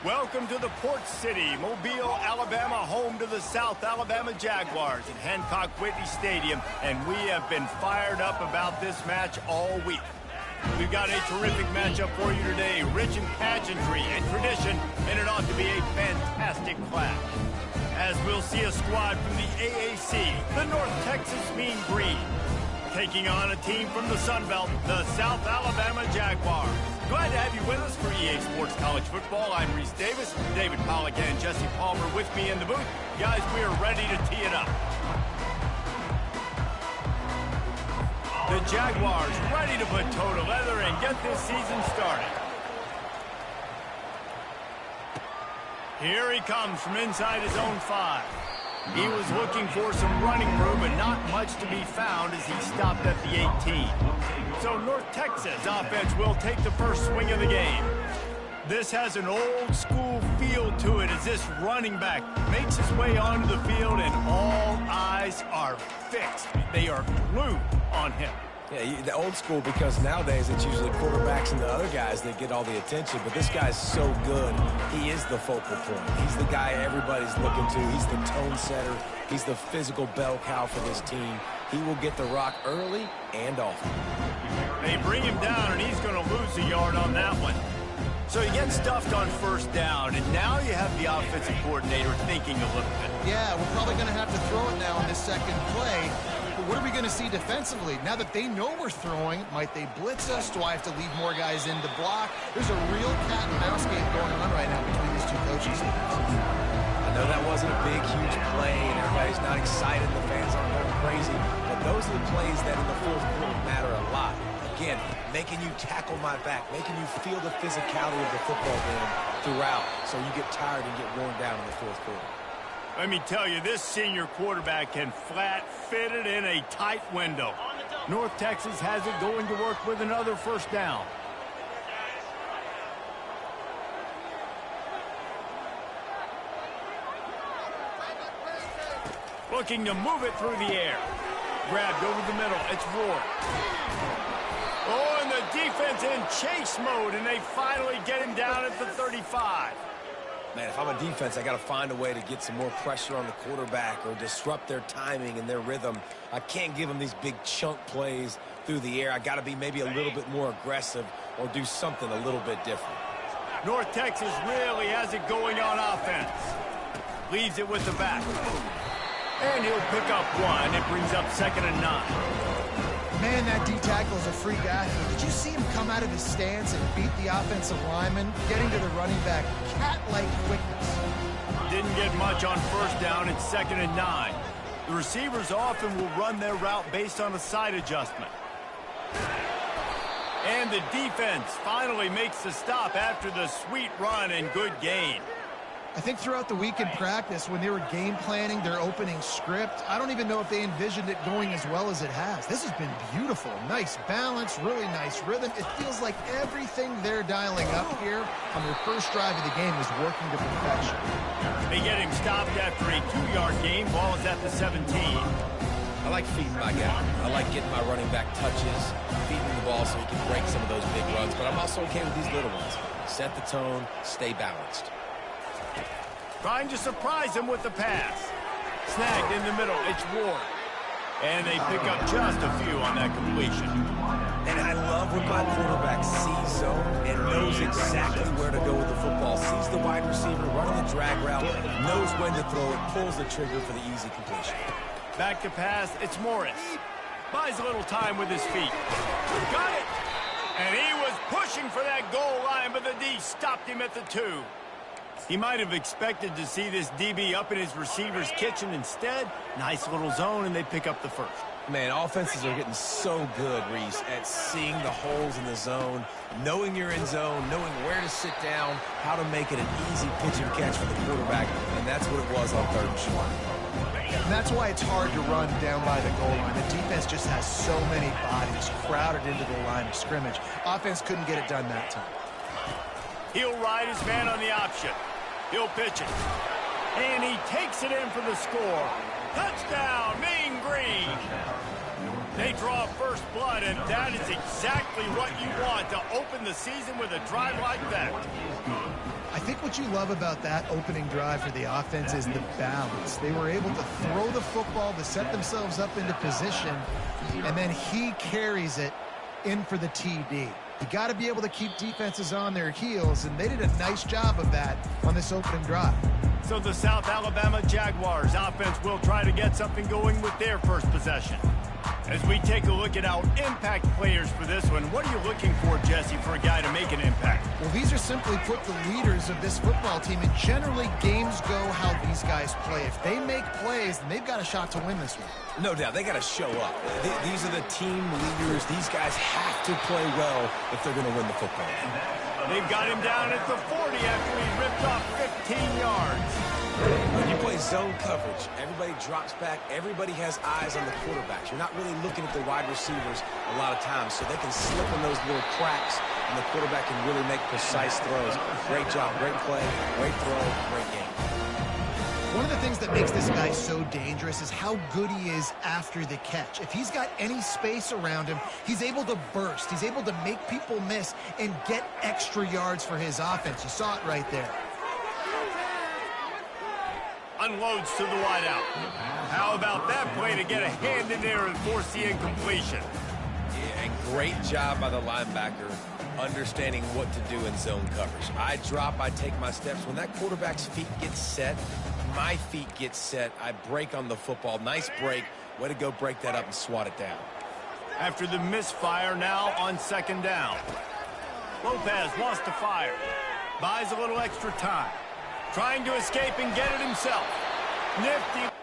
Welcome to the Port City, Mobile, Alabama, home to the South Alabama Jaguars at Hancock-Whitney Stadium, and we have been fired up about this match all week. We've got a terrific matchup for you today, rich in pageantry and tradition, and it ought to be a fantastic clash. As we'll see a squad from the AAC, the North Texas Mean Green, taking on a team from the Sun Belt, the South Alabama Jaguars. Glad to have you with us for EA Sports College Football. I'm Reese Davis, David Pollack and Jesse Palmer with me in the booth. Guys, we are ready to tee it up. The Jaguars ready to put toe to leather and get this season started. Here he comes from inside his own 5. He was looking for some running room, but not much to be found as he stopped at the 18. So North Texas offense will take the first swing of the game. This has an old school feel to it as this running back makes his way onto the field and all eyes are fixed. They are glued on him. Yeah, the old school, because nowadays it's usually quarterbacks and the other guys that get all the attention, but this guy's so good. He is the focal point. He's the guy everybody's looking to. He's the tone setter. He's the physical bell cow for this team. He will get the rock early and often. They bring him down, and he's going to lose a yard on that one. So he gets stuffed on first down, and now you have the offensive coordinator thinking a little bit. Yeah, we're probably going to have to throw it now on this second play. But what are we going to see defensively? Now that they know we're throwing, might they blitz us? Do I have to leave more guys in to block? There's a real cat and mouse game going on right now between these two coaches. I know that wasn't a big, huge play, and everybody's not excited. The fans aren't going crazy. But those are the plays that in the fourth quarter matter a lot. Again, making you tackle my back, making you feel the physicality of the football game throughout so you get tired and get worn down in the fourth quarter. Let me tell you, this senior quarterback can flat fit it in a tight window. North Texas has it going to work with another first down. Looking to move it through the air. Grabbed over the middle. It's Ward. Oh, and the defense in chase mode, and they finally get him down at the 35. Man, if I'm a defense, I got to find a way to get some more pressure on the quarterback or disrupt their timing and their rhythm. I can't give them these big chunk plays through the air. I got to be maybe a little bit more aggressive or do something a little bit different. North Texas really has it going on offense. Leaves it with the back. And he'll pick up one. It brings up 2nd and 9. Man, that D-tackle is a freak athlete. Did you see him come out of his stance and beat the offensive lineman, getting to the running back? Cat-like quickness. Didn't get much on first down. It's 2nd and 9. The receivers often will run their route based on a side adjustment. And the defense finally makes the stop after the sweet run and good gain. I think throughout the week in practice, when they were game planning their opening script, I don't even know if they envisioned it going as well as it has. This has been beautiful. Nice balance, really nice rhythm. It feels like everything they're dialing up here on their first drive of the game is working to perfection. They get him stopped after a 2-yard gain. Ball is at the 17. I like feeding my guy. I like getting my running back touches, feeding the ball so he can break some of those big runs. But I'm also okay with these little ones. Set the tone, stay balanced. Trying to surprise him with the pass. Snagged in the middle. It's Ward. And they pick up just a few on that completion. And I love when my quarterback sees zone and knows exactly where to go with the football. Sees the wide receiver running the drag route, knows when to throw it, pulls the trigger for the easy completion. Back to pass. It's Morris. Buys a little time with his feet. Got it. And he was pushing for that goal line, but the D stopped him at the 2. He might have expected to see this DB up in his receiver's kitchen. Instead, nice little zone, and they pick up the first. Man, offenses are getting so good, Reese, at seeing the holes in the zone, knowing you're in zone, knowing where to sit down, how to make it an easy pitch and catch for the quarterback, and that's what it was on 3rd and short. And that's why it's hard to run down by the goal line. The defense just has so many bodies crowded into the line of scrimmage. Offense couldn't get it done that time. He'll ride his man on the option. He'll pitch it. And he takes it in for the score. Touchdown, Mean Green. They draw first blood, and that is exactly what you want to open the season with a drive like that. I think what you love about that opening drive for the offense is the balance. They were able to throw the football to set themselves up into position, and then he carries it in for the TD. You got to be able to keep defenses on their heels, and they did a nice job of that on this opening drive. So the South Alabama Jaguars offense will try to get something going with their first possession. As we take a look at our impact players for this one, what are you looking for, Jesse, for a guy to make an impact? Well, these are simply put the leaders of this football team, and generally games go how these guys play. If they make plays, then they've got a shot to win this one. No doubt, they got to show up. These are the team leaders. These guys have to play well if they're going to win the football game. They've got him down at the 40 after he ripped off 15 yards. When you play zone coverage, everybody drops back. Everybody has eyes on the quarterbacks. You're not really looking at the wide receivers a lot of times, so they can slip in those little cracks, and the quarterback can really make precise throws. Great job, great play, great throw, great game. One of the things that makes this guy so dangerous is how good he is after the catch. If he's got any space around him, he's able to burst. He's able to make people miss and get extra yards for his offense. You saw it right there. Unloads to the wideout. How about that play to get a hand in there and force the incompletion? Yeah, and great job by the linebacker understanding what to do in zone coverage. I drop, I take my steps. When that quarterback's feet get set, my feet get set. I break on the football. Nice break. Way to go break that up and swat it down. After the misfire, now on second down. Lopez wants to fire. Buys a little extra time. Trying to escape and get it himself. Nifty.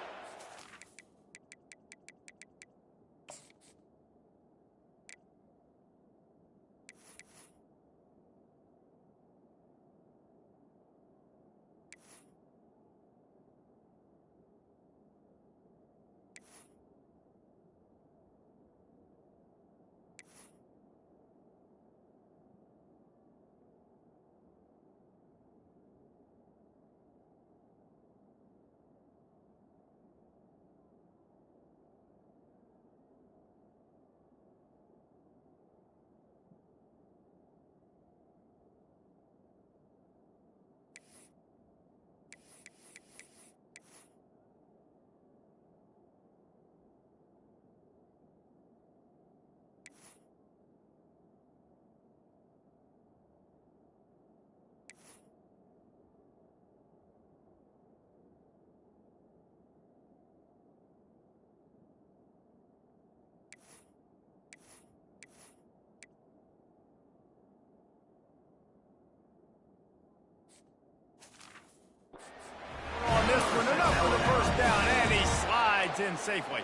Enough for the first down, and he slides in safely.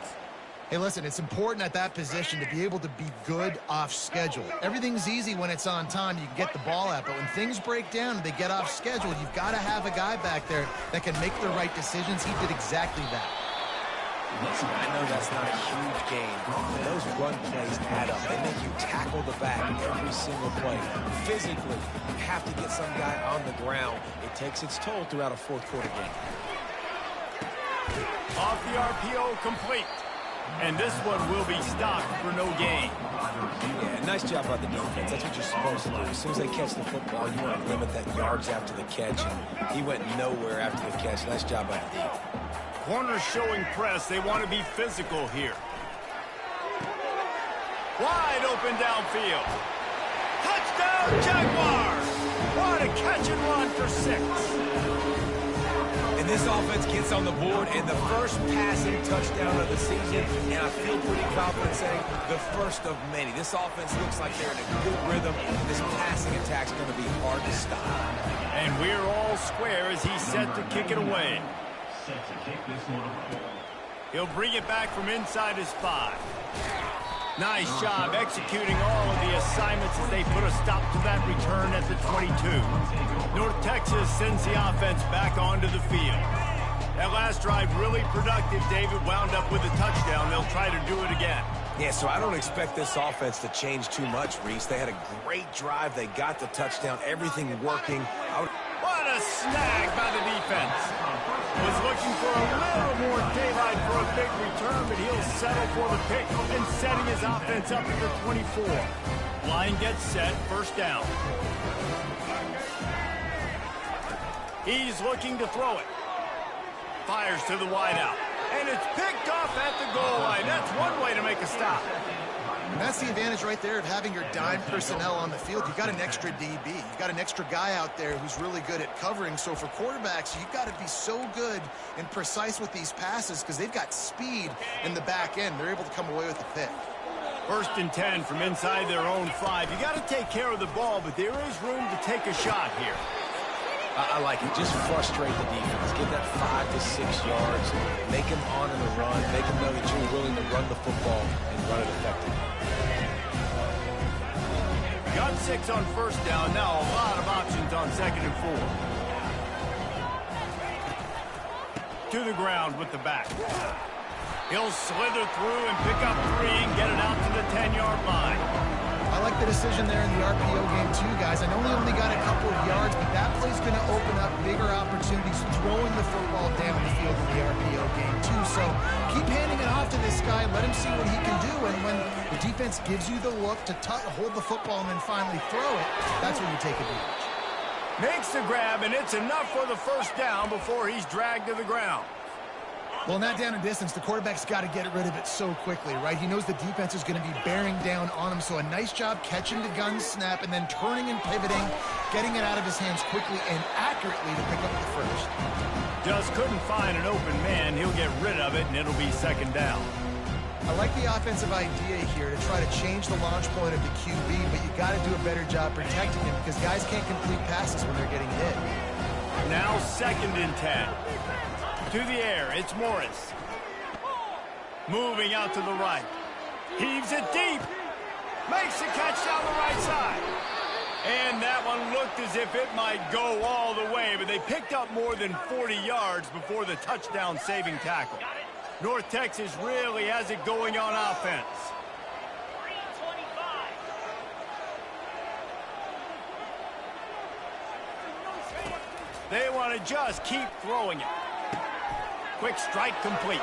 Hey, listen, it's important at that position to be able to be good off schedule. Everything's easy when it's on time. You can get the ball out, but when things break down and they get off schedule, you've got to have a guy back there that can make the right decisions. He did exactly that. Listen, I know that's not a huge game, but those run plays add up. They make you tackle the back every single play. Physically, you have to get some guy on the ground. It takes its toll throughout a fourth-quarter game. Off the RPO, complete. And this one will be stopped for no gain. Yeah, nice job by the defense. That's what you're supposed to do. As soon as they catch the football, you want to limit that yards after the catch. And he went nowhere after the catch. Nice job by the D. Corners showing press. They want to be physical here. Wide open downfield. Touchdown, Jaguars! What a catch and run for 6. And this offense gets on the board, and the first passing touchdown of the season, and I feel pretty confident saying the first of many. This offense looks like they're in a good rhythm. This passing attack's going to be hard to stop. And we're all square as he's set to kick it away. He'll bring it back from inside his 5. Nice job executing all of the assignments as they put a stop to that return at the 22. North Texas sends the offense back onto the field. That last drive really productive. David wound up with a touchdown. They'll try to do it again. Yeah, so I don't expect this offense to change too much, Reese. They had a great drive. They got the touchdown. Everything working. What a snag by the defense. Was looking for a little more daylight for a big return, but he'll settle for the pick and setting his offense up at the 24. Line gets set, first down. He's looking to throw it. Fires to the wideout. And it's picked off at the goal line. That's one way to make a stop. And that's the advantage right there of having your dime personnel on the field. You've got an extra DB. You've got an extra guy out there who's really good at covering. So for quarterbacks, you've got to be so good and precise with these passes because they've got speed in the back end. They're able to come away with a pick. 1st and 10 from inside their own 5. You got to take care of the ball, but there is room to take a shot here. I like it. Just frustrate the defense. Give that 5 to 6 yards. Make them honor the run. Make them know that you're willing to run the football and run it effectively. Got 6 on 1st down. Now a lot of options on 2nd and 4. To the ground with the back. He'll slither through and pick up 3 and get it out to the 10-yard line. I like the decision there in the RPO game too, guys. I know he only got a couple of yards, but that play's going to open up bigger opportunities throwing the football down the field in the RPO game too. So keep handing it off to this guy. Let him see what he can do. And when the defense gives you the look to hold the football and then finally throw it, that's when you take advantage. Makes the grab, and it's enough for the 1st down before he's dragged to the ground. Well, in that down and distance, the quarterback's got to get rid of it so quickly, right? He knows the defense is going to be bearing down on him, so a nice job catching the gun snap and then turning and pivoting, getting it out of his hands quickly and accurately to pick up the 1st. Just couldn't find an open man. He'll get rid of it, and it'll be 2nd down. I like the offensive idea here to try to change the launch point of the QB, but you got to do a better job protecting him because guys can't complete passes when they're getting hit. Now 2nd and 10. To the air, it's Morris. Moving out to the right. Heaves it deep. Makes the catch down the right side. And that one looked as if it might go all the way, but they picked up more than 40 yards before the touchdown-saving tackle. North Texas really has it going on offense. They want to just keep throwing it. Quick strike complete.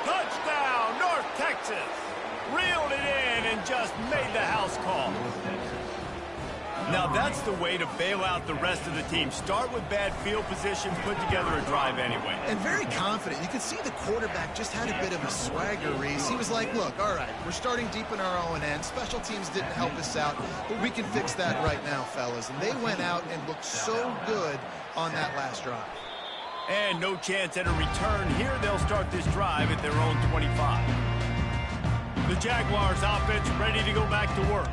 Touchdown, North Texas. Reeled it in and just made the house call. Now that's the way to bail out the rest of the team. Start with bad field position, put together a drive anyway. And very confident. You could see the quarterback just had a bit of a swagger, Reese. He was like, look, all right, we're starting deep in our own end. Special teams didn't help us out, but we can fix that right now, fellas. And they went out and looked so good on that last drive. And no chance at a return here. They'll start this drive at their own 25. The Jaguars offense ready to go back to work.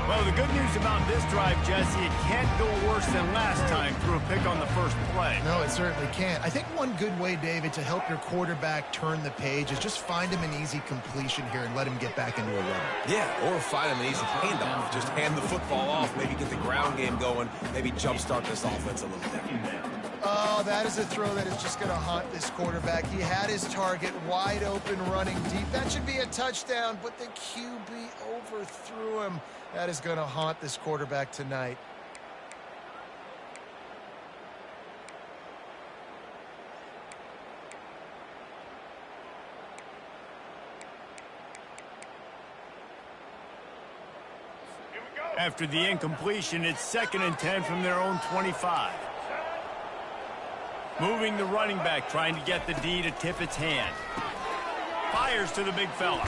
Well, the good news about this drive, Jesse, it can't go worse than last time through a pick on the 1st play. No, it certainly can't. I think one good way, David, to help your quarterback turn the page is just find him an easy completion here and let him get back into a rhythm. Yeah, or find him an easy handoff. Just hand the football off, maybe get the ground game going, maybe jumpstart this offense a little bit. Oh, that is a throw that is just going to haunt this quarterback. He had his target wide open running deep. That should be a touchdown, but the QB overthrew him. That is going to haunt this quarterback tonight. After the incompletion, it's 2nd and 10 from their own 25. Moving the running back, trying to get the D to tip its hand. Fires to the big fella.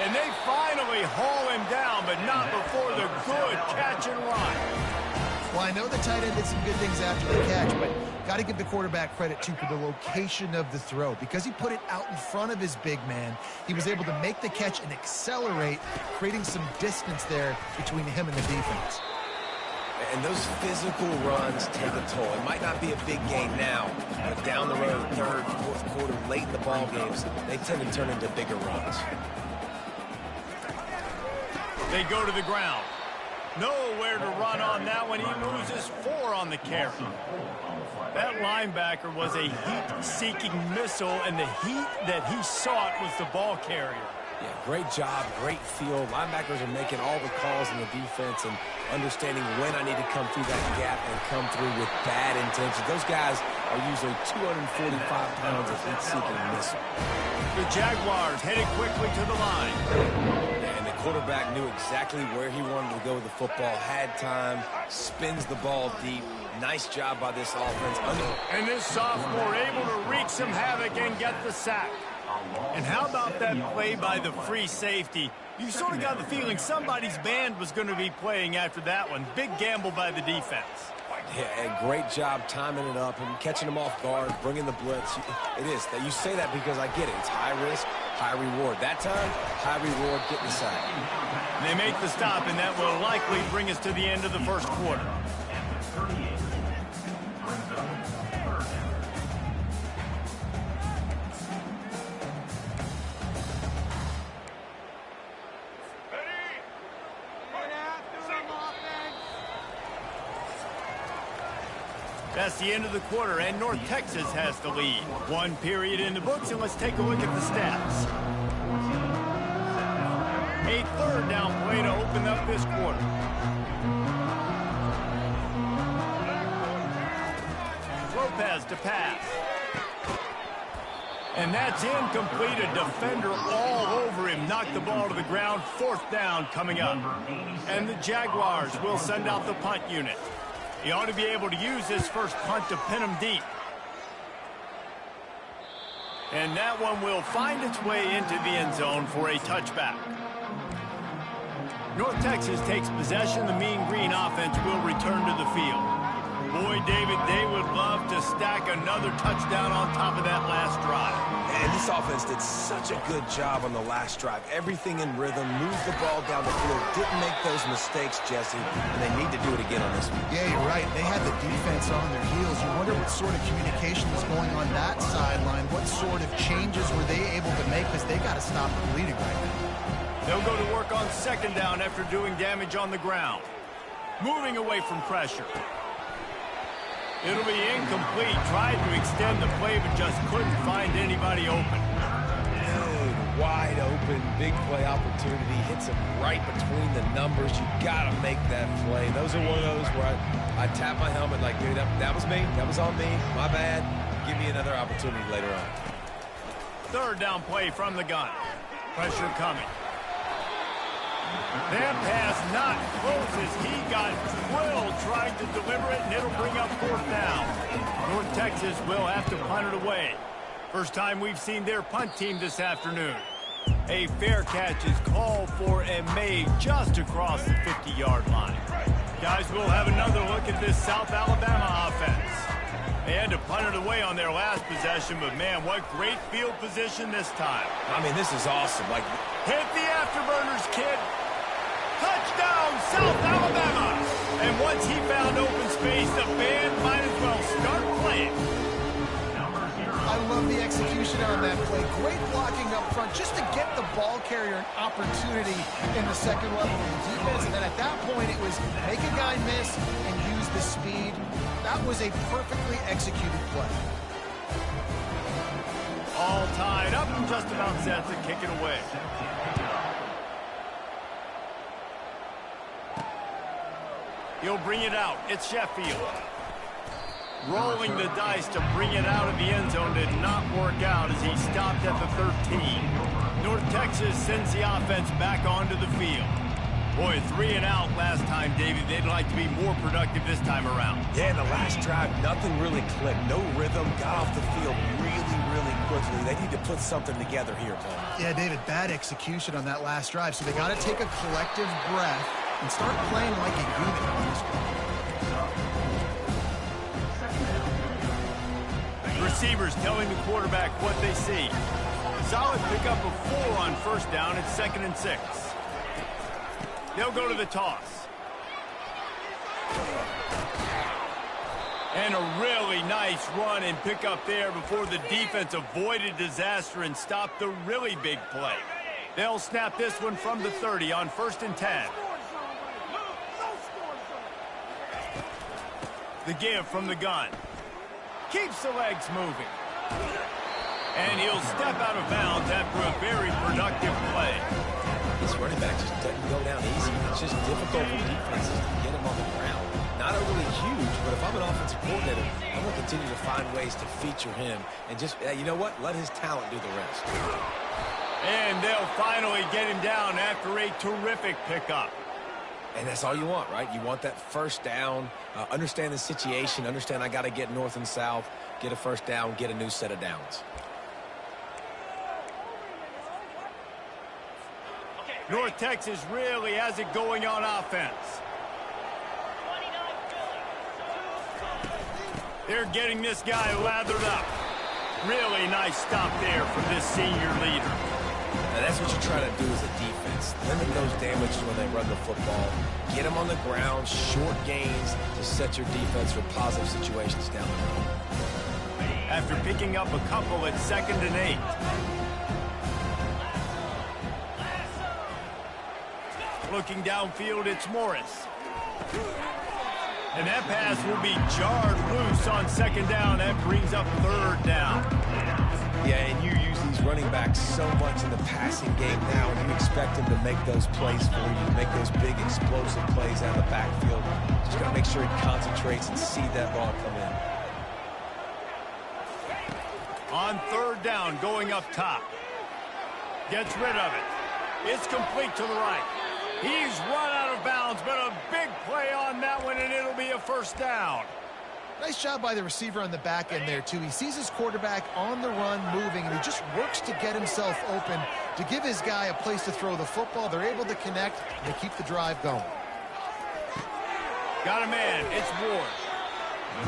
And they finally haul him down, but not before the good catch and run. Well, I know the tight end did some good things after the catch, but got to give the quarterback credit, too, for the location of the throw. Because he put it out in front of his big man, he was able to make the catch and accelerate, creating some distance there between him and the defense. And those physical runs take a toll. It might not be a big gain now, but down the road, 3rd, 4th quarter, late in the ball games, they tend to turn into bigger runs. They go to the ground. Nowhere to run on that one. He loses 4 on the carry. That linebacker was a heat-seeking missile, and the heat that he sought was the ball carrier. Yeah, great job, great field. Linebackers are making all the calls in the defense and understanding when I need to come through that gap and come through with bad intentions. Those guys are usually 245 pounds of heat-seeking missile. The Jaguars headed quickly to the line. And the quarterback knew exactly where he wanted to go with the football, had time, spins the ball deep. Nice job by this offense. And this sophomore able to wreak some havoc and get the sack. And how about that play by the free safety? You sort of got the feeling somebody's band was going to be playing after that one. Big gamble by the defense. Yeah, and great job timing it up and catching them off guard, bringing the blitz. It is. You say that because I get it. It's high risk, high reward. That time, high reward, getting the sack. They make the stop, and that will likely bring us to the end of the first quarter. That's the end of the quarter, and North Texas has the lead. One period in the books, and let's take a look at the stats. A third down play to open up this quarter. Lopez to pass. And that's incomplete. A defender all over him. Knocked the ball to the ground. Fourth down coming up. And the Jaguars will send out the punt unit. He ought to be able to use this first punt to pin him deep. And that one will find its way into the end zone for a touchback. North Texas takes possession. The Mean Green offense will return to the field. Boy, David, they would love to stack another touchdown on top of that last drive. And this offense did such a good job on the last drive. Everything in rhythm, moved the ball down the field, didn't make those mistakes, Jesse, and they need to do it again on this one. Yeah, you're right. They had the defense on their heels. You wonder what sort of communication was going on that sideline. What sort of changes were they able to make, because they got to stop the bleeding right now. They'll go to work on second down after doing damage on the ground. Moving away from pressure. It'll be incomplete. Tried to extend the play, but just couldn't find anybody open. Dude, wide open, big play opportunity. Hits him right between the numbers. You got to make that play. Those are one of those where I tap my helmet like, dude, that was me. That was on me. My bad. Give me another opportunity later on. Third down play from the gun. Pressure coming. That pass not close as he got drilled trying to deliver it, and it'll bring up fourth down. North Texas will have to punt it away. First time we've seen their punt team this afternoon. A fair catch is called for and made just across the 50-yard line. Guys, we'll have another look at this South Alabama offense. They had to punt it away on their last possession, but man, what great field position this time. I mean, this is awesome. Like, hit the afterburners, kid. Touchdown, South Alabama! And once he found open space, the band might as well start playing. I love the execution on that play. Great blocking up front just to get the ball carrier an opportunity in the second level of the defense. And then at that point, it was make a guy miss and use the speed. That was a perfectly executed play. All tied up and just about set to kick it away. He'll bring it out. It's Sheffield. Rolling the dice to bring it out of the end zone did not work out as he stopped at the 13. North Texas sends the offense back onto the field. Boy, 3 and out last time, David. They'd like to be more productive this time around. Yeah, in the last drive, nothing really clicked. No rhythm. Got off the field really, really quickly. They need to put something together here, Paul. Yeah, David, bad execution on that last drive. So they got to take a collective breath and start playing like a unit on this one. Receivers telling the quarterback what they see. Solid pickup of 4 on first down. It's 2nd and 6. They'll go to the toss. And a really nice run and pick up there before the defense avoided disaster and stopped the really big play. They'll snap this one from the 30 on 1st and 10. The give from the gun. Keeps the legs moving. And he'll step out of bounds after a very productive play. This running back just doesn't go down easy. It's just difficult for defenses to get him on the ground. Not overly huge, but if I'm an offensive coordinator, I'm going to continue to find ways to feature him and just, you know what, let his talent do the rest. And they'll finally get him down after a terrific pickup. And that's all you want, right? You want that first down, understand the situation, understand I got to get north and south, get a first down, get a new set of downs. North Texas really has it going on offense. They're getting this guy lathered up. Really nice stop there from this senior leader. Now that's what you try to do as a defense. Limit those damages when they run the football. Get them on the ground, short gains to set your defense for positive situations down the road. After picking up a couple at 2nd and 8. Looking downfield, it's Morris. And that pass will be jarred loose on 2nd down. That brings up 3rd down. Yeah, and you use these running backs so much in the passing game now, and you expect them to make those plays for you, make those big explosive plays out of the backfield. Just got to make sure he concentrates and see that ball come in. On 3rd down, going up top. Gets rid of it. It's complete to the right. He's run out of bounds, but a big play on that one, and it'll be a 1st down. Nice job by the receiver on the back end there, too. He sees his quarterback on the run moving, and he just works to get himself open to give his guy a place to throw the football. They're able to connect, and they keep the drive going. Got a man. It's Ward.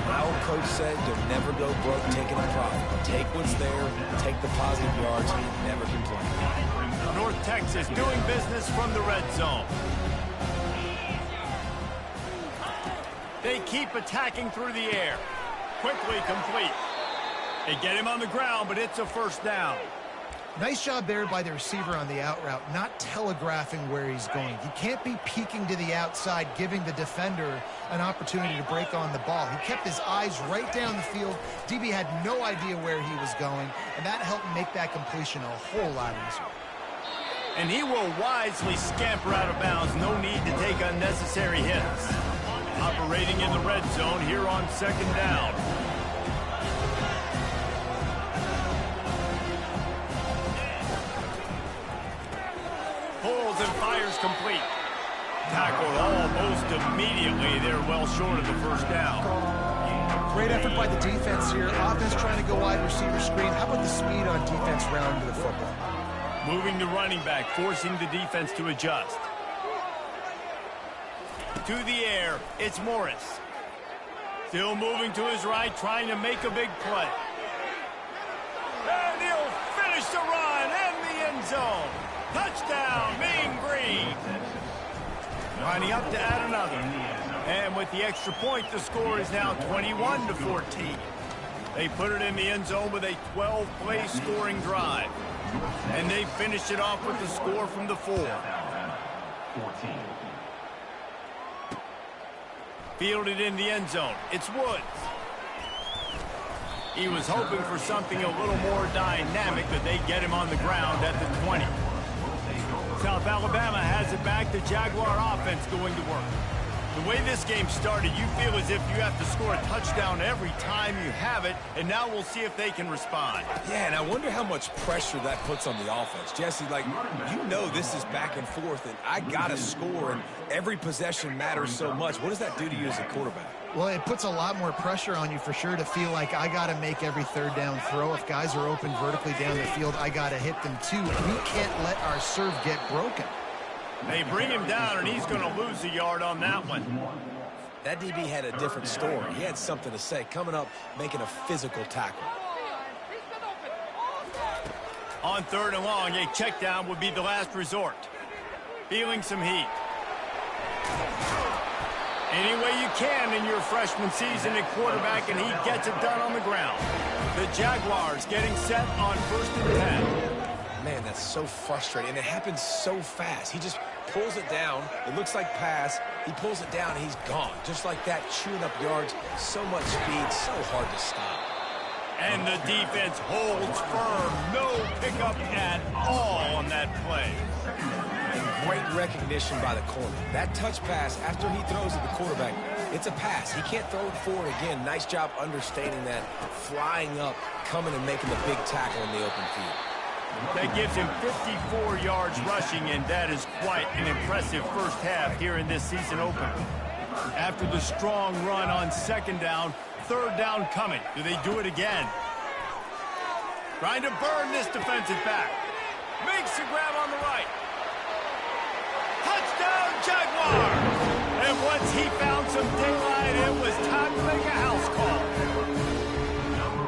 My old coach said you'll never go broke taking a profit. Take what's there, take the positive yards, never complain. North Texas doing business from the red zone. They keep attacking through the air. Quickly complete. They get him on the ground, but it's a 1st down. Nice job there by the receiver on the out route, not telegraphing where he's going. He can't be peeking to the outside, giving the defender an opportunity to break on the ball. He kept his eyes right down the field. DB had no idea where he was going, and that helped make that completion a whole lot easier. And he will wisely scamper out of bounds. No need to take unnecessary hits. Operating in the red zone here on 2nd down. Pulls and fires complete. Tackled almost immediately. They're well short of the 1st down. Great effort by the defense here. Offense trying to go wide receiver screen. How about the speed on defense rounding to the football? Moving the running back, forcing the defense to adjust. To the air, it's Morris. Still moving to his right, trying to make a big play. And he'll finish the run in the end zone. Touchdown, Mean Green. Lining up to add another. And with the extra point, the score is now 21-14. They put it in the end zone with a 12-play scoring drive. And they finished it off with the score from the 4. Fielded in the end zone. It's Woods. He was hoping for something a little more dynamic, but they get him on the ground at the 20. South Alabama has it back. The Jaguar offense going to work. The way this game started, you feel as if you have to score a touchdown every time you have it, and now we'll see if they can respond. Yeah, and I wonder how much pressure that puts on the offense. Jesse, like, you know this is back and forth, and I got to score, and every possession matters so much. What does that do to you as a quarterback? Well, it puts a lot more pressure on you for sure to feel like I got to make every 3rd down throw. If guys are open vertically down the field, I got to hit them too. We can't let our serve get broken. They bring him down, and he's going to lose a yard on that one. That DB had a different story. He had something to say, coming up, making a physical tackle. On 3rd and long, a check down would be the last resort. Feeling some heat. Any way you can in your freshman season at quarterback, and he gets it done on the ground. The Jaguars getting set on 1st and 10. Man, that's so frustrating, and it happens so fast. He just pulls it down. It looks like pass. He pulls it down, and he's gone. Just like that, chewing up yards. So much speed, so hard to stop. And the defense holds firm. No pickup at all on that play. Great recognition by the corner. That touch pass, after he throws at the quarterback, it's a pass. He can't throw it forward again. Nice job understanding that, flying up, coming and making the big tackle in the open field. That gives him 54 yards rushing, and that is quite an impressive first half here in this season opener. After the strong run on second down, third down coming. Do they do it again? Trying to burn this defensive back. Makes the grab on the right. Touchdown, Jaguars! And once he found some daylight, it was time to make a house call.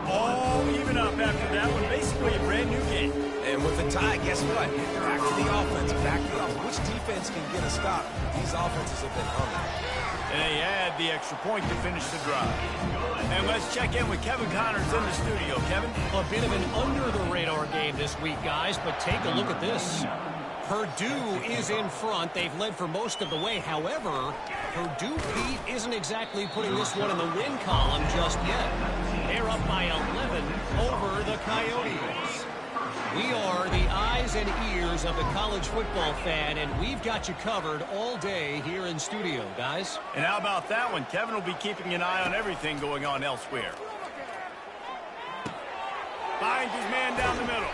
All even up after that one. Basically a brand new game. And with the tie, guess what? Back to the offense. Back to the offense. Which defense can get a stop? These offenses have been humming. And they add the extra point to finish the drive. And let's check in with Kevin Connors in the studio. Kevin? A bit of an under-the-radar game this week, guys, but take a look at this. Purdue is in front. They've led for most of the way. However, Purdue, Pete, isn't exactly putting this one in the win column just yet. They're up by 11 over the Coyotes. We are the eyes and ears of the college football fan, and we've got you covered all day here in studio, guys. And how about that one? Kevin will be keeping an eye on everything going on elsewhere. Finds his man down the middle.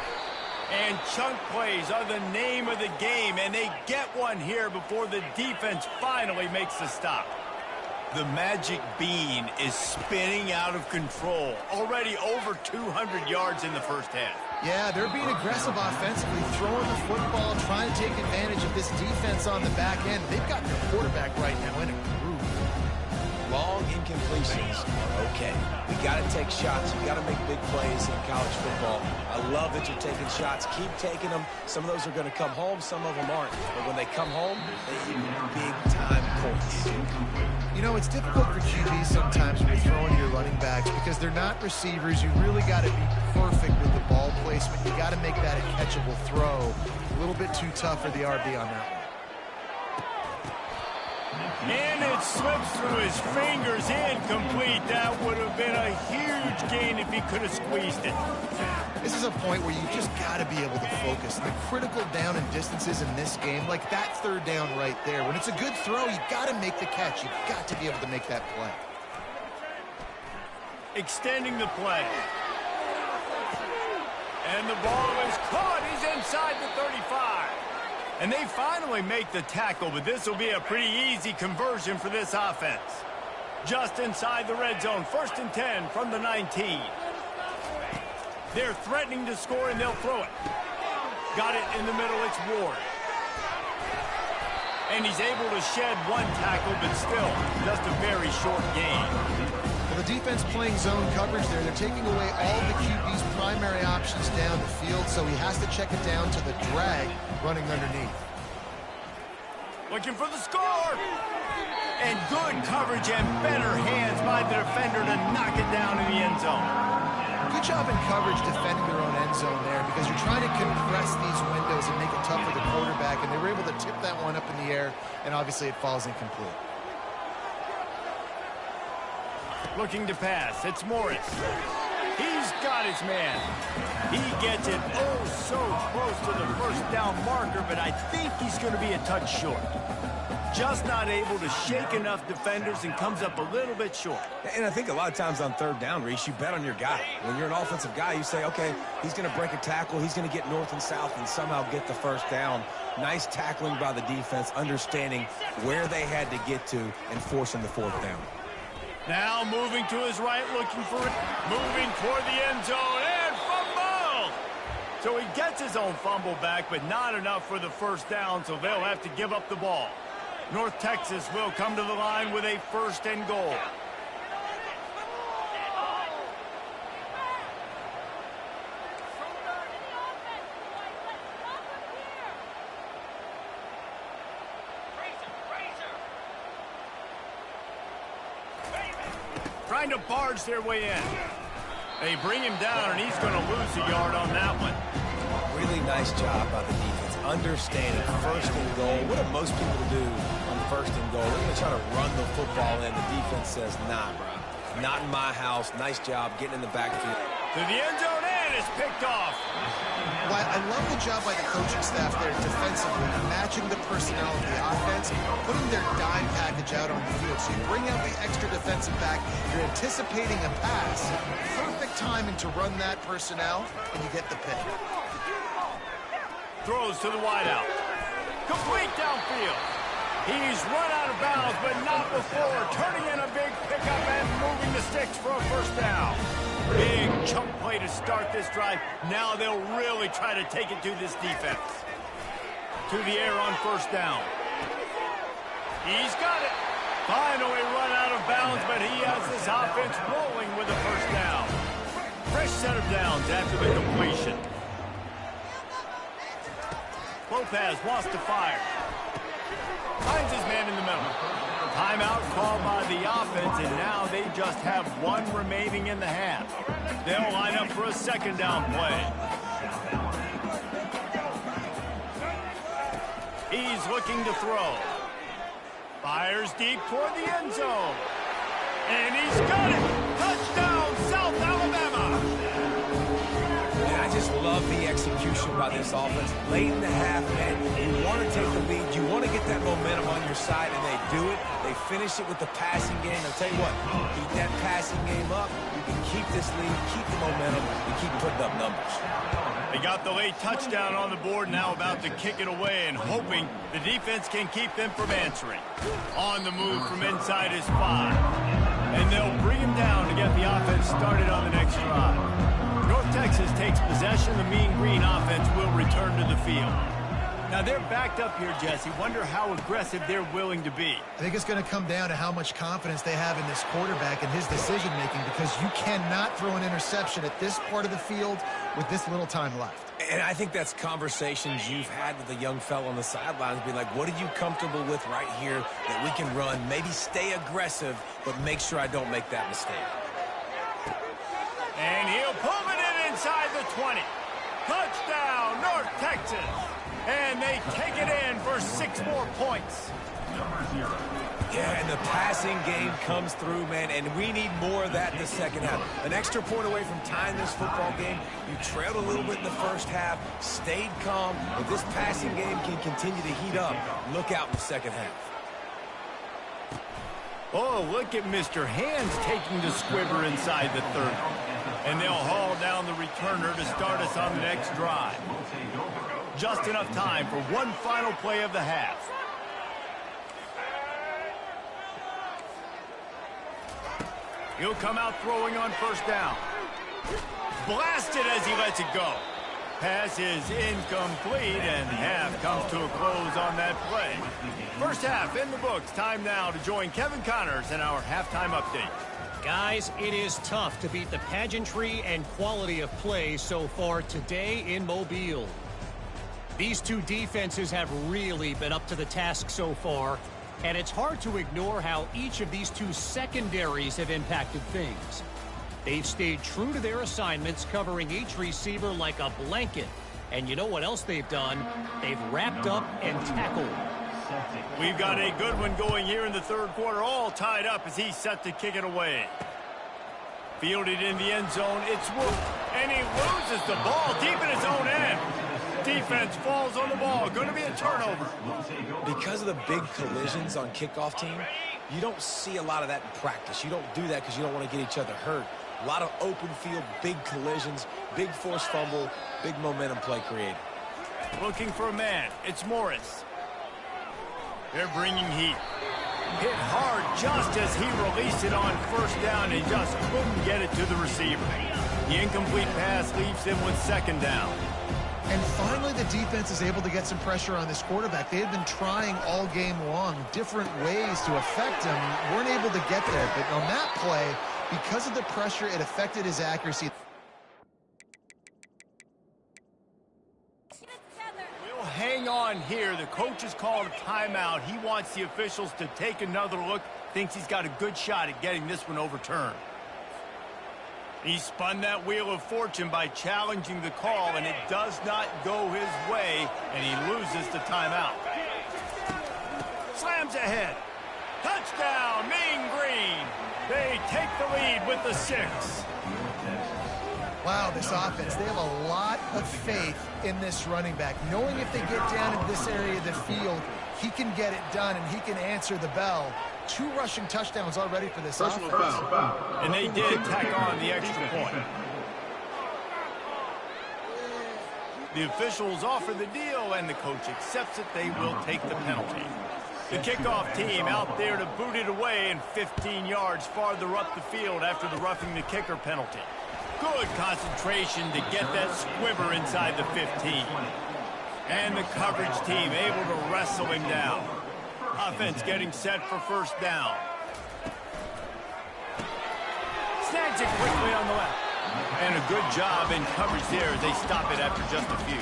And chunk plays are the name of the game, and they get one here before the defense finally makes the stop. The magic bean is spinning out of control. Already over 200 yards in the first half. Yeah, they're being aggressive offensively, throwing the football, trying to take advantage of this defense on the back end. They've got their quarterback right now in a groove. Long incompletions are okay. We got to take shots. You got to make big plays in college football. I love that you're taking shots. Keep taking them. Some of those are going to come home. Some of them aren't. But when they come home, they hit big-time points. You know, it's difficult for QBs sometimes when you're throwing your running backs because they're not receivers. You really got to be perfect with the ball placement. You got to make that a catchable throw. A little bit too tough for the RB on that one. And it slips through his fingers, incomplete. That would have been a huge gain if he could have squeezed it. This is a point where you just got to be able to focus. The critical down and distances in this game, like that third down right there. When it's a good throw, you got to make the catch. You got to be able to make that play. Extending the play. And the ball is caught. He's inside the 35. And they finally make the tackle, but this will be a pretty easy conversion for this offense. Just inside the red zone, 1st and 10 from the 19. They're threatening to score, and they'll throw it. Got it in the middle, it's Ward. And he's able to shed one tackle, but still just a very short gain. Well, the defense playing zone coverage there. They're taking away all the QB's primary options down the field, so he has to check it down to the drag running underneath. Looking for the score. And good coverage and better hands by the defender to knock it down in the end zone. Good job in coverage defending their own end zone there because you're trying to compress these windows and make it tough for the quarterback, and they were able to tip that one up in the air, and obviously it falls incomplete. Looking to pass. It's Morris. He's got his man. He gets it oh so close to the first down marker, but I think he's going to be a touch short. Just not able to shake enough defenders and comes up a little bit short. And I think a lot of times on third down, Reese, you bet on your guy. When you're an offensive guy, you say, okay, he's going to break a tackle. He's going to get north and south and somehow get the first down. Nice tackling by the defense, understanding where they had to get to and forcing the fourth down. Now moving to his right, looking for it. Moving toward the end zone and fumble. So he gets his own fumble back, but not enough for the first down, so they'll have to give up the ball. North Texas will come to the line with a 1st and goal. Trying to barge their way in. They bring him down, and he's going to lose a yard on that one. Really nice job by the defense. Understanding 1st and goal. What do most people do on 1st and goal? They're going to try to run the football in. The defense says, nah, bro. Not in my house. Nice job getting in the backfield. To the end zone, and it's picked off. Well, I love the job by the coaching staff there defensively, matching the personnel of the offense, putting their dime package out on the field. So you bring out the extra defensive back, you're anticipating a pass, perfect timing to run that personnel, and you get the pick. Throws to the wideout. Complete downfield. He's run out of bounds, but not before turning in a big pickup and moving the sticks for a first down. Big chunk play to start this drive. Now they'll really try to take it to this defense. To the air on first down. He's got it. Finally run out of bounds, but he has this offense rolling with a first down. Fresh set of downs after the completion. Lopez wants to fire. Finds his man in the middle. Timeout called by the offense, and now they just have one remaining in the half. They'll line up for a second down play. He's looking to throw. Fires deep toward the end zone. And he's got it! Touchdown, South Alabama! And I just love the execution by this offense. Late in the half, man, you want to take the lead. You want to get that momentum on your side, and they do it. They finish it with the passing game. I'll tell you what, keep that passing game up. You can keep this lead, keep the momentum, and keep putting up numbers. They got the late touchdown on the board, now about to kick it away and hoping the defense can keep them from answering. On the move from inside his 5. And they'll bring him down to get the offense started on the next drive. North Texas takes possession. The Mean Green offense will return to the field. Now they're backed up here, Jesse. Wonder how aggressive they're willing to be. I think it's going to come down to how much confidence they have in this quarterback and his decision-making, because you cannot throw an interception at this part of the field with this little time left. And I think that's conversations you've had with the young fellow on the sidelines. Be like, what are you comfortable with right here that we can run? Maybe stay aggressive, but make sure I don't make that mistake. And he'll pull it in inside the 20. Touchdown, North Texas. And they take it in for 6 more points. Yeah, and the passing game comes through, man, and we need more of that in the second half. An extra point away from tying this football game. You trailed a little bit in the first half, stayed calm. If this passing game can continue to heat up, look out in the second half. Oh, look at Mr. Hands taking the squibber inside the 30. And they'll haul down the returner to start us on the next drive. Just enough time for one final play of the half. He'll come out throwing on first down. Blasted as he lets it go. Pass is incomplete, and half comes to a close on that play. First half in the books. Time now to join Kevin Connors in our halftime update. Guys, it is tough to beat the pageantry and quality of play so far today in Mobile. These two defenses have really been up to the task so far, and it's hard to ignore how each of these two secondaries have impacted things. They've stayed true to their assignments, covering each receiver like a blanket. And you know what else they've done? They've wrapped up and tackled. We've got a good one going here in the third quarter, all tied up as he's set to kick it away. Fielded in the end zone, it's Wolf, and he loses the ball deep in his own end. Defense falls on the ball. Going to be a turnover. Because of the big collisions on kickoff team, you don't see a lot of that in practice. You don't do that because you don't want to get each other hurt. A lot of open field, big collisions, big forced fumble, big momentum play created. Looking for a man. It's Morris. They're bringing heat. Hit hard just as he released it on first down and just couldn't get it to the receiver. The incomplete pass leaves him with second down. And finally, the defense is able to get some pressure on this quarterback. They had been trying all game long different ways to affect him. Weren't able to get there. But on that play, because of the pressure, it affected his accuracy. We'll hang on here. The coach has called a timeout. He wants the officials to take another look. Thinks he's got a good shot at getting this one overturned. He spun that wheel of fortune by challenging the call, and it does not go his way, and he loses the timeout. Slams ahead. Touchdown, Mean Green. They take the lead with the 6. Wow, this offense, they have a lot of faith in this running back. Knowing if they get down into this area of the field, he can get it done, and he can answer the bell. 2 rushing touchdowns already for this offense. And they did tack on the extra point. The officials offer the deal, and the coach accepts it. They will take the penalty. The kickoff team out there to boot it away and 15 yards farther up the field after the roughing the kicker penalty. Good concentration to get that squibber inside the 15. And the coverage team able to wrestle him down. Offense getting set for first down. Snags it quickly on the left. And a good job in coverage there as they stop it after just a few.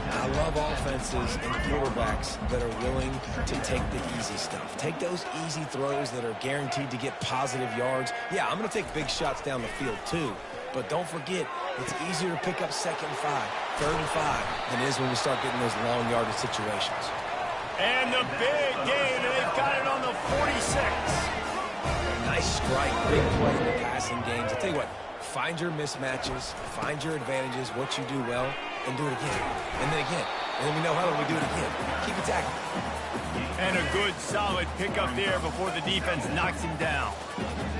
I love offenses and quarterbacks that are willing to take the easy stuff. Take those easy throws that are guaranteed to get positive yards. Yeah, I'm going to take big shots down the field too. But don't forget, it's easier to pick up 2nd and 5, 3rd and 5 than it is when we start getting those long yardage situations. And the big gain, and they've got it on the 46. Nice strike, big play in the passing games. I tell you what, find your mismatches, find your advantages, what you do well, and do it again. And then again. And then we know how we do it again. Keep attacking. And a good, solid pickup there before the defense knocks him down.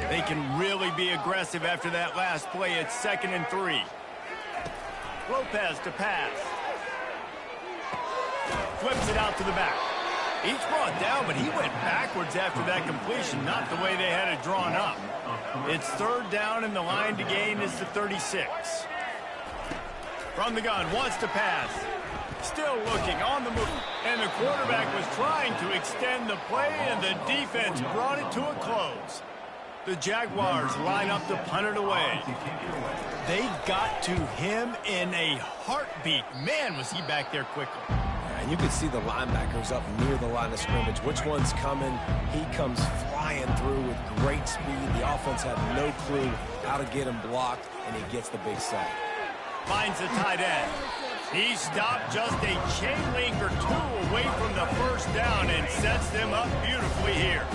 They can really be aggressive after that last play. It's 2nd and 3. Lopez to pass. Flips it out to the back. Each brought down, but he went backwards after that completion, not the way they had it drawn up. It's 3rd down, and the line to gain is the 36. From the gun, wants to pass. Still looking on the move. And the quarterback was trying to extend the play, and the defense brought it to a close. The Jaguars line up to punt it away. They got to him in a heartbeat. Man, was he back there quickly. And you can see the linebackers up near the line of scrimmage. Which one's coming? He comes flying through with great speed. The offense had no clue how to get him blocked, and he gets the big sack. Finds the tight end. He stopped just a chain link or two away from the first down and sets them up beautifully here.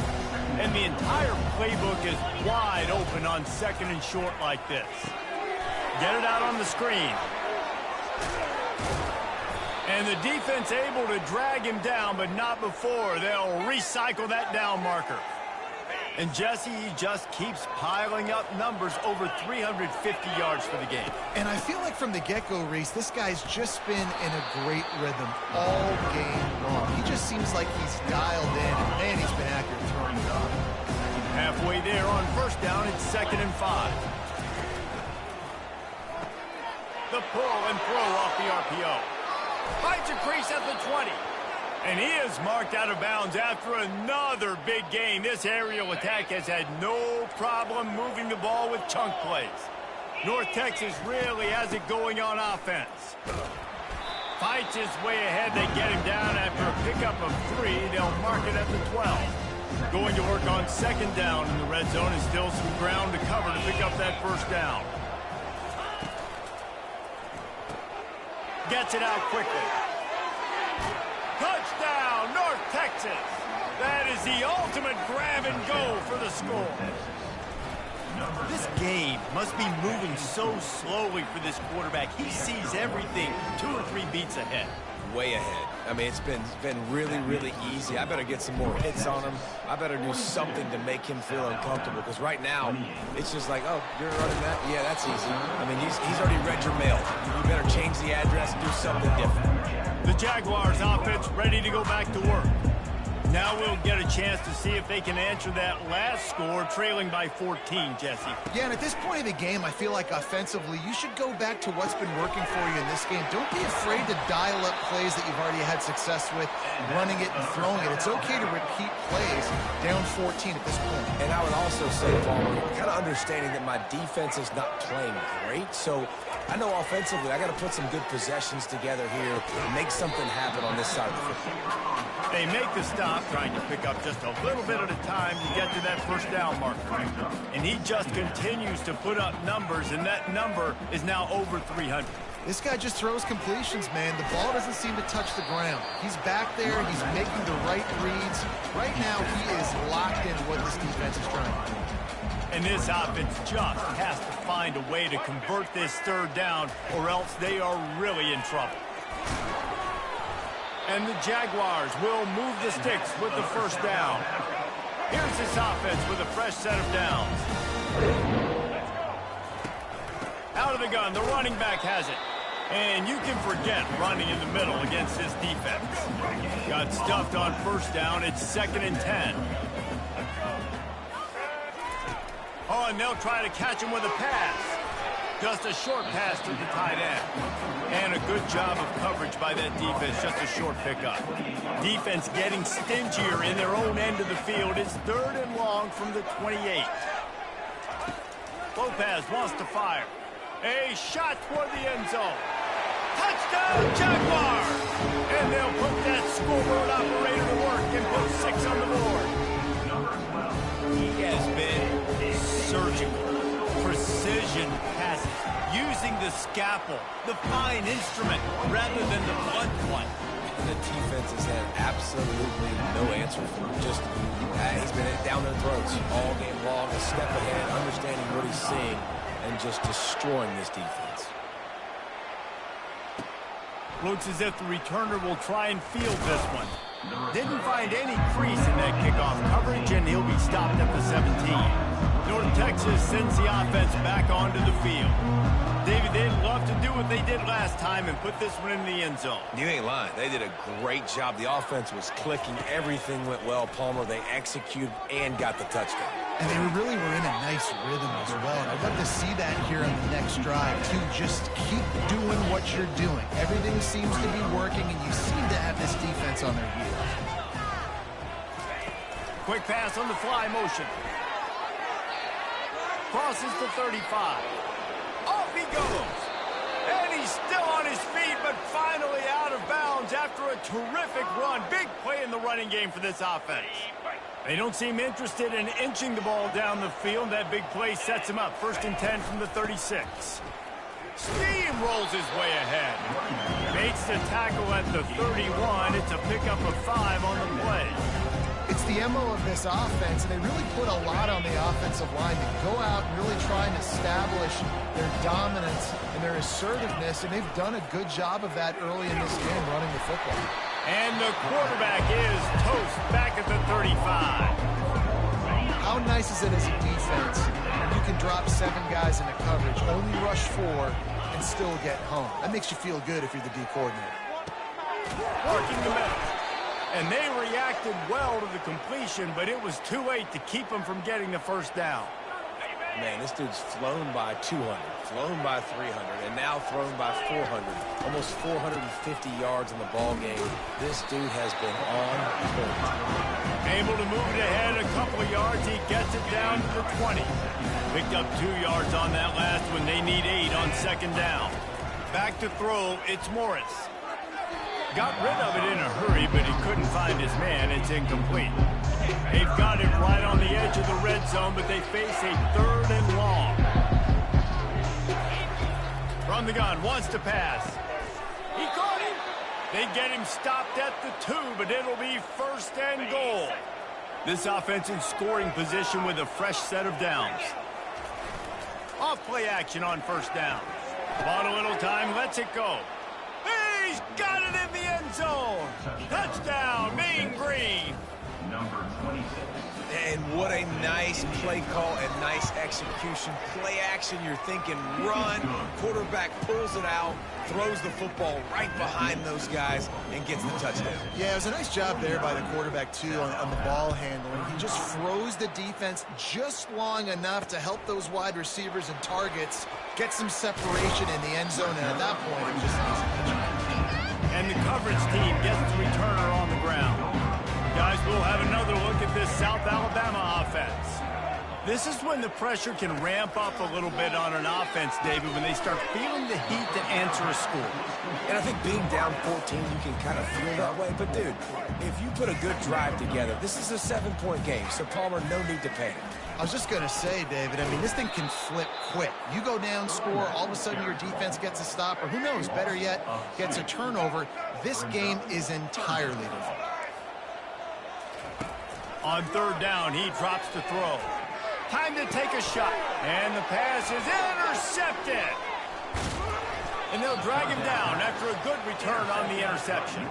And the entire playbook is wide open on 2nd and short like this. Get it out on the screen. And the defense able to drag him down, but not before. They'll recycle that down marker. And Jesse, he just keeps piling up numbers, over 350 yards for the game. And I feel like from the get-go, Reese, this guy's just been in a great rhythm all game long. He just seems like he's dialed in, and man, he's been accurate throwing it up. Halfway there on first down, it's 2nd and 5. The pull and throw off the RPO. Finds a crease at the 20. And he is marked out of bounds after another big gain. This aerial attack has had no problem moving the ball with chunk plays. North Texas really has it going on offense. Fights his way ahead. They get him down after a pickup of 3. They'll mark it at the 12. Going to work on 2nd down in the red zone, and still some ground to cover to pick up that first down. Gets it out quickly. Touchdown, North Texas. That is the ultimate grab and go for the score. This game must be moving so slowly for this quarterback. He sees everything 2 or 3 beats ahead. Way ahead. I mean, it's been really, really easy. I better get some more hits on him. I better do something to make him feel uncomfortable, because right now, it's just like, oh, you're running that? Yeah, that's easy. I mean, he's already read your mail. You better change the address and do something different. The Jaguars offense ready to go back to work. Now we'll get a chance to see if they can answer that last score, trailing by 14, Jesse. Yeah, and at this point of the game, I feel like offensively, you should go back to what's been working for you in this game. Don't be afraid to dial up plays that you've already had success with, running it and throwing it. It's okay to repeat plays down 14 at this point. And I would also say, Palmer, kind of understanding that my defense is not playing great, so I know offensively I got to put some good possessions together here and make something happen on this side of the football. They make the stop, trying to pick up just a little bit at a time to get to that first down marker. And he just continues to put up numbers, and that number is now over 300. This guy just throws completions, man. The ball doesn't seem to touch the ground. He's back there. He's making the right reads. Right now, he is locked into what this defense is trying to do. And this offense just has to find a way to convert this 3rd down, or else they are really in trouble. And the Jaguars will move the sticks with the first down. Here's this offense with a fresh set of downs. Out of the gun, the running back has it. And you can forget running in the middle against this defense. Got stuffed on first down. It's 2nd and 10. Oh, and they'll try to catch him with a pass. Just a short pass to the tight end. And a good job of coverage by that defense. Just a short pickup. Defense getting stingier in their own end of the field. It's 3rd and long from the 28. Lopez wants to fire. A shot toward the end zone. Touchdown, Jaguars! And they'll put that scoreboard operator to work and put 6 on the board. He has been surgical, precision passes, using the scalpel, the fine instrument, rather than the blunt one. The defense has had absolutely no answer for him. Just, he's been down their throats all game long, a step ahead, understanding what he's seeing, and just destroying this defense. Looks as if the returner will try and field this one. Didn't find any crease in that kickoff coverage, and he'll be stopped at the 17. North Texas sends the offense back onto the field. David, they'd love to do what they did last time and put this one in the end zone. You ain't lying. They did a great job. The offense was clicking. Everything went well, Palmer. They executed and got the touchdown. And they really were in a nice rhythm as well. And I'd love to see that here on the next drive, too. Just keep doing what you're doing. Everything seems to be working, and you seem to have this defense on their heels. Quick pass on the fly motion. Crosses the 35. Off he goes. And he's still on his feet, but finally out of bounds after a terrific run. Big play in the running game for this offense. They don't seem interested in inching the ball down the field. That big play sets him up. 1st and 10 from the 36. Steamrolls his way ahead. Makes the tackle at the 31. It's a pickup of 5 on the play. It's the MO of this offense, and they really put a lot on the offensive line to go out and really try and establish their dominance and their assertiveness, and they've done a good job of that early in this game running the football. And the quarterback is toast back at the 35. How nice is it as a defense when you can drop 7 guys into coverage, only rush 4, and still get home? That makes you feel good if you're the D coordinator. Working the middle. And they reacted well to the completion, but it was too late to keep them from getting the first down. Man, this dude's flown by 200, flown by 300, and now thrown by 400. Almost 450 yards in the ball game. This dude has been on point. Able to move it ahead a couple of yards. He gets it down to the 20. Picked up 2 yards on that last one. They need 8 on 2nd down. Back to throw. It's Morris. Got rid of it in a hurry, but he couldn't find his man. It's incomplete. They've got it right on the edge of the red zone, but they face a 3rd and long. From the gun, wants to pass. He caught him. They get him stopped at the 2, but it'll be 1st and goal. This offense in scoring position with a fresh set of downs. Off play action on 1st down. Bought a little time, lets it go. He's got it in the end zone. Touchdown, Mean Green. Number 26. And what a nice play call and nice execution. Play action, you're thinking run. Quarterback pulls it out, throws the football right behind those guys, and gets the touchdown. Yeah, it was a nice job there by the quarterback, too, on the ball handling. He just froze the defense just long enough to help those wide receivers and targets get some separation in the end zone, and at that point, it was just an easy catch. And the coverage team gets the returner on the ground. Guys, we'll have another look at this South Alabama offense. This is when the pressure can ramp up a little bit on an offense, David, when they start feeling the heat to answer a score. And I think being down 14, you can kind of feel that way. But, dude, if you put a good drive together, this is a 7-point game, so Palmer, no need to panic. I was just going to say, David, I mean, this thing can flip quick. You go down, score, all of a sudden your defense gets a stop, or who knows, better yet, gets a turnover. This game is entirely different. On 3rd down, he drops to throw. Time to take a shot. And the pass is intercepted. And they'll drag him down after a good return on the interception.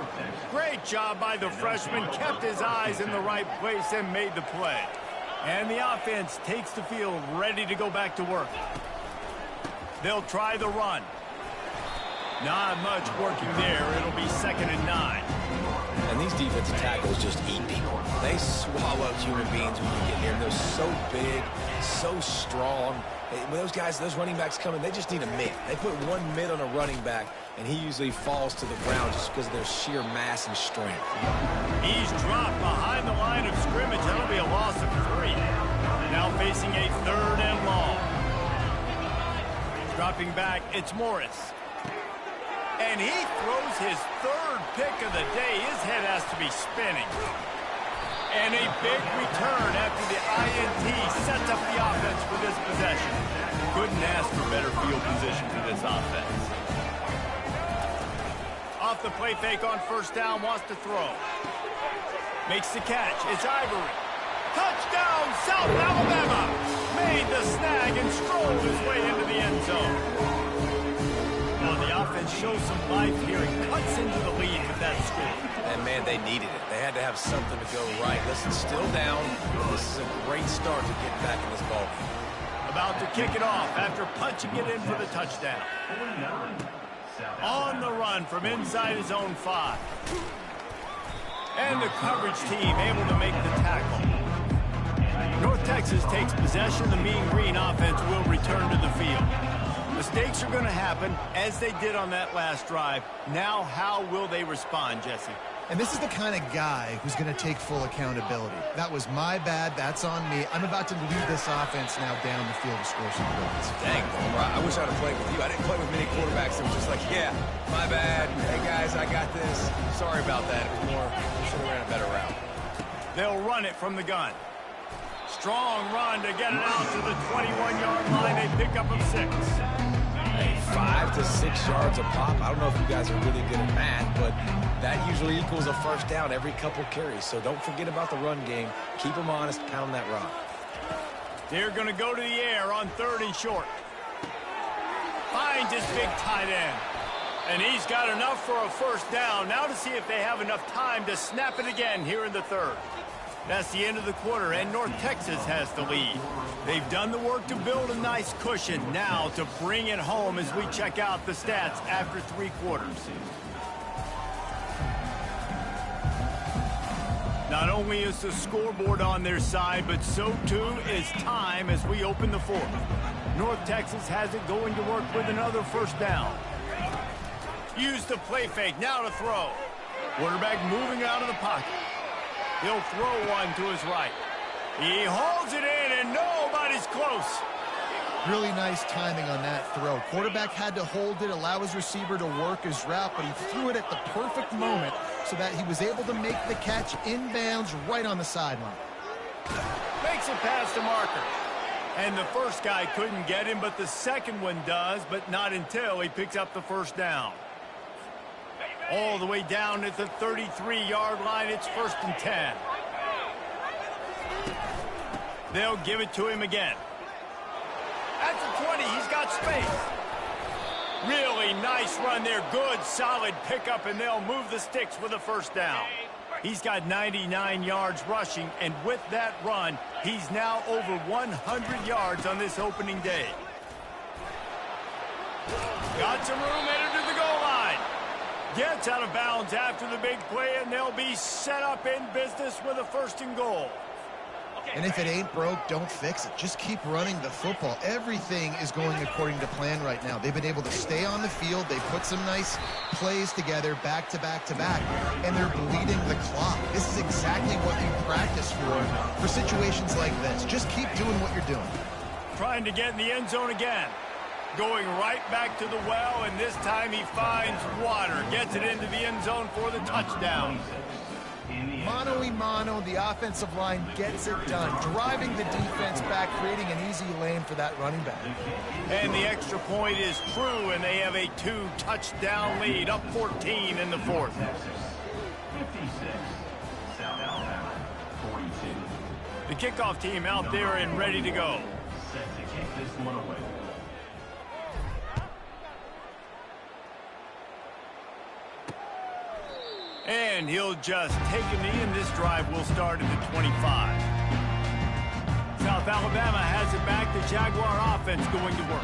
Great job by the freshman. Kept his eyes in the right place and made the play. And the offense takes the field ready to go back to work. They'll try the run. Not much working there. It'll be 2nd and 9. And these defensive tackles just eat people. They swallow human beings when you get near them. They're so big, so strong. When those guys, those running backs come in, they just need a mid. They put one mid on a running back, and he usually falls to the ground just because of their sheer mass and strength. He's dropped behind the line of scrimmage. That'll be a loss of 3. Now facing a 3rd and long. Dropping back, it's Morris. And he throws his 3rd pick of the day. His head has to be spinning. And a big return after the INT sets up the offense for this possession. Couldn't ask for better field position for this offense. Off the play fake on 1st down, wants to throw. Makes the catch. It's Ivory. Touchdown, South Alabama! Made the snag and strolled his way into the end zone. Well, the offense shows some life here and cuts into the lead with that score. And, man, they needed it. They had to have something to go right. Listen, still down. This is a great start to get back in this ball game. About to kick it off after punching it in for the touchdown. On the run from inside his own 5. And the coverage team able to make the tackle. North Texas takes possession. The Mean Green offense will return to the field. Mistakes are going to happen, as they did on that last drive. Now, how will they respond, Jesse? And this is the kind of guy who's going to take full accountability. That was my bad. That's on me. I'm about to lead this offense now down the field to score some points. Dang, Boomer, I wish I'd have played with you. I didn't play with many quarterbacks that were just like, yeah, my bad. Hey, guys, I got this. Sorry about that. It was more, should have ran a better route. They'll run it from the gun. Strong run to get it out to the 21-yard line. They pick up of 6. Hey, 5 to 6 yards a pop. I don't know if you guys are really good at math, but that usually equals a 1st down every couple carries. So don't forget about the run game. Keep them honest. Pound that rock. They're going to go to the air on 3rd and short. Finds his big tight end. And he's got enough for a 1st down. Now to see if they have enough time to snap it again here in the 3rd. That's the end of the quarter, and North Texas has the lead. They've done the work to build a nice cushion. Now to bring it home as we check out the stats after 3 quarters. Not only is the scoreboard on their side, but so too is time as we open the 4th. North Texas has it going to work with another 1st down. Use the play fake, now to throw. Quarterback moving out of the pocket. He'll throw one to his right. He holds it in, and nobody's close. Really nice timing on that throw. Quarterback had to hold it, allow his receiver to work his route, but he threw it at the perfect moment so that he was able to make the catch inbounds right on the sideline. Makes it past the marker. And the first guy couldn't get him, but the second one does, but not until he picks up the 1st down. All the way down at the 33-yard line, it's 1st and 10. They'll give it to him again. At the 20, he's got space. Really nice run there. Good, solid pickup, and they'll move the sticks with a 1st down. He's got 99 yards rushing, and with that run, he's now over 100 yards on this opening day. Got some room headed to the goal line. Gets out of bounds after the big play, and they'll be set up in business with a 1st and goal. And if it ain't broke, don't fix it. Just keep running the football. Everything is going according to plan right now. They've been able to stay on the field. They put some nice plays together back to back to back, and they're bleeding the clock. This is exactly what you practice for situations like this. Just keep doing what you're doing. Trying to get in the end zone again. Going right back to the well, and this time he finds water. Gets it into the end zone for the touchdown. Mano-a-mano, the offensive line gets it done. Driving the defense back, creating an easy lane for that running back. And the extra point is true, and they have a 2-touchdown lead, up 14 in the 4th. The kickoff team out there and ready to go. Set to kick this one away. And he'll just take a knee, and this drive will start at the 25. South Alabama has it back. The Jaguar offense going to work.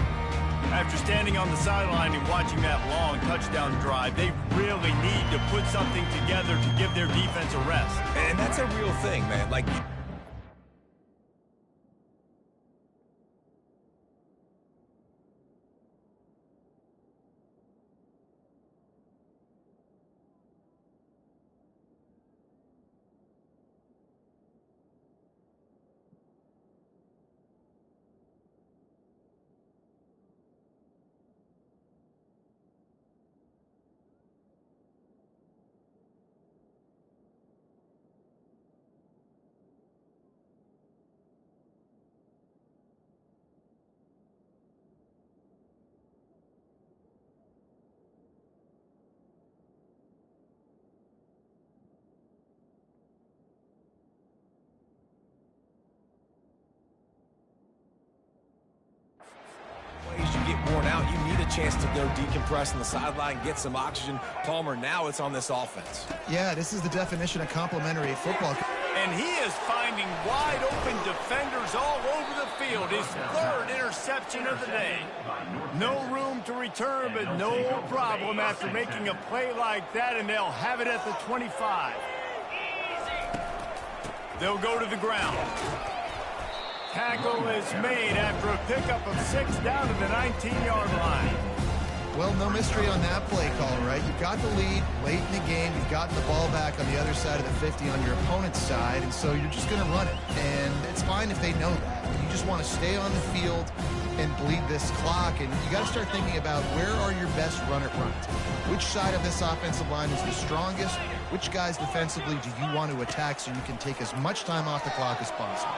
After standing on the sideline and watching that long touchdown drive, they really need to put something together to give their defense a rest. And that's a real thing, man. Like, ways you get worn out, you need a chance to go decompress on the sideline, get some oxygen. Palmer, now it's on this offense. Yeah, this is the definition of complimentary football. And he is finding wide-open defenders all over the field. His third interception of the day. No room to return, but no problem after making a play like that, and they'll have it at the 25. They'll go to the ground. Tackle is made after a pickup of 6 down to the 19-yard line. Well, no mystery on that play call, right? You've got the lead late in the game. You've gotten the ball back on the other side of the 50 on your opponent's side, and so you're just going to run it. And it's fine if they know that. You just want to stay on the field and bleed this clock, and you got to start thinking about where are your best runner runs. Which side of this offensive line is the strongest? Which guys defensively do you want to attack so you can take as much time off the clock as possible?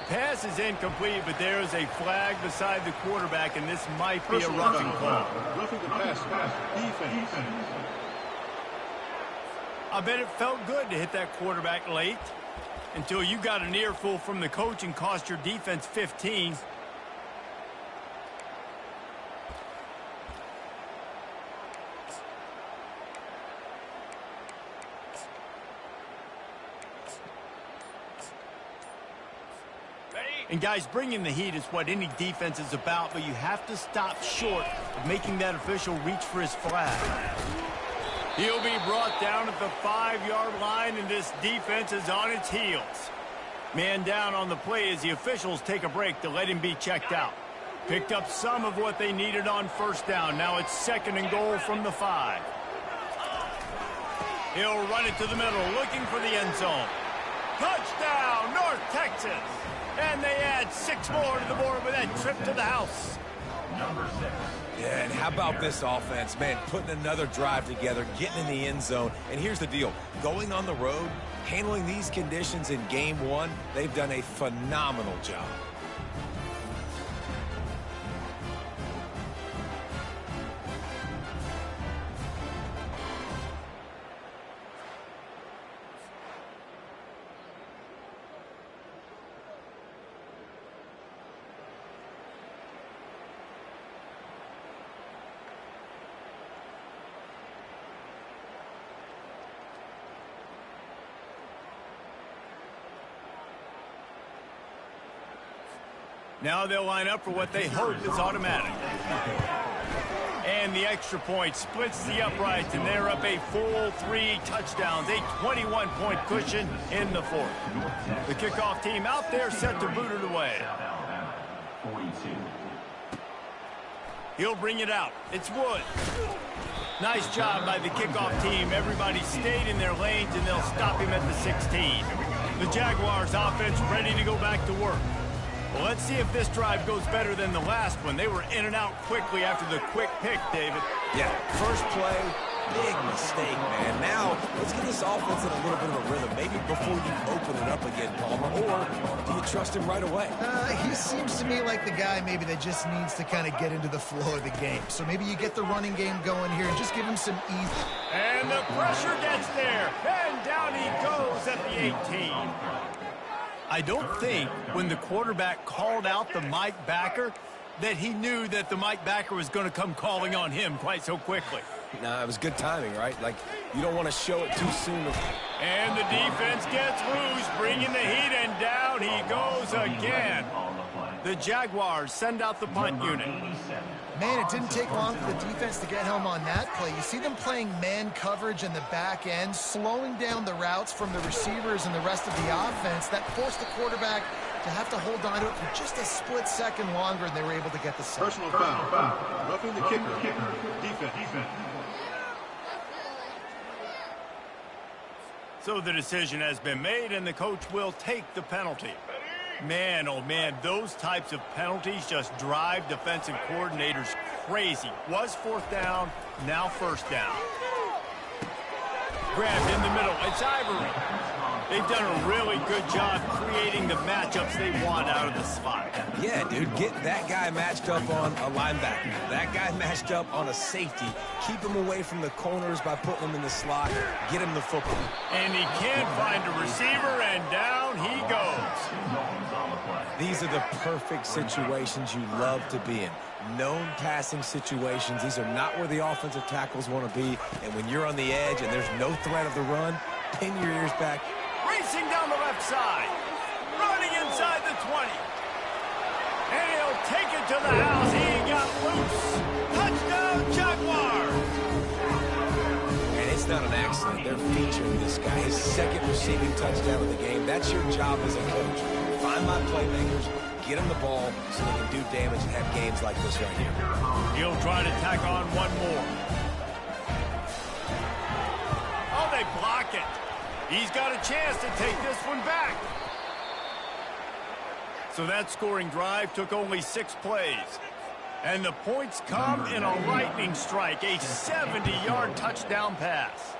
Pass is incomplete, but there is a flag beside the quarterback, and this might be a roughing call. Roughing the pass. Defense. I bet it felt good to hit that quarterback late until you got an earful from the coach and cost your defense 15. And guys, bringing the heat is what any defense is about, but you have to stop short of making that official reach for his flag. He'll be brought down at the 5-yard line, and this defense is on its heels. Man down on the play as the officials take a break to let him be checked out. Picked up some of what they needed on first down. Now it's 2nd and goal from the 5. He'll run it to the middle, looking for the end zone. Touchdown, North Texas! And they add 6 more to the board with that trip to the house. Number 6. Yeah, and how about this offense, man, putting another drive together, getting in the end zone. And here's the deal. Going on the road, handling these conditions in game 1, they've done a phenomenal job. Now they'll line up for what they hope is automatic. And the extra point splits the uprights, and they're up a full 3 touchdowns, a 21-point cushion in the 4th. The kickoff team out there set to boot it away. 42. He'll bring it out. It's Wood. Nice job by the kickoff team. Everybody stayed in their lanes, and they'll stop him at the 16. The Jaguars offense ready to go back to work. Well, let's see if this drive goes better than the last one. They were in and out quickly after the quick pick, David. Yeah, first play, big mistake, man. Now, let's get this offense in a little bit of a rhythm. Maybe before you open it up again, Palmer, or do you trust him right away? He seems to me like the guy maybe that just needs to kind of get into the flow of the game. So maybe you get the running game going here and just give him some ease. And the pressure gets there, and down he goes at the 18. I don't think when the quarterback called out the Mike backer that he knew that the Mike backer was going to come calling on him quite so quickly. Nah, it was good timing, right? Like, you don't want to show it too soon. And the defense gets loose, bringing the heat, and down he goes again. On the play. The Jaguars send out the punt unit. Man, it didn't take long for the defense to get home on that play. You see them playing man coverage in the back end, slowing down the routes from the receivers and the rest of the offense. That forced the quarterback to have to hold on to it for just a split second longer, and they were able to get the sack. Personal foul. Roughing the kicker. Defense. So the decision has been made, and the coach will take the penalty. Man, oh man, those types of penalties just drive defensive coordinators crazy. Was fourth down, now first down. Grabbed in the middle, it's Ivory. They've done a really good job creating the matchups they want out of the slot. Yeah, dude, get that guy matched up on a linebacker. That guy matched up on a safety. Keep him away from the corners by putting him in the slot. Get him the football. And he can't find a receiver, and down he goes. These are the perfect situations you love to be in. Known passing situations. These are not where the offensive tackles want to be. And when you're on the edge and there's no threat of the run, pin your ears back. Racing down the left side. Running inside the 20. And he'll take it to the house. He got loose. Touchdown, Jaguars. And it's not an accident. They're featuring this guy. His second receiving touchdown of the game. That's your job as a coach. Find my playmakers, get them the ball so they can do damage and have games like this right here. He'll try to tack on one more. Oh, they block it. He's got a chance to take this one back. So that scoring drive took only 6 plays. And the points come in a lightning strike, a 70-yard touchdown pass.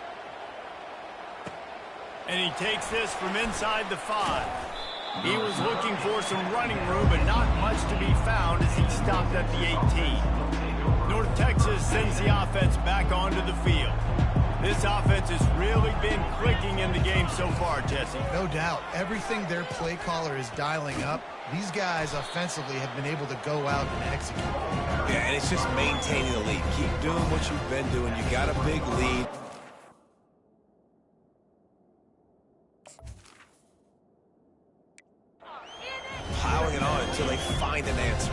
And he takes this from inside the 5. He was looking for some running room, but not much to be found as he stopped at the 18. North Texas sends the offense back onto the field. This offense has really been clicking in the game so far, Jesse. No doubt. Everything their play caller is dialing up, these guys offensively have been able to go out and execute. Yeah, and it's just maintaining the lead. Keep doing what you've been doing. You got a big lead. Piling it on until they find an answer.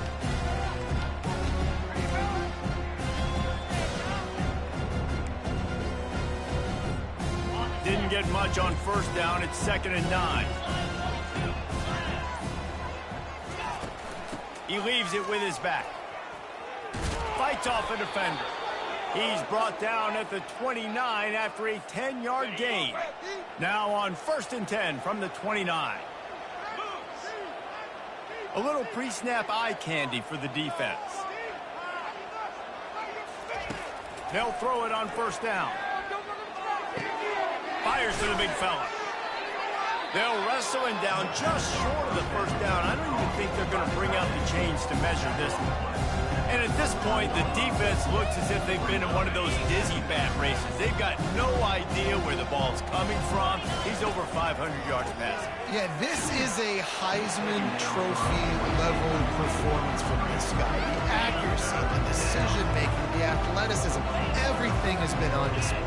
Didn't get much on first down. It's 2nd and 9. He leaves it with his back. Fights off a defender. He's brought down at the 29 after a 10-yard gain. Now on 1st and 10 from the 29. A little pre-snap eye candy for the defense. They'll throw it on 1st down. Fires to the big fella. They'll wrestle him down just short of the 1st down. I don't even think they're going to bring out the chains to measure this one. And at this point, the defense looks as if they've been in one of those dizzy bat races. They've got no idea where the ball's coming from. He's over 500 yards passing. Yeah, this is a Heisman Trophy level performance from this guy. The accuracy, the decision-making, the athleticism, everything has been on display.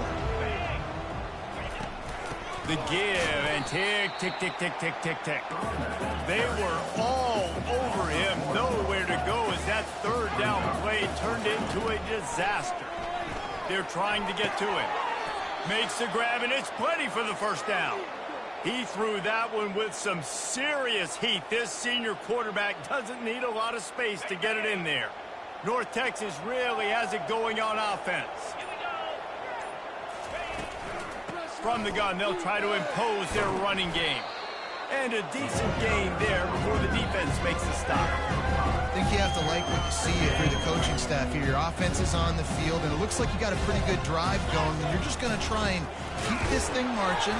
The give and tick, tick, tick, tick, tick, tick, tick. They were all over him. Nowhere to go as that 3rd down play turned into a disaster. They're trying to get to him. Makes the grab, and it's plenty for the 1st down. He threw that one with some serious heat. This senior quarterback doesn't need a lot of space to get it in there. North Texas really has it going on offense. From the gun, they'll try to impose their running game. And a decent gain there before the defense makes the stop. I think you have to like what you see if you're the coaching staff here. Your offense is on the field, and it looks like you got a pretty good drive going, and you're just going to try and keep this thing marching,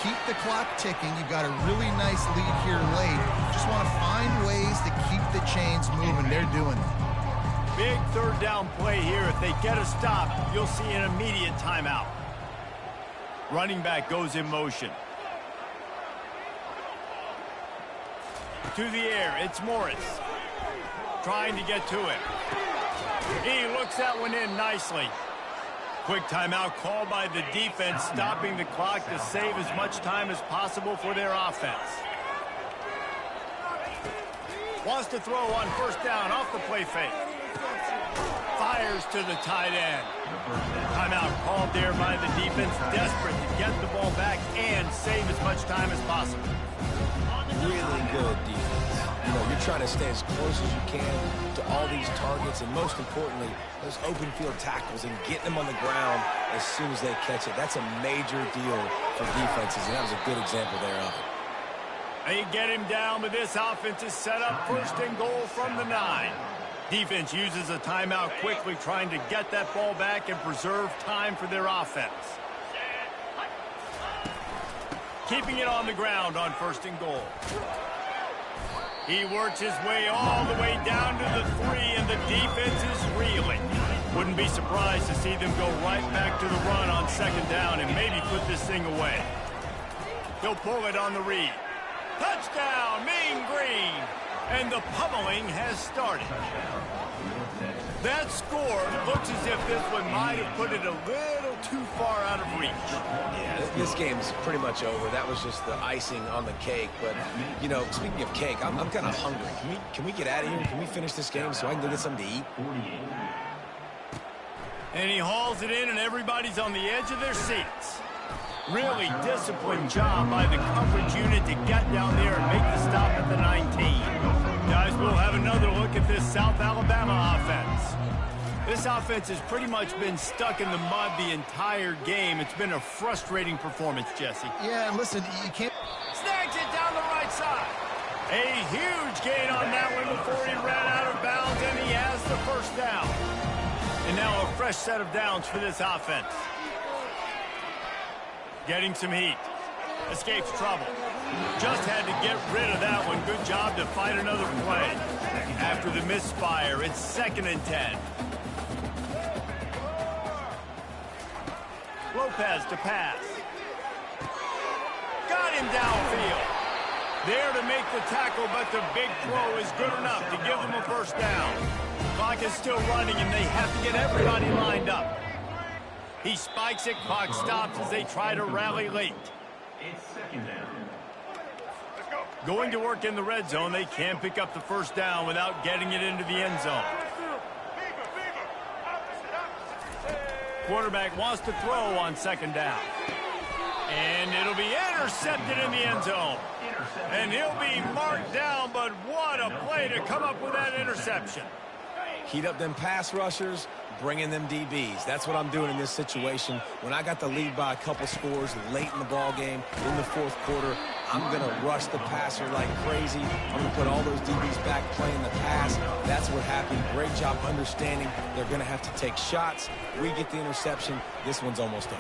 keep the clock ticking. You've got a really nice lead here late. Just want to find ways to keep the chains moving. They're doing it. Big 3rd down play here. If they get a stop, you'll see an immediate timeout. Running back goes in motion. To the air, it's Morris. Trying to get to it. He looks that one in nicely. Quick timeout called by the defense, stopping the clock to save as much time as possible for their offense. Wants to throw on first down off the play fake. Fires to the tight end. Timeout called there by the defense, desperate to get the ball back and save as much time as possible. Really good defense. You know, you're trying to stay as close as you can to all these targets, and most importantly, those open field tackles and getting them on the ground as soon as they catch it. That's a major deal for defenses, and that was a good example there of it. They get him down, but this offense is set up first and goal from the 9. Defense uses a timeout quickly, trying to get that ball back and preserve time for their offense. Keeping it on the ground on first and goal. He works his way all the way down to the 3, and the defense is reeling. Wouldn't be surprised to see them go right back to the run on second down and maybe put this thing away. He'll pull it on the read. Touchdown, Mean Green! And the pummeling has started. That score looks as if this one might have put it a little too far out of reach. Yeah, this game's pretty much over. That was just the icing on the cake. But, you know, speaking of cake, I'm kind of hungry. Can we get out of here? Can we finish this game so I can go get something to eat? And he hauls it in, and everybody's on the edge of their seats. Really disciplined job by the coverage unit to get down there and make the stop at the 19. Guys, we'll have another look at this South Alabama offense. This offense has pretty much been stuck in the mud the entire game. It's been a frustrating performance, Jesse. Yeah, and listen, you can't... Snags it down the right side. A huge gain on that one before he ran out of bounds, and he has the first down. And now a fresh set of downs for this offense. Getting some heat. Escapes trouble. Just had to get rid of that one. Good job to fight another play. After the misfire, it's 2nd and 10. Lopez to pass. Got him downfield. There to make the tackle, but the big throw is good enough to give them a first down. Clock is still running, and they have to get everybody lined up. He spikes it, clock stops as they try to rally late. It's 2nd down. Going to work in the red zone, they can't pick up the first down without getting it into the end zone. Quarterback wants to throw on 2nd down. And it'll be intercepted in the end zone. And he'll be marked down, but what a play to come up with that interception. Heat up them pass rushers, bring in them DBs. That's what I'm doing in this situation. When I got the lead by a couple scores late in the ball game, in the 4th quarter, I'm going to rush the passer like crazy. I'm going to put all those DBs back playing the pass. That's what happened. Great job understanding they're going to have to take shots. We get the interception. This one's almost over.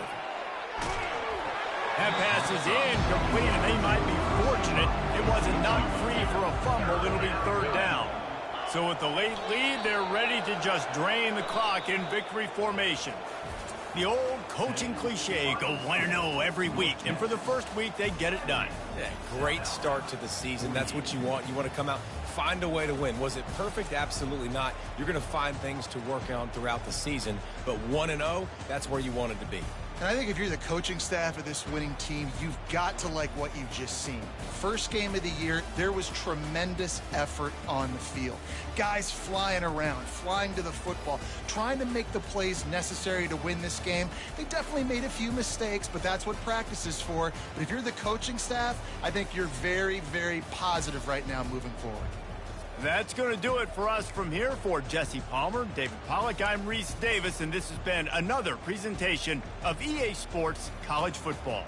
That pass is incomplete, and they might be fortunate it wasn't knocked free for a fumble. It'll be 3rd down. So with the late lead, they're ready to just drain the clock in victory formation. The old coaching cliche, go 1-0 every week. And for the first week, they get it done. Yeah, great start to the season. That's what you want. You want to come out, find a way to win. Was it perfect? Absolutely not. You're going to find things to work on throughout the season. But 1-0, that's where you want it to be. And I think if you're the coaching staff of this winning team, you've got to like what you've just seen. First game of the year, there was tremendous effort on the field. Guys flying around, flying to the football, trying to make the plays necessary to win this game. They definitely made a few mistakes, but that's what practice is for. But if you're the coaching staff, I think you're very, very positive right now moving forward. That's going to do it for us from here. For Jesse Palmer, David Pollack, I'm Reese Davis, and this has been another presentation of EA Sports College Football.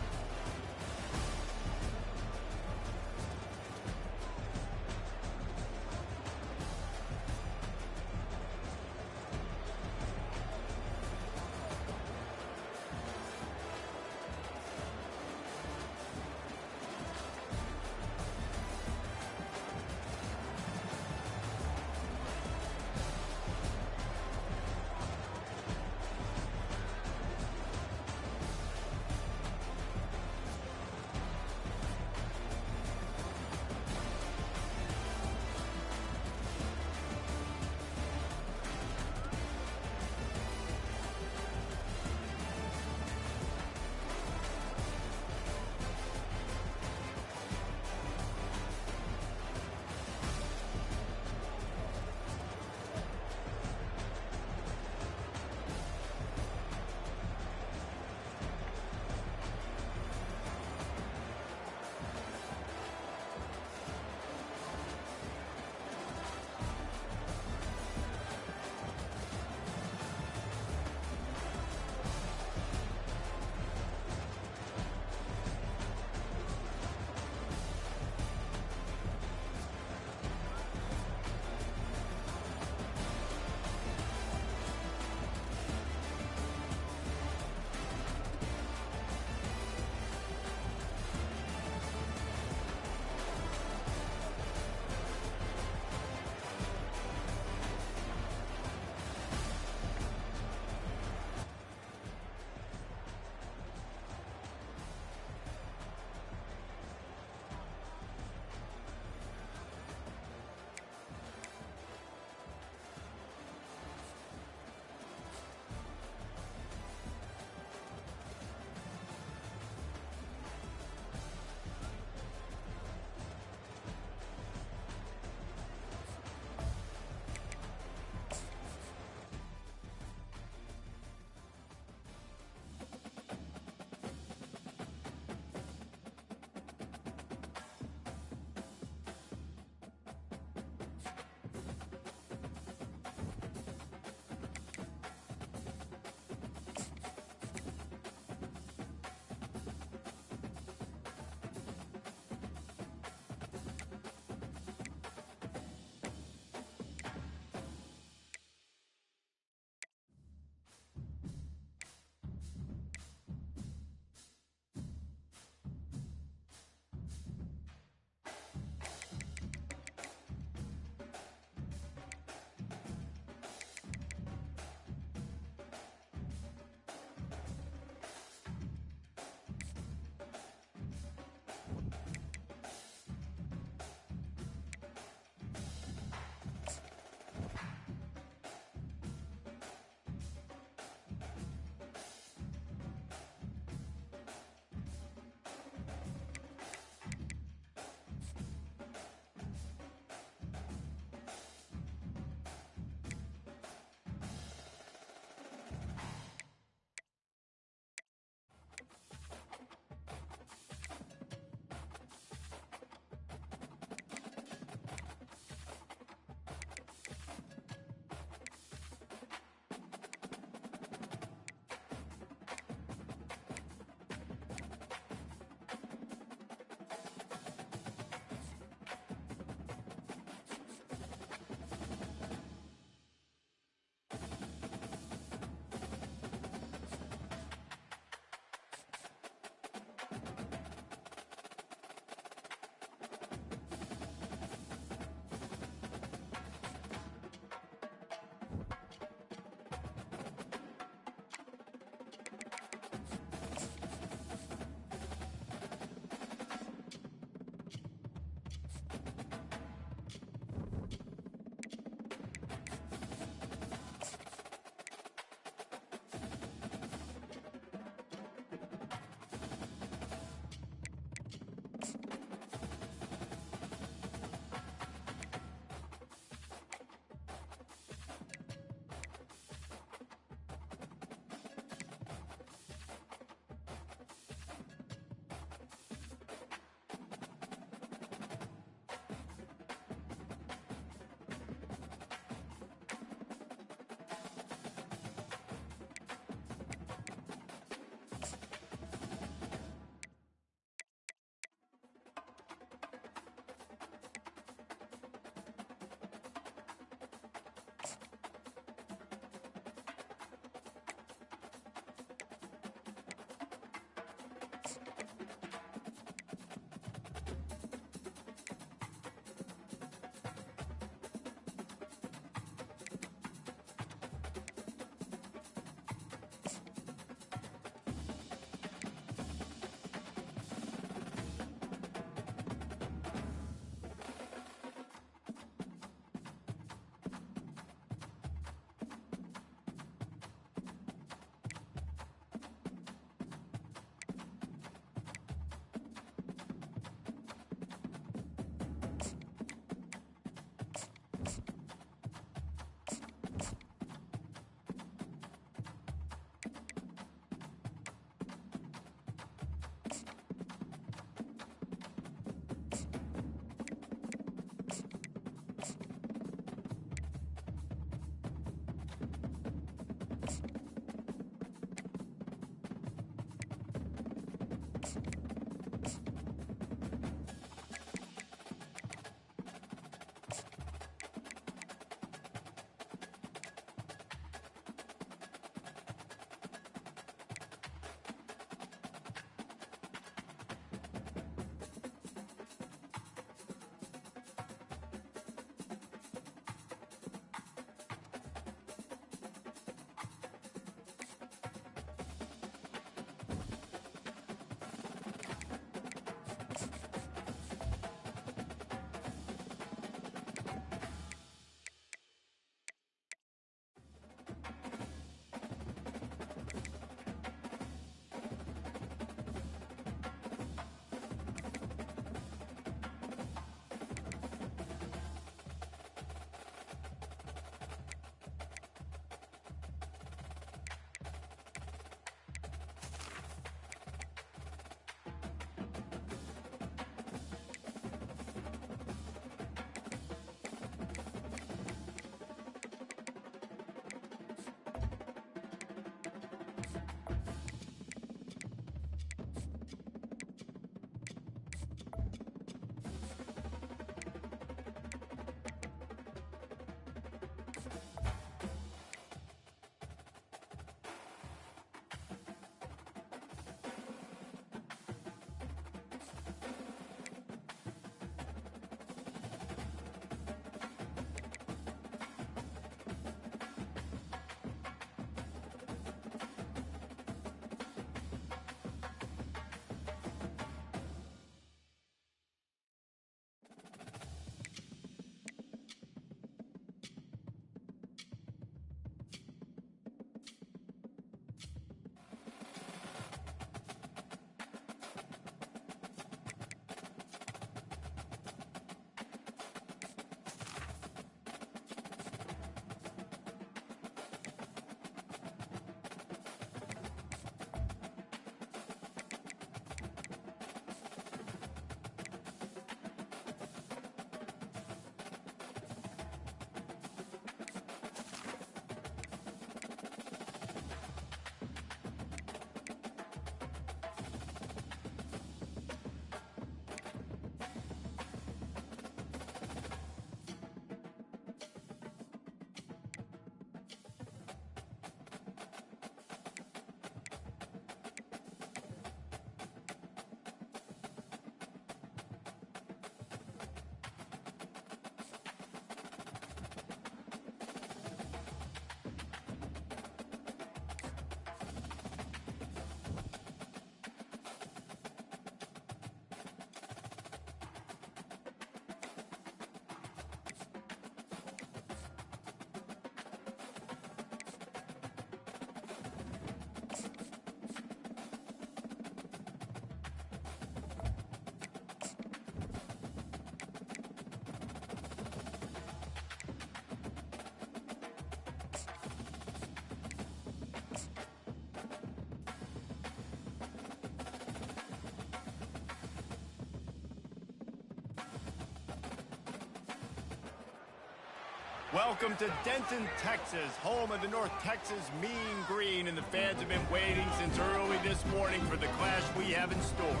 Welcome to Denton, Texas, home of the North Texas Mean Green, and the fans have been waiting since early this morning for the clash we have in store.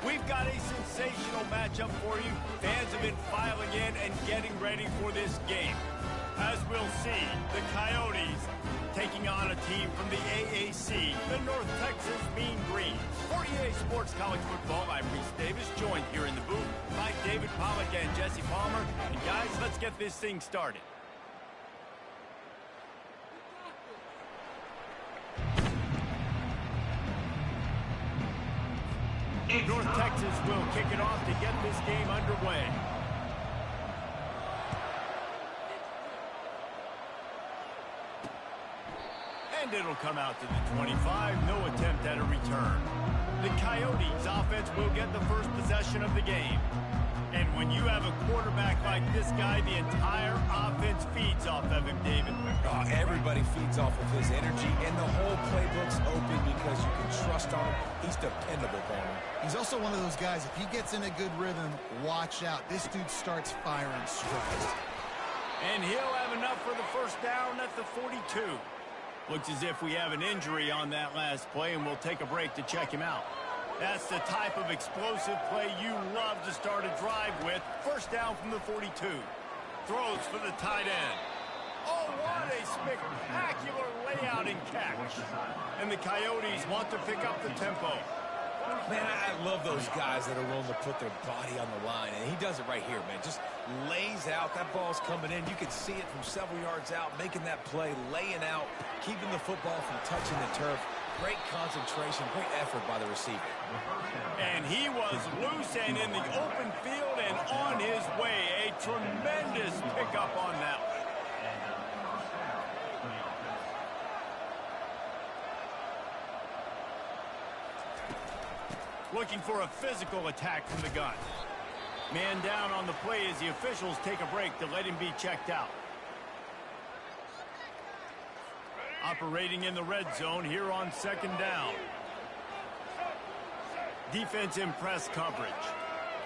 We've got a sensational matchup for you. Fans have been filing in and getting ready for this game. As we'll see, the Coyotes taking on a team from the AAC, the North Texas Mean Green. For EA Sports College Football, I'm Reese Davis, joined here in the booth by David Pollack and Jesse Palmer. And guys, let's get this thing started. North Texas will kick it off to get this game underway. And it'll come out to the 25. No attempt at a return. The Coyotes offense will get the first possession of the game. And when you have a quarterback like this guy, the entire offense feeds off of him, David. Oh, everybody feeds off of his energy, and the whole playbook's open because you can trust on him. He's dependable, Palmer. He's also one of those guys, if he gets in a good rhythm, watch out. This dude starts firing strikes. And he'll have enough for the first down at the 42. Looks as if we have an injury on that last play, and we'll take a break to check him out. That's the type of explosive play you love to start a drive with. First down from the 42. Throws for the tight end. Oh, what a spectacular layout and catch. And the Coyotes want to pick up the tempo. Man, I love those guys that are willing to put their body on the line, and he does it right here, man. Just lays out. That ball's coming in. You can see it from several yards out, making that play, laying out, keeping the football from touching the turf. Great concentration, great effort by the receiver. And he was loose and in the open field and on his way. A tremendous pickup on that one. Looking for a physical attack from the gun. Man down on the play as the officials take a break to let him be checked out. Operating in the red zone here on second down. Defense in press coverage.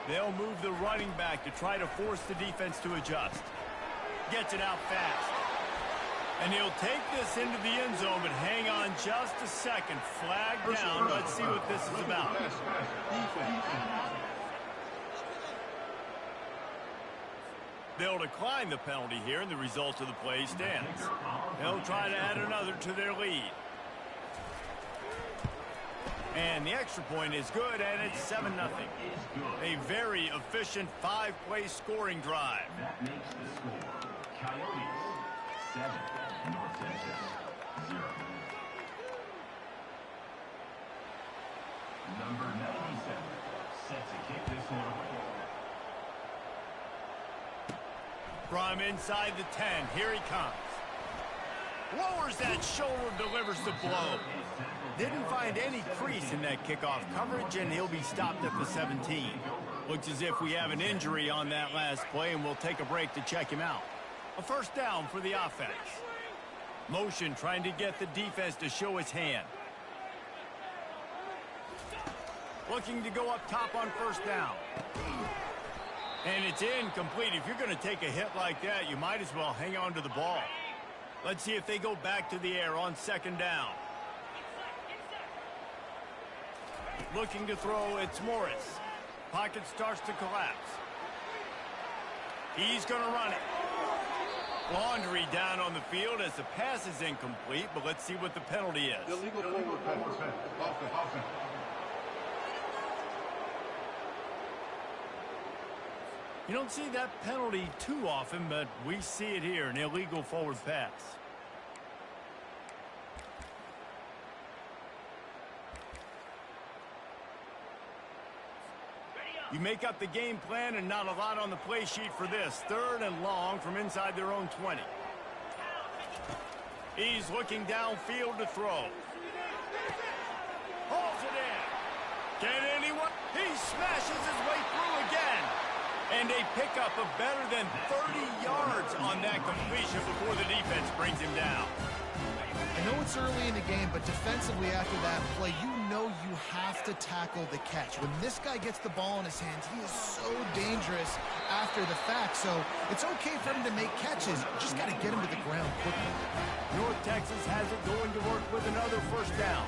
They'll move the running back to try to force the defense to adjust. Gets it out fast. And he'll take this into the end zone, but hang on just a second. Flag down. Let's see what this is about. They'll decline the penalty here, and the result of the play stands. They'll try to add another to their lead. And the extra point is good, and it's 7-0. A very efficient 5-play scoring drive. That makes the score Coyotes 7, North Texas 0. Number 97 set to kick this one away. From inside the 10, here he comes. Lowers that shoulder, delivers the blow. Didn't find any crease in that kickoff coverage, and he'll be stopped at the 17. Looks as if we have an injury on that last play, and we'll take a break to check him out. A first down for the offense. Motion trying to get the defense to show his hand. Looking to go up top on first down. And it's incomplete. If you're going to take a hit like that, you might as well hang on to the ball. Let's see if they go back to the air on second down. Looking to throw, it's Morris. Pocket starts to collapse. He's going to run it. Laundry down on the field as the pass is incomplete, but let's see what the penalty is. Illegal forward pass. Offense. You don't see that penalty too often, but we see it here, an illegal forward pass. You make up the game plan and not a lot on the play sheet for this. 3rd and long from inside their own 20. He's looking downfield to throw. Holds it in. Can anyone? He smashes his way through again. And a pickup of better than 30 yards on that completion before the defense brings him down. I know it's early in the game, but defensively after that play, you know you have to tackle the catch. When this guy gets the ball in his hands, he is so dangerous after the fact. So it's okay for him to make catches. You just got to get him to the ground quickly. North Texas has it going to work with another first down.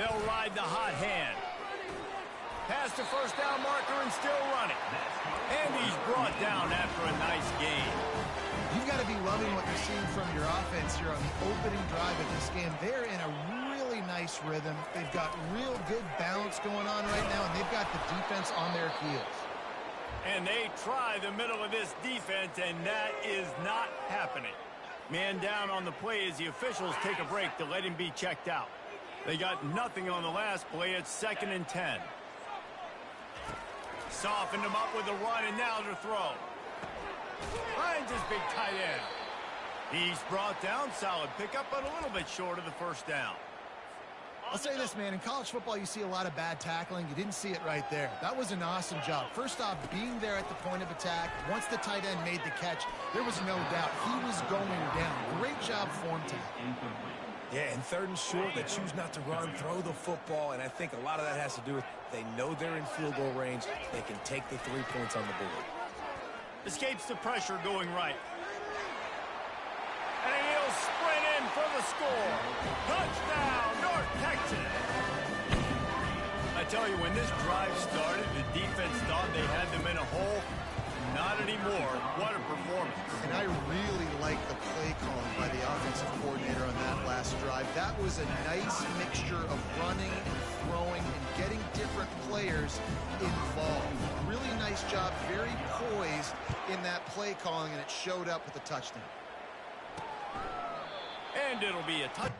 They'll ride the hot hand. Past the first down marker and still running. And he's brought down after a nice gain. You've got to be loving what you're seeing from your offense here on the opening drive of this game. They're in a really nice rhythm. They've got real good balance going on right now, and they've got the defense on their heels. And they try the middle of this defense, and that is not happening. Man down on the play as the officials take a break to let him be checked out. They got nothing on the last play. It's 2nd and 10. Softened him up with a run, and now to throw. Finds his big tight end. He's brought down. Solid pickup, but a little bit short of the first down. I'll say this, man. In college football, you see a lot of bad tackling. You didn't see it right there. That was an awesome job. First off, being there at the point of attack. Once the tight end made the catch, there was no doubt he was going down. Great job form tackle. Yeah, and 3rd and short, they choose not to run, throw the football, and I think a lot of that has to do with they know they're in field goal range. They can take the 3 points on the board. Escapes the pressure going right. And he'll sprint in for the score. Touchdown, North Texas. I tell you, when this drive started, the defense thought they had them in a hole. Not anymore. What a performance. And I really like the play calling by the offensive coordinator on that last drive. That was a nice mixture of running and throwing and getting different players involved. Really nice job, very poised in that play calling, and it showed up with a touchdown. And it'll be a touchdown.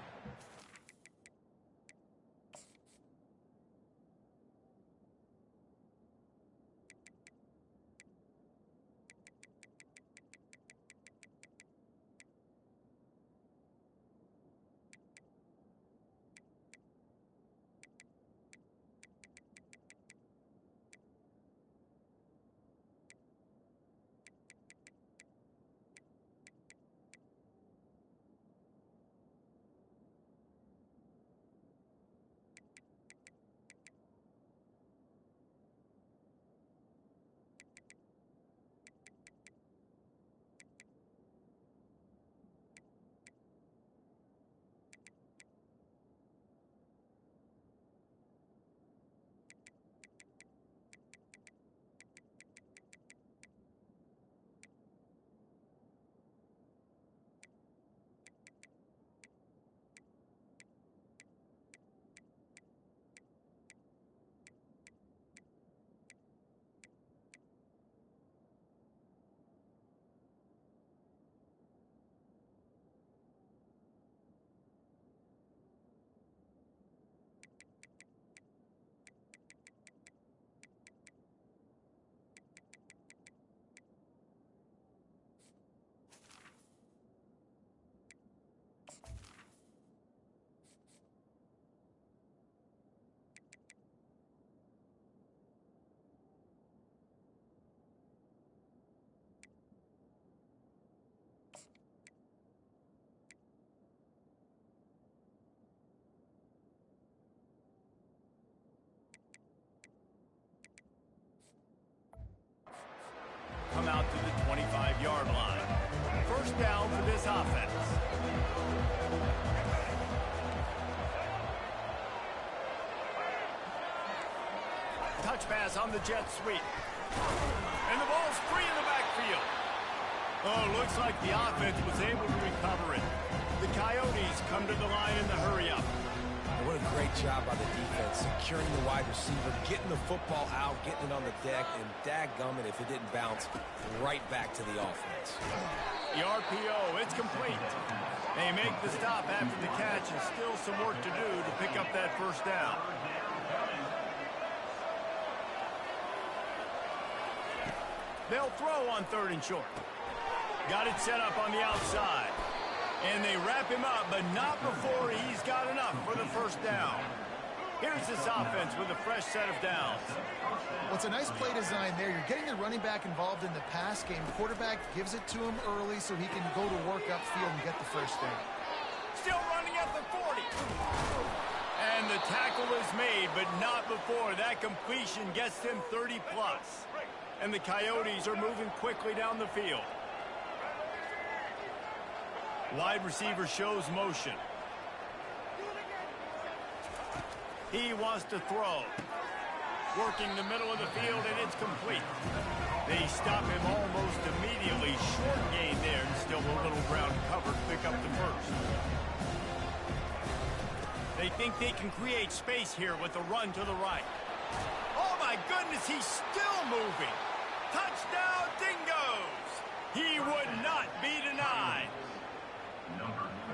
Come out to the 25-yard line. First down for this offense. Touch pass on the jet sweep. And the ball's free in the backfield. Oh, looks like the offense was able to recover it. The Coyotes come to the line in the hurry-up. What a great job by the defense, securing the wide receiver, getting the football out, getting it on the deck, and dadgummit if it didn't bounce right back to the offense. The RPO, it's complete. They make the stop after the catch, and still some work to do to pick up that first down. They'll throw on 3rd and short. Got it set up on the outside. And they wrap him up, but not before he's got enough for the first down. Here's this offense with a fresh set of downs. Well, it's a nice play design there. You're getting the running back involved in the pass game. Quarterback gives it to him early so he can go to work upfield and get the first down. Still running at the 40. And the tackle is made, but not before. That completion gets them 30-plus. And the Coyotes are moving quickly down the field. Wide receiver shows motion. He wants to throw. Working the middle of the field, and it's complete. They stop him almost immediately. Short gain there, and still a little ground covered to pick up the first. They think they can create space here with a run to the right. Oh, my goodness, he's still moving. Touchdown, Dingoes! He would not be denied.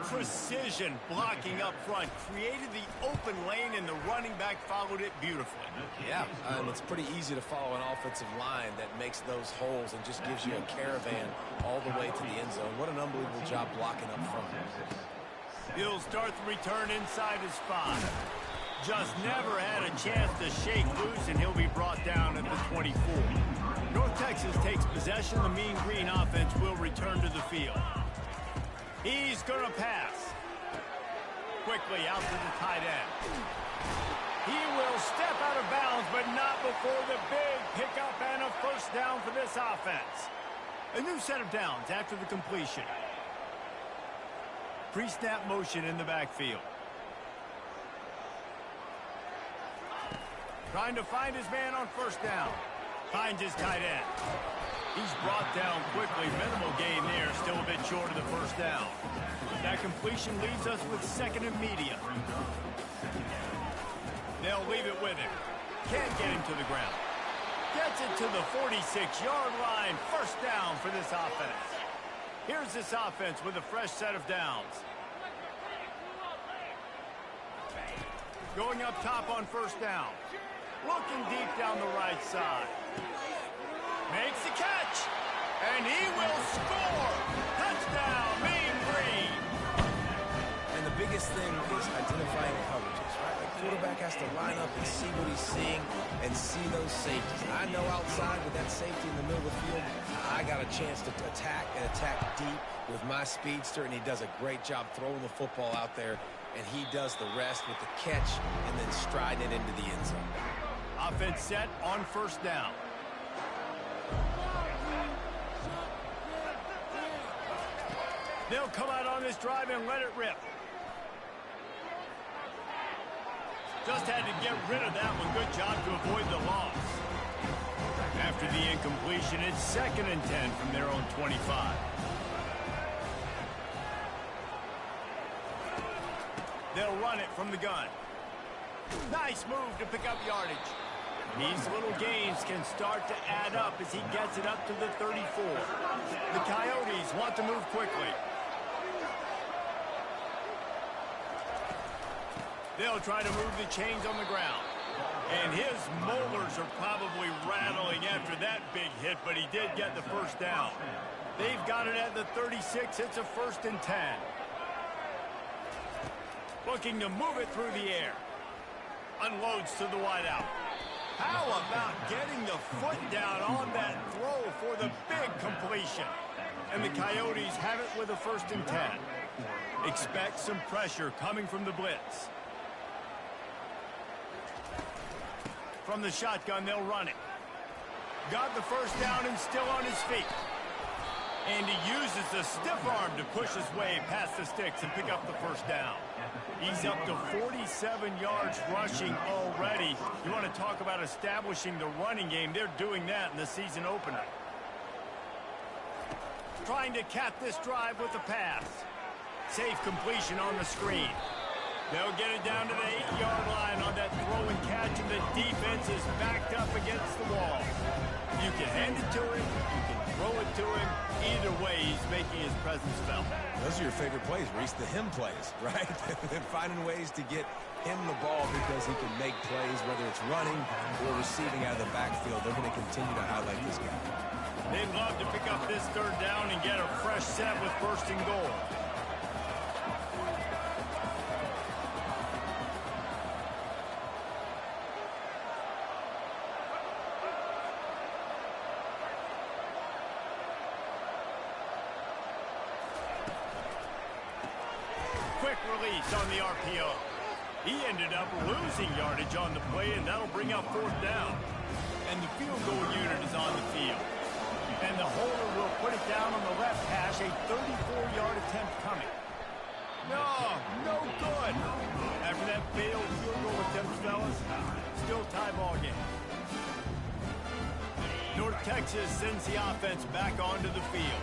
Precision blocking up front created the open lane, and the running back followed it beautifully. Yeah, it's pretty easy to follow an offensive line that makes those holes and just gives you a caravan all the way to the end zone. What an unbelievable job blocking up front. He'll start the return inside his spot. Just never had a chance to shake loose, and he'll be brought down at the 24. North Texas takes possession. The Mean Green offense will return to the field. He's going to pass. Quickly out to the tight end. He will step out of bounds, but not before the big pickup and a first down for this offense. A new set of downs after the completion. Pre-snap motion in the backfield. Trying to find his man on first down. Finds his tight end. He's brought down quickly. Minimal gain there. Still a bit short of the first down. That completion leaves us with second and medium. They'll leave it with him. Can't get him to the ground. Gets it to the 46-yard line. First down for this offense. Here's this offense with a fresh set of downs. Going up top on first down. Looking deep down the right side. Makes the catch. And he will score. Touchdown, Mean Green. And the biggest thing is identifying coverages, right? The quarterback has to line up and see what he's seeing and see those safeties. I know outside with that safety in the middle of the field, I got a chance to attack and attack deep with my speedster, and he does a great job throwing the football out there, and he does the rest with the catch and then striding it into the end zone. Offense set on first down. They'll come out on this drive and let it rip. Just had to get rid of that one. Good job to avoid the loss. After the incompletion, it's 2nd and 10 from their own 25. They'll run it from the gun. Nice move to pick up yardage. These little gains can start to add up as he gets it up to the 34. The Coyotes want to move quickly. They'll try to move the chains on the ground. And his molars are probably rattling after that big hit, but he did get the first down. They've got it at the 36. It's a 1st and 10. Looking to move it through the air. Unloads to the wideout. How about getting the foot down on that throw for the big completion? And the Coyotes have it with a 1st and 10. Expect some pressure coming from the blitz. From the shotgun, they'll run it. Got the first down and still on his feet. And he uses the stiff arm to push his way past the sticks and pick up the first down. He's up to 47 yards rushing already. You want to talk about establishing the running game. They're doing that in the season opener. Trying to cap this drive with a pass. Safe completion on the screen. They'll get it down to the 8-yard line on that throw and catch, and the defense is backed up against the wall. You can hand it to him, you can throw it to him. Either way, he's making his presence felt. Those are your favorite plays, Reese, the him plays, right? Finding ways to get him the ball because he can make plays, whether it's running or receiving out of the backfield. They're going to continue to highlight this guy. They'd love to pick up this 3rd down and get a fresh set with 1st and goal. release on the RPO. He ended up losing yardage on the play, and that'll bring up 4th down. And the field goal unit is on the field. And the holder will put it down on the left hash, a 34-yard attempt coming. No good. After that failed field goal attempt, fellas, still tie ball game. North Texas sends the offense back onto the field.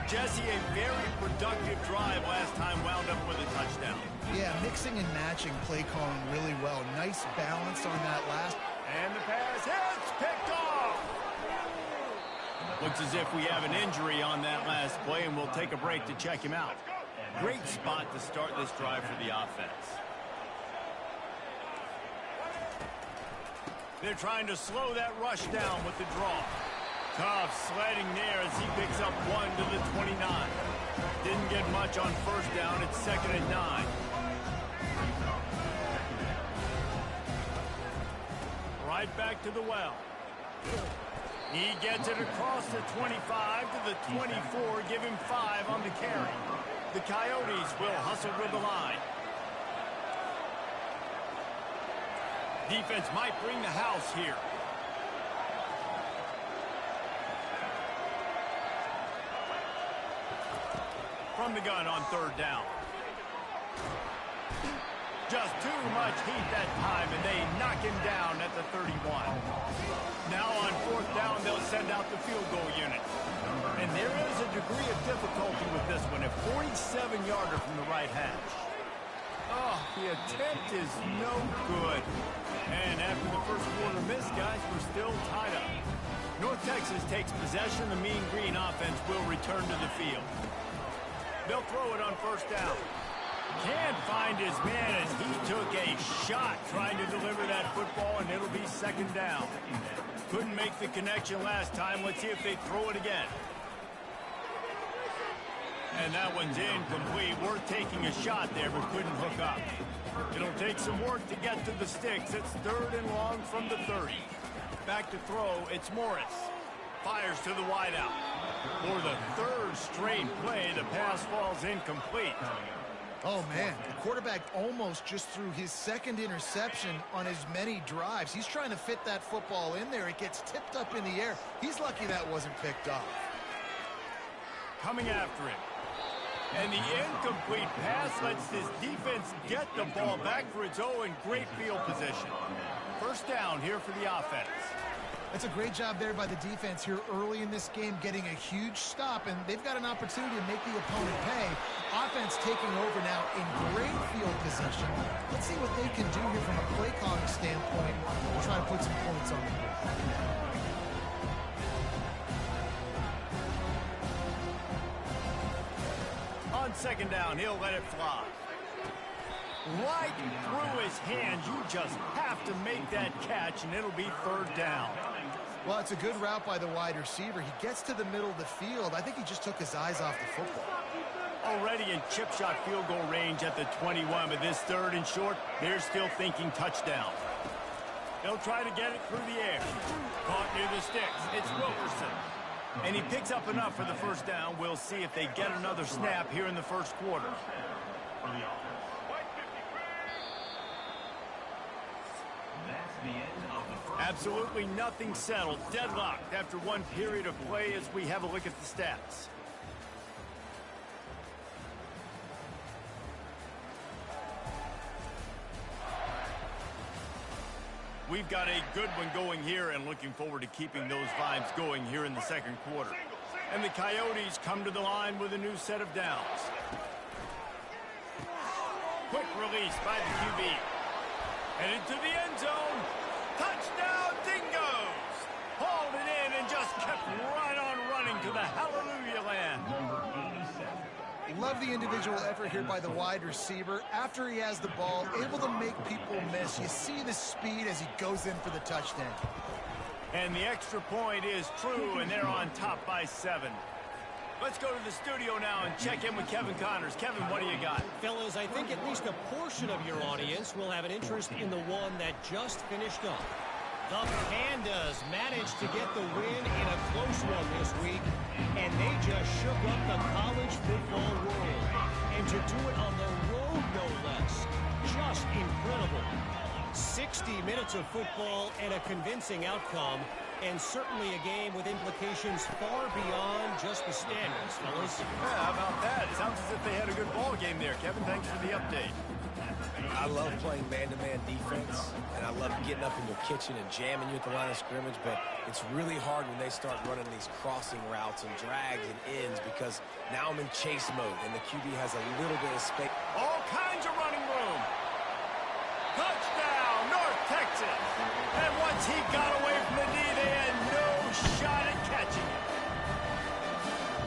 Jesse, a very productive drive last time, wound up with a touchdown. Yeah, mixing and matching play calling really well. Nice balance on that last. And the pass hits, picked off. Looks as if we have an injury on that last play, and we'll take a break to check him out. Great spot to start this drive for the offense. They're trying to slow that rush down with the draw. Tough sledding there as he picks up 1 to the 29. Didn't get much on 1st down. It's 2nd and 9. Right back to the well. He gets it across the 25 to the 24. Give him 5 on the carry. The Coyotes will hustle with the line. Defense might bring the house here. From the gun on 3rd down. Just too much heat that time, and they knock him down at the 31. Now on 4th down, they'll send out the field goal unit. And there is a degree of difficulty with this one, a 47-yarder from the right hash. Oh, the attempt is no good. And after the first quarter miss, guys, we're still tied up. North Texas takes possession. The Mean Green offense will return to the field. They'll throw it on 1st down. Can't find his man as he took a shot trying to deliver that football, and it'll be 2nd down. Couldn't make the connection last time. Let's see if they throw it again. And that one's incomplete. Worth taking a shot there, but couldn't hook up. It'll take some work to get to the sticks. It's 3rd and long from the 30. Back to throw, it's Morris. Fires to the wideout. For the 3rd straight play, the pass falls incomplete. Oh, man, the quarterback almost just threw his 2nd interception on as many drives. He's trying to fit that football in there. It gets tipped up in the air. He's lucky that wasn't picked off. Coming after him. And the incomplete pass lets this defense get the ball back for its own great field position. 1st down here for the offense. It's a great job there by the defense here early in this game, getting a huge stop, and they've got an opportunity to make the opponent pay. Offense taking over now in great field position. Let's see what they can do here from a play calling standpoint to try to put some points on the board. On 2nd down, he'll let it fly. Right through his hands. You just have to make that catch, and it'll be 3rd down. Well, it's a good route by the wide receiver. He gets to the middle of the field. I think he just took his eyes off the football. Already in chip shot field goal range at the 21, but this 3rd and short, they're still thinking touchdown. They'll try to get it through the air. Caught near the sticks. It's Wilkerson. And he picks up enough for the 1st down. We'll see if they get another snap here in the 1st quarter. Absolutely nothing settled. Deadlocked after one period of play as we have a look at the stats. We've got a good one going here and looking forward to keeping those vibes going here in the 2nd quarter. And the Coyotes come to the line with a new set of downs. Quick release by the QB. Headed to the end zone. Touchdown, Dingoes! Hauled it in and just kept right on running to the hallelujah land. Love the individual effort here by the wide receiver. After he has the ball, able to make people miss. You see the speed as he goes in for the touchdown. And the extra point is true, and they're on top by 7. Let's go to the studio now and check in with Kevin Connors. Kevin, what do you got? Fellas, I think at least a portion of your audience will have an interest in the one that just finished up. The Pandas managed to get the win in a close one this week, and they just shook up the college football world. And to do it on the road own, no less. Just incredible. 60 minutes of football and a convincing outcome, and certainly a game with implications far beyond just the standards, fellas. Yeah, how about that? It sounds as if they had a good ball game there. Kevin, thanks for the update. I love playing man-to-man defense, and I love getting up in your kitchen and jamming you at the line of scrimmage, but it's really hard when they start running these crossing routes and drags and ends because now I'm in chase mode, and the QB has a little bit of space. All kinds of running room. Touchdown, North Texas. And once he got away from the knee, they had no shot at catching it.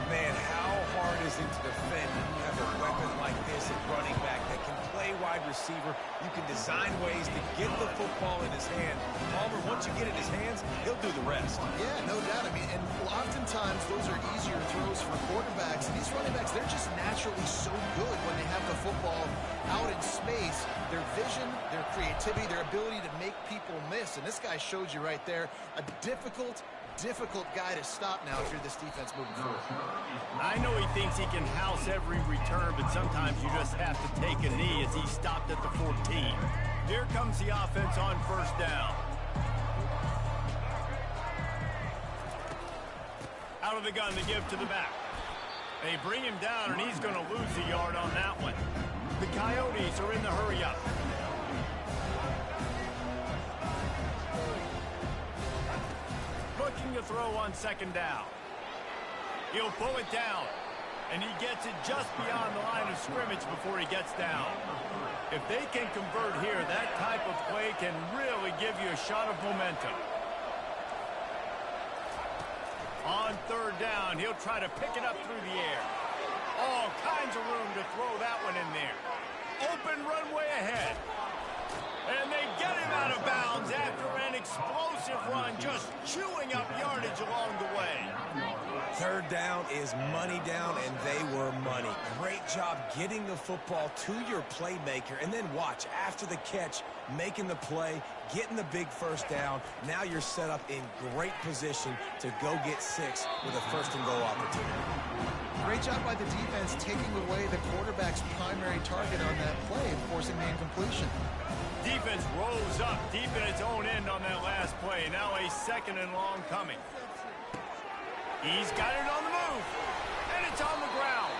Man, how hard is it to defend when you have a weapon like this at running back that can play wide receiver? You can design ways to get the football in his hand. Palmer, once you get it in his hands, he'll do the rest. Yeah, no doubt. I mean, and oftentimes those are easier throws for quarterbacks. And these running backs, they're just naturally so good when they have the football out in space. Their vision, their creativity, their ability to make people miss. And this guy showed you right there a difficult guy to stop now if you're this defense moving forward. I know he thinks he can house every return, but sometimes you just have to take a knee as he stopped at the 14. Here comes the offense on first down. Out of the gun to give to the back. They bring him down, and he's going to lose a yard on that one. The Coyotes are in the hurry-up. Looking to throw on second down. He'll pull it down, and he gets it just beyond the line of scrimmage before he gets down. If they can convert here, that type of play can really give you a shot of momentum. On third down, he'll try to pick it up through the air. All kinds of room to throw that one in there. Open runway ahead. And they get him out of bounds after an explosive run, just chewing up yardage along the way. Third down is money down, and they were money. Great job getting the football to your playmaker, and then watch, after the catch, making the play, getting the big first down. Now you're set up in great position to go get 6 with a first-and-goal opportunity. Great job by the defense taking away the quarterback's primary target on that play and forcing the incompletion. Defense rose up deep in its own end on that last play. Now a second and long coming. He's got it on the move, and it's on the ground.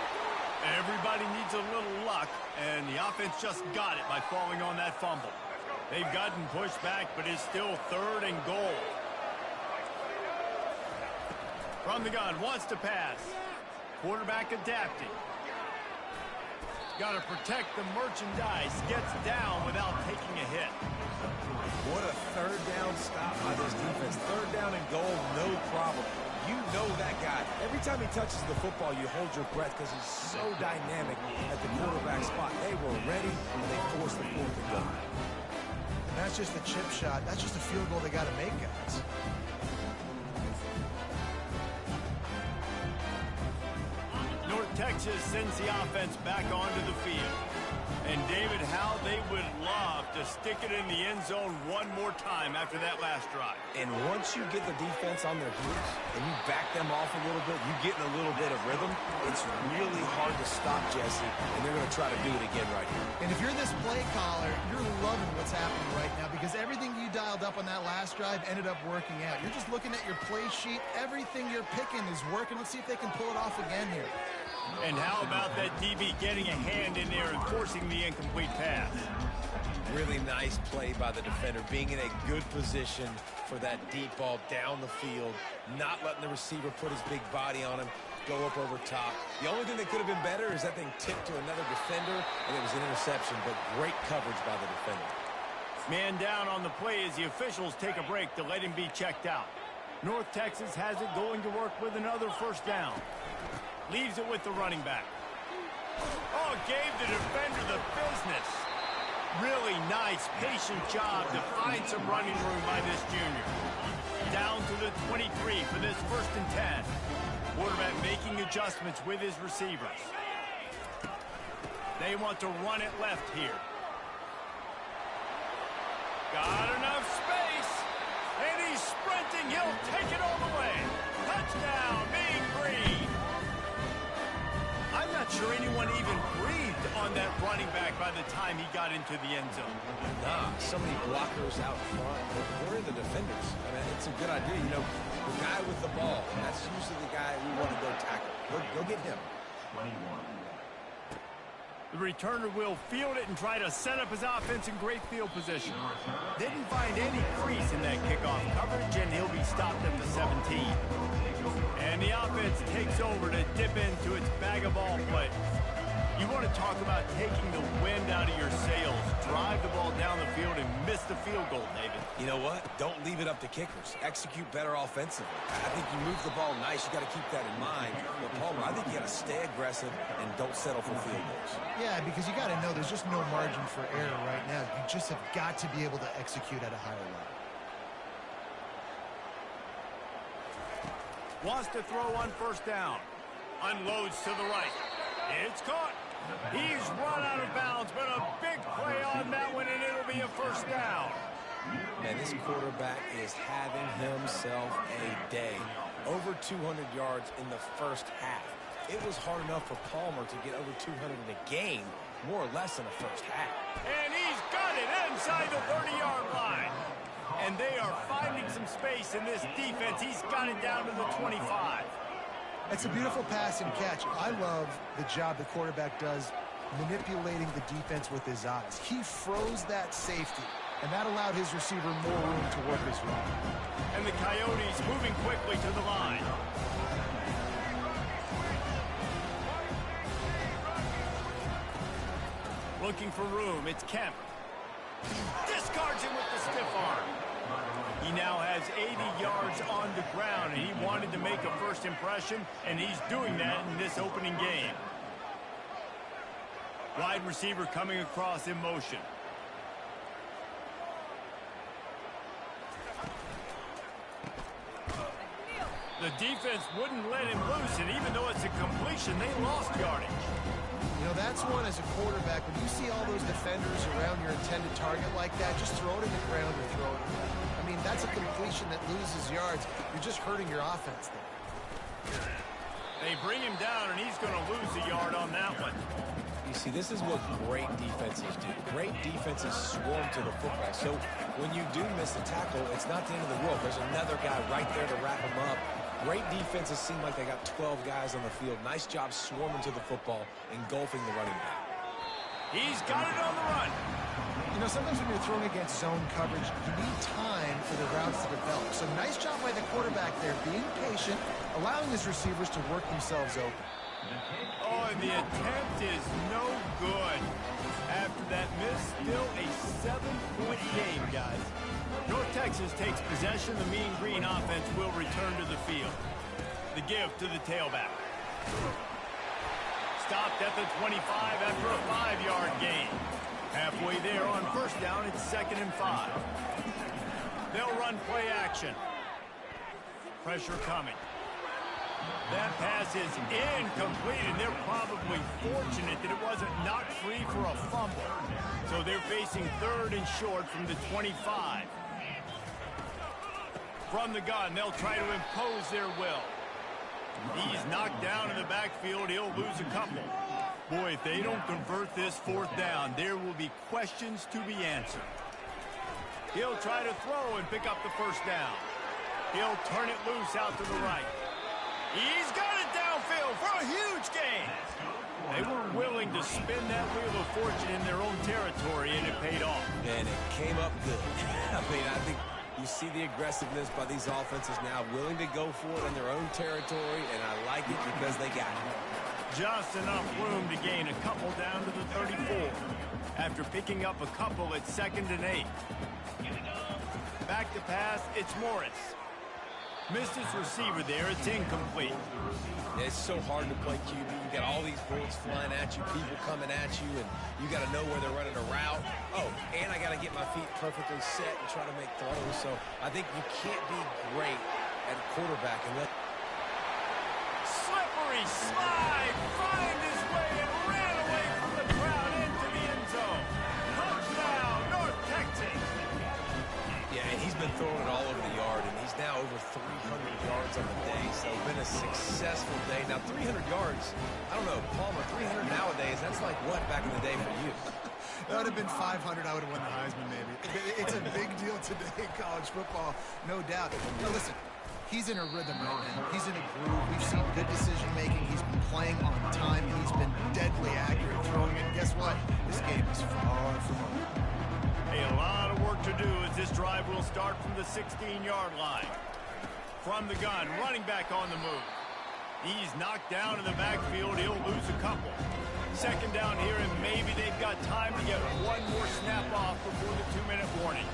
Everybody needs a little luck, and the offense just got it by falling on that fumble. They've gotten pushed back, but it's still third and goal. From the gun, wants to pass. Quarterback adapting. Got to protect the merchandise. Gets down without taking a hit. What a third down stop by this defense. Third down and goal, no problem. You know that guy. Every time he touches the football, you hold your breath because he's so dynamic at the quarterback spot. They were ready, and they forced the fourth and goal. And that's just a chip shot. That's just a field goal they got to make, guys. North Texas sends the offense back onto the field. And, David, how they would love to stick it in the end zone one more time after that last drive. And once you get the defense on their heels and you back them off a little bit, you get in a little bit of rhythm, it's really hard to stop Jesse, and they're going to try to do it again right here. And if you're this play caller, you're loving what's happening right now because everything you dialed up on that last drive ended up working out. You're just looking at your play sheet. Everything you're picking is working. Let's see if they can pull it off again here. And how about that DB getting a hand in there and forcing the incomplete pass? Really nice play by the defender, being in a good position for that deep ball down the field, not letting the receiver put his big body on him, go up over top. The only thing that could have been better is that thing tipped to another defender, and it was an interception, but great coverage by the defender. Man down on the play as the officials take a break to let him be checked out. North Texas has it going to work with another first down. Leaves it with the running back. Oh, gave the defender the business. Really nice, patient job to find some running room by this junior. Down to the 23 for this 1st and 10. Quarterback making adjustments with his receivers. They want to run it left here. Got enough space. And he's sprinting. He'll take it all the way. Touchdown, Mean Green. I'm not sure anyone even breathed on that run. running back by the time he got into the end zone. Nah, so many blockers out front. Where are the defenders? I mean, it's a good idea. You know, the guy with the ball, that's usually the guy we want to go tackle. Go get him. 21. The returner will field it and try to set up his offense in great field position. Didn't find any crease in that kickoff coverage, and he'll be stopped at the 17. And the offense takes over to dip into its bag of ball play. You want to talk about taking the wind out of your sails. Drive the ball down the field and miss the field goal, David. You know what? Don't leave it up to kickers. Execute better offensively. I think you move the ball nice. You got to keep that in mind. But Palmer, I think you got to stay aggressive and don't settle for field goals. Yeah, because you got to know there's just no margin for error right now. You just have got to be able to execute at a higher level. Wants to throw on first down. Unloads to the right. It's caught. He's run out of bounds, but a big play on that one, and it'll be a first down. Man, this quarterback is having himself a day. Over 200 yards in the first half. It was hard enough for Palmer to get over 200 in a game, more or less in the first half. And he's got it inside the 30-yard line. And they are finding some space in this defense. He's got it down to the 25. It's a beautiful pass and catch. I love the job the quarterback does manipulating the defense with his eyes. He froze that safety, and that allowed his receiver more room to work his route. And the Coyotes moving quickly to the line. Looking for room. It's Kemp. Discards him with the stiff arm. He now has 80 yards on the ground, and he wanted to make a first impression, and he's doing that in this opening game. Wide receiver coming across in motion. The defense wouldn't let him loose, and even though it's a completion, they lost yardage. You know, that's one as a quarterback. When you see all those defenders around your intended target like that, just throw it in the ground or throw it away. I mean, that's a completion that loses yards. You're just hurting your offense there. They bring him down, and he's going to lose a yard on that one. You see, this is what great defenses do. Great defenses swarm to the football. So when you do miss the tackle, it's not the end of the world. There's another guy right there to wrap him up. Great defenses seem like they got 12 guys on the field. Nice job swarming to the football, engulfing the running back. He's got it on the run. You know, sometimes when you're throwing against zone coverage, you need time for the routes to develop. So nice job by the quarterback there, being patient, allowing his receivers to work themselves open. Oh, and the attempt is no good. After that miss, still a 7-point game, guys. North Texas takes possession. The Mean Green offense will return to the field. The give to the tailback. Stopped at the 25 after a 5-yard gain. Halfway there on first down, it's 2nd and 5. They'll run play action. Pressure coming. That pass is incomplete, and they're probably fortunate that it wasn't knocked free for a fumble. So they're facing 3rd and short from the 25. From the gun, they'll try to impose their will. He's knocked down in the backfield. He'll lose a couple. Boy, if they don't convert this 4th down, there will be questions to be answered. He'll try to throw and pick up the first down. He'll turn it loose out to the right. He's got it downfield for a huge gain. They were willing to spin that wheel of fortune in their own territory, and it paid off. And it came up good. I mean, I think you see the aggressiveness by these offenses now, willing to go for it in their own territory, and I like it because they got it. Just enough room to gain a couple down to the 34. After picking up a couple at 2nd and 8. Back to pass, it's Morris. Missed his receiver there. It's incomplete. It's so hard to play QB. You got all these bullets flying at you, people coming at you, and you got to know where they're running a route. Oh, and I got to get my feet perfectly set and try to make throws. So I think you can't be great at quarterback unless... Slippery slide, find his way and ran away from the crowd into the end zone. Touchdown, North Texas. Yeah, and he's been throwing it all over the yard, and he's He's now over 300 yards on the day, so it's been a successful day. Now, 300 yards, I don't know, Palmer, 300 nowadays, that's like what back in the day for you? That would have been 500. I would have won the Heisman, maybe. It's a big deal today in college football, no doubt. Now, listen, he's in a rhythm right now. He's in a groove. We've seen good decision-making. He's been playing on time. He's been deadly accurate throwing it. And guess what? This game is far from over. A lot of work to do as this drive will start from the 16-yard line. From the gun, running back on the move. He's knocked down in the backfield. He'll lose a couple. Second down here, and maybe they've got time to get one more snap off before the 2-minute warning.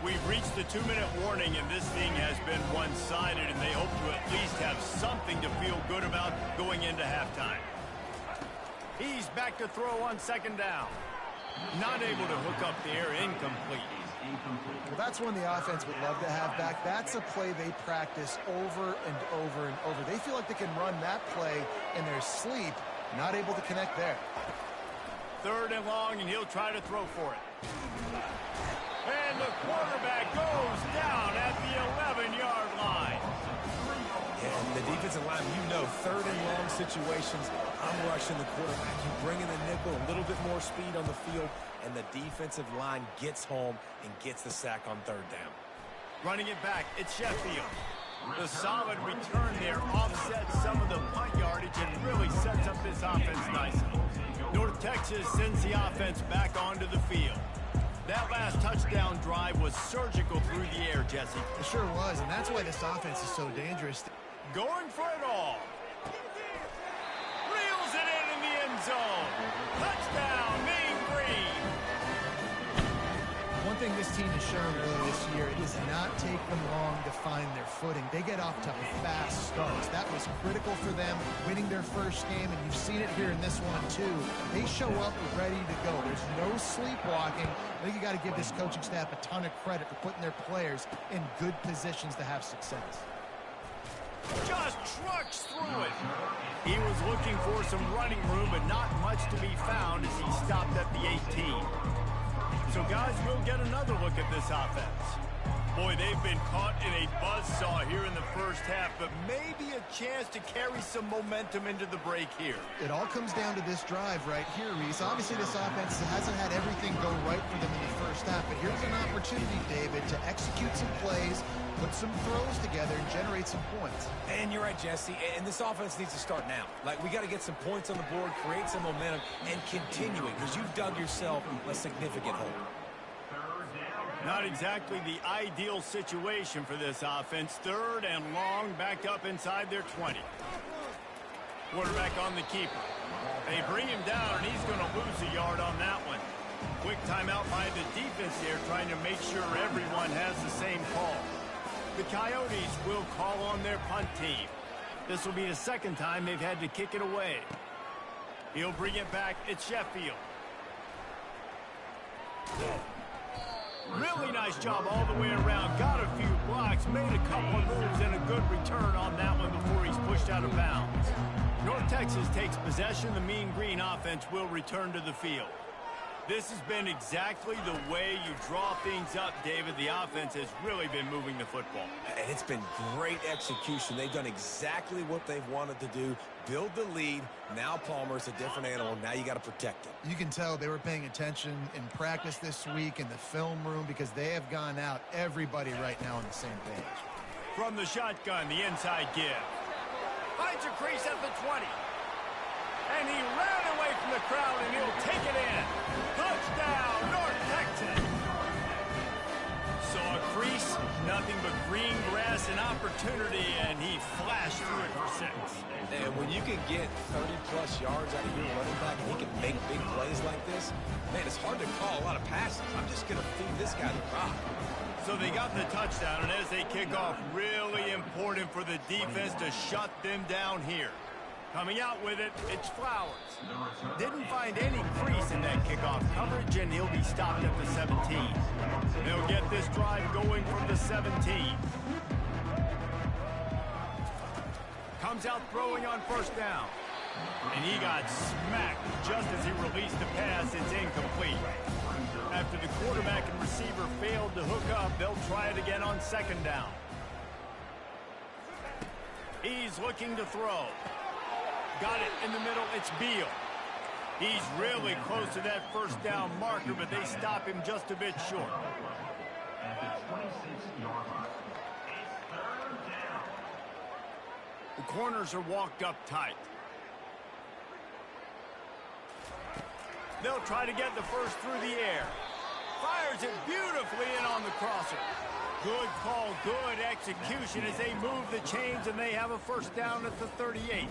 We've reached the 2-minute warning, and this thing has been one-sided, and they hope to at least have something to feel good about going into halftime. He's back to throw on second down. Not able to hook up there, incomplete. Well, that's one the offense would love to have back. That's a play they practice over and over and over. They feel like they can run that play in their sleep. Not able to connect there. Third and long, and he'll try to throw for it. And the quarterback goes down at the 11-yard line. Yeah, and the defensive line, you know, third and long situations, I'm rushing the quarterback. You bring in the nickel, a little bit more speed on the field, and the defensive line gets home and gets the sack on third down. Running it back, it's Sheffield. The solid return there offsets some of the punt yardage and really sets up this offense nicely. North Texas sends the offense back onto the field. That last touchdown drive was surgical through the air, Jesse. It sure was, and that's why this offense is so dangerous. Going for it all. Reels it in the end zone. Touchdown, Mean Green. One thing this team has shown earlier this year, it does not take them long to find their footing. They get off to fast starts. That was critical for them, winning their first game, and you've seen it here in this one too. They show up ready to go. There's no sleepwalking. I think you got to give this coaching staff a ton of credit for putting their players in good positions to have success. Just trucks through it. He was looking for some running room, but not much to be found as he stopped at the 18. So, guys, we'll get another look at this offense. Boy, they've been caught in a buzzsaw here in the first half, but maybe a chance to carry some momentum into the break here. It all comes down to this drive right here, Reese. Obviously, this offense hasn't had everything go right for them in the first half, but here's an opportunity, David, to execute some plays, put some throws together, and generate some points. And you're right, Jesse, and this offense needs to start now. Like, we got to get some points on the board, create some momentum, and continue it, because you've dug yourself a significant hole. Not exactly the ideal situation for this offense. Third and long, backed up inside their 20. Quarterback on the keeper. They bring him down, and he's going to lose a yard on that one. Quick timeout by the defense there, trying to make sure everyone has the same call. The Coyotes will call on their punt team. This will be the second time they've had to kick it away. He'll bring it back. It's Sheffield. Really nice job all the way around. Got a few blocks, made a couple of moves, and a good return on that one before he's pushed out of bounds. North Texas takes possession. The Mean Green offense will return to the field. This has been exactly the way you draw things up, David. The offense has really been moving the football. And it's been great execution. They've done exactly what they've wanted to do. Build the lead. Now Palmer's a different animal. Now you got to protect him. You can tell they were paying attention in practice this week in the film room because they have gone out, everybody right now on the same page. From the shotgun, the inside give. Finds a crease at the 20. And he ran away from the crowd, and he'll take it in. Touchdown, North Texas. Saw a crease, nothing but green grass and opportunity, and he flashed through it for 6. And when you can get 30-plus yards out of your running back and he can make big plays like this, man, it's hard to call a lot of passes. I'm just going to feed this guy the rock. So they got the touchdown, and as they kick off, really important for the defense to shut them down here. Coming out with it, it's Flowers. Didn't find any crease in that kickoff coverage, and he'll be stopped at the 17. They'll get this drive going from the 17. Comes out throwing on first down. And he got smacked just as he released the pass. It's incomplete. After the quarterback and receiver failed to hook up, they'll try it again on second down. He's looking to throw. Got it in the middle. It's Beal. He's really close to that first down marker, but they stop him just a bit short. At the 26-yard line. It's third down. The corners are walked up tight. They'll try to get the first through the air. Fires it beautifully in on the crosser. Good call, good execution as they move the chains, and they have a first down at the 38.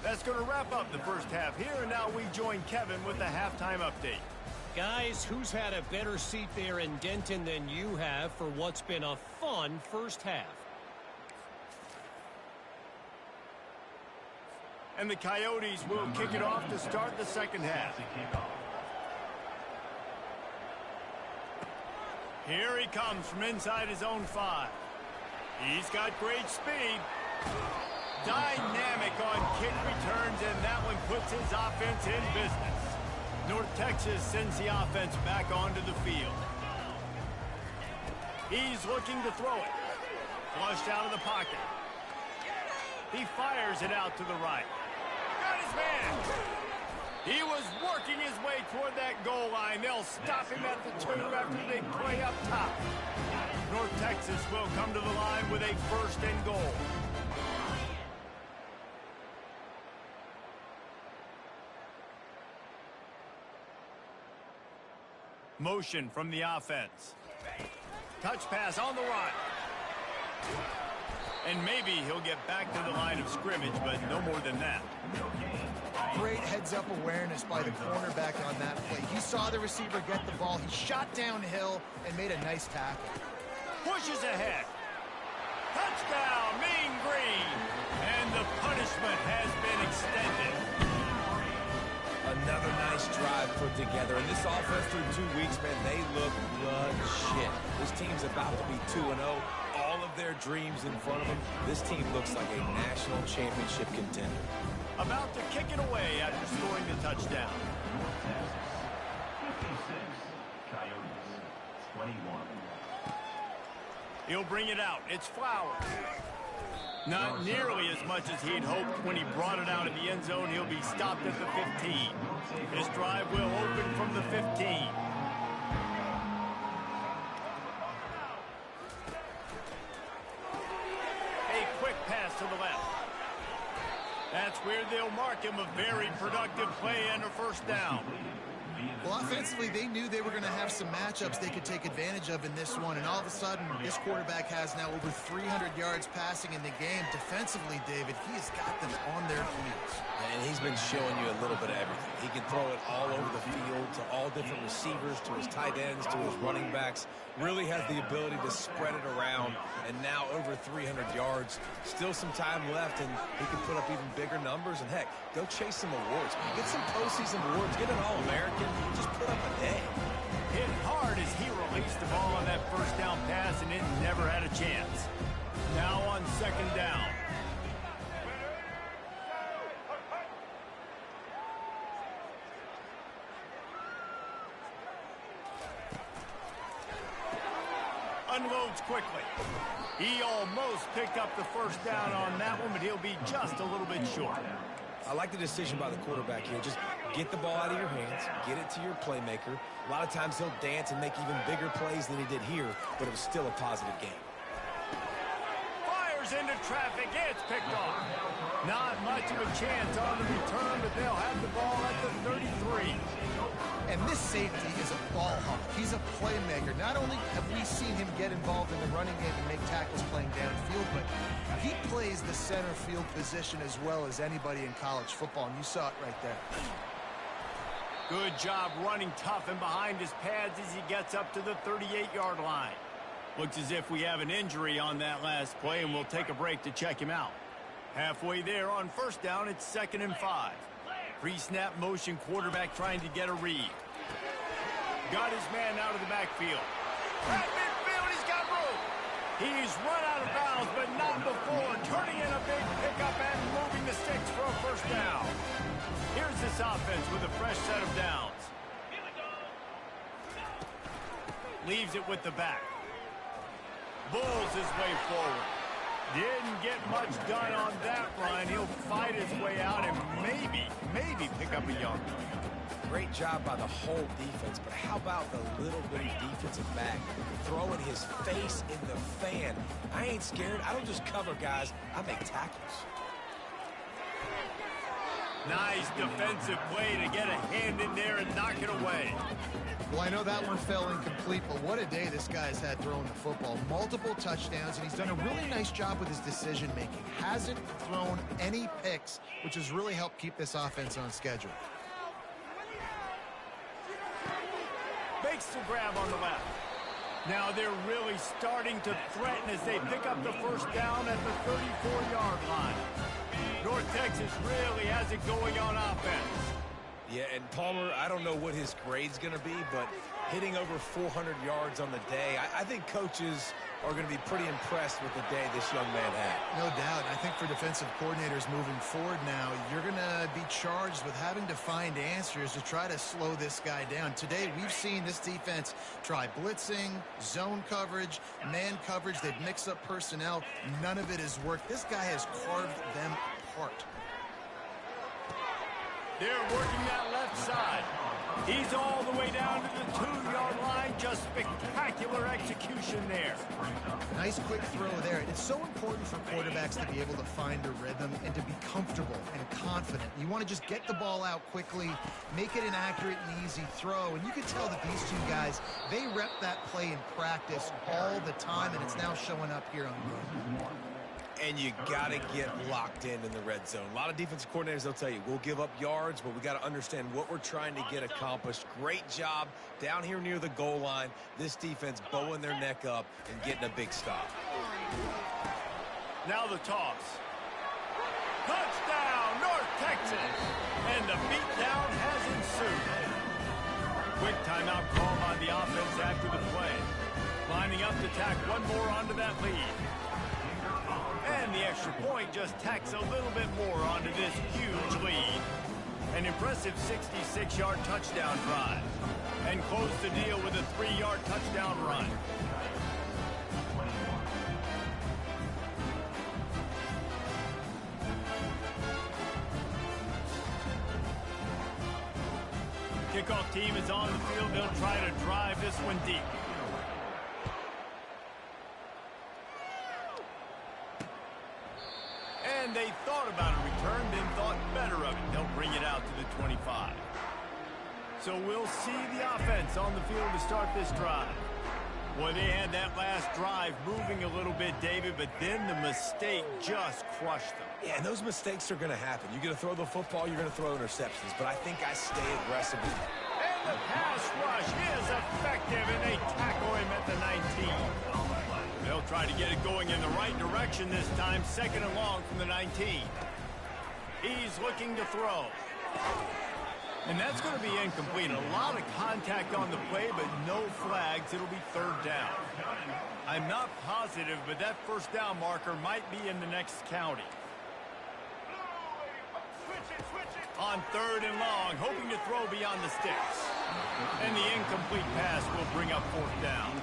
That's going to wrap up the first half here, and now we join Kevin with the halftime update. Guys, who's had a better seat there in Denton than you have for what's been a fun first half? And the Coyotes will kick it off to start the second half. Here he comes from inside his own 5. He's got great speed. Dynamic on kick returns, and that one puts his offense in business. North Texas sends the offense back onto the field. He's looking to throw it. Flushed out of the pocket. He fires it out to the right. Got his man. He was working his way toward that goal line. They'll stop him at the 2 after the big play up top. North Texas will come to the line with a first and goal. Motion from the offense. Touch pass on the run. And maybe he'll get back to the line of scrimmage, but no more than that. Great heads-up awareness by the cornerback on that play. He saw the receiver get the ball. He shot downhill and made a nice tackle. Pushes ahead. Touchdown, Mean Green. And the punishment has been extended. Another nice drive put together. And this offense through 2 weeks, man, they look legit. This team's about to be 2-0. All of their dreams in front of them. This team looks like a national championship contender. About to kick it away after scoring the touchdown. 56, Coyotes, 21. He'll bring it out. It's Flowers. Not nearly as much as he'd hoped when he brought it out in the end zone. He'll be stopped at the 15. This drive will open from the 15. A quick pass to the left. That's where they'll mark him. A very productive play and a first down. Well, offensively, they knew they were going to have some matchups they could take advantage of in this one, and all of a sudden, this quarterback has now over 300 yards passing in the game. Defensively, David, he has got them on their feet. And he's been showing you a little bit of everything. He can throw it all over the field to all different receivers, to his tight ends, to his running backs. Really has the ability to spread it around, and now over 300 yards. Still some time left, and he can put up even bigger numbers. And, heck, go chase some awards. Get some postseason awards. Get an All-American. Just put up a day. Hit hard as he released the ball on that first down pass, and it never had a chance. Now on second down. Unloads quickly. He almost picked up the first down on that one, but he'll be just a little bit short. I like the decision by the quarterback here. Just get the ball out of your hands, get it to your playmaker. A lot of times he'll dance and make even bigger plays than he did here, but it was still a positive game. Fires into traffic. It's picked off. Not much of a chance on the return, but they'll have the ball at the 33. And this safety is a ball hawk. He's a playmaker. Not only have we seen him get involved in the running game and make tackles playing downfield, but he plays the center field position as well as anybody in college football, and you saw it right there. Good job running tough and behind his pads as he gets up to the 38-yard line. Looks as if we have an injury on that last play, and we'll take a break to check him out. Halfway there on first down, it's 2nd and 5. Pre-snap motion, quarterback trying to get a read. Got his man out of the backfield. At midfield, he's got room. He's run out of bounds, but not before. Turning in a big pickup and moving the sticks for a first down. Here's this offense with a fresh set of downs. Leaves it with the back. Bulls his way forward. Didn't get much done on that run. He'll fight his way out and maybe pick up a yard. Great job by the whole defense, but how about the little bitty defensive back throwing his face in the fan? I ain't scared. I don't just cover guys. I make tackles. Nice defensive play to get a hand in there and knock it away. Well, I know that one fell incomplete, but what a day this guy's had throwing the football. Multiple touchdowns, and he's done a really nice job with his decision-making. Hasn't thrown any picks, which has really helped keep this offense on schedule. Makes the grab on the left. Now they're really starting to threaten as they pick up the first down at the 34-yard line. North Texas really has it going on offense. Yeah, and Palmer, I don't know what his grade's going to be, but hitting over 400 yards on the day, I think coaches are going to be pretty impressed with the day this young man had. No doubt. I think for defensive coordinators moving forward now, you're going to be charged with having to find answers to try to slow this guy down. Today, we've seen this defense try blitzing, zone coverage, man coverage. They've mixed up personnel. None of it has worked. This guy has carved them apart. They're working that left side. He's all the way down to the 2-yard line. Just spectacular execution there. Nice quick throw there. It's so important for quarterbacks to be able to find a rhythm and to be comfortable and confident. You want to just get the ball out quickly, make it an accurate and easy throw. And you can tell that these two guys, they rep that play in practice all the time, and it's now showing up here on the road. And you got to get locked in the red zone. A lot of defensive coordinators, they'll tell you, we'll give up yards, but we got to understand what we're trying to get accomplished. Great job down here near the goal line. This defense bowing their neck up and getting a big stop. Now the toss. Touchdown, North Texas. And the beatdown has ensued. Quick timeout call on the offense after the play. Lining up to tack one more onto that lead. And the extra point just tacks a little bit more onto this huge lead. An impressive 66-yard touchdown drive. And close the deal with a 3-yard touchdown run. Kickoff team is on the field. They'll try to drive this one deep. And they thought about a return, then thought better of it. They'll bring it out to the 25. So we'll see the offense on the field to start this drive. Boy, they had that last drive moving a little bit, David, but then the mistake just crushed them. Yeah, and those mistakes are going to happen. You're going to throw the football, you're going to throw interceptions, but I think I stay aggressive. And the pass rush is effective, and they tackle him at the 19. They'll try to get it going in the right direction this time, second and long from the 19. He's looking to throw. And that's going to be incomplete. A lot of contact on the play, but no flags. It'll be third down. I'm not positive, but that first down marker might be in the next county. On third and long, hoping to throw beyond the sticks. And the incomplete pass will bring up fourth down.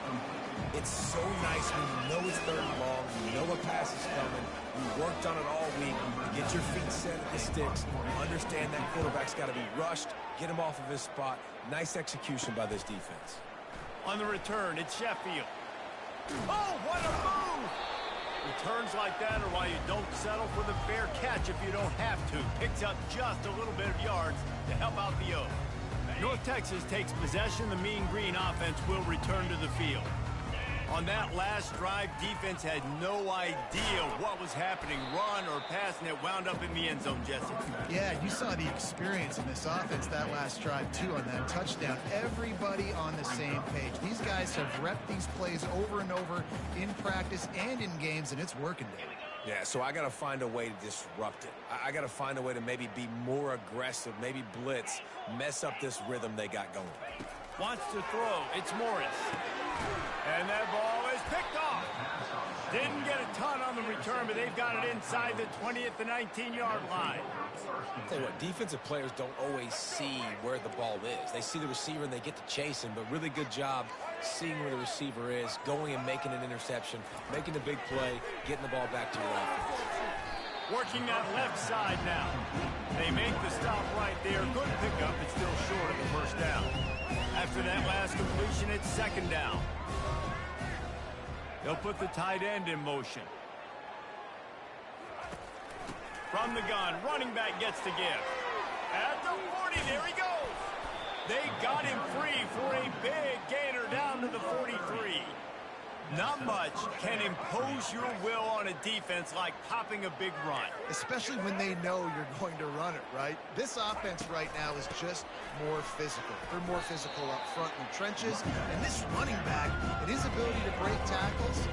It's so nice when you know it's third and long, you know a pass is coming, you worked on it all week, you get your feet set at the sticks, you understand that quarterback's got to be rushed, get him off of his spot. Nice execution by this defense. On the return, it's Sheffield. Oh, what a move! Returns like that are why you don't settle for the fair catch if you don't have to. Picks up just a little bit of yards to help out the O. North Texas takes possession. The Mean Green offense will return to the field. On that last drive, defense had no idea what was happening, run or pass, and it wound up in the end zone, Jesse. Yeah, you saw the experience in this offense that last drive, too, on that touchdown. Everybody on the same page. These guys have repped these plays over and over in practice and in games, and it's working, David. Yeah, so I got to find a way to disrupt it. I got to find a way to maybe be more aggressive, maybe blitz, mess up this rhythm they got going. Wants to throw. It's Morris. And that ball is picked off. Didn't get a ton on the return, but they've got it inside the 20 at the 19-yard line. I'll tell you what, defensive players don't always see where the ball is. They see the receiver and they get to chase him, but really good job seeing where the receiver is, going and making an interception, making a big play, getting the ball back to your offense. Working that left side now. They make the stop right there. Good pickup, but still short of the first down. After that last completion, it's second down. They'll put the tight end in motion. From the gun, running back gets the give. At the 40, there he goes. They got him free for a big gainer down to the 43. Not much can impose your will on a defense like popping a big run. Especially when they know you're going to run it, right? This offense right now is just more physical. They're more physical up front in the trenches. And this running back and his ability to break tackles,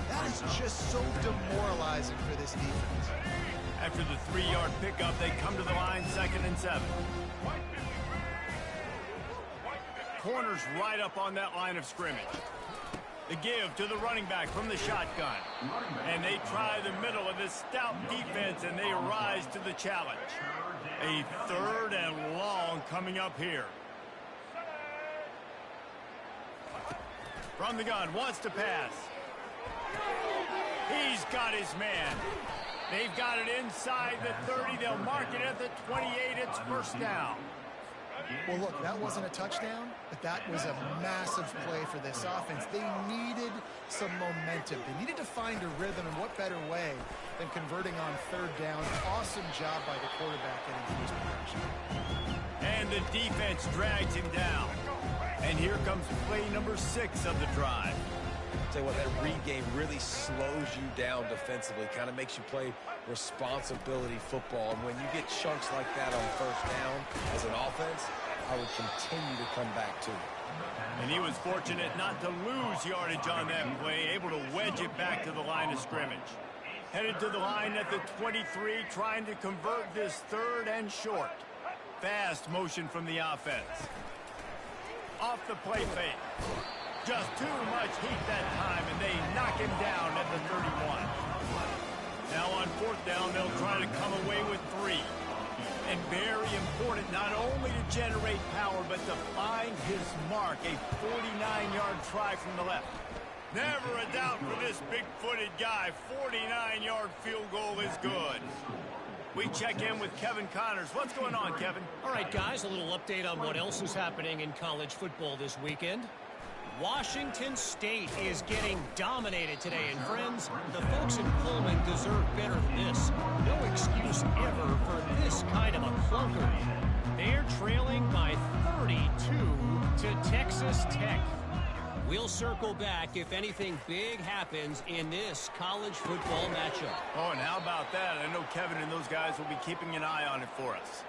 that is just so demoralizing for this defense. After the 3-yard pickup, they come to the line, 2nd and 7. Corners right up on that line of scrimmage. The give to the running back from the shotgun. And they try the middle of this stout defense, and they rise to the challenge. A 3rd and long coming up here. From the gun, wants to pass. He's got his man. They've got it inside the 30. They'll mark it at the 28. It's first down. Well, look, that wasn't a touchdown, but that was a massive play for this offense. They needed some momentum. They needed to find a rhythm, and what better way than converting on 3rd down. Awesome job by the quarterback getting his protection. And the defense drags him down. And here comes play number 6 of the drive. I'll tell you what, that read game really slows you down defensively, kind of makes you play responsibility football. And when you get chunks like that on 1st down as an offense, I would continue to come back to it. And he was fortunate not to lose yardage on that play, able to wedge it back to the line of scrimmage. Headed to the line at the 23, trying to convert this 3rd and short. Fast motion from the offense. Off the play fake. Just too much heat that time, and they knock him down at the 31. Now on 4th down, they'll try to come away with 3. And very important, not only to generate power, but to find his mark, a 49-yard try from the left. Never a doubt for this big-footed guy. 49-yard field goal is good. We check in with Kevin Connors. What's going on, Kevin? All right, guys, a little update on what else is happening in college football this weekend. Washington State is getting dominated today, and friends, the folks in Pullman deserve better than this. No excuse ever for this kind of a clunker. They're trailing by 32 to Texas Tech. We'll circle back if anything big happens in this college football matchup. Oh, and how about that? I know Kevin and those guys will be keeping an eye on it for us.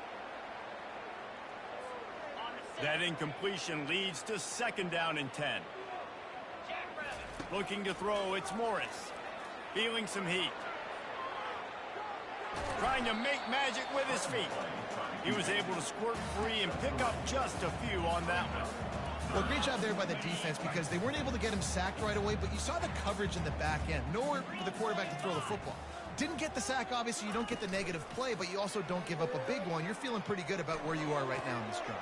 That incompletion leads to 2nd down and 10. Looking to throw, it's Morris. Feeling some heat. Trying to make magic with his feet. He was able to squirt free and pick up just a few on that one. Well, great job there by the defense because they weren't able to get him sacked right away, but you saw the coverage in the back end. Nowhere for the quarterback to throw the football. Didn't get the sack, obviously. You don't get the negative play, but you also don't give up a big one. You're feeling pretty good about where you are right now in this drive.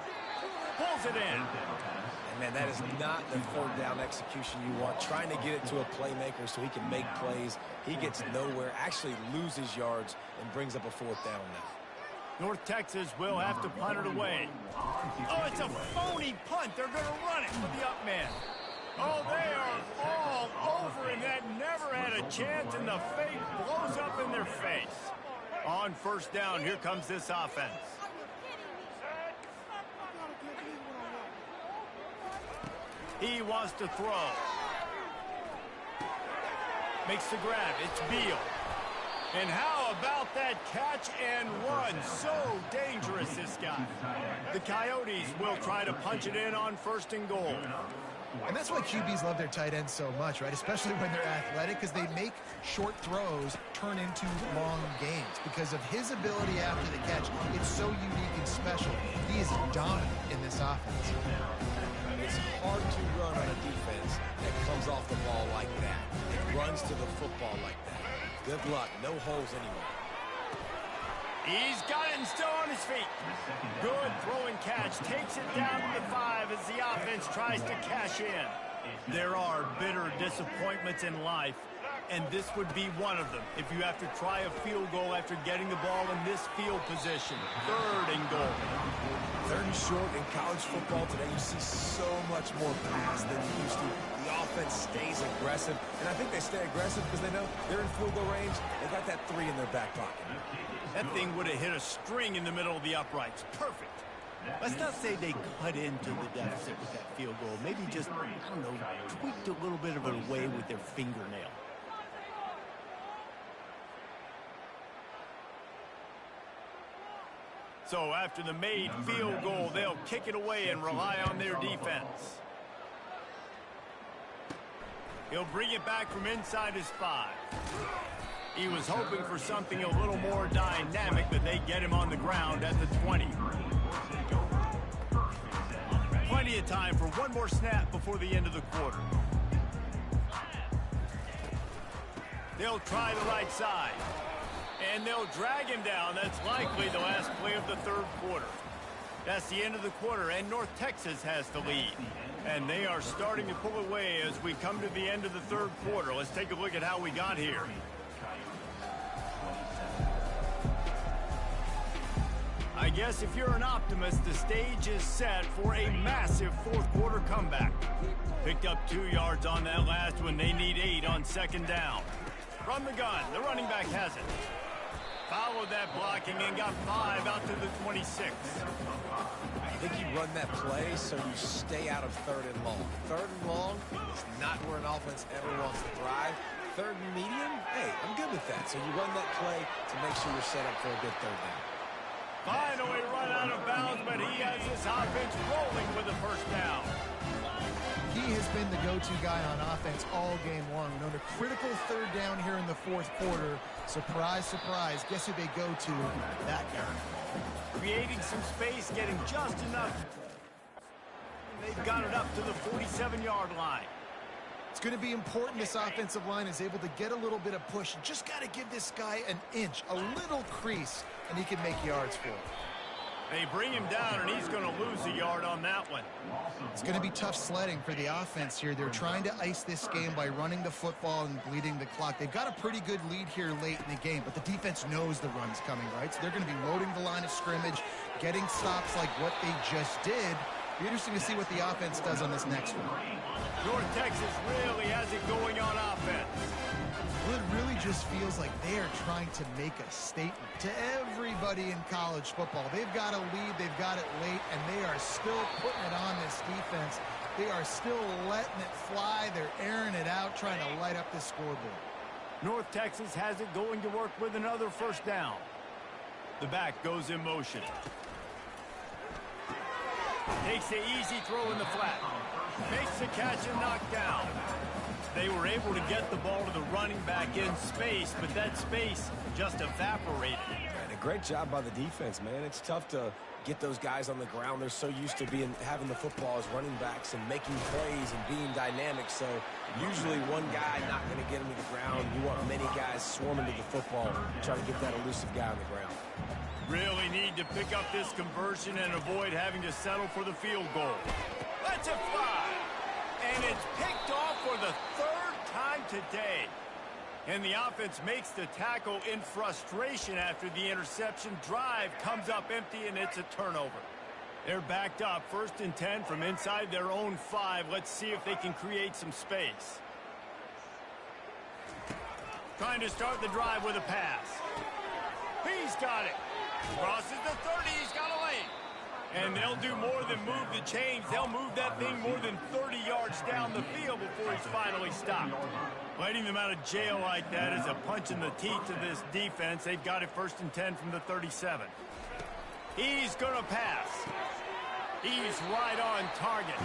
Pulls it in. And, man, that is not the 3rd down execution you want. Trying to get it to a playmaker so he can make plays. He gets nowhere, actually loses yards, and brings up a 4th down now. North Texas will have to punt it away. Oh, it's a phony punt. They're going to run it for the up man. Oh, they are all over him. That never had a chance, and the fake blows up in their face. On 1st down, here comes this offense. He wants to throw. Makes the grab. It's Beal. And how about that catch and run? So dangerous, this guy. The Coyotes will try to punch it in on 1st and goal. And that's why QBs love their tight ends so much, right? Especially when they're athletic, because they make short throws turn into long games. Because of his ability after the catch, it's so unique and special. He is dominant in this offense. It's hard to run on a defense that comes off the ball like that. It runs to the football like that. Good luck. No holes anywhere. He's got it and still on his feet. Good throwing catch. Takes it down to the 5 as the offense tries to cash in. There are bitter disappointments in life, and this would be one of them. If you have to try a field goal after getting the ball in this field position. 3rd and goal. 3rd and short in college football today. You see so much more pass than you used to. The offense stays aggressive, and I think they stay aggressive because they know they're in field goal range. They got that 3 in their back pocket. That thing would have hit a string in the middle of the uprights. Perfect. Let's not say they cut into the deficit with that field goal. Maybe just, I don't know, tweaked a little bit of it away with their fingernail. So after the made field goal, they'll kick it away and rely on their defense. He'll bring it back from inside his 5. He was hoping for something a little more dynamic, but they get him on the ground at the 20. Plenty of time for one more snap before the end of the quarter. They'll try the right side. And they'll drag him down. That's likely the last play of the 3rd quarter. That's the end of the quarter, and North Texas has the lead. And they are starting to pull away as we come to the end of the 3rd quarter. Let's take a look at how we got here. I guess if you're an optimist, the stage is set for a massive 4th quarter comeback. Picked up 2 yards on that last one. They need 8 on 2nd down. From the gun, the running back has it. Followed that blocking and got 5 out to the 26. I think you run that play so you stay out of 3rd and long. 3rd and long is not where an offense ever wants to thrive. 3rd and medium, hey, I'm good with that. So you run that play to make sure you're set up for a good 3rd down. Finally run out of bounds, but he has his offense rolling with a 1st down. He has been the go-to guy on offense all game long. On a critical 3rd down here in the 4th quarter. Surprise, surprise. Guess who they go to? That guy. Creating some space, getting just enough. They've got it up to the 47-yard line. It's going to be important this offensive line is able to get a little bit of push. Just got to give this guy an inch, a little crease, and he can make yards for it. They bring him down, and he's going to lose a yard on that one. It's going to be tough sledding for the offense here. They're trying to ice this game by running the football and bleeding the clock. They've got a pretty good lead here late in the game, but the defense knows the run's coming, right? So they're going to be loading the line of scrimmage, getting stops like what they just did. Be interesting to see what the offense does on this next one. North Texas really has it going on offense. Well, it really just feels like they are trying to make a statement to everybody in college football. They've got a lead, they've got it late, and they are still putting it on this defense. They are still letting it fly. They're airing it out, trying to light up the scoreboard. North Texas has it going to work with another 1st down. The back goes in motion. Takes the easy throw in the flat. Makes the catch and knocked down. They were able to get the ball to the running back in space, but that space just evaporated. And a great job by the defense, man. It's tough to get those guys on the ground. They're so used to having the football as running backs and making plays and being dynamic. So usually one guy not going to get him to the ground. You want many guys swarming to the football, trying to get that elusive guy on the ground. Really need to pick up this conversion and avoid having to settle for the field goal. Let's it fly. And it's picked off for the 3rd time today. And the offense makes the tackle in frustration after the interception. Drive comes up empty, and it's a turnover. They're backed up, 1st and 10 from inside their own 5. Let's see if they can create some space. Trying to start the drive with a pass. He's got it. Crosses the 30. He's got a lane. And they'll do more than move the chains. They'll move that thing more than 30 yards down the field before he's finally stopped. Letting them out of jail like that is a punch in the teeth to this defense. They've got it 1st and 10 from the 37. He's going to pass. He's right on target.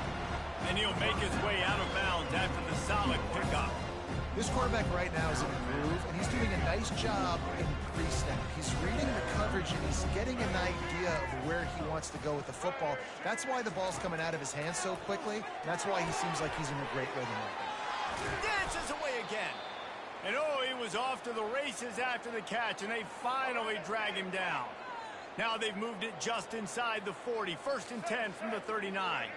And he'll make his way out of bounds after the solid pickup. This quarterback right now is in a groove, and he's doing a nice job in pre-snap. He's reading the coverage, and he's getting an idea of where he wants to go with the football. That's why the ball's coming out of his hands so quickly. That's why he seems like he's in a great rhythm right now. Dances away again. And oh, he was off to the races after the catch, and they finally drag him down. Now they've moved it just inside the 40. 1st and 10 from the 39.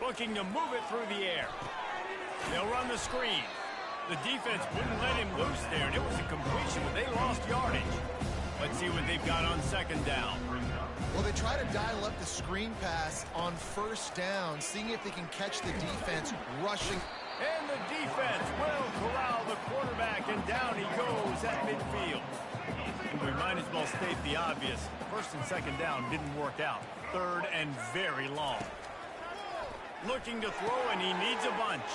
Looking to move it through the air. They'll run the screen. The defense wouldn't let him loose there, and it was a completion, but they lost yardage. Let's see what they've got on 2nd down. Well, they try to dial up the screen pass on 1st down, seeing if they can catch the defense rushing. And the defense will corral the quarterback, and down he goes at midfield. We might as well state the obvious. 1st and 2nd down didn't work out. 3rd and very long. Looking to throw, and he needs a bunch.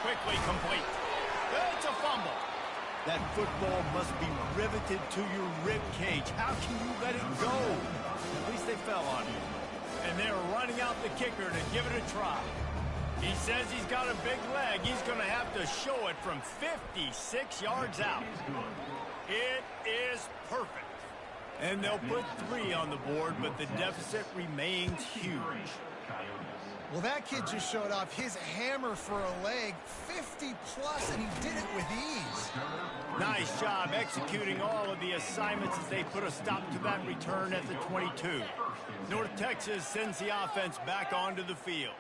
Quickly complete. It's a fumble. That football must be riveted to your rib cage. How can you let it go? At least they fell on him. And they're running out the kicker to give it a try. He says he's got a big leg. He's going to have to show it from 56 yards out. It is perfect. And they'll put 3 on the board, but the deficit remains huge. Well, that kid just showed off his hammer for a leg, 50-plus, and he did it with ease. Nice job executing all of the assignments as they put a stop to that return at the 22. North Texas sends the offense back onto the field.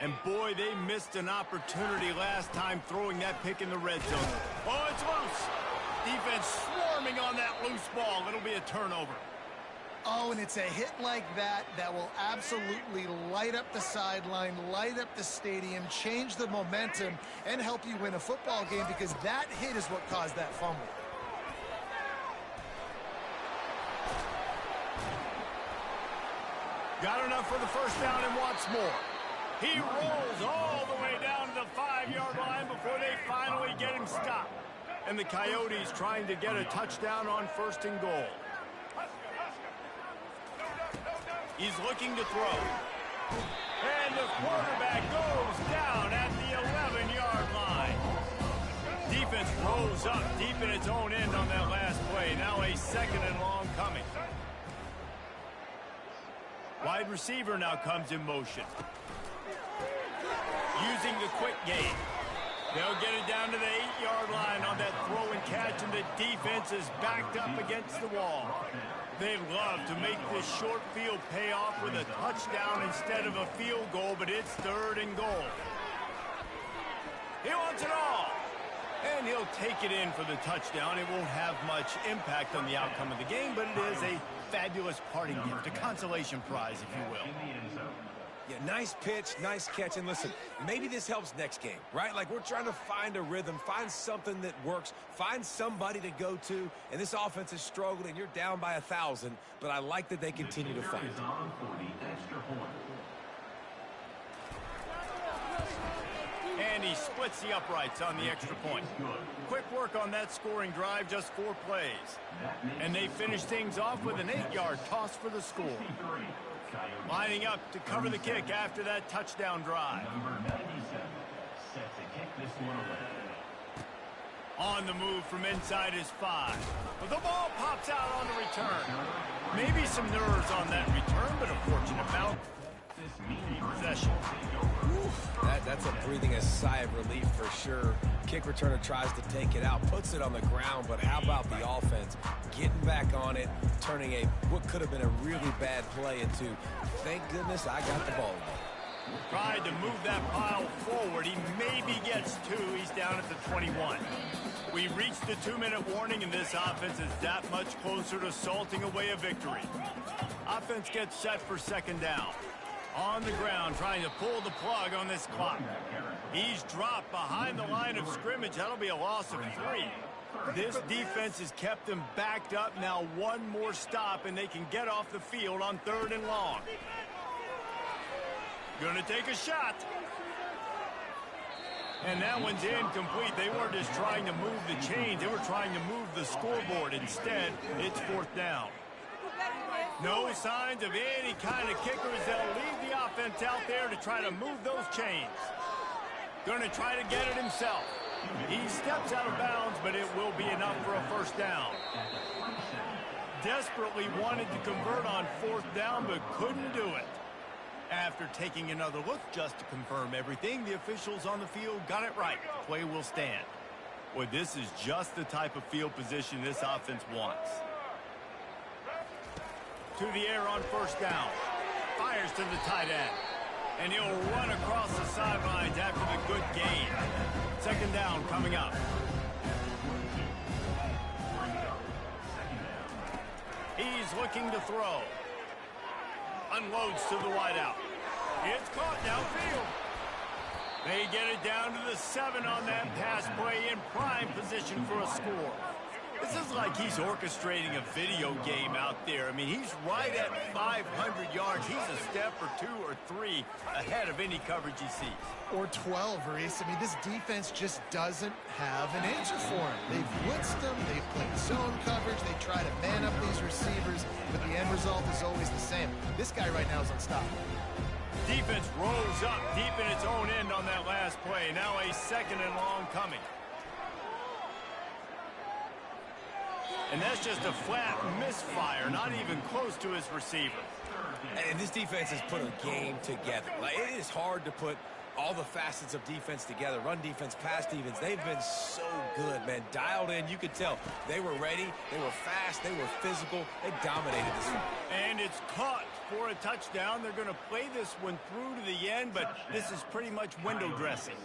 And boy, they missed an opportunity last time throwing that pick in the red zone. Oh, it's loose. Defense swarming on that loose ball. It'll be a turnover. Oh, and it's a hit like that that will absolutely light up the sideline, light up the stadium, change the momentum, and help you win a football game, because that hit is what caused that fumble. Got enough for the 1st down and wants more. He rolls all the way down to the 5-yard line before they finally get him stopped. And the Coyotes trying to get a touchdown on 1st and goal. He's looking to throw. And the quarterback goes down at the 11-yard line. Defense rolls up deep in its own end on that last play. Now a 2nd and long coming. Wide receiver now comes in motion. Using the quick game. They'll get it down to the 8-yard line on that throw and catch, and the defense is backed up against the wall. They'd love to make this short field pay off with a touchdown instead of a field goal, but it's 3rd and goal. He wants it all. And he'll take it in for the touchdown. It won't have much impact on the outcome of the game, but it is a fabulous parting gift, a consolation prize, if you will. Yeah, nice pitch, nice catch. And listen, maybe this helps next game, right? Like, we're trying to find a rhythm, find something that works, find somebody to go to. And this offense is struggling, and you're down by 1,000. But I like that they continue to fight. And he splits the uprights on the extra point. Quick work on that scoring drive, just 4 plays. And they finish things off with an 8-yard toss for the score. Lining up to cover the kick after that touchdown drive. On the move from inside his 5. But the ball pops out on the return. Maybe some nerves on that return, but a fortunate bounce. Possession. That's a breathing a sigh of relief for sure. Kick returner tries to take it out, puts it on the ground, but how about the offense getting back on it, turning what could have been a really bad play into, thank goodness I got the ball. Tried to move that pile forward. He maybe gets 2. He's down at the 21. We reached the 2-minute warning, and this offense is that much closer to salting away a victory. Offense gets set for 2nd down. On the ground, trying to pull the plug on this clock. He's dropped behind the line of scrimmage. That'll be a loss of 3. This defense has kept them backed up. Now 1 more stop, and they can get off the field on 3rd and long. Gonna take a shot. And that one's incomplete. They weren't just trying to move the chains. They were trying to move the scoreboard. Instead, it's 4th down. No signs of any kind of kickers. They'll leave the offense out there to try to move those chains. Going to try to get it himself. He steps out of bounds, but it will be enough for a first down. Desperately wanted to convert on fourth down, but couldn't do it. After taking another look just to confirm everything, the officials on the field got it right. The play will stand. Well, this is just the type of field position this offense wants. To the air on first down. Fires to the tight end. And he'll run across the sidelines after the good gain. Second down coming up. He's looking to throw. Unloads to the wideout. It's caught downfield. They get it down to the 7 on that pass play in prime position for a score. This is like he's orchestrating a video game out there. I mean, he's right at 500 yards. He's a step or 2 or 3 ahead of any coverage he sees. Or 12, Reese. I mean, this defense just doesn't have an answer for him. They've blitzed him. They've played zone coverage. They try to man up these receivers, but the end result is always the same. This guy right now is unstoppable. Defense rolls up deep in its own end on that last play. Now a second and long coming. And that's just a flat misfire, not even close to his receiver. And this defense has put a game together. Like, it is hard to put all the facets of defense together. Run defense, pass defense. They've been so good, man. Dialed in. You could tell they were ready. They were fast. They were physical. They dominated this one. And it's caught for a touchdown. They're going to play this one through to the end, but this is pretty much window dressing.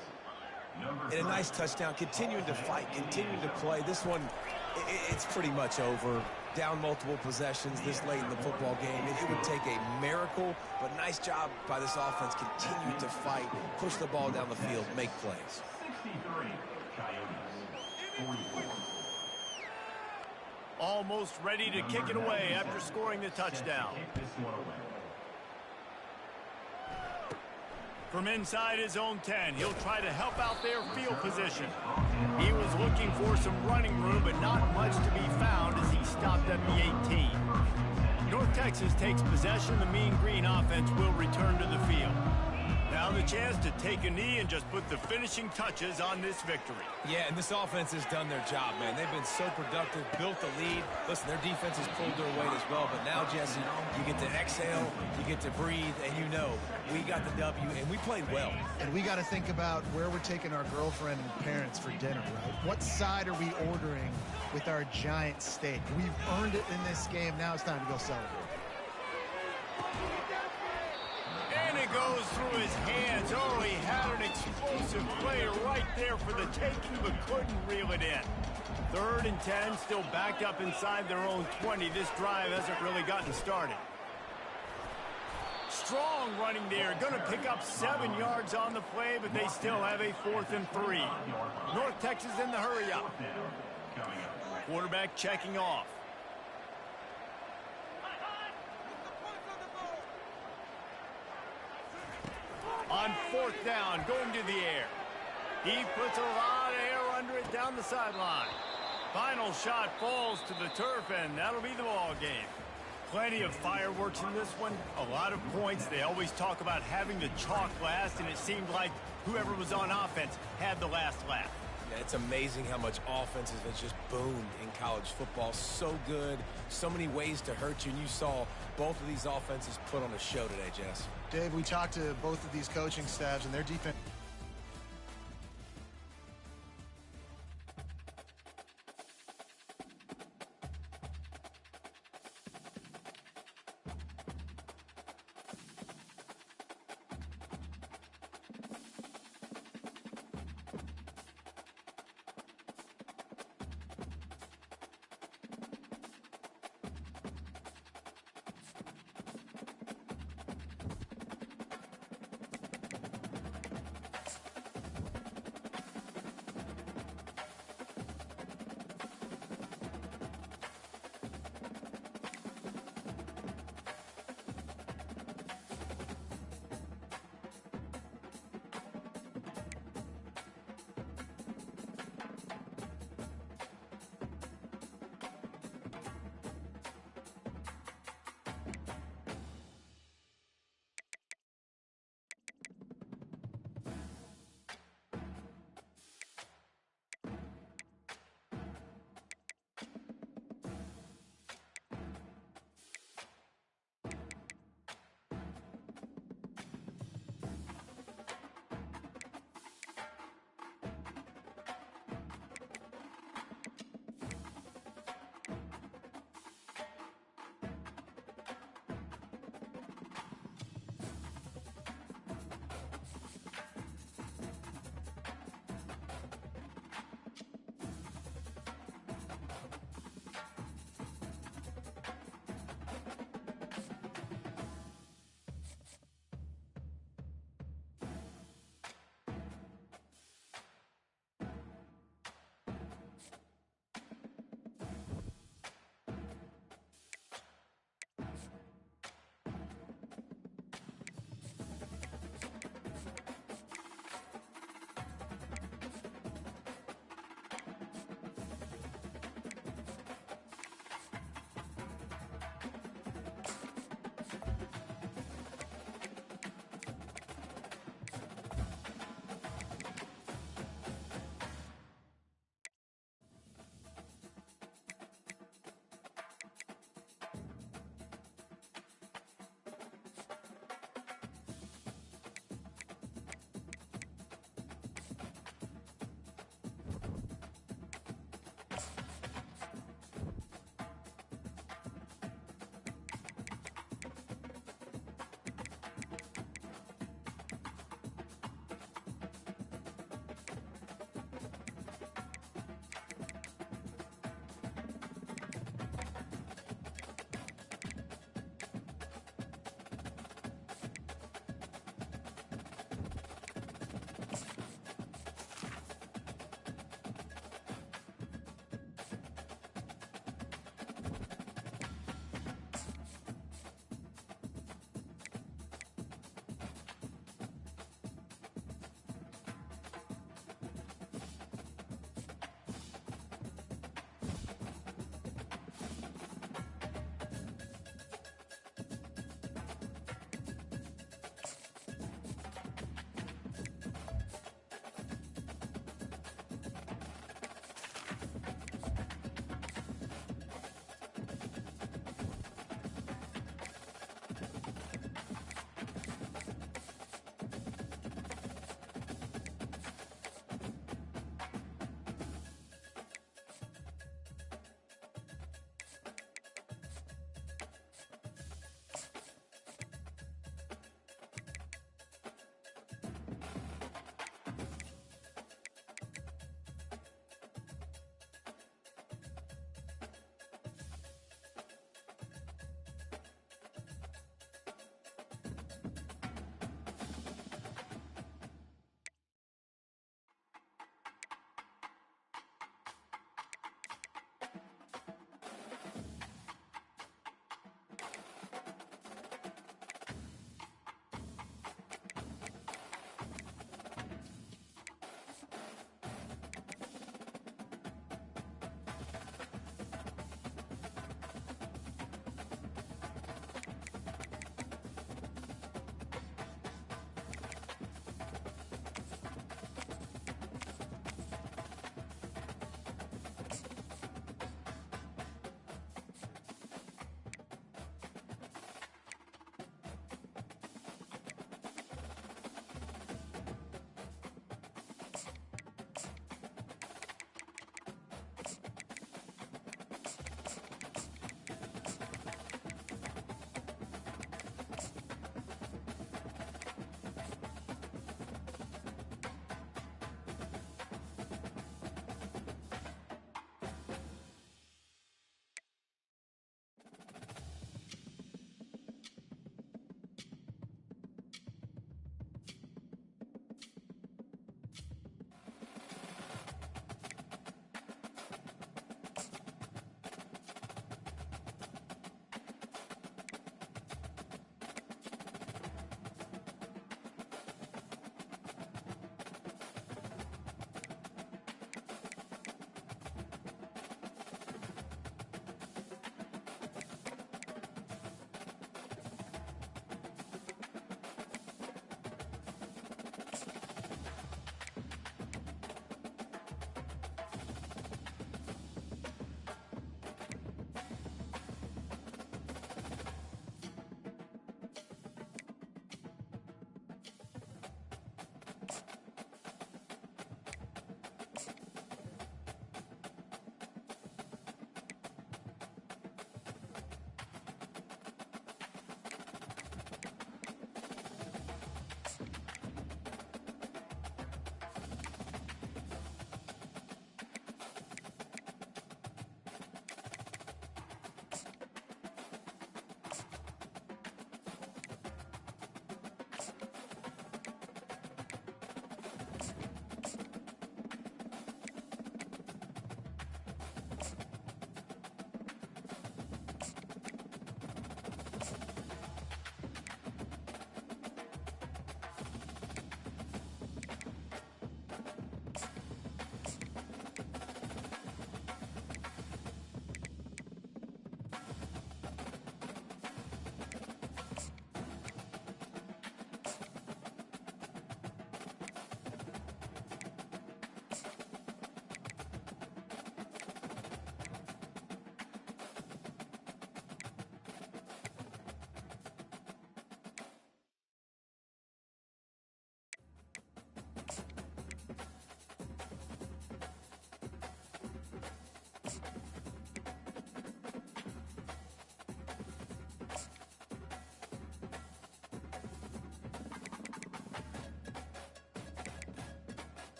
And a nice touchdown. Continuing to fight, continuing to play. This one, it's pretty much over. Down multiple possessions this late in the football game. It would take a miracle, but nice job by this offense. Continue to fight, push the ball down the field, make plays. 63, Coyotes. 44. Almost ready to kick it away after scoring the touchdown. Take this one away. From inside his own 10, he'll try to help out their field position. He was looking for some running room, but not much to be found as he stopped at the 18. North Texas takes possession. The Mean Green offense will return to the field. Now the chance to take a knee and just put the finishing touches on this victory. Yeah, and this offense has done their job, man. They've been so productive, built the lead. Listen, their defense has pulled their weight as well, but now, Jesse, you get to exhale, you get to breathe, and you know we got the W, and we played well. And we got to think about where we're taking our girlfriend and parents for dinner, right? What side are we ordering with our giant steak? We've earned it in this game. Now it's time to go celebrate. And it goes through his hands. Oh, he had an explosive play right there for the taking, but couldn't reel it in. 3rd and 10, still backed up inside their own 20. This drive hasn't really gotten started. Strong running there. Going to pick up 7 yards on the play, but they still have a 4th and 3. North Texas in the hurry up. Quarterback checking off. On 4th down, going to the air. He puts a lot of air under it down the sideline. Final shot falls to the turf, and that'll be the ball game. Plenty of fireworks in this one. A lot of points. They always talk about having the chalk last, and it seemed like whoever was on offense had the last laugh. Yeah, it's amazing how much offense has just boomed in college football. So good, so many ways to hurt you, and you saw both of these offenses put on a show today, Jess. Dave, we talked to both of these coaching staffs, and their defense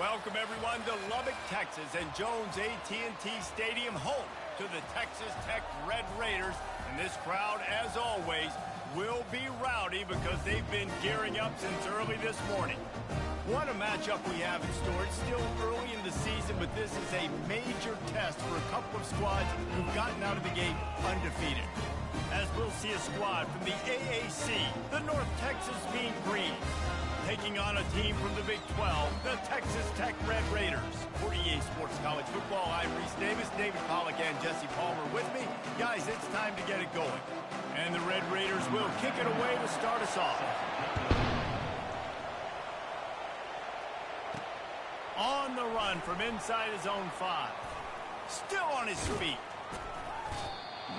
Welcome, everyone, to Lubbock, Texas, and Jones AT&T Stadium, home to the Texas Tech Red Raiders. And this crowd, as always, will be rowdy because they've been gearing up since early this morning. What a matchup we have in store. It's still early in the season, but this is a major test for a couple of squads who've gotten out of the gate undefeated. As we'll see a squad from the AAC, the North Texas Mean Green, taking on a team from the Big 12, the Texas Tech Red Raiders. For EA Sports College Football, I'm Reese Davis, David Pollack, and Jesse Palmer with me. Guys, it's time to get it going. And the Red Raiders will kick it away to start us off. On the run from inside his own 5. Still on his feet.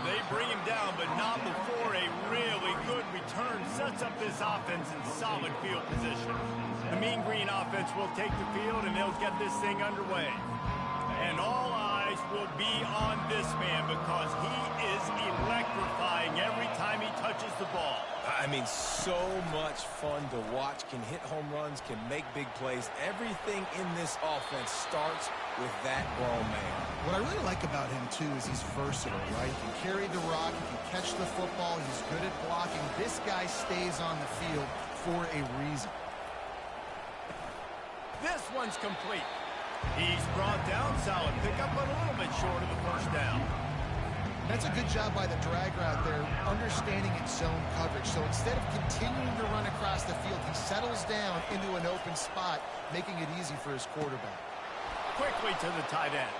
They bring him down, but not before a really good return sets up this offense in solid field position. The Mean Green offense will take the field, and they'll get this thing underway. And all eyes will be on this man because he is electrifying every time he touches the ball. I mean, so much fun to watch. Can hit home runs, can make big plays. Everything in this offense starts with that grown man. What I really like about him, too, is he's versatile, right? He can carry the rock, he can catch the football, he's good at blocking. This guy stays on the field for a reason. This one's complete. He's brought down, solid pickup, but a little bit short of the first down. That's a good job by the drag route there, understanding its zone coverage. So instead of continuing to run across the field, he settles down into an open spot, making it easy for his quarterback. Quickly to the tight end.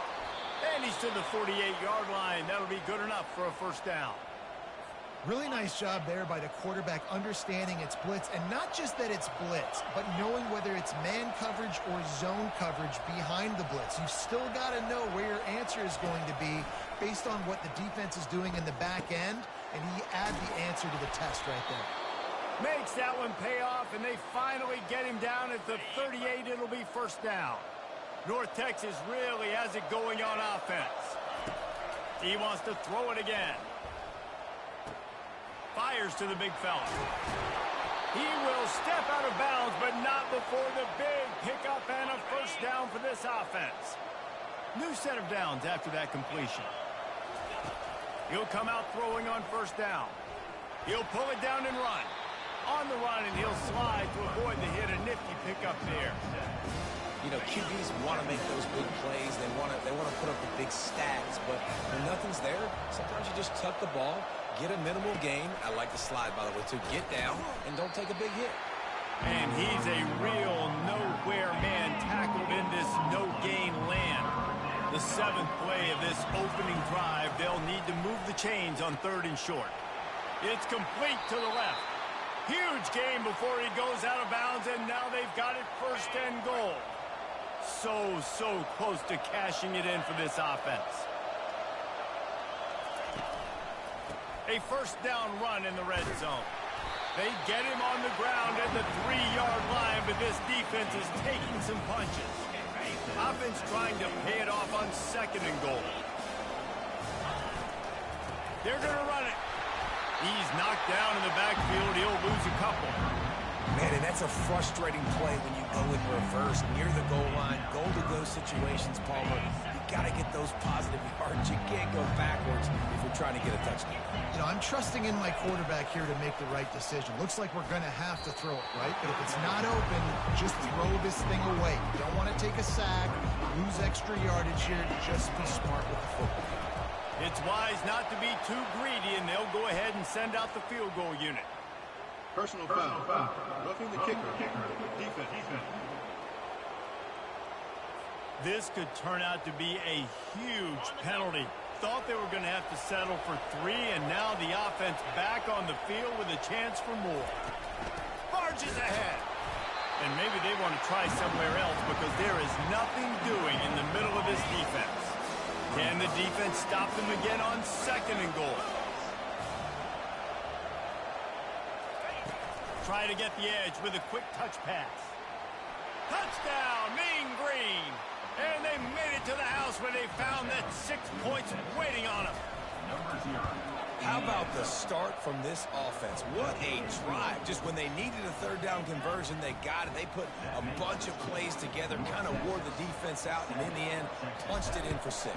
And he's to the 48-yard line. That'll be good enough for a first down. Really nice job there by the quarterback understanding its blitz, and not just that it's blitz, but knowing whether it's man coverage or zone coverage behind the blitz. You've still got to know where your answer is going to be based on what the defense is doing in the back end, and he adds the answer to the test right there. Makes that one pay off, and they finally get him down at the 38. It'll be first down. North Texas really has it going on offense. He wants to throw it again. Fires to the big fella. He will step out of bounds, but not before the big pickup and a first down for this offense. New set of downs after that completion. He'll come out throwing on first down. He'll pull it down and run. On the run, and he'll slide to avoid the hit. A nifty pickup there. You know, QBs want to make those big plays. They want to put up the big stats, but when nothing's there, sometimes you just tuck the ball, get a minimal gain. I like the slide, by the way, too. Get down and don't take a big hit. And he's a real nowhere man tackled in this no-gain land. The 7th play of this opening drive, they'll need to move the chains on 3rd and short. It's complete to the left. Huge gain before he goes out of bounds, and now they've got it 1st and goal. So close to cashing it in for this offense. A first down run in the red zone. They get him on the ground at the 3-yard line, but this defense is taking some punches. Offense trying to pay it off on 2nd and goal. They're going to run it. He's knocked down in the backfield. He'll lose a couple. Man, and that's a frustrating play when you go in reverse near the goal line. Goal-to-go situations, Palmer. You got to get those positive yards. You can't go backwards if you're trying to get a touchdown. You know, I'm trusting in my quarterback here to make the right decision. Looks like we're going to have to throw it, right? But if it's not open, just throw this thing away. You don't want to take a sack, lose extra yardage here. Just be smart with the football. It's wise not to be too greedy, and they'll go ahead and send out the field goal unit. Personal foul. Roughing the kicker. Defense. This could turn out to be a huge penalty. Thought they were going to have to settle for 3, and now the offense back on the field with a chance for more. Barges ahead. And maybe they want to try somewhere else because there is nothing doing in the middle of this defense. Can the defense stop them again on 2nd and goal? Try to get the edge with a quick touch pass. Touchdown, Mean Green. And they made it to the house where they found that 6 points waiting on them. How about the start from this offense? What a drive. Just when they needed a third down conversion, they got it. They put a bunch of plays together, kind of wore the defense out, and in the end, punched it in for 6.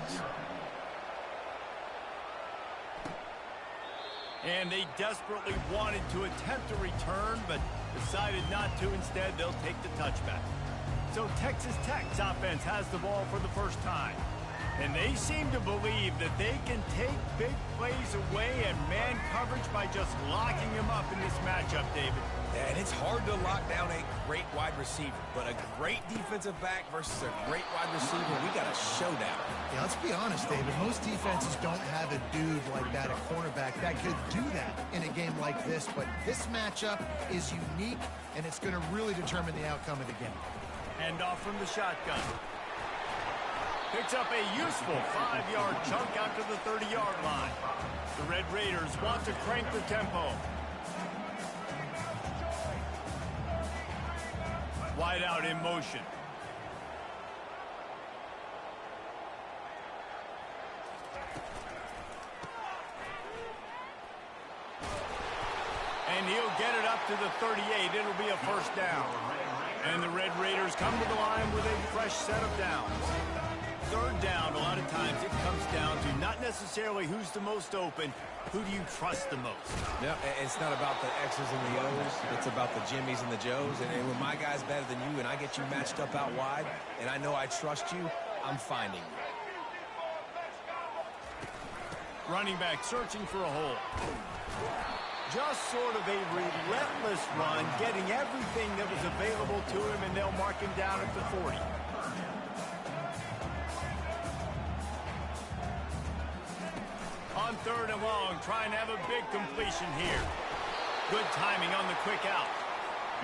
And they desperately wanted to attempt a return, but decided not to. Instead, they'll take the touchback. So Texas Tech's offense has the ball for the first time. And they seem to believe that they can take big plays away and man coverage by just locking him up in this matchup, David. And it's hard to lock down a great wide receiver, but a great defensive back versus a great wide receiver, we got a showdown. Yeah, let's be honest, David. Most defenses don't have a dude like that, a cornerback, that could do that in a game like this. But this matchup is unique, and it's going to really determine the outcome of the game. Hand off from the shotgun. Picks up a useful 5-yard chunk out to the 30-yard line. The Red Raiders want to crank the tempo. Wide out in motion. And he'll get it up to the 38. It'll be a first down. And the Red Raiders come to the line with a fresh set of downs. Third down, a lot of times it comes down to not necessarily who's the most open, who do you trust the most? Yeah, it's not about the X's and the O's. It's about the Jimmies and the Joes. And when my guy's better than you and I get you matched up out wide and I know I trust you, I'm finding you. Running back searching for a hole. Just sort of a relentless run, getting everything that was available to him, and they'll mark him down at the 40. On third and long, trying to have a big completion here. Good timing on the quick out.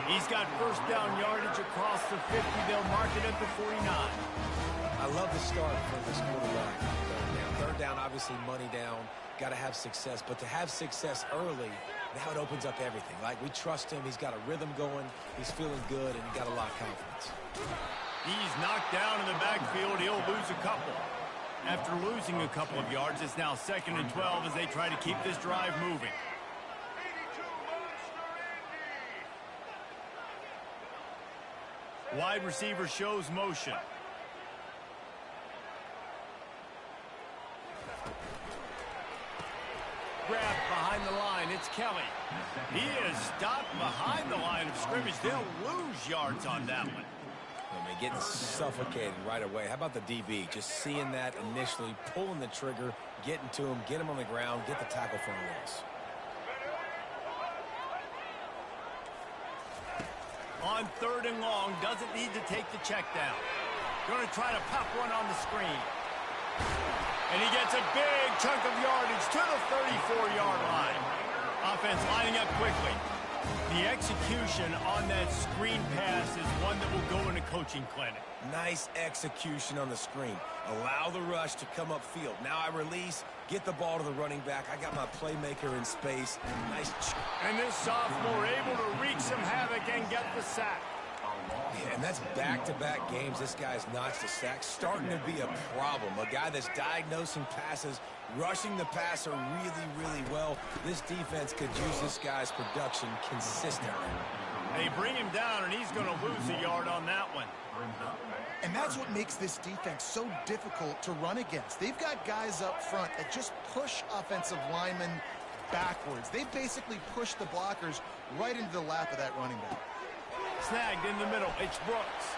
He's got first down yardage across the 50. They'll mark it at the 49. I love the start for this quarterback. Third down, obviously money down. Got to have success. But to have success early, now it opens up everything. Like, we trust him. He's got a rhythm going. He's feeling good, and he got a lot of confidence. He's knocked down in the backfield. He'll lose a couple. After losing a couple of yards, it's now 2nd and 12 as they try to keep this drive moving. Wide receiver shows motion. Grabbed behind the line. It's Kelly. He is stopped behind the line of scrimmage. They'll lose yards on that one. I mean, getting suffocated right away. How about the DB? Just seeing that initially, pulling the trigger, getting to him, get him on the ground, get the tackle for a loss. On third and long, doesn't need to take the check down. Going to try to pop one on the screen. And he gets a big chunk of yardage to the 34-yard line. Offense lining up quickly. The execution on that screen pass is one that will go in a coaching clinic. Nice execution on the screen. Allow the rush to come upfield. Now I release, get the ball to the running back. I got my playmaker in space. Nice. And this sophomore able to wreak some havoc and get the sack. Yeah, and that's back-to-back games. This guy's notched a sack. Starting to be a problem. A guy that's diagnosing passes, rushing the passer really, really well. This defense could use this guy's production consistently. They bring him down, and he's going to lose a yard on that one. And that's what makes this defense so difficult to run against. They've got guys up front that just push offensive linemen backwards. They basically push the blockers right into the lap of that running back. Snagged in the middle. It's Brooks.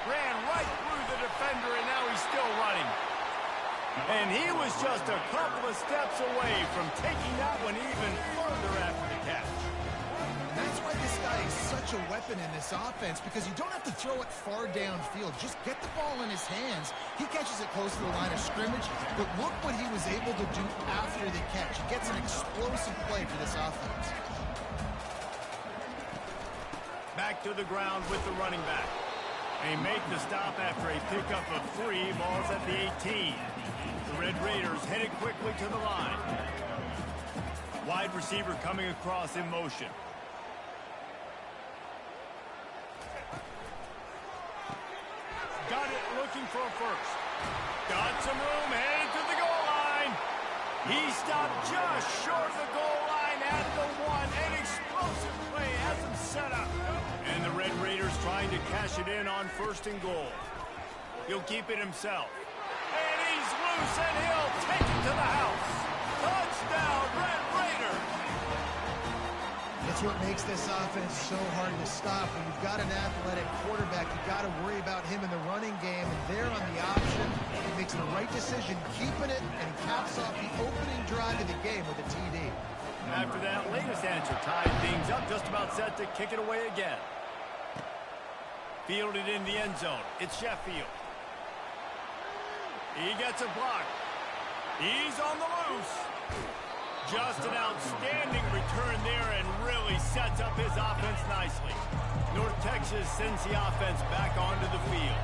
Ran right through the defender, and now he's still running. And he was just a couple of steps away from taking that one even further after the catch. And that's why this guy is such a weapon in this offense, because you don't have to throw it far downfield. Just get the ball in his hands. He catches it close to the line of scrimmage, but look what he was able to do after the catch. He gets an explosive play for this offense. Back to the ground with the running back. They make the stop after a pickup of 3. Ball's at the 18. The Red Raiders headed quickly to the line. Wide receiver coming across in motion. Got it, looking for a first. Got some room, headed to the goal line. He stopped just short of the goal line at the one. An explosive play has him set up. And the Red Raiders trying to cash it in on 1st and goal. He'll keep it himself. And he's loose, and he'll take it to the house. Touchdown, Red Raiders! It's what makes this offense so hard to stop. When you've got an athletic quarterback, you've got to worry about him in the running game, and there on the option, he makes the right decision, keeping it, and he caps off the opening drive of the game with a TD. After that latest answer tied things up, just about set to kick it away again. Fielded in the end zone. It's Sheffield. He gets a block. He's on the loose. Just an outstanding return there and really sets up his offense nicely. North Texas sends the offense back onto the field.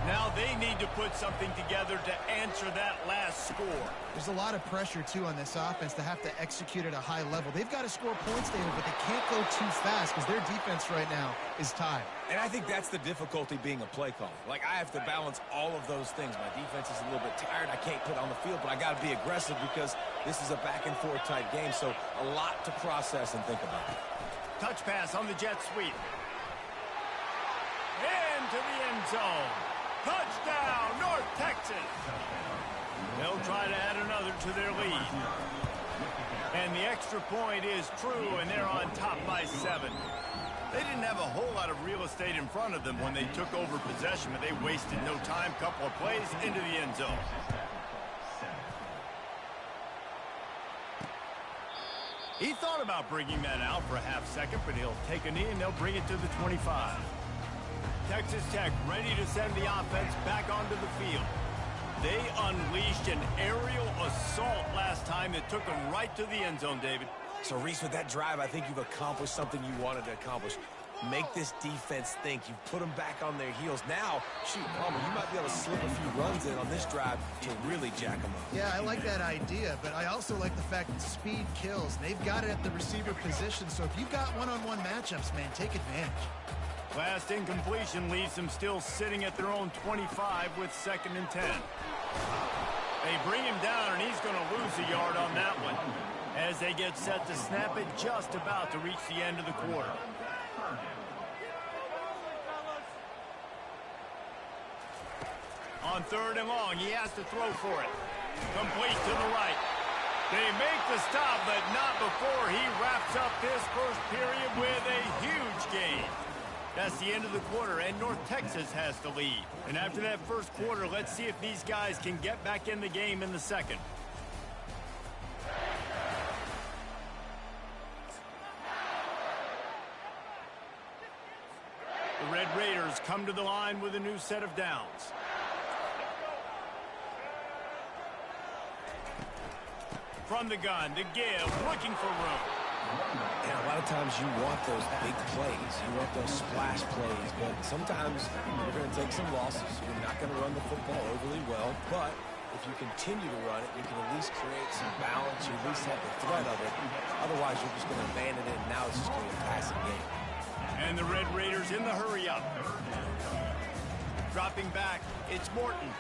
Now they need to put something together to answer that last score. There's a lot of pressure, too, on this offense to have to execute at a high level. They've got to score points, David, but they can't go too fast because their defense right now is tied. And I think that's the difficulty being a play caller. Like, I have to balance all of those things. My defense is a little bit tired. I can't put on the field, but I got to be aggressive because this is a back-and-forth type game, so a lot to process and think about. Touch pass on the jet sweep. Into the end zone. Touchdown, North Texas. They'll try to add another to their lead. And the extra point is true, and they're on top by 7. They didn't have a whole lot of real estate in front of them when they took over possession, but they wasted no time. Couple of plays into the end zone. He thought about bringing that out for a half second, but he'll take a knee and they'll bring it to the 25. Texas Tech ready to send the offense back onto the field. They unleashed an aerial assault last time that took them right to the end zone, David. So, Reese, with that drive, I think you've accomplished something you wanted to accomplish. Make this defense think. You've put them back on their heels. Now, shoot, Palmer, you might be able to slip a few runs in on this drive to really jack them up. Yeah, I like that idea, but I also like the fact that speed kills. They've got it at the receiver position, so if you've got one-on-one matchups, man, take advantage. Last incompletion leaves them still sitting at their own 25 with 2nd and 10. They bring him down, and he's going to lose a yard on that one as they get set to snap it just about to reach the end of the quarter. On 3rd and long, he has to throw for it. Complete to the right. They make the stop, but not before he wraps up this first period with a huge gain. That's the end of the quarter, and North Texas has the lead. And after that first quarter, let's see if these guys can get back in the game in the second. The Red Raiders come to the line with a new set of downs. From the gun to give, looking for room. And a lot of times you want those big plays. You want those splash plays. But sometimes you're going to take some losses. You're not going to run the football overly well. But if you continue to run it, you can at least create some balance. You at least have the threat of it. Otherwise, you're just going to abandon it, and now it's just going to be a passing game. And the Red Raiders in the hurry-up. Dropping back, it's Morton.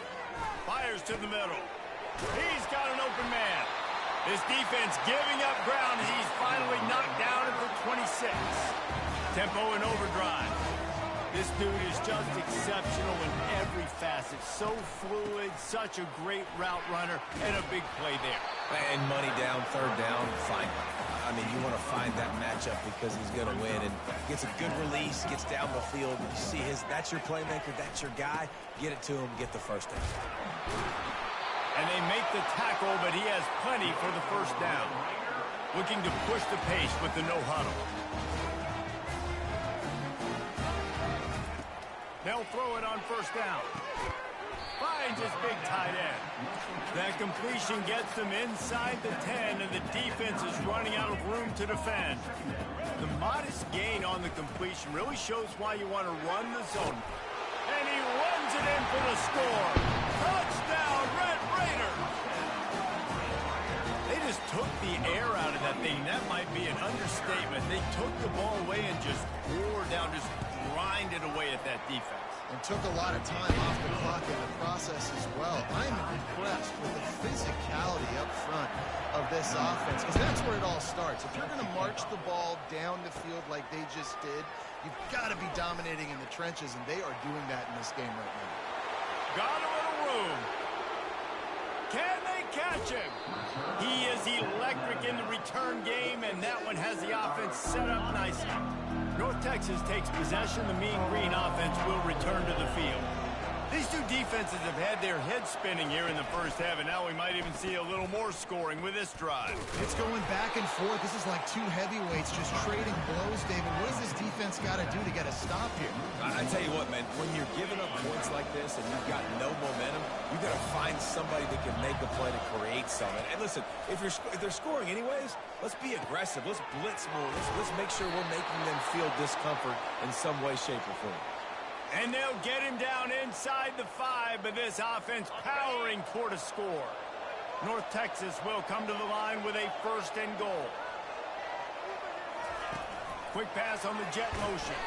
Fires to the middle. He's got an open man. This defense giving up ground as he's finally knocked down at the 26. Tempo and overdrive. This dude is just exceptional in every facet. So fluid, such a great route runner, and a big play there. And money down, 3rd down, fine. I mean, you want to find that matchup because he's going to win and gets a good release, gets down the field. You see that's your playmaker, that's your guy. Get it to him, get the first down. And they make the tackle, but he has plenty for the first down. Looking to push the pace with the no huddle. They'll throw it on 1st down. Finds his big tight end. That completion gets them inside the 10, and the defense is running out of room to defend. The modest gain on the completion really shows why you want to run the zone. And he runs it in for the score. Touchdown, Red Raiders! They just took the air out of that thing. That might be an understatement. They took the ball away and just wore down, just grinded away at that defense. And took a lot of time off the clock in the process as well. I'm impressed with the physicality up front of this offense, because that's where it all starts. If you're going to march the ball down the field like they just did, you've got to be dominating in the trenches, and they are doing that in this game right now. Got a little room. Can they catch him? He is electric in the return game, and that one has the offense set up nicely. North Texas takes possession. The Mean Green offense will return to the field. These two defenses have had their heads spinning here in the first half, and now we might even see a little more scoring with this drive. It's going back and forth. This is like two heavyweights just trading blows, David. What does this defense got to do to get a stop here? I tell you what, man, when you're giving up points like this and you've got no momentum, you got to find somebody that can make the play to create something. And listen, if they're scoring anyways, let's be aggressive. Let's blitz more. Let's make sure we're making them feel discomfort in some way, shape, or form. And they'll get him down inside the 5, but this offense powering toward a score. North Texas will come to the line with a 1st and goal. Quick pass on the jet motion.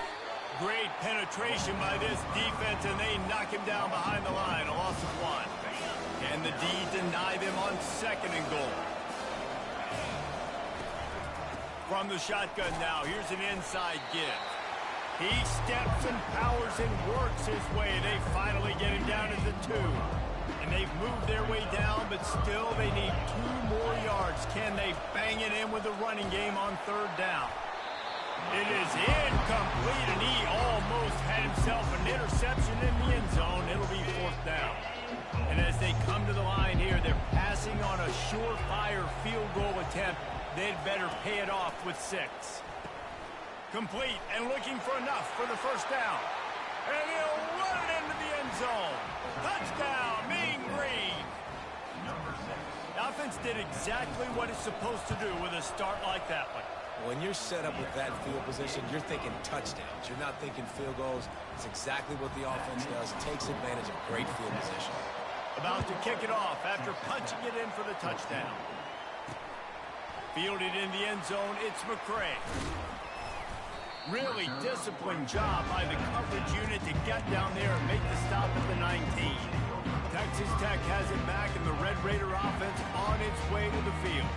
Great penetration by this defense, and they knock him down behind the line. A loss of 1. Can the D deny them on 2nd and goal? From the shotgun now, here's an inside give. He steps and powers and works his way. They finally get him down to the 2. And they've moved their way down, but still they need 2 more yards. Can they bang it in with the running game on 3rd down? It is incomplete, and he almost had himself an interception in the end zone. It'll be 4th down. And as they come to the line here, they're passing on a surefire field goal attempt. They'd better pay it off with 6. Complete and looking for enough for the 1st down. And he'll run it into the end zone. Touchdown, Mean Green. The offense did exactly what it's supposed to do with a start like that one. When you're set up with that field position, you're thinking touchdowns. You're not thinking field goals. It's exactly what the offense does. It takes advantage of great field position. About to kick it off after punching it in for the touchdown. Fielded in the end zone, it's McCray. Really disciplined job by the coverage unit to get down there and make the stop at the 19. Texas Tech has it back, and the Red Raider offense on its way to the field.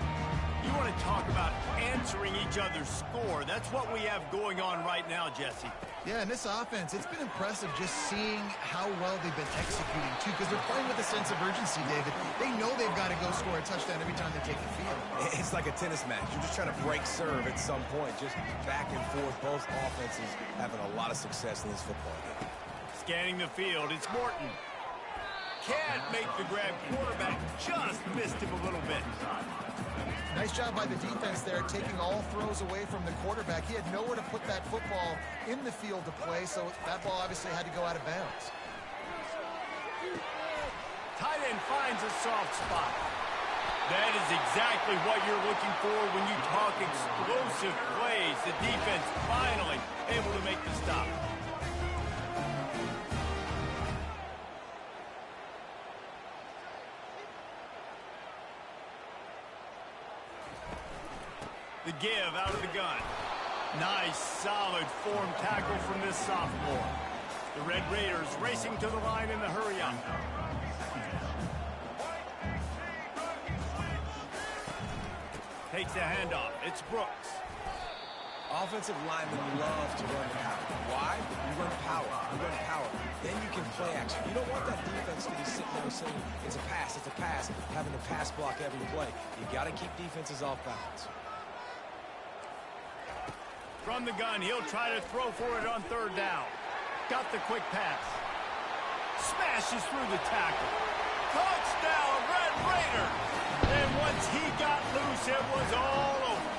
You want to talk about answering each other's score. That's what we have going on right now, Jesse. Yeah, and this offense, it's been impressive just seeing how well they've been executing, too, because they're playing with a sense of urgency, David. They know they've got to go score a touchdown every time they take the field. It's like a tennis match. You're just trying to break serve at some point, just back and forth. Both offenses having a lot of success in this football game. Scanning the field, it's Morton. Can't make the grab. Quarterback just missed him a little bit. Nice job by the defense there, taking all throws away from the quarterback. He had nowhere to put that football in the field to play, so that ball obviously had to go out of bounds. Tight end finds a soft spot. That is exactly what you're looking for when you talk explosive plays. The defense finally able to make the stop. The give out of the gun. Nice, solid form tackle from this sophomore. The Red Raiders racing to the line in the hurry-up. Takes the handoff. It's Brooks. Offensive linemen love to run power. Why? You run power. You run power. Then you can play action. You don't want that defense to be sitting there saying, it's a pass, having to pass block every play. You got to keep defenses off balance. From the gun, he'll try to throw for it on 3rd down. Got the quick pass. Smashes through the tackle. Touchdown, Red Raider! And once he got loose, it was all over.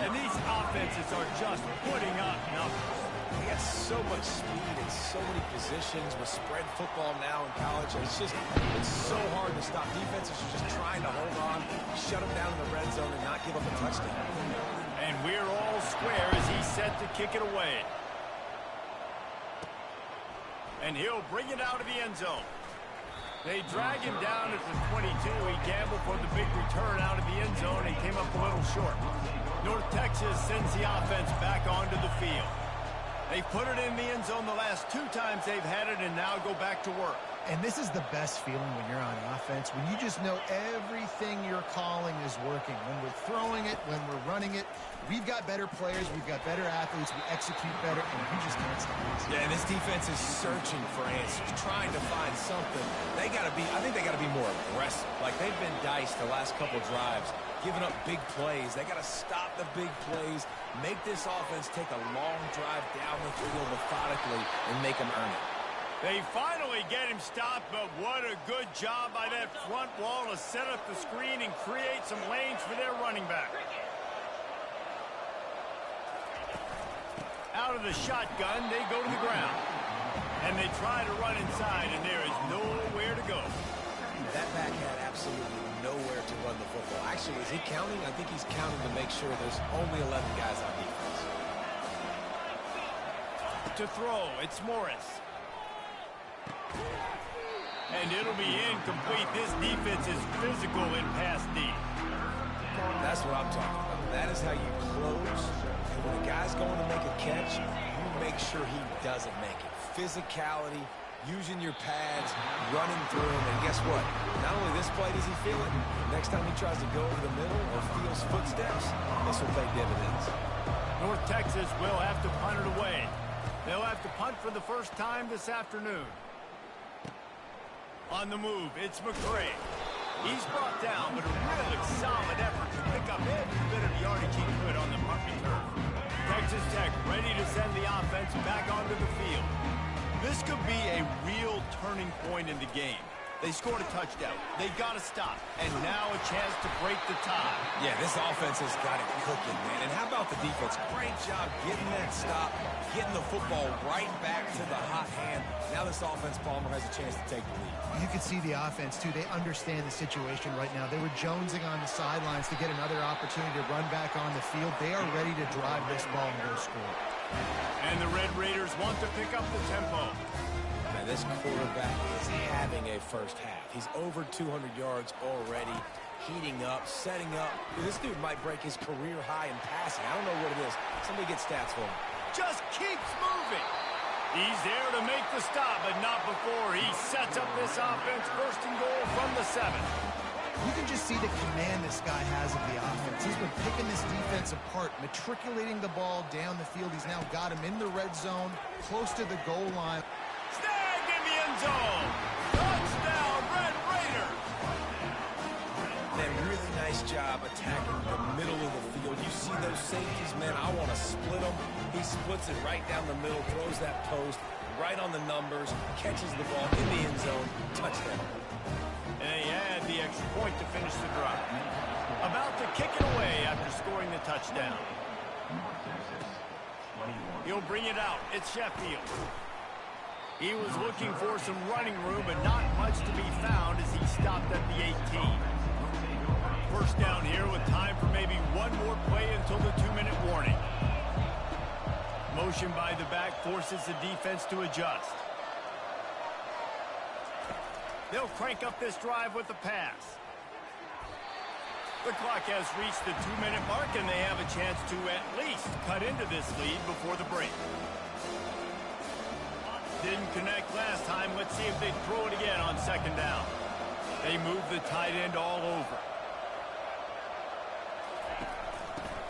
And these offenses are just putting up numbers. They got so much speed and so many positions with spread football now in college. It's so hard to stop. Defenses are just trying to hold on, shut them down in the red zone, and not give up a touchdown. And we're all square as he's set to kick it away. And he'll bring it out of the end zone. They drag him down at the 22. He gambled for the big return out of the end zone. He came up a little short. North Texas sends the offense back onto the field. They've put it in the end zone the last 2 times they've had it, and now go back to work. And this is the best feeling when you're on offense, when you just know everything you're calling is working. When we're throwing it, when we're running it, we've got better players, we've got better athletes, we execute better, and we just can't stop this. Yeah, and this defense is searching for answers, trying to find something. I think they got to be more aggressive. Like they've been diced the last couple drives, giving up big plays. They got to stop the big plays, make this offense take a long drive down the field methodically, and make them earn it. They finally get him stopped, but what a good job by that front wall to set up the screen and create some lanes for their running back. Out of the shotgun, they go to the ground. And they try to run inside, and there is nowhere to go. That back had absolutely nowhere to run the football. Actually, is he counting? I think he's counting to make sure there's only 11 guys on defense. To throw, it's Morris. And it'll be incomplete. This defense is physical in pass D. That's what I'm talking about. That is how you close. And when a guy's going to make a catch, you make sure he doesn't make it. Physicality, using your pads, running through him. And guess what? Not only this play does he feel it, next time he tries to go over the middle or feels footsteps, this will pay dividends. North Texas will have to punt it away. They'll have to punt for the first time this afternoon. On the move, it's McCray. He's brought down, but a really solid effort to pick up every bit of yardage he could on the punt return. Texas Tech ready to send the offense back onto the field. This could be a real turning point in the game. They scored a touchdown. They got to stop. And now a chance to break the tie. Yeah, this offense has got it cooking, man. And how about the defense? Great job getting that stop, getting the football right back to the hot hand. Now this offense, Palmer, has a chance to take the lead. You can see the offense, too. They understand the situation right now. They were jonesing on the sidelines to get another opportunity to run back on the field. They are ready to drive this ball and go score. And the Red Raiders want to pick up the tempo. Man, this quarterback is having a first half. He's over 200 yards already, heating up, setting up. This dude might break his career high in passing. I don't know what it is. Somebody get stats for him. Just keeps moving. He's there to make the stop, but not before he sets up this offense. First and goal from the 7. You can just see the command this guy has of the offense. He's been picking this defense apart, matriculating the ball down the field. He's now got him in the red zone, close to the goal line. Snagged in the end zone. Touchdown, Red Raiders. Man, really nice job attacking the middle of the field. You see those safeties, man, I want to split them. He splits it right down the middle, throws that post right on the numbers, catches the ball in the end zone, touchdown. And they add the extra point to finish the drive. About to kick it away after scoring the touchdown. He'll bring it out. It's Sheffield. He was looking for some running room, but not much to be found as he stopped at the 18. First down here with time for maybe one more play until the 2-minute warning. Motion by the back forces the defense to adjust. They'll crank up this drive with the pass. The clock has reached the 2-minute mark, and they have a chance to at least cut into this lead before the break. Didn't connect last time. Let's see if they throw it again on second down. They move the tight end all over.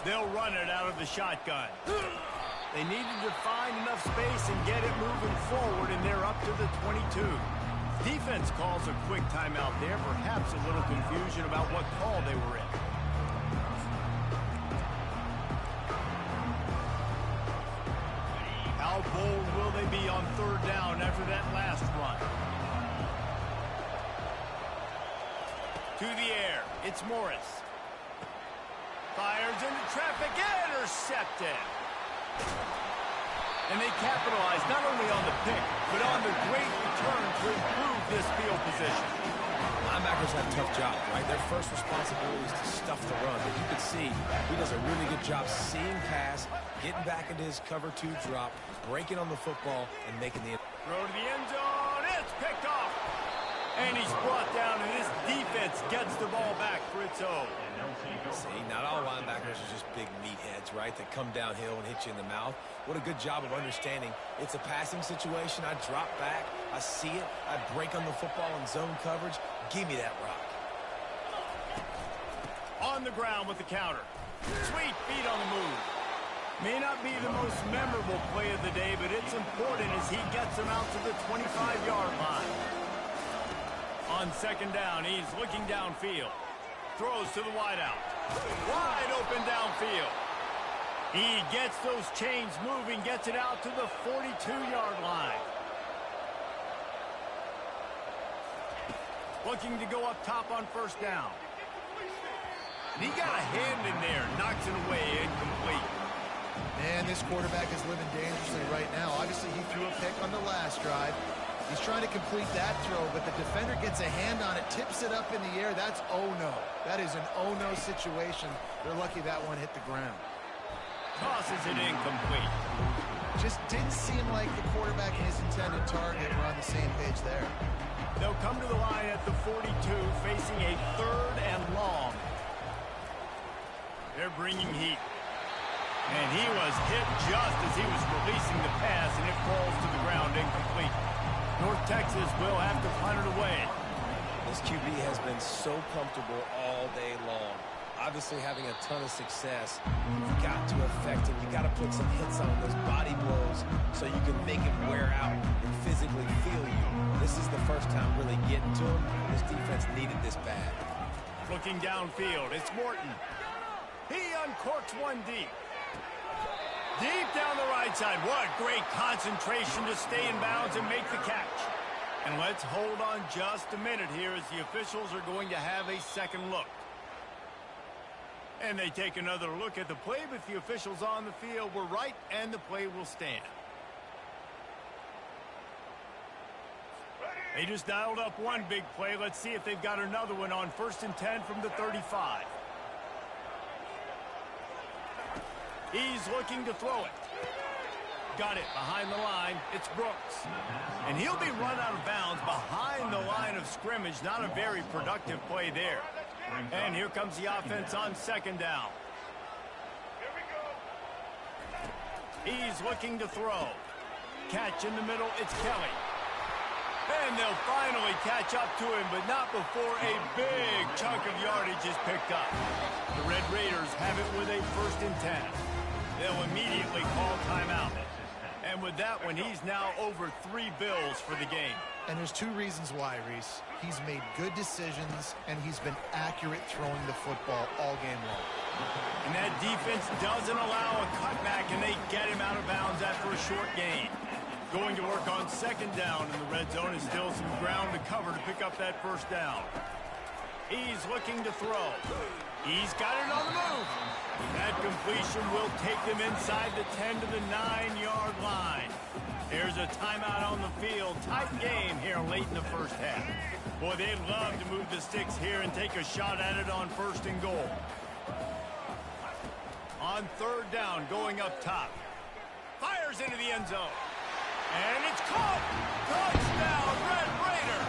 They'll run it out of the shotgun. They needed to find enough space and get it moving forward, and they're up to the 22. Defense calls a quick timeout there, perhaps a little confusion about what call they were in. How bold will they be on third down after that last run? To the air, it's Morris. Fires into traffic, intercepted. And they capitalize not only on the pick, but on the great return to improve this field position. Linebackers have a tough job, right? Their first responsibility is to stuff the run. But you can see he does a really good job seeing pass, getting back into his cover 2 drop, breaking on the football, and making the... Throw to the end zone. It's picked off. And he's brought down, and this defense gets the ball back for its own. See, not all linebackers are just big meatheads, right, that come downhill and hit you in the mouth. What a good job of understanding. It's a passing situation. I drop back. I see it. I break on the football in zone coverage. Give me that rock. On the ground with the counter. Sweet feet on the move. May not be the most memorable play of the day, but it's important as he gets him out to the 25-yard line. On second down, he's looking downfield. Throws to the wideout. Wide open downfield. He gets those chains moving, gets it out to the 42-yard line. Looking to go up top on first down. And he got a hand in there, knocks it away, incomplete. Man, this quarterback is living dangerously right now. Obviously, he threw a pick on the last drive. He's trying to complete that throw, but the defender gets a hand on it, tips it up in the air. That's oh-no. That is an oh-no situation. They're lucky that one hit the ground. Tosses it incomplete. Just didn't seem like the quarterback and his intended target were on the same page there. They'll come to the line at the 42, facing a 3rd and long. They're bringing heat. And he was hit just as he was releasing the pass, and it falls to the ground incomplete. North Texas will have to punt it away. This QB has been so comfortable all day long. Obviously having a ton of success. You've got to affect him. You've got to put some hits on those body blows so you can make him wear out and physically feel you. This is the first time really getting to him. This defense needed this bad. Looking downfield, it's Morton. He uncorks one deep. Deep down the right side. What great concentration to stay in bounds and make the catch. And let's hold on just a minute here as the officials are going to have a second look. And they take another look at the play, but the officials on the field were right, and the play will stand. They just dialed up one big play. Let's see if they've got another one on 1st and 10 from the 35. He's looking to throw it. Got it behind the line. It's Brooks. And he'll be run out of bounds behind the line of scrimmage. Not a very productive play there. And here comes the offense on second down. He's looking to throw. Catch in the middle. It's Kelly. And they'll finally catch up to him, but not before a big chunk of yardage is picked up. The Red Raiders have it with a 1st and 10. They'll immediately call timeout. And with that one, he's now over 3 bills for the game. And there's 2 reasons why, Reese. He's made good decisions, and he's been accurate throwing the football all game long. And that defense doesn't allow a cutback, and they get him out of bounds after a short gain. Going to work on second down in the red zone is still some ground to cover to pick up that first down. He's looking to throw. He's got it on the move. That completion will take them inside the 10 to the 9-yard line. There's a timeout on the field. Tight game here late in the first half. Boy, they'd love to move the sticks here and take a shot at it on 1st and goal. On 3rd down, going up top. Fires into the end zone. And it's caught. Touchdown, Red Raider.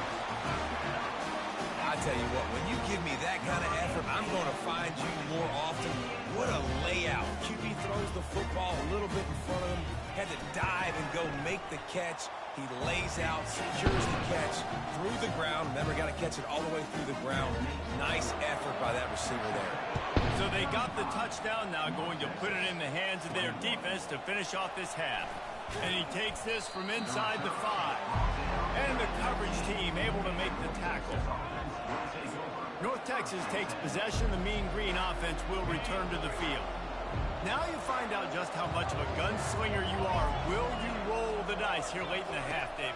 I tell you what, when you give me that kind of effort, I'm going to find you more often. What a layout. QB throws the football a little bit in front of him, had to dive and go make the catch. He lays out, secures the catch through the ground. Remember, got to catch it all the way through the ground. Nice effort by that receiver there. So they got the touchdown now, going to put it in the hands of their defense to finish off this half. And he takes this from inside the 5. And the coverage team able to make the tackle. North Texas takes possession. The Mean Green offense will return to the field. Now you find out just how much of a gunslinger you are. Will you roll the dice here late in the half, Dave?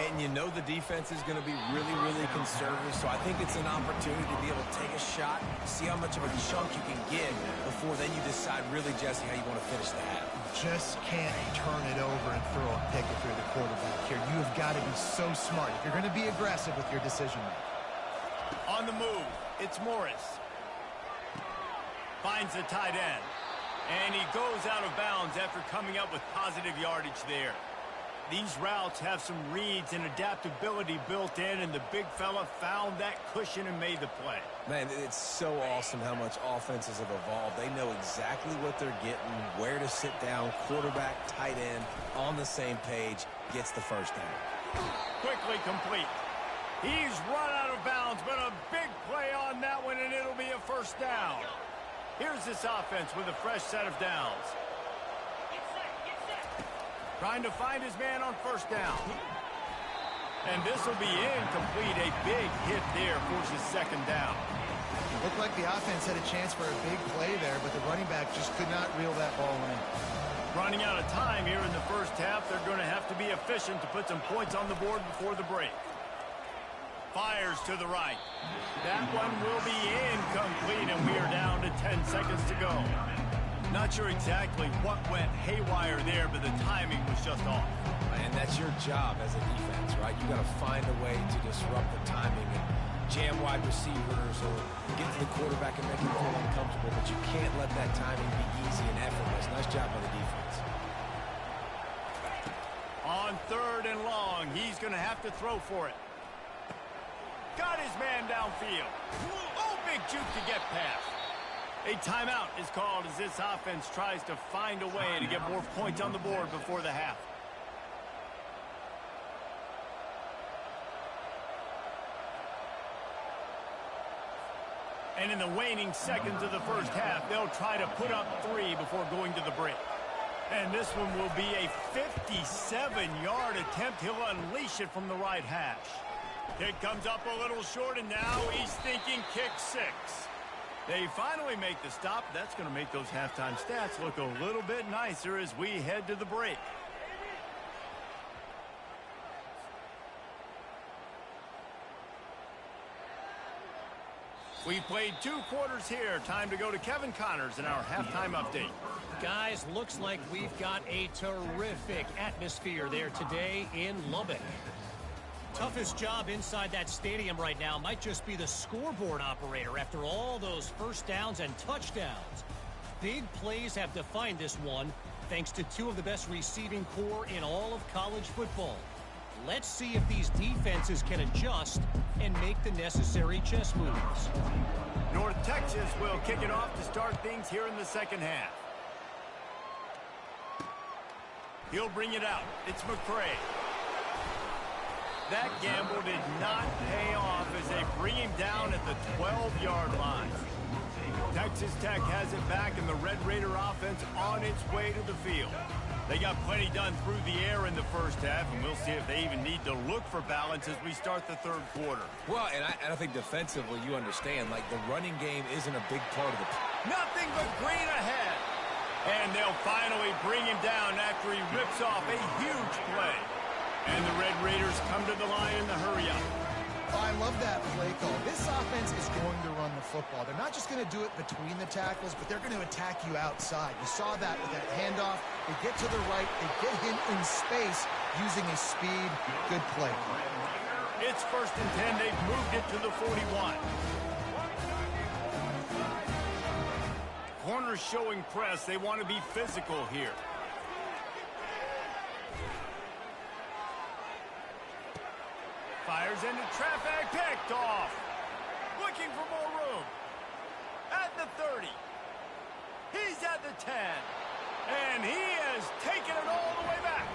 And you know the defense is going to be really, really conservative, so I think it's an opportunity to be able to take a shot, see how much of a chunk you can get before then you decide really, Jesse, how you want to finish the half. Just can't turn it over and throw a pick if you're the quarterback here. You have got to be so smart if you're going to be aggressive with your decision making. On the move, it's Morris. Finds the tight end. And he goes out of bounds after coming up with positive yardage there. These routes have some reads and adaptability built in, and the big fella found that cushion and made the play. Man, it's so awesome how much offenses have evolved. They know exactly what they're getting, where to sit down, quarterback, tight end, on the same page, gets the first down. Quickly complete. He's run out of bounds, but a big play on that one, and it'll be a first down. Here's this offense with a fresh set of downs. Trying to find his man on first down. And this will be incomplete. A big hit there forces second down. It looked like the offense had a chance for a big play there, but the running back just could not reel that ball in. Running out of time here in the first half. They're going to have to be efficient to put some points on the board before the break. Fires to the right. That one will be incomplete, and we are down to 10 seconds to go. Not sure exactly what went haywire there, but the timing was just off. And that's your job as a defense, right? You got to find a way to disrupt the timing and jam wide receivers or get to the quarterback and make him feel uncomfortable, but you can't let that timing be easy and effortless. Nice job by the defense. On 3rd and long, he's going to have to throw for it. Got his man downfield. Oh, big juke to get past. A timeout is called as this offense tries to find a way to get more points on the board before the half. And in the waning seconds of the first half, they'll try to put up 3 before going to the break. And this one will be a 57-yard attempt. He'll unleash it from the right hash. Kick comes up a little short, and now he's thinking kick 6. They finally make the stop. That's going to make those halftime stats look a little bit nicer as we head to the break. We've played 2 quarters here. Time to go to Kevin Connors in our halftime update. Guys, looks like we've got a terrific atmosphere there today in Lubbock. Toughest job inside that stadium right now might just be the scoreboard operator after all those first downs and touchdowns. Big plays have defined this one thanks to 2 of the best receiving core in all of college football. Let's see if these defenses can adjust and make the necessary chess moves. North Texas will kick it off to start things here in the second half. He'll bring it out. It's McCray. That gamble did not pay off as they bring him down at the 12-yard line. Texas Tech has it back, and the Red Raider offense on its way to the field. They got plenty done through the air in the first half, and we'll see if they even need to look for balance as we start the third quarter. Well, and I think defensively you understand, like the running game isn't a big part of the... Nothing but green ahead. And they'll finally bring him down after he rips off a huge play. And the Red Raiders come to the line in the hurry-up. Oh, I love that play call. This offense is going to run the football. They're not just going to do it between the tackles, but they're going to attack you outside. You saw that with that handoff. They get to the right. They get him in space using his speed. Good play. It's 1st and 10. They've moved it to the 41. Corners showing press. They want to be physical here. Fires into traffic, picked off. Looking for more room. At the 30. He's at the 10. And he has taken it all the way back.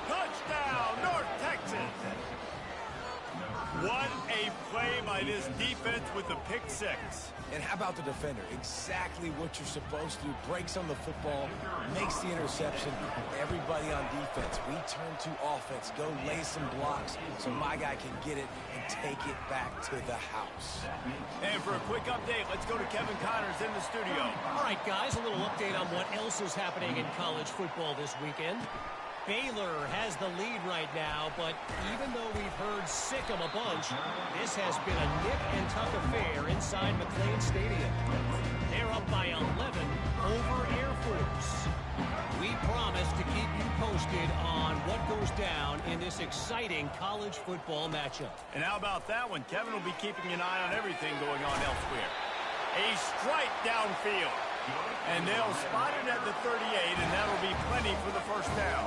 Touchdown, North Texas. What a play by this defense with the pick 6. And how about the defender? Exactly what you're supposed to do. Breaks on the football, makes the interception. Everybody on defense, we turn to offense. Go lay some blocks so my guy can get it and take it back to the house. And for a quick update, let's go to Kevin Connors in the studio. All right, guys, a little update on what else is happening in college football this weekend. Baylor has the lead right now, but even though we've heard sick 'em a bunch, this has been a nip and tuck affair inside McLean Stadium. They're up by 11 over Air Force. We promise to keep you posted on what goes down in this exciting college football matchup. And how about that one? Kevin will be keeping an eye on everything going on elsewhere. A strike downfield. And they'll spot it at the 38, and that'll be plenty for the first down.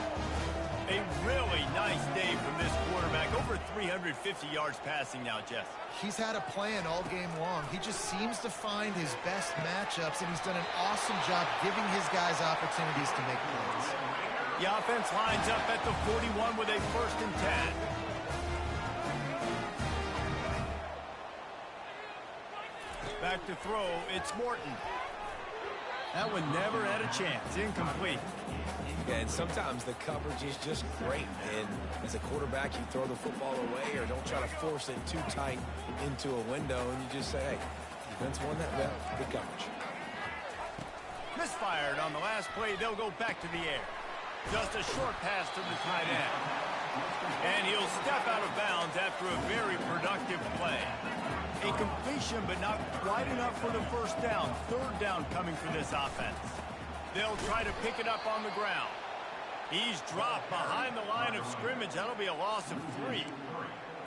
A really nice day from this quarterback. Over 350 yards passing now, Jess. He's had a plan all game long. He just seems to find his best matchups, and he's done an awesome job giving his guys opportunities to make plays. The offense lines up at the 41 with a 1st and 10. Back to throw, it's Morton. That one never had a chance. Incomplete. Yeah, and sometimes the coverage is just great. And as a quarterback, you throw the football away or don't try to force it too tight into a window, and you just say, hey, defense won that bet. Good coverage. Misfired on the last play. They'll go back to the air. Just a short pass to the tight end. And he'll step out of bounds after a very productive play. A completion, but not quite enough for the 1st down. 3rd down coming for this offense. They'll try to pick it up on the ground. He's dropped behind the line of scrimmage. That'll be a loss of 3.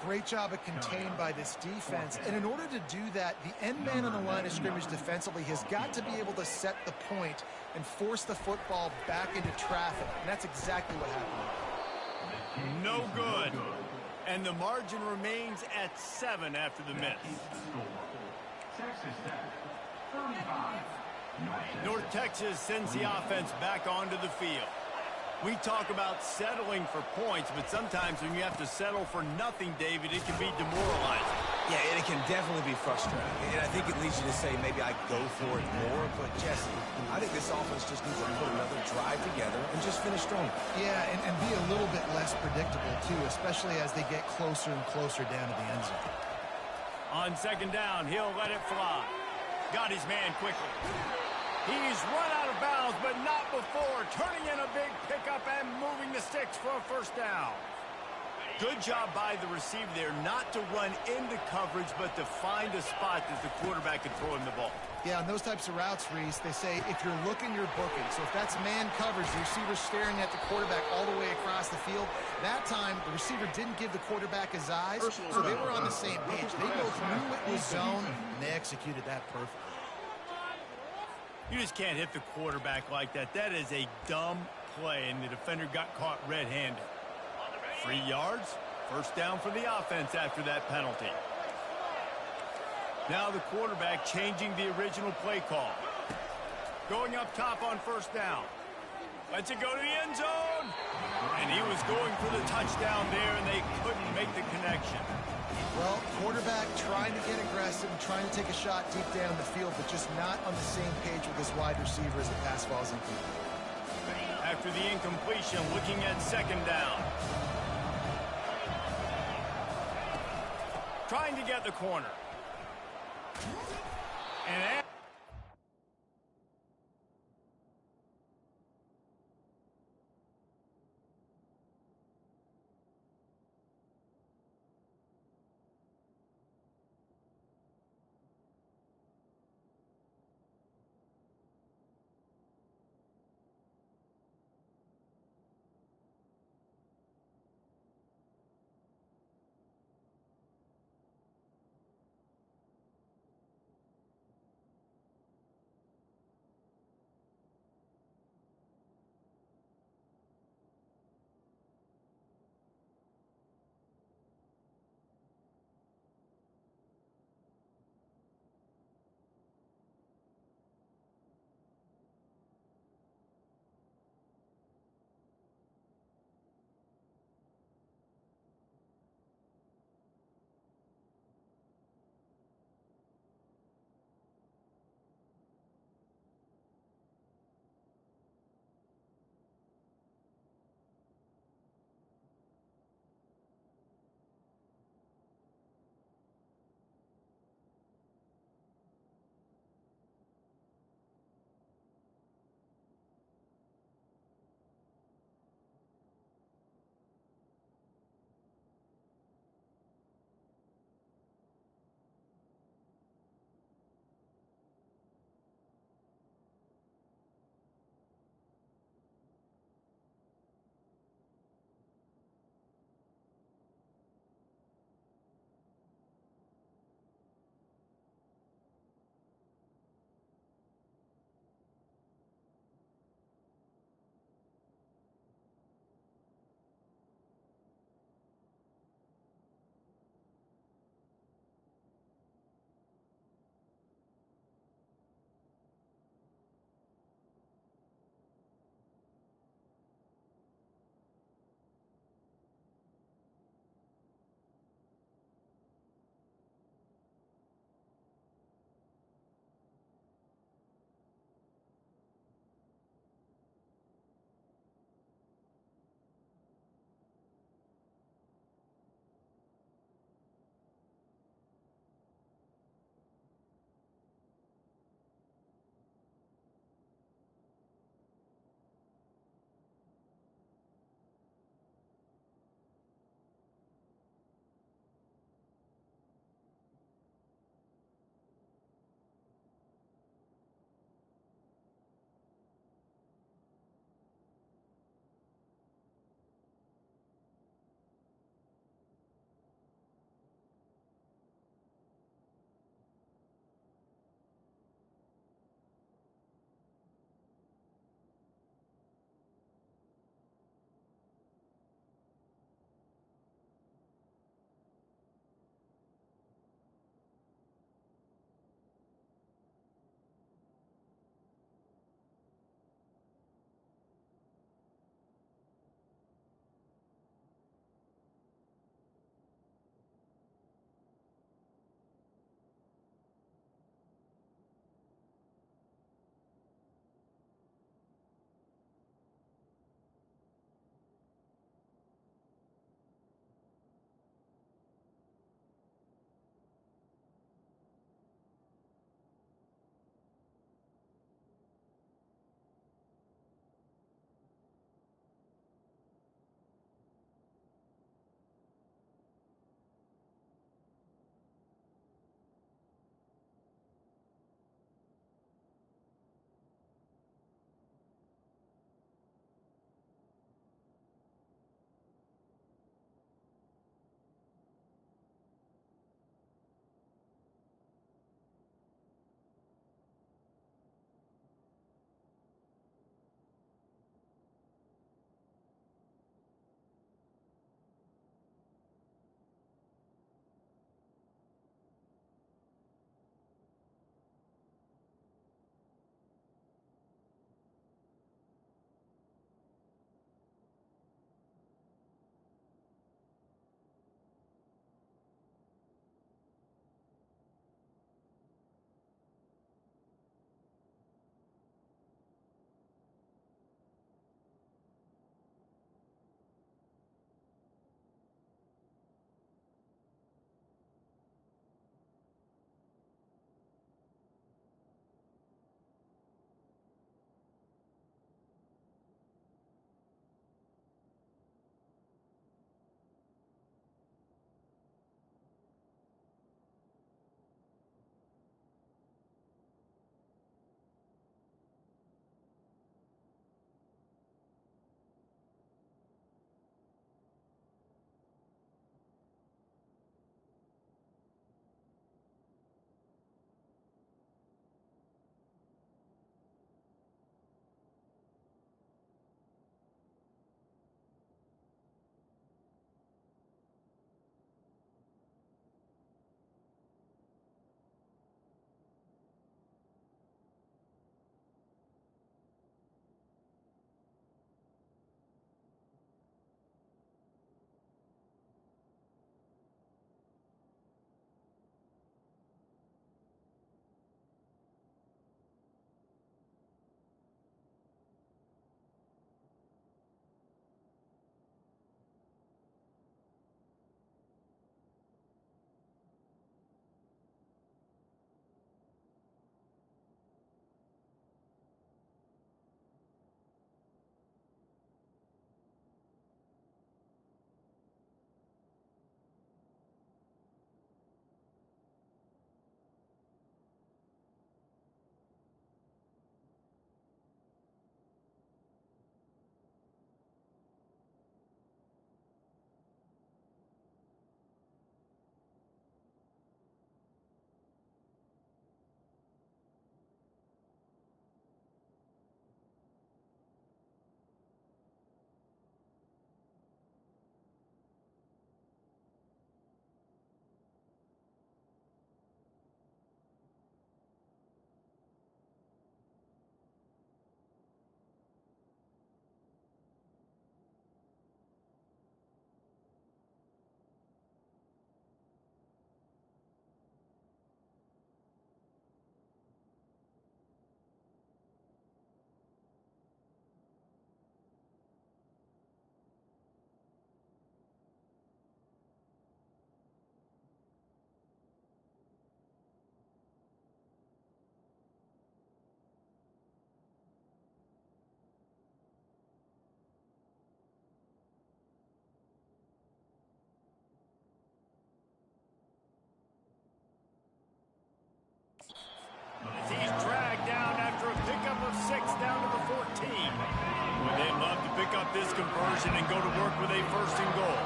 Great job of contained by this defense. And in order to do that, the end man on the line of scrimmage defensively has got to be able to set the point and force the football back into traffic. And that's exactly what happened. No good. And the margin remains at 7 after the miss. Texas Tech, 35. North Texas sends the offense back onto the field. We talk about settling for points, but sometimes when you have to settle for nothing, David, it can be demoralizing. Yeah, and it can definitely be frustrating. And I think it leads you to say maybe I go for it more. But, Jesse, I think this offense just needs to put another drive together and just finish strong. Yeah, and be a little bit less predictable, too, especially as they get closer and closer down to the end zone. On 2nd down, he'll let it fly. Got his man quickly. He's run out of bounds, but not before. Turning in a big pickup and moving the sticks for a 1st down. Good job by the receiver there not to run into coverage, but to find a spot that the quarterback can throw him the ball. Yeah, on those types of routes, Reese, they say if you're looking, you're booking. So if that's man coverage, the receiver's staring at the quarterback all the way across the field. That time, the receiver didn't give the quarterback his eyes, so they were on the same page. They both knew it was zone, and they executed that perfectly. You just can't hit the quarterback like that. That is a dumb play, and the defender got caught red-handed. 3 yards, 1st down for the offense after that penalty. Now the quarterback changing the original play call. Going up top on 1st down. Lets it go to the end zone. And he was going for the touchdown there, and they couldn't make the connection. Well, quarterback trying to get aggressive and trying to take a shot deep down the field, but just not on the same page with his wide receiver as the pass falls incomplete. After the incompletion, looking at 2nd down. Trying to get the corner. And conversion and go to work with a first and goal.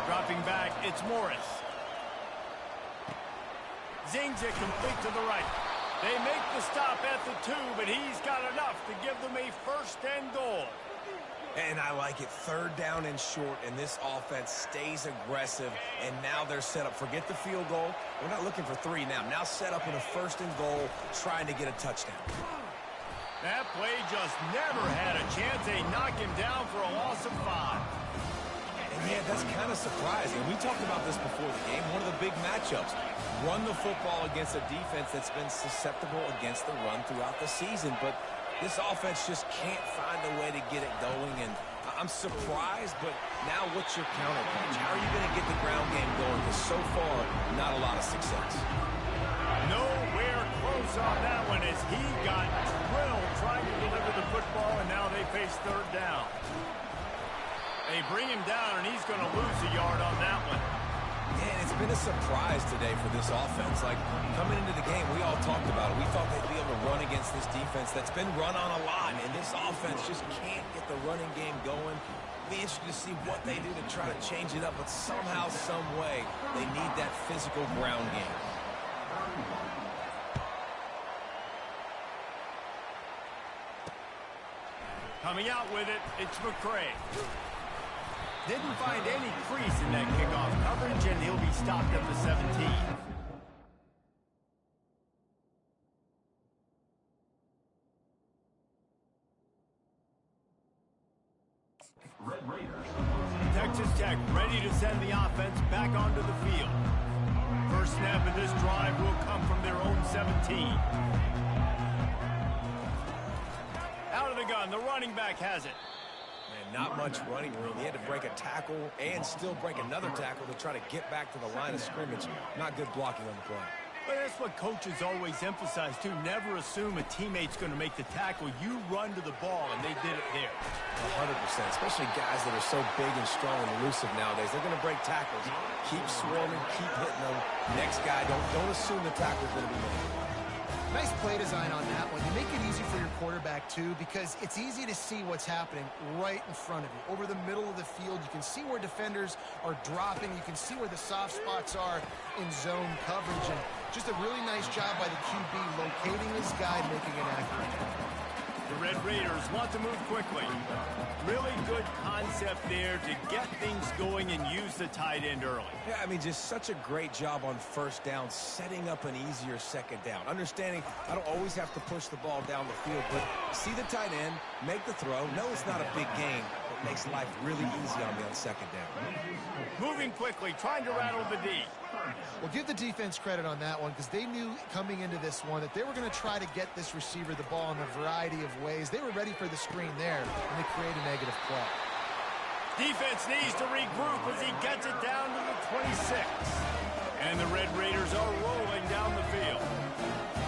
Dropping back, it's Morris. Zings it complete to the right. They make the stop at the 2, but he's got enough to give them a first and goal. And I like it. Third down and short, and this offense stays aggressive, and now they're set up. Forget the field goal. We're not looking for 3 now. Now set up in a first and goal, trying to get a touchdown. That play just never had a chance. They knock him down for a loss of 5. And yeah, that's kind of surprising. We talked about this before the game. One of the big matchups. Run the football against a defense that's been susceptible against the run throughout the season. But this offense just can't find a way to get it going. And I'm surprised, but now what's your counterpunch? How are you going to get the ground game going? Because so far, not a lot of success. Nowhere close on that one as he got drilled trying to deliver the football, and now they face third down. They bring him down, and he's going to lose a yard on that one. Yeah, and it's been a surprise today for this offense. Like, coming into the game, we all talked about it. We thought they'd be able to run against this defense that's been run on a lot, and this offense just can't get the running game going. Be interested to see what they do to try to change it up, but somehow, some way, they need that physical ground game. Coming out with it, it's McCray. Didn't find any crease in that kickoff coverage, and he'll be stopped at the 17. Red Raiders. Texas Tech ready to send the offense back onto the field. First snap of this drive will come from their own 17. Out of the gun, the running back has it. Man, not much running room. He had to break a tackle and still break another tackle to try to get back to the line of scrimmage. Not good blocking on the play. But that's what coaches always emphasize, too. Never assume a teammate's going to make the tackle. You run to the ball, and they did it there. 100%, especially guys that are so big and strong and elusive nowadays. They're going to break tackles. Keep swarming, keep hitting them. Next guy, don't assume the tackle's going to be made. Nice play design on that one. You make it easy for your quarterback, too, because it's easy to see what's happening right in front of you. Over the middle of the field, you can see where defenders are dropping. You can see where the soft spots are in zone coverage. And just a really nice job by the QB locating his guy, making it accurate. The Red Raiders want to move quickly. Really good concept there to get things going and use the tight end early. Yeah, I mean, just such a great job on first down, setting up an easier second down. Understanding I don't always have to push the ball down the field, but see the tight end, make the throw. No, it's not a big gain. It makes life really easy on me on second down. Moving quickly, trying to rattle the D. Well, give the defense credit on that one because they knew coming into this one that they were going to try to get this receiver the ball in a variety of ways. They were ready for the screen there, and they create a negative play. Defense needs to regroup as he gets it down to the 26. And the Red Raiders are rolling down the field.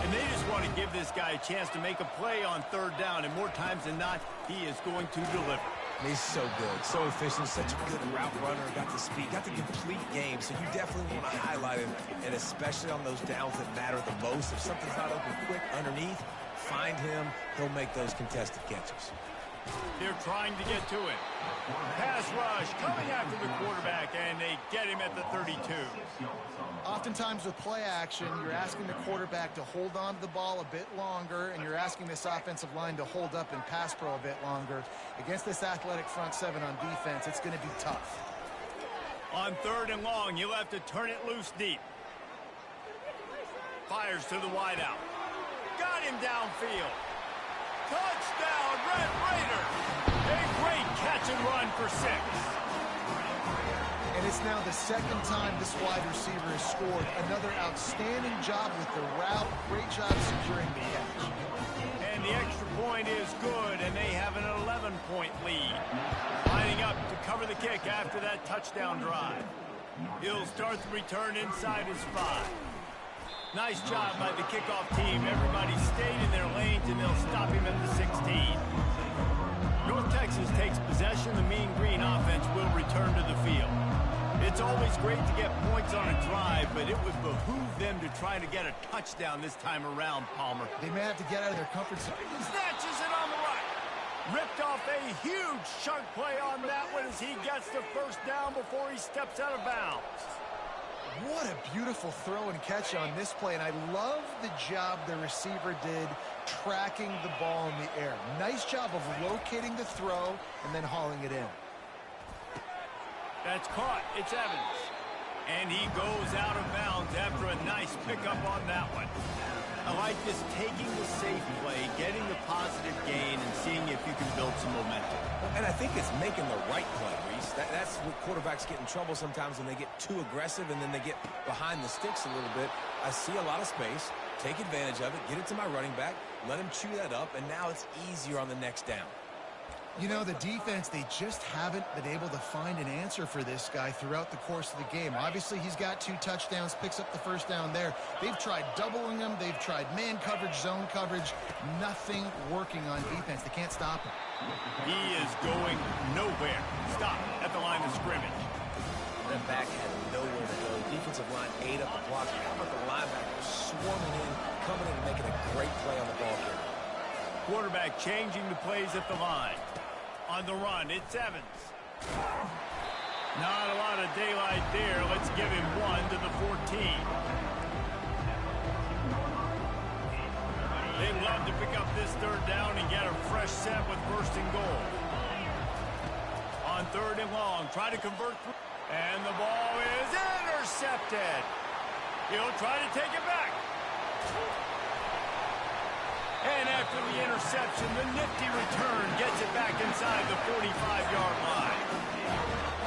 And they just want to give this guy a chance to make a play on third down, and more times than not, he is going to deliver. He's so good, so efficient, such a good route runner, got the speed, got the complete game, so you definitely want to highlight him, and especially on those downs that matter the most. If something's not open quick underneath, find him, he'll make those contested catches. They're trying to get to it. Pass rush coming after the quarterback, and they get him at the 32. Oftentimes with play action, you're asking the quarterback to hold on to the ball a bit longer, and you're asking this offensive line to hold up in pass pro a bit longer. Against this athletic front seven on defense, it's going to be tough. On third and long, you'll have to turn it loose deep. Fires to the wideout. Got him downfield. Touchdown, Red Raiders! A great catch and run for 6. And it's now the second time this wide receiver has scored. Another outstanding job with the route. Great job securing the catch. And the extra point is good, and they have an 11-point lead. Lining up to cover the kick after that touchdown drive. He'll start the return inside his 5. Nice job by the kickoff team. Everybody stayed in their lanes, and they'll stop him at the 16. North Texas takes possession. The Mean Green offense will return to the field. It's always great to get points on a drive, but it would behoove them to try to get a touchdown this time around, Palmer. They may have to get out of their comfort zone. Snatches it on the right. Ripped off a huge chunk play on that one as he gets the first down before he steps out of bounds. What a beautiful throw and catch on this play, and I love the job the receiver did tracking the ball in the air. Nice job of locating the throw and then hauling it in. That's caught. It's Evans. And he goes out of bounds after a nice pickup on that one. I like this, taking the safe play, getting the positive gain, and seeing if you can build some momentum. And I think it's making the right play, Reese. That's what quarterbacks get in trouble sometimes when they get too aggressive and then they get behind the sticks a little bit. I see a lot of space, take advantage of it, get it to my running back, let him chew that up, and now it's easier on the next down. You know, the defense, they just haven't been able to find an answer for this guy throughout the course of the game. Obviously, he's got 2 touchdowns, picks up the first down there. They've tried doubling him. They've tried man coverage, zone coverage. Nothing working on defense. They can't stop him. He is going nowhere. Stop at the line of scrimmage. That back had nowhere to go. Defensive line ate up the block. How about the linebacker swarming in, coming in and making a great play on the ball carrier? Quarterback changing the plays at the line. On the run, it's Evans. Not a lot of daylight there. Let's give him 1 to the 14. They'd love to pick up this third down and get a fresh set with first and goal. On 3rd and long, try to convert. And the ball is intercepted. He'll try to take it back. And after the interception, the nifty return gets it back inside the 45-yard line.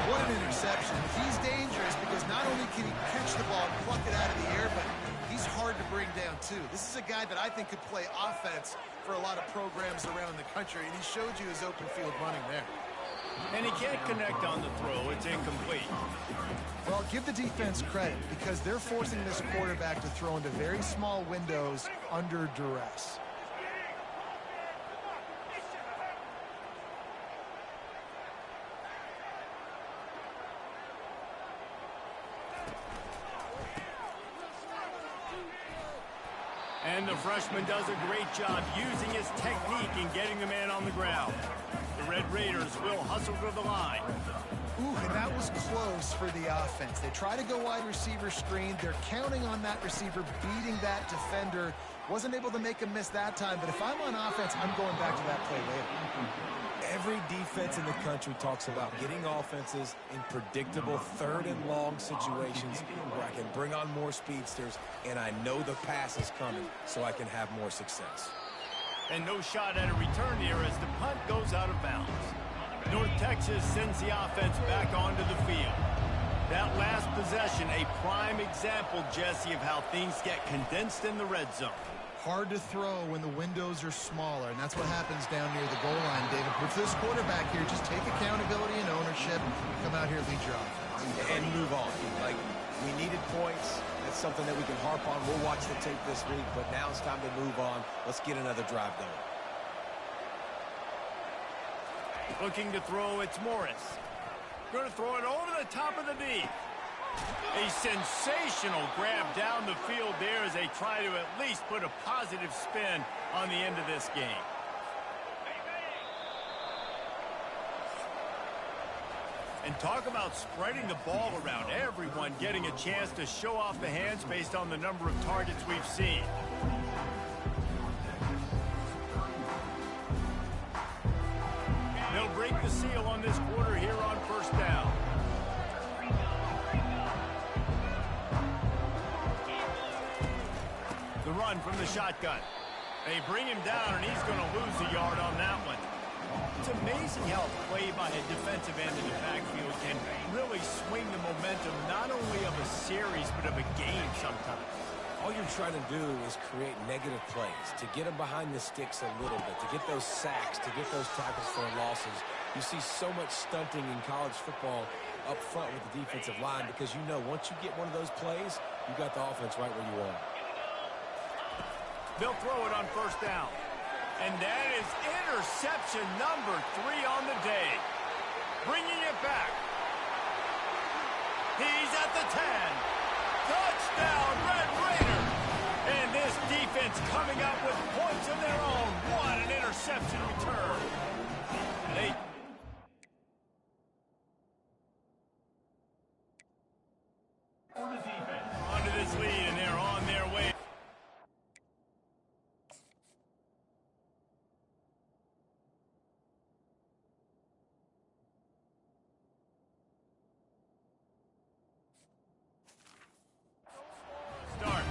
What an interception. He's dangerous because not only can he catch the ball and pluck it out of the air, but he's hard to bring down, too. This is a guy that I think could play offense for a lot of programs around the country, and he showed you his open field running there. And he can't connect on the throw. It's incomplete. Well, give the defense credit because they're forcing this quarterback to throw into very small windows under duress. And the freshman does a great job using his technique and getting the man on the ground. The Red Raiders will hustle to the line. Ooh, and that was close for the offense. They try to go wide receiver screen. They're counting on that receiver beating that defender. Wasn't able to make him miss that time, but if I'm on offense, I'm going back to that play later. Every defense in the country talks about getting offenses in predictable 3rd and long situations where I can bring on more speedsters and I know the pass is coming so I can have more success. And no shot at a return here as the punt goes out of bounds. North Texas sends the offense back onto the field. That last possession, a prime example, Jesse, of how things get condensed in the red zone. Hard to throw when the windows are smaller, and that's what happens down near the goal line, David. With this quarterback here, just take accountability and ownership. Come out here, lead your offense. And move on. Like, we needed points. That's something that we can harp on. We'll watch the tape this week, but now it's time to move on. Let's get another drive going. Looking to throw, it's Morris. Going to throw it over the top of the knee. A sensational grab down the field there as they try to at least put a positive spin on the end of this game. And talk about spreading the ball around. Everyone getting a chance to show off the hands based on the number of targets we've seen. They'll break the seal on this quarter here on 1st down. The run from the shotgun. They bring him down, and he's going to lose a yard on that one. It's amazing how a play by a defensive end in the backfield can really swing the momentum not only of a series, but of a game sometimes. All you're trying to do is create negative plays, to get them behind the sticks a little bit, to get those sacks, to get those tackles for losses. You see so much stunting in college football up front with the defensive line because you know once you get one of those plays, you got the offense right where you want it. They'll throw it on 1st down. And that is interception number 3 on the day. Bringing it back. He's at the 10. Touchdown, Red Raiders. And this defense coming up with points of their own. What an interception return. They onto this lead, and they're on their way. Start.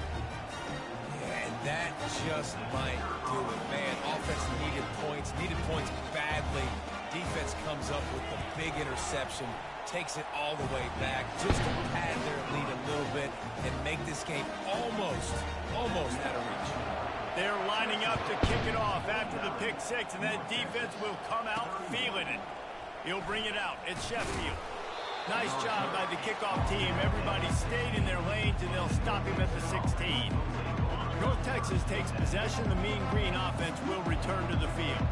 Yeah, and that just might do it, man. Offense needed points badly. Defense comes up with the big interception, takes it all the way back just to pad their lead a little bit and make this game almost out of reach. They're lining up to kick it off after the pick six, and that defense will come out feeling it. He'll bring it out. It's Sheffield. Nice job by the kickoff team. Everybody stayed in their lanes, and they'll stop him at the 16. North Texas takes possession. The Mean Green offense will return to the field.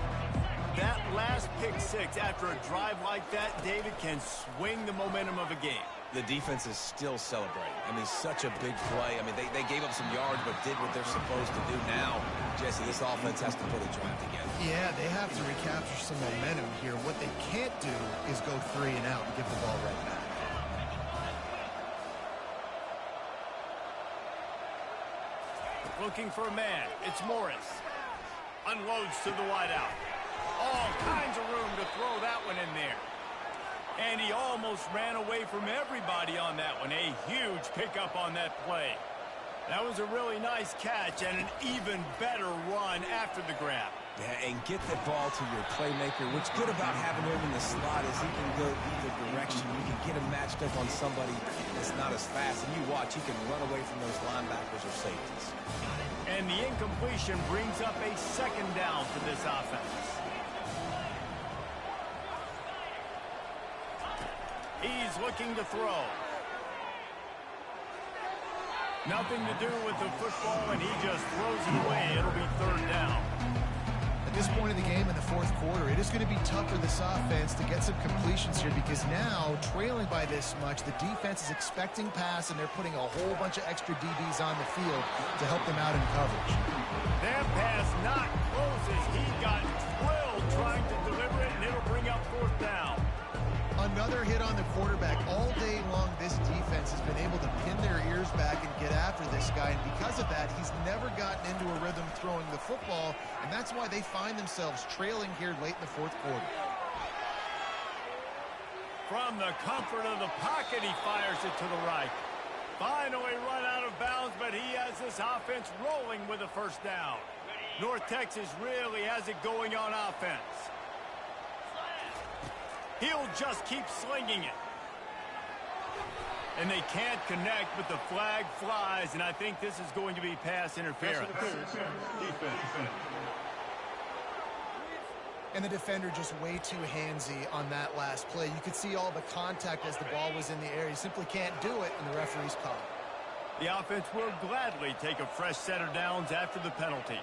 That last pick six after a drive like that, David, can swing the momentum of a game. The defense is still celebrating. I mean, such a big play. I mean, they gave up some yards but did what they're supposed to do. Now, Jesse, this offense has to put a drive together. Yeah, they have to recapture some momentum here. What they can't do is go 3 and out and give the ball right back. Looking for a man. It's Morris. Unloads to the wideout. All kinds of room to throw that one in there. And he almost ran away from everybody on that one. A huge pickup on that play. That was a really nice catch and an even better run after the grab. Yeah, and get the ball to your playmaker. What's good about having him in the slot is he can go either direction. You can get him matched up on somebody that's not as fast. And you watch, he can run away from those linebackers or safeties. And the incompletion brings up a second down for this offense. He's looking to throw. Nothing to do with the football, and he just throws it away. It'll be third down. At this point in the game in the fourth quarter, it is going to be tough for this offense to get some completions here because now, trailing by this much, the defense is expecting pass, and they're putting a whole bunch of extra DBs on the field to help them out in coverage. That pass not close as he got drilled trying to deliver it, and it'll bring up fourth down. Another hit on the quarterback. All day long, this defense has been able to pin their ears back and get after this guy, and because of that, he's never gotten into a rhythm throwing the football, and that's why they find themselves trailing here late in the fourth quarter. From the comfort of the pocket, he fires it to the right. Finally run out of bounds, but he has this offense rolling with a first down. North Texas really has it going on offense. He'll just keep slinging it. And they can't connect, but the flag flies, and I think this is going to be pass interference. And the defender just way too handsy on that last play. You could see all the contact as the ball was in the air. You simply can't do it, and the referee's call. The offense will gladly take a fresh set of downs after the penalty.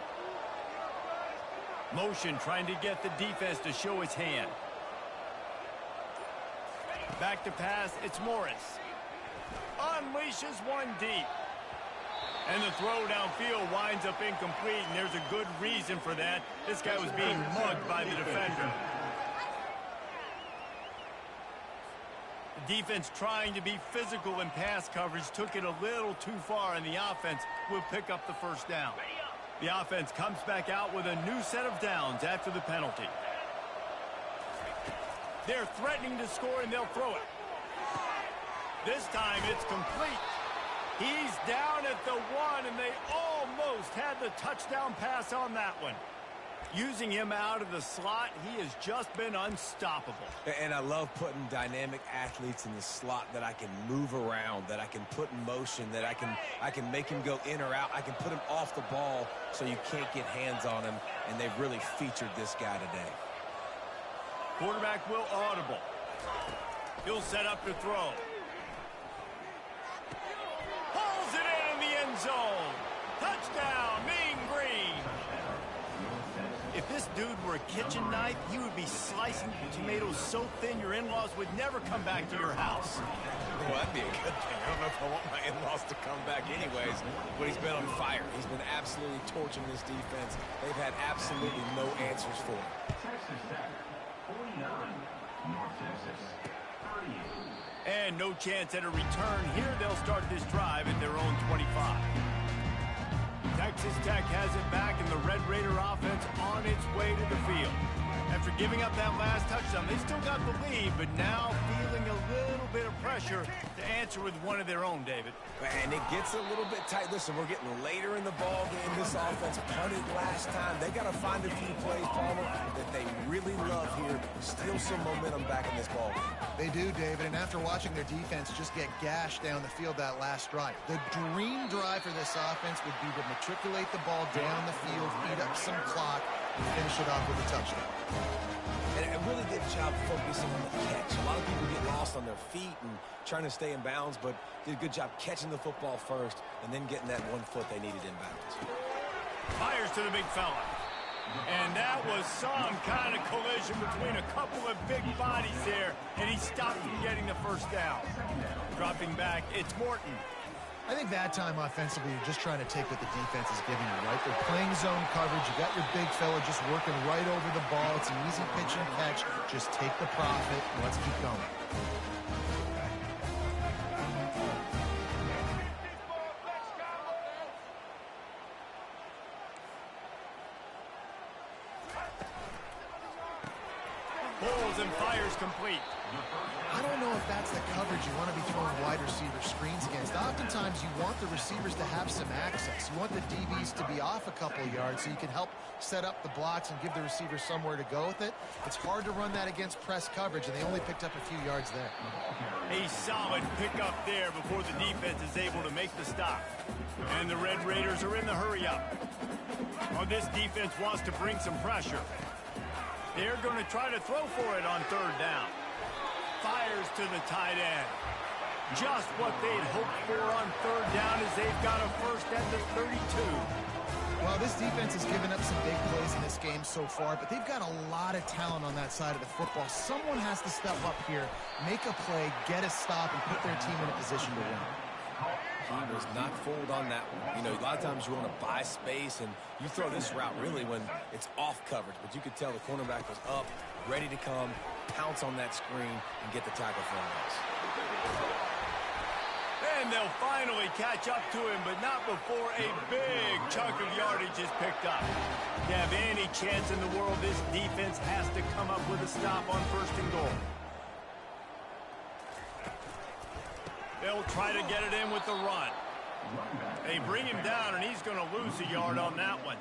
Motion trying to get the defense to show his hand. Back to pass, it's Morris. Unleashes one deep. And the throw downfield winds up incomplete, and there's a good reason for that. This guy was being mugged by the defender. The defense trying to be physical in pass coverage took it a little too far, and the offense will pick up the first down. The offense comes back out with a new set of downs after the penalty. They're threatening to score, and they'll throw it. This time it's complete. He's down at the 1, and they almost had the touchdown pass on that one. Using him out of the slot, he has just been unstoppable. And I love putting dynamic athletes in the slot that I can move around, that I can put in motion, that I can make him go in or out. I can put him off the ball so you can't get hands on him, and they've really featured this guy today. Quarterback will audible. He'll set up to throw. Pulls it in the end zone. Touchdown, Mean Green. If If this dude were a kitchen knife, he would be slicing tomatoes so thin your in-laws would never come back to your house. Well, that'd be a good thing. I don't know if I want my in-laws to come back anyways, but he's been on fire. He's been absolutely torching this defense. They've had absolutely no answers for him. Texas Tech, 49. North Texas, 38. And no chance at a return here. They'll start this drive at their own 25. Texas Tech has it back, and the Red Raider offense on its way to the field. After giving up that last touchdown, they still got the lead, but now feeling a little bit of pressure to answer with one of their own, David. And it gets a little bit tight. Listen, we're getting later in the ball game. This offense punted last time. They got to find a few plays, Palmer, that they really love here. Steal some momentum back in this ball game. They do, David, and after watching their defense just get gashed down the field that last drive, the dream drive for this offense would be to matriculate the ball down the field, eat up some clock, and finish it off with a touchdown. And a really good job focusing on the catch. A lot of people get lost on their feet and trying to stay in bounds, but did a good job catching the football first and then getting that 1 foot they needed in bounds. Fires to the big fella. And that was some kind of collision between a couple of big bodies there, and he stopped from getting the first down. Dropping back, it's Morton. I think that time offensively, you're just trying to take what the defense is giving you, right? They're playing zone coverage. You got your big fella just working right over the ball. It's an easy pitch and catch. Just take the profit, and let's keep going. Pulls and fires complete. I don't know if that's the coverage you want to be throwing wide receiver screens against. Oftentimes, you want the receivers to have some access. You want the DBs to be off a couple of yards so you can help set up the blocks and give the receiver somewhere to go with it. It's hard to run that against press coverage, and they only picked up a few yards there. A solid pickup there before the defense is able to make the stop. And the Red Raiders are in the hurry-up. Well, this defense wants to bring some pressure. They're going to try to throw for it on third down. Fires to the tight end. Just what they'd hoped for on third down as they've got a first at the 32. Well, this defense has given up some big plays in this game so far, but they've got a lot of talent on that side of the football. Someone has to step up here, make a play, get a stop, and put their team in a position to win. He was not fooled on that one. You know, a lot of times you want to buy space, and you throw this route really when it's off coverage. But you could tell the cornerback was up, ready to come, pounce on that screen, and get the tackle for a loss. And they'll finally catch up to him, but not before a big chunk of yardage is picked up. To have any chance in the world, this defense has to come up with a stop on first and goal. They'll try to get it in with the run. They bring him down, and he's going to lose a yard on that one.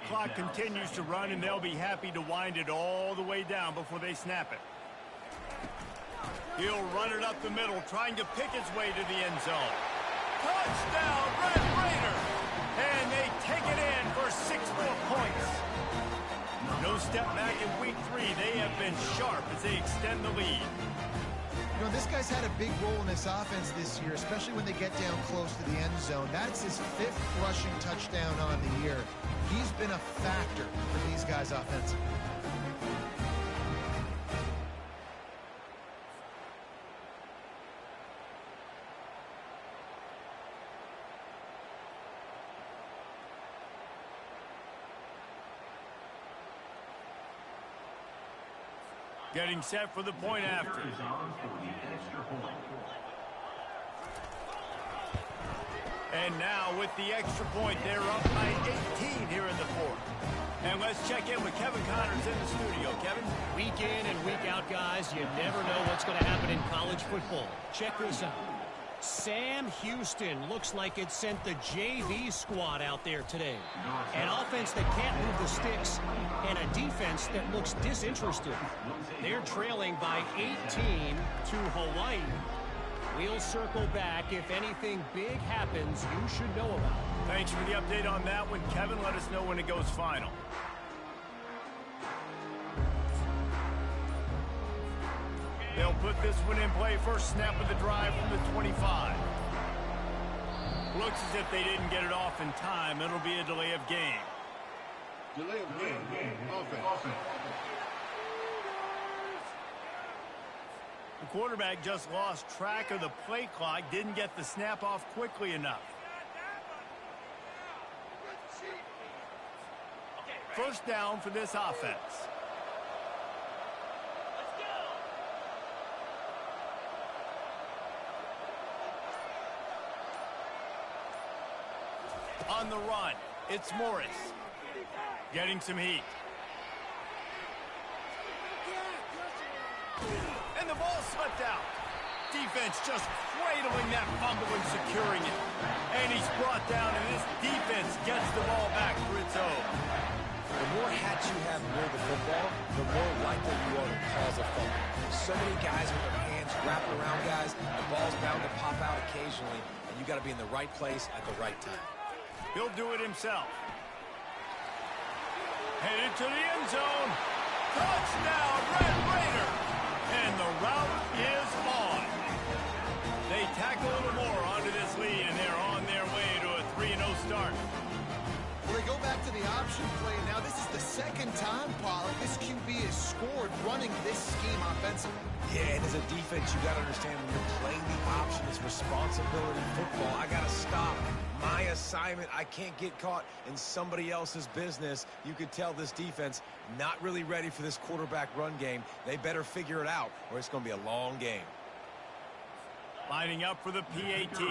Clock continues to run, and they'll be happy to wind it all the way down before they snap it. He'll run it up the middle, trying to pick his way to the end zone. Touchdown, Red Raider! And they take it in for 6 more points. No step back in week 3. They have been sharp as they extend the lead. You know, this guy's had a big role in this offense this year, especially when they get down close to the end zone. That's his 5th rushing touchdown on the year. He's been a factor for these guys offensively. Getting set for the point after. And now with the extra point, they're up by 18 here in the 4th. And let's check in with Kevin Connors in the studio. Kevin? Week in and week out, guys, you never know what's going to happen in college football. Check this out. Sam Houston looks like it sent the JV squad out there today. An offense that can't move the sticks and a defense that looks disinterested. They're trailing by 18 to Hawaii. We'll circle back. If anything big happens, you should know about it. Thanks for the update on that one, Kevin. Let us know when it goes final. They'll put this one in play. First snap of the drive from the 25. Looks as if they didn't get it off in time. It'll be a delay of game. Delay of game. Offense. The quarterback just lost track of the play clock, didn't get the snap off quickly enough. First down for this offense. On the run, it's Morris. Getting some heat. And the ball slipped out. Defense just cradling that fumble and securing it. And he's brought down, and this defense gets the ball back for its own. The more hats you have near the football, the more likely you are to cause a fumble. So many guys with their hands wrapped around guys, the ball's bound to pop out occasionally, and you got to be in the right place at the right time. He'll do it himself. Headed to the end zone. Touchdown, Red Raider. And the route is on. They tackle a little more onto this lead, and they're on their way to a 3-0 start. Well, they go back to the option play. Now, this is the second time, Pollard, this QB has scored running this scheme offensively. Yeah, and as a defense, you got to understand when you're playing the option, it's responsibility football. I got to stop my assignment. I can't get caught in somebody else's business. You could tell this defense not really ready for this quarterback run game. They better figure it out, or it's going to be a long game. Lining up for the PAT.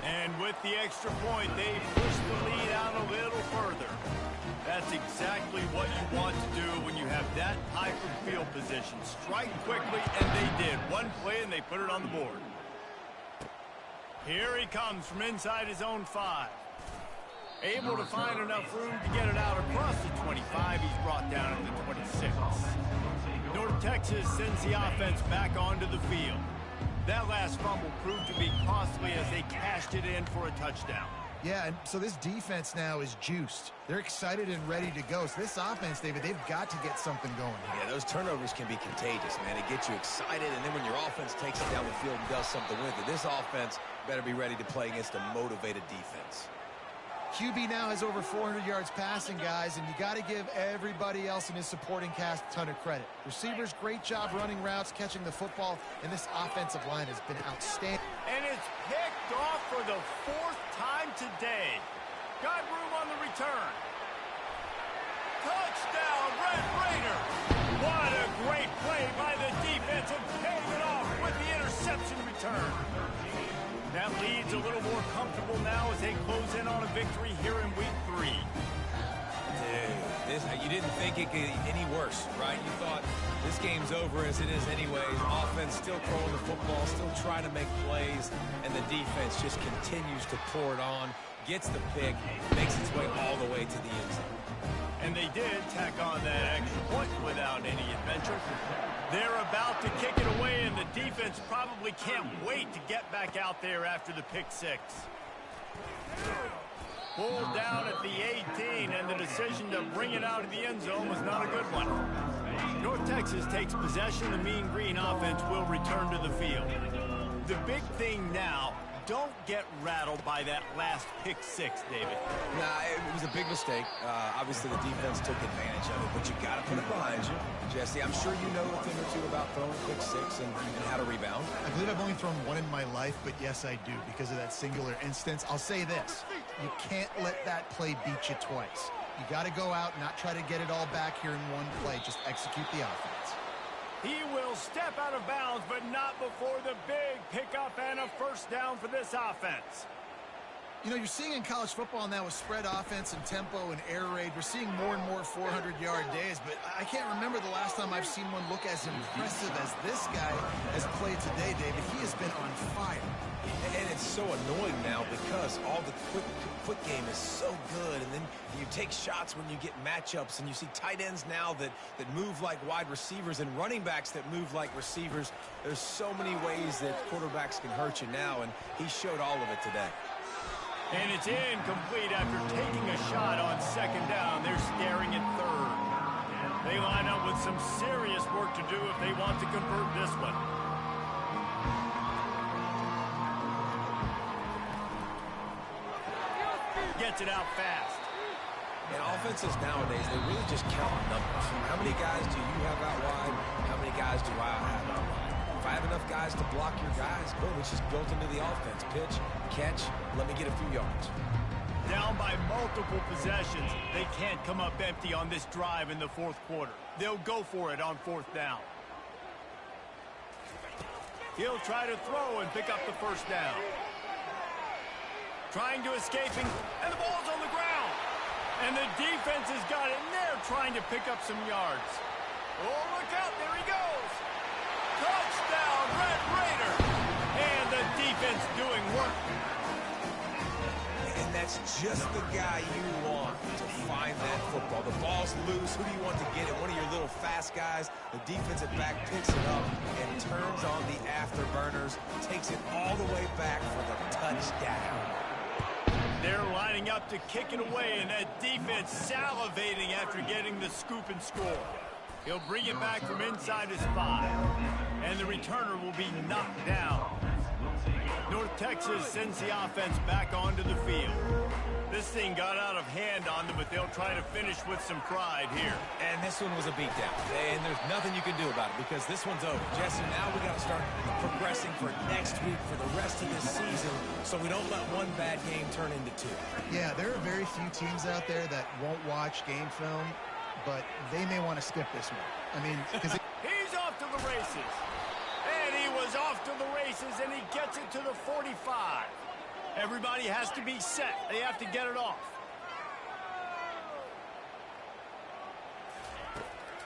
And with the extra point, they push the lead out a little further. That's exactly what you want to do when you have that type of field position. Strike quickly, and they did. One play, and they put it on the board. Here he comes from inside his own 5. Able to find enough room to get it out across the 25. He's brought down at the 26. North Texas sends the offense back onto the field. That last fumble proved to be costly as they cashed it in for a touchdown. Yeah, and so this defense now is juiced. They're excited and ready to go. So this offense, David, they've got to get something going. Yeah, those turnovers can be contagious, man. It gets you excited, and then when your offense takes it down the field and does something with it, this offense better be ready to play against a motivated defense. QB now has over 400 yards passing, guys, and you got to give everybody else in his supporting cast a ton of credit. Receivers, great job running routes, catching the football, and this offensive line has been outstanding. And it's picked off for the 4th time today. Got room on the return. Touchdown, Red Raider. What a great play by the defense and paying it off with the interception return. That lead's a little more comfortable now as they close in on a victory here in week 3. Dude, you didn't think it could get any worse, right? You thought this game's over as it is anyways. Offense still throwing the football, still trying to make plays, and the defense just continues to pour it on, gets the pick, makes its way all the way to the end zone. And they did tack on that extra point without any adventure. They're about to kick it away, and the defense probably can't wait to get back out there after the pick 6. Pulled down at the 18, and the decision to bring it out of the end zone was not a good one. North Texas takes possession. The Mean Green offense will return to the field. The big thing now, don't get rattled by that last pick 6, David. Nah, it was a big mistake. Obviously, the defense took advantage of it, but you got to put it behind you. Jesse, I'm sure you know a thing or two about throwing pick 6 and how to rebound. I believe I've only thrown one in my life, but yes, I do, because of that singular instance. I'll say this. You can't let that play beat you twice. You got to go out and not try to get it all back here in one play. Just execute the offense. He will step out of bounds, but not before the big pickup and a first down for this offense. You know, you're seeing in college football now with spread offense and tempo and air raid, we're seeing more and more 400-yard days, but I can't remember the last time I've seen one look as impressive as this guy has played today, David. He has been on fire. And it's so annoying now because all the quick game is so good, and then you take shots when you get matchups, and you see tight ends now that move like wide receivers and running backs that move like receivers. There's so many ways that quarterbacks can hurt you now, and he showed all of it today. And it's incomplete after taking a shot on 2nd down. They're staring at 3rd. They line up with some serious work to do if they want to convert this one. gets it out fast. And offenses nowadays, they really just count numbers. How many guys do you have out wide? How many guys do I have out wide? If I have enough guys to block your guys, boom, it's just built into the offense. Pitch, catch, let me get a few yards. Down by multiple possessions. They can't come up empty on this drive in the fourth quarter. They'll go for it on fourth down. He'll try to throw and pick up the first down. Trying to escaping, and the ball's on the ground. And the defense has got it, and they're trying to pick up some yards. Oh, look out, there he goes. Touchdown, Red Raiders. And the defense doing work. And that's just the guy you want to find that football. The ball's loose. Who do you want to get it? One of your little fast guys. The defensive back picks it up and turns on the afterburners, takes it all the way back for the touchdown. They're lining up to kick it away, and that defense salivating after getting the scoop and score. He'll bring it back from inside his 5, and the returner will be knocked down. North Texas sends the offense back onto the field. This thing got out of hand on them, but they'll try to finish with some pride here. And this one was a beatdown. And there's nothing you can do about it because this one's over. Jesse, now we got to start progressing for next week for the rest of this season so we don't let one bad game turn into 2. Yeah, there are very few teams out there that won't watch game film, but they may want to skip this one. I mean, because he's off to the races. And he was off to the races, and he gets it to the 45. Everybody has to be set. They have to get it off.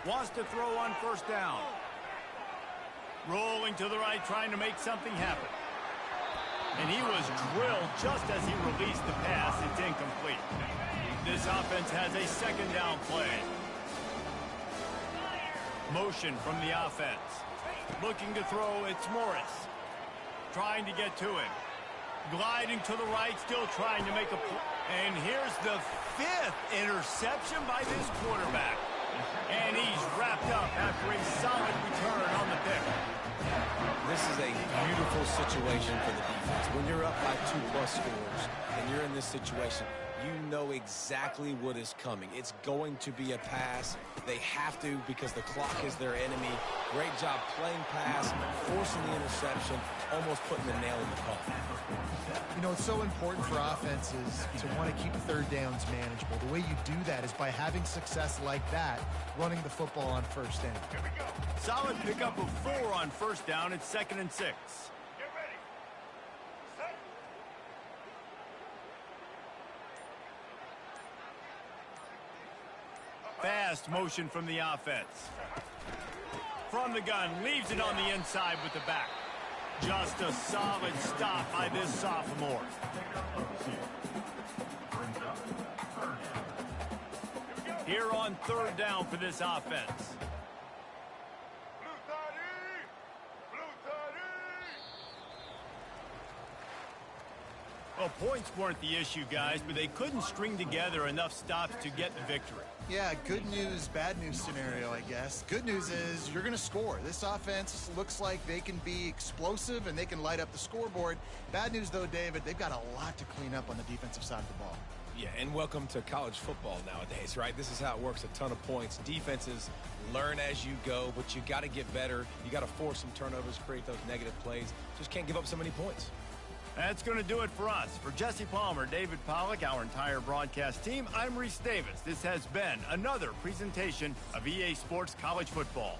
Wants to throw on first down. Rolling to the right, trying to make something happen. And he was drilled just as he released the pass. It's incomplete. This offense has a second down play. Motion from the offense. Looking to throw, it's Morris. Trying to get to him. Gliding to the right, still trying to make a play. And here's the 5th interception by this quarterback. And he's wrapped up after a solid return on the pick. This is a beautiful situation for the defense. When you're up by 2+ scores and you're in this situation, you know exactly what is coming. It's going to be a pass. They have to because the clock is their enemy. Great job playing pass, forcing the interception, almost putting the nail in the coffin. you know, it's so important for offenses to want to keep third downs manageable. The way you do that is by having success like that, running the football on first down. Here we go. Solid pickup of 4 on first down. It's 2nd and 6. Get ready. Set. Fast motion from the offense. From the gun, leaves it on the inside with the back. Just a solid stop by this sophomore. Here on 3rd down for this offense. Well, points weren't the issue, guys, but they couldn't string together enough stops to get the victory. Yeah, good news, bad news scenario, I guess. Good news is you're going to score. This offense looks like they can be explosive and they can light up the scoreboard. Bad news, though, David, they've got a lot to clean up on the defensive side of the ball. Yeah, and welcome to college football nowadays, right? This is how it works, a ton of points. Defenses learn as you go, but you got to get better. You got to force some turnovers, create those negative plays. Just can't give up so many points. That's going to do it for us. For Jesse Palmer, David Pollack, our entire broadcast team, I'm Reese Davis. This has been another presentation of EA Sports College Football.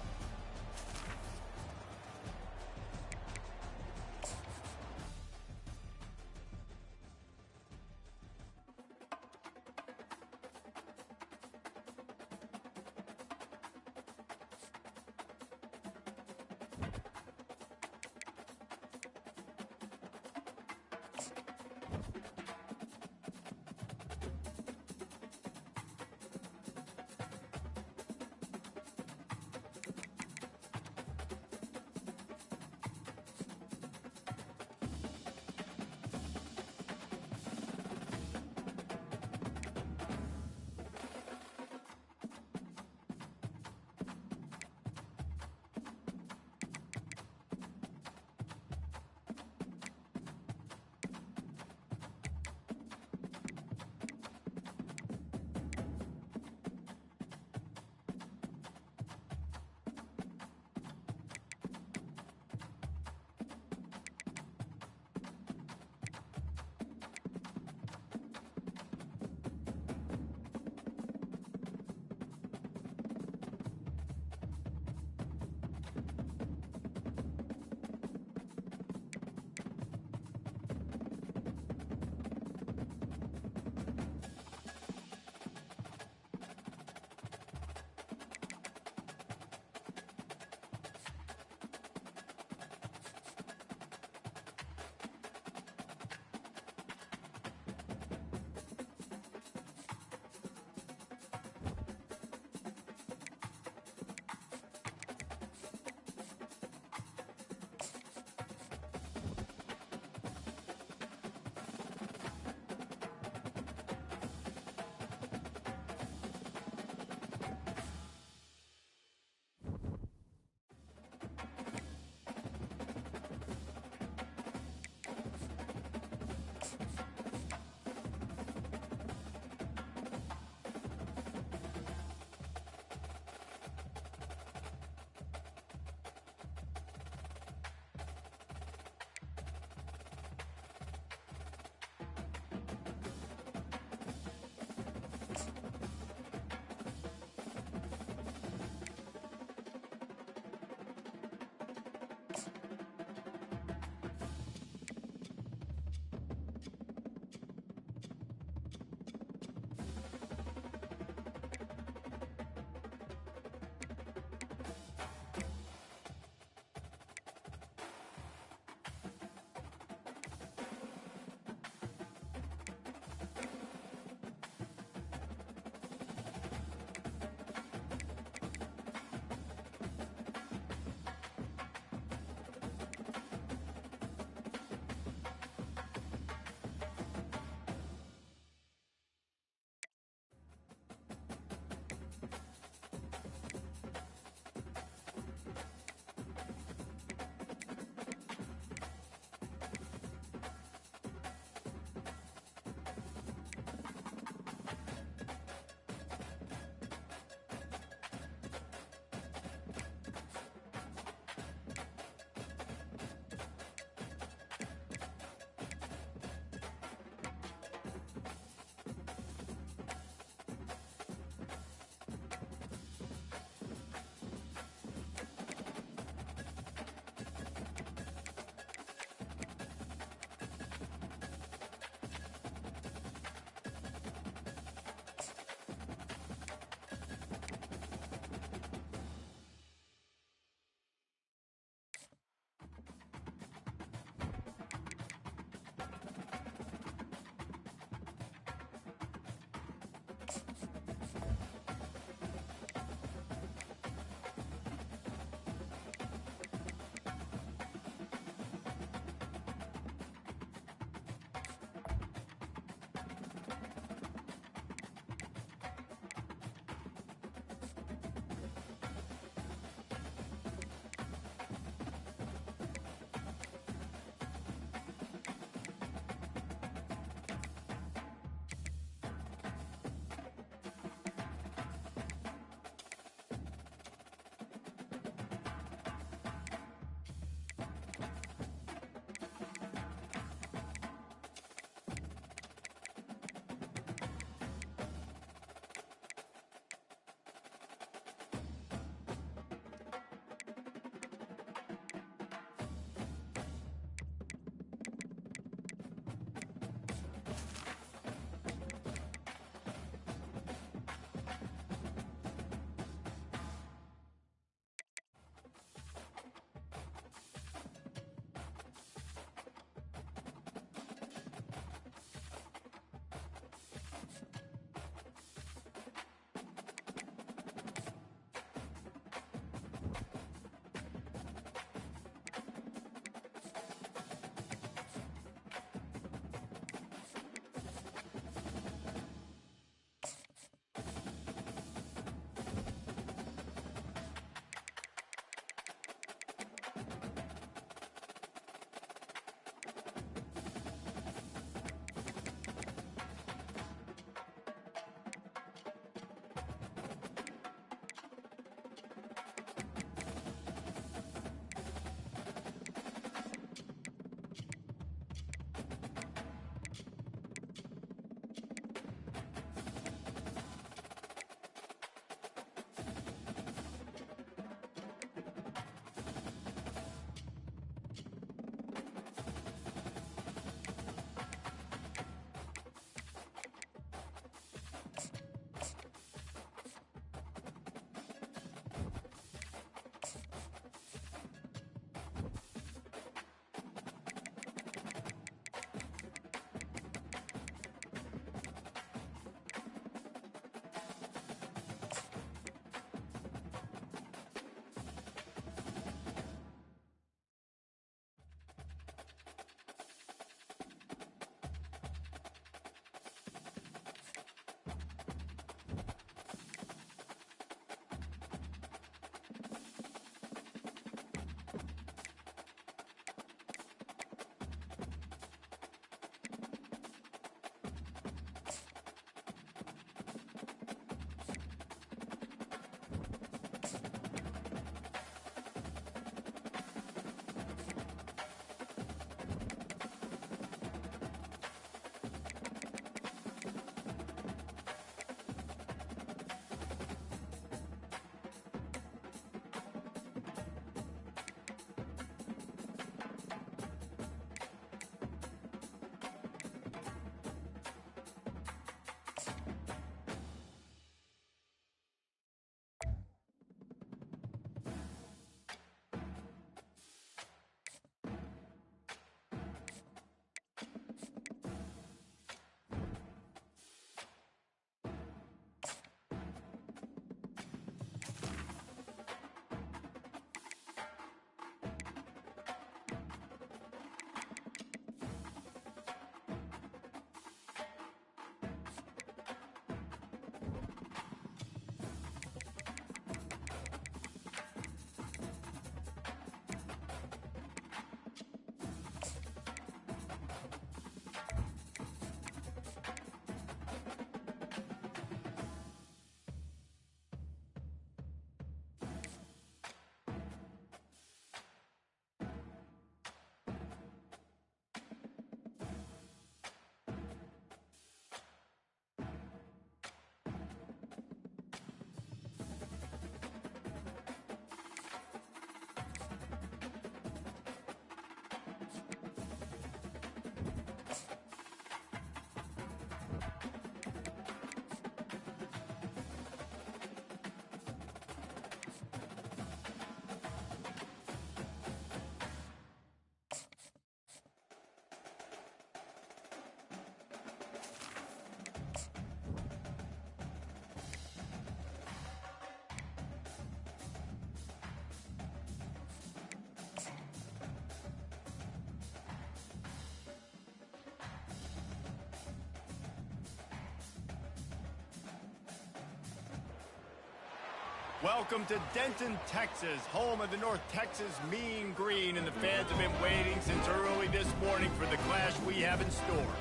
Welcome to Denton, Texas, home of the North Texas Mean Green, and the fans have been waiting since early this morning for the clash we have in store.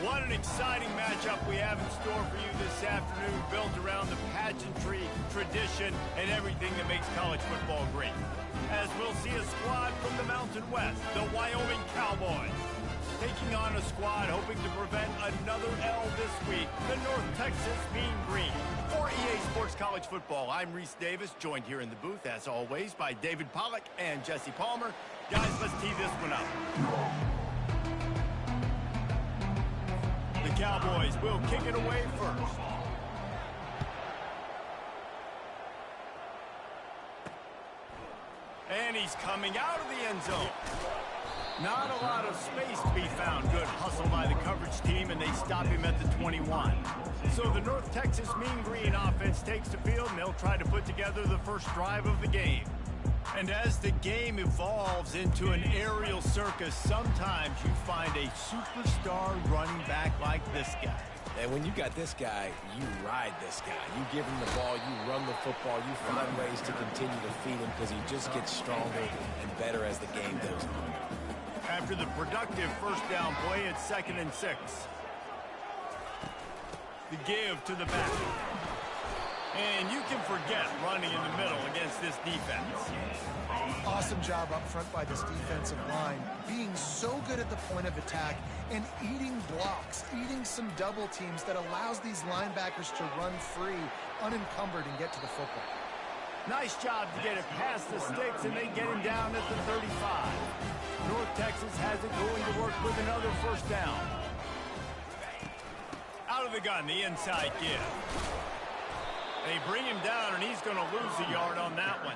What an exciting matchup we have in store for you this afternoon, built around the pageantry, tradition, and everything that makes college football great. As we'll see a squad from the Mountain West, the Wyoming Cowboys, taking on a squad hoping to prevent another L this week, the North Texas Mean Green. For EA Sports College Football, I'm Reese Davis, joined here in the booth, as always, by David Pollack and Jesse Palmer. Guys, let's tee this one up. The Cowboys will kick it away first. And he's coming out of the end zone. Not a lot of space to be found. Good hustle by the coverage team, and they stop him at the 21. So the North Texas Mean Green offense takes the field, and they'll try to put together the first drive of the game. And as the game evolves into an aerial circus, sometimes you find a superstar running back like this guy. And when you got this guy, you ride this guy. You give him the ball, you run the football, you find ways to continue to feed him because he just gets stronger and better as the game goes on. After the productive first down play, it's 2nd and 6. The give to the back. And you can forget running in the middle against this defense. Awesome job up front by this defensive line, being so good at the point of attack and eating blocks, eating some double teams that allows these linebackers to run free, unencumbered, and get to the football. Nice job to get it past the sticks, and they get him down at the 35. North Texas has it going to work with another first down. Out of the gun, the inside give. They bring him down, and he's going to lose a yard on that one.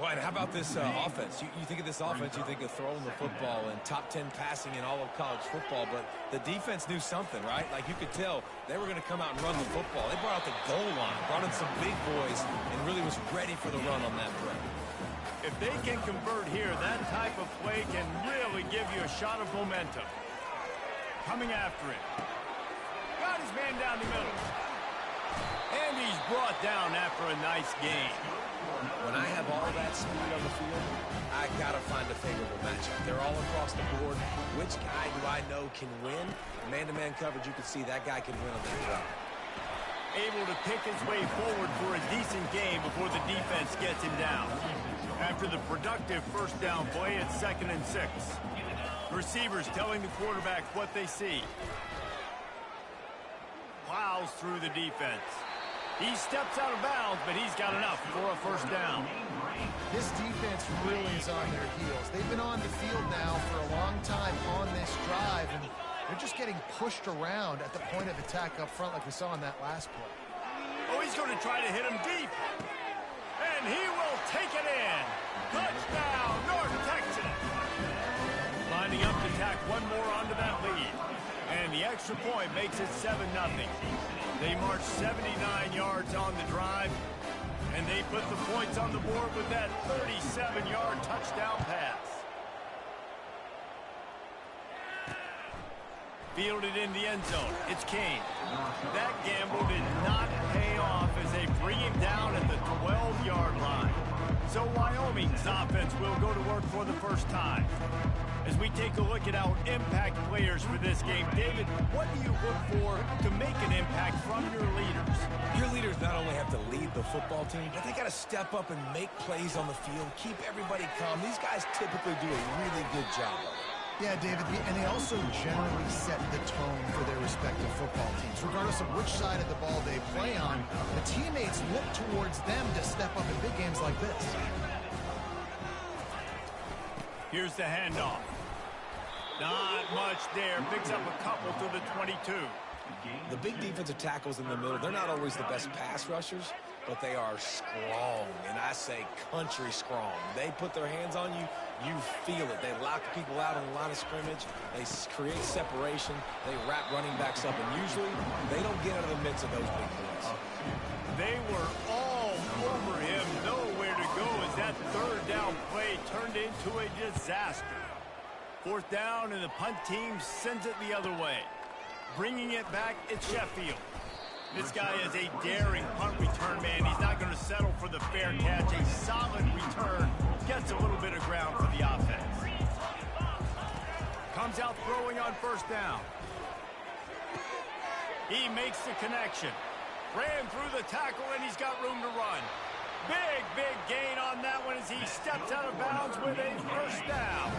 Well, and how about this offense? You think of this offense, you think of throwing the football and top 10 passing in all of college football, but the defense knew something, right? Like you could tell they were going to come out and run the football. They brought out the goal line, brought in some big boys, and really was ready for the run on that play. If they can convert here, that type of play can really give you a shot of momentum. Coming after it. Got his man down the middle. And he's brought down after a nice gain. When I have all that speed on the field, I got to find a favorable matchup. They're all across the board. Which guy do I know can win? Man-to-man coverage, you can see that guy can win on that route. Able to pick his way forward for a decent game before the defense gets him down. After the productive first down play, it's 2nd and 6. Receivers telling the quarterback what they see. Plows through the defense. He steps out of bounds, but he's got enough for a first down. This defense really is on their heels. They've been on the field now for a long time on this drive, and they're just getting pushed around at the point of attack up front like we saw in that last play. Oh, he's going to try to hit him deep. And he will take it in. Touchdown, North Texas. Lining up to tack one more onto that lead. And the extra point makes it 7-0. They march 79 yards on the drive, and they put the points on the board with that 37-yard touchdown pass. Fielded in the end zone. It's Kane. That gamble did not pay off as they bring him down at the 12-yard line. So Wyoming's offense will go to work for the first time. As we take a look at our impact players for this game, David, what do you look for to make an impact from your leaders? Your leaders not only have to lead the football team, but they got to step up and make plays on the field, keep everybody calm. These guys typically do a really good job of it. Yeah, David, and they also generally set the tone for their respective football teams. Regardless of which side of the ball they play on, the teammates look towards them to step up in big games like this. Here's the handoff. Not much there. Picks up a couple to the 22. The big defensive tackles in the middle, they're not always the best pass rushers, but they are strong, and I say country strong. They put their hands on you, you feel it. They lock people out on the line of scrimmage. They create separation. They wrap running backs up, and usually they don't get out of the midst of those big boys. They were all over him. Nowhere to go as that third down play turned into a disaster. Fourth down, and the punt team sends it the other way. Bringing it back, it's Sheffield. This guy is a daring punt return man. He's not going to settle for the fair catch. A solid return. Gets a little bit of ground for the offense. Comes out throwing on first down. He makes the connection. Ran through the tackle, and he's got room to run. Big gain on that one as he steps out of bounds with a first down.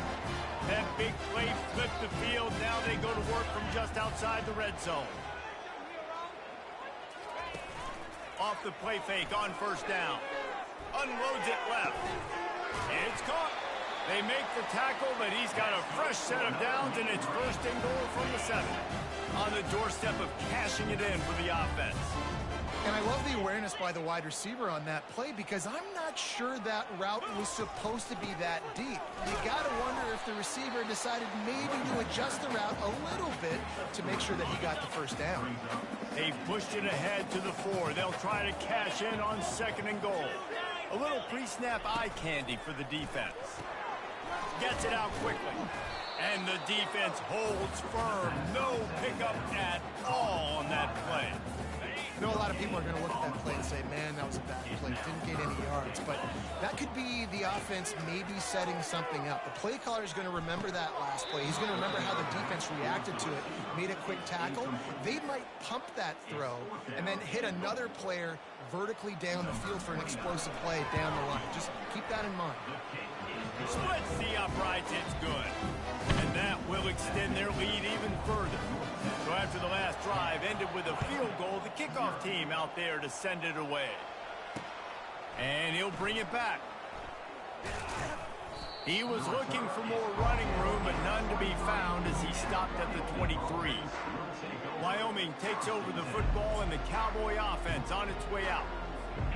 That big play flipped the field. Now they go to work from just outside the red zone. Off the play fake on first down. Unloads it left. It's caught. They make the tackle, but he's got a fresh set of downs, and it's first and goal from the 7. On the doorstep of cashing it in for the offense. And I love the awareness by the wide receiver on that play because I'm not sure that route was supposed to be that deep. You got to wonder if the receiver decided maybe to adjust the route a little bit to make sure that he got the first down. They pushed it ahead to the 4. They'll try to cash in on second and goal. A little pre-snap eye candy for the defense. Gets it out quickly. And the defense holds firm. No pickup at all on that play. I know a lot of people are going to look at that play and say, man, that was a bad play. Didn't get any yards. But that could be the offense maybe setting something up. The play caller is going to remember that last play. He's going to remember how the defense reacted to it, made a quick tackle. They might pump that throw and then hit another player vertically down the field for an explosive play down the line. Just keep that in mind. Splits the uprights, it's good. And that will extend their lead even further. So after the last drive ended with a field goal, the kickoff team out there to send it away. And he'll bring it back. He was looking for more running room, but none to be found as he stopped at the 23. Wyoming takes over the football and the Cowboy offense on its way out.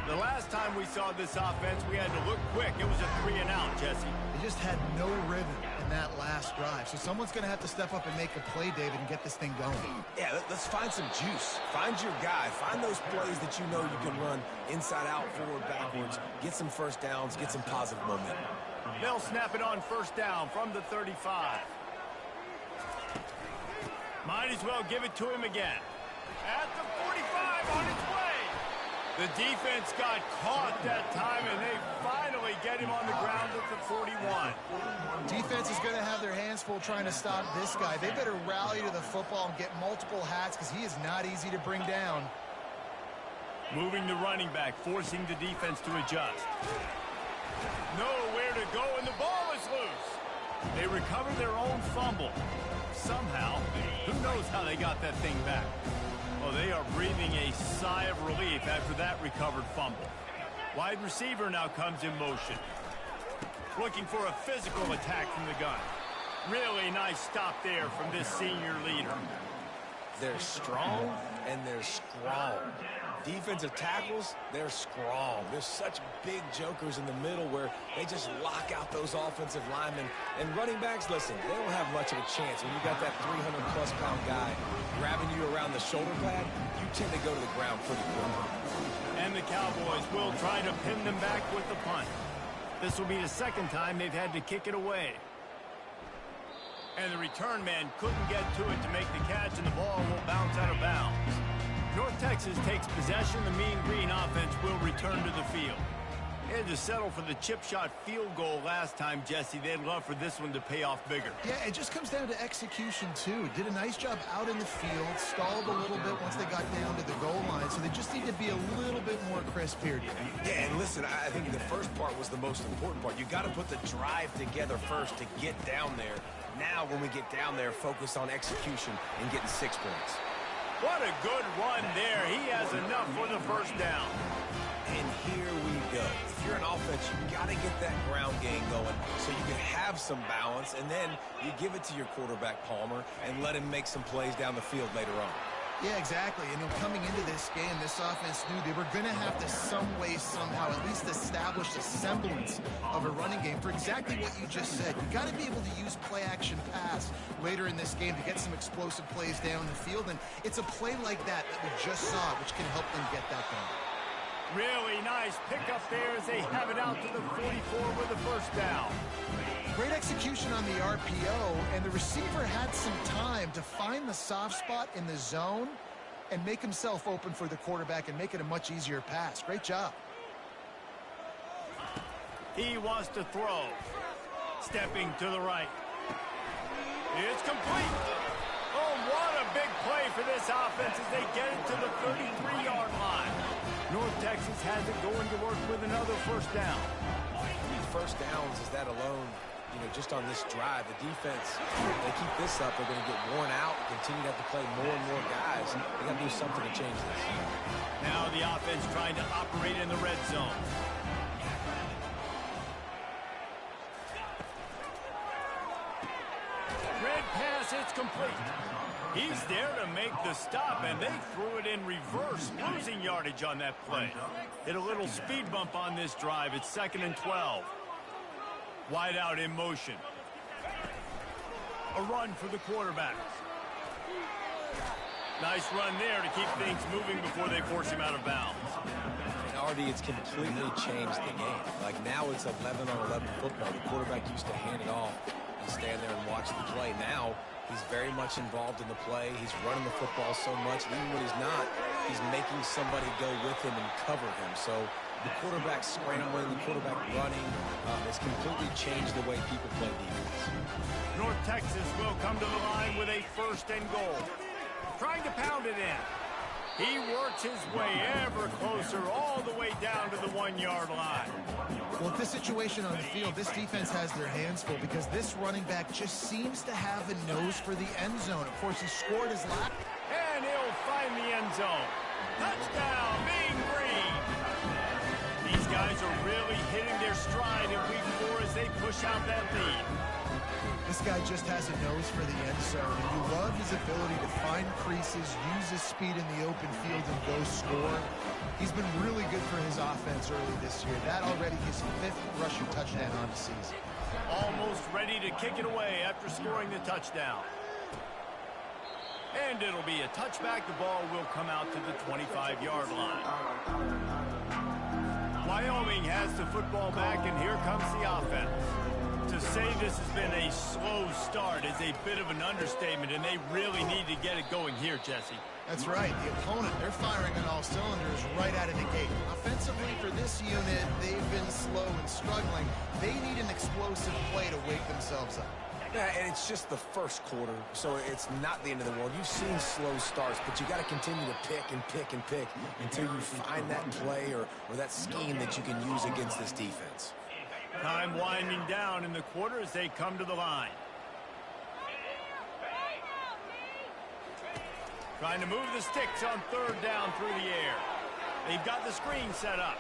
The last time we saw this offense, we had to look quick. It was a 3-and-out, Jesse. They just had no rhythm in that last drive. So someone's going to have to step up and make a play, David, and get this thing going. Yeah, let's find some juice. Find your guy. Find those plays that you know you can run inside out, forward, backwards. Get some first downs. Get some positive momentum. They'll snap it on first down from the 35. Might as well give it to him again. At the 45 on its way. The defense got caught that time, and they finally get him on the ground at the 41. Defense is going to have their hands full trying to stop this guy. They better rally to the football and get multiple hats because he is not easy to bring down. Moving the running back, forcing the defense to adjust. Nowhere to go, and the ball is loose. They recover their own fumble. Somehow, who knows how they got that thing back. Oh, they are breathing a sigh of relief after that recovered fumble. Wide receiver now comes in motion. Looking for a physical attack from the gun. Really nice stop there from this senior leader. They're strong and they're strong. Defensive tackles, they're strong. There's such big jokers in the middle where they just lock out those offensive linemen. And running backs, listen, they don't have much of a chance. When you got that 300-plus pound guy grabbing you around the shoulder pad, you tend to go to the ground pretty quick. And the Cowboys will try to pin them back with the punt. This will be the second time they've had to kick it away. And the return man couldn't get to it to make the catch, and the ball will bounce out of bounds. North Texas takes possession. The Mean Green offense will return to the field. They had to settle for the chip shot field goal last time, Jesse. They'd love for this one to pay off bigger. Yeah, it just comes down to execution, too. Did a nice job out in the field, stalled a little bit once they got down to the goal line, so they just need to be a little bit more crisp here today. Yeah, and listen, I think the first part was the most important part. You got to put the drive together first to get down there. Now, when we get down there, focus on execution and getting 6 points. What a good run there. He has enough for the first down. And here we go. If you're an offense, you got to get that ground game going so you can have some balance, and then you give it to your quarterback, Palmer, and let him make some plays down the field later on. Yeah, exactly. And coming into this game, this offense knew they were going to have to some way, somehow, at least establish a semblance of a running game for exactly what you just said. You got to be able to use play-action pass later in this game to get some explosive plays down the field. And it's a play like that we just saw, which can help them get that done. Really nice pickup there as they have it out to the 44 with the first down. Great execution on the RPO, and the receiver had some time to find the soft spot in the zone and make himself open for the quarterback and make it a much easier pass. Great job. He wants to throw. Stepping to the right. It's complete. Oh, what a big play for this offense as they get it to the 33-yard line. North Texas has it going to work with another first down. First downs is that alone, just on this drive. The defense, if they keep this up, they're going to get worn out, continue to have to play more and more guys. They got to do something to change this. Now the offense trying to operate in the red zone. Red pass, it's complete. He's there to make the stop, and they threw it in reverse, losing yardage on that play. Hit a little speed bump on this drive. It's 2nd and 12. Wide out in motion. A run for the quarterback. Nice run there to keep things moving before they force him out of bounds. And RD, it's completely changed the game. Like now it's 11-on-11 football. The quarterback used to hand it off and stand there and watch the play. Now he's very much involved in the play. He's running the football so much. Even when he's not, he's making somebody go with him and cover him. So the quarterback scrambling, the quarterback running, has completely changed the way people play defense. North Texas will come to the line with a 1st and goal. Trying to pound it in. He works his way ever closer all the way down to the 1-yard line. Well, with this situation on the field, this defense has their hands full because this running back just seems to have a nose for the end zone. Of course, he scored his last. And he'll find the end zone. Touchdown, Mean Green. These guys are really hitting their stride in week 4 as they push out that lead. This guy just has a nose for the end zone, and you love his ability to find creases, use his speed in the open field, and go score. He's been really good for his offense early this year. That already his 5th rushing touchdown on the season. Almost ready to kick it away after scoring the touchdown. And it'll be a touchback. The ball will come out to the 25-yard line. Wyoming has the football back, and here comes the offense. To say this has been a slow start is a bit of an understatement, and they really need to get it going here, Jesse. That's right. The opponent, they're firing on all cylinders right out of the gate. Offensively for this unit, they've been slow and struggling. They need an explosive play to wake themselves up. Yeah, and it's just the first quarter, so it's not the end of the world. You've seen slow starts, but you got to continue to pick and pick and pick until you find that play or that scheme that you can use against this defense. Time winding down in the quarter as they come to the line. Trying to move the sticks on 3rd down through the air. They've got the screen set up.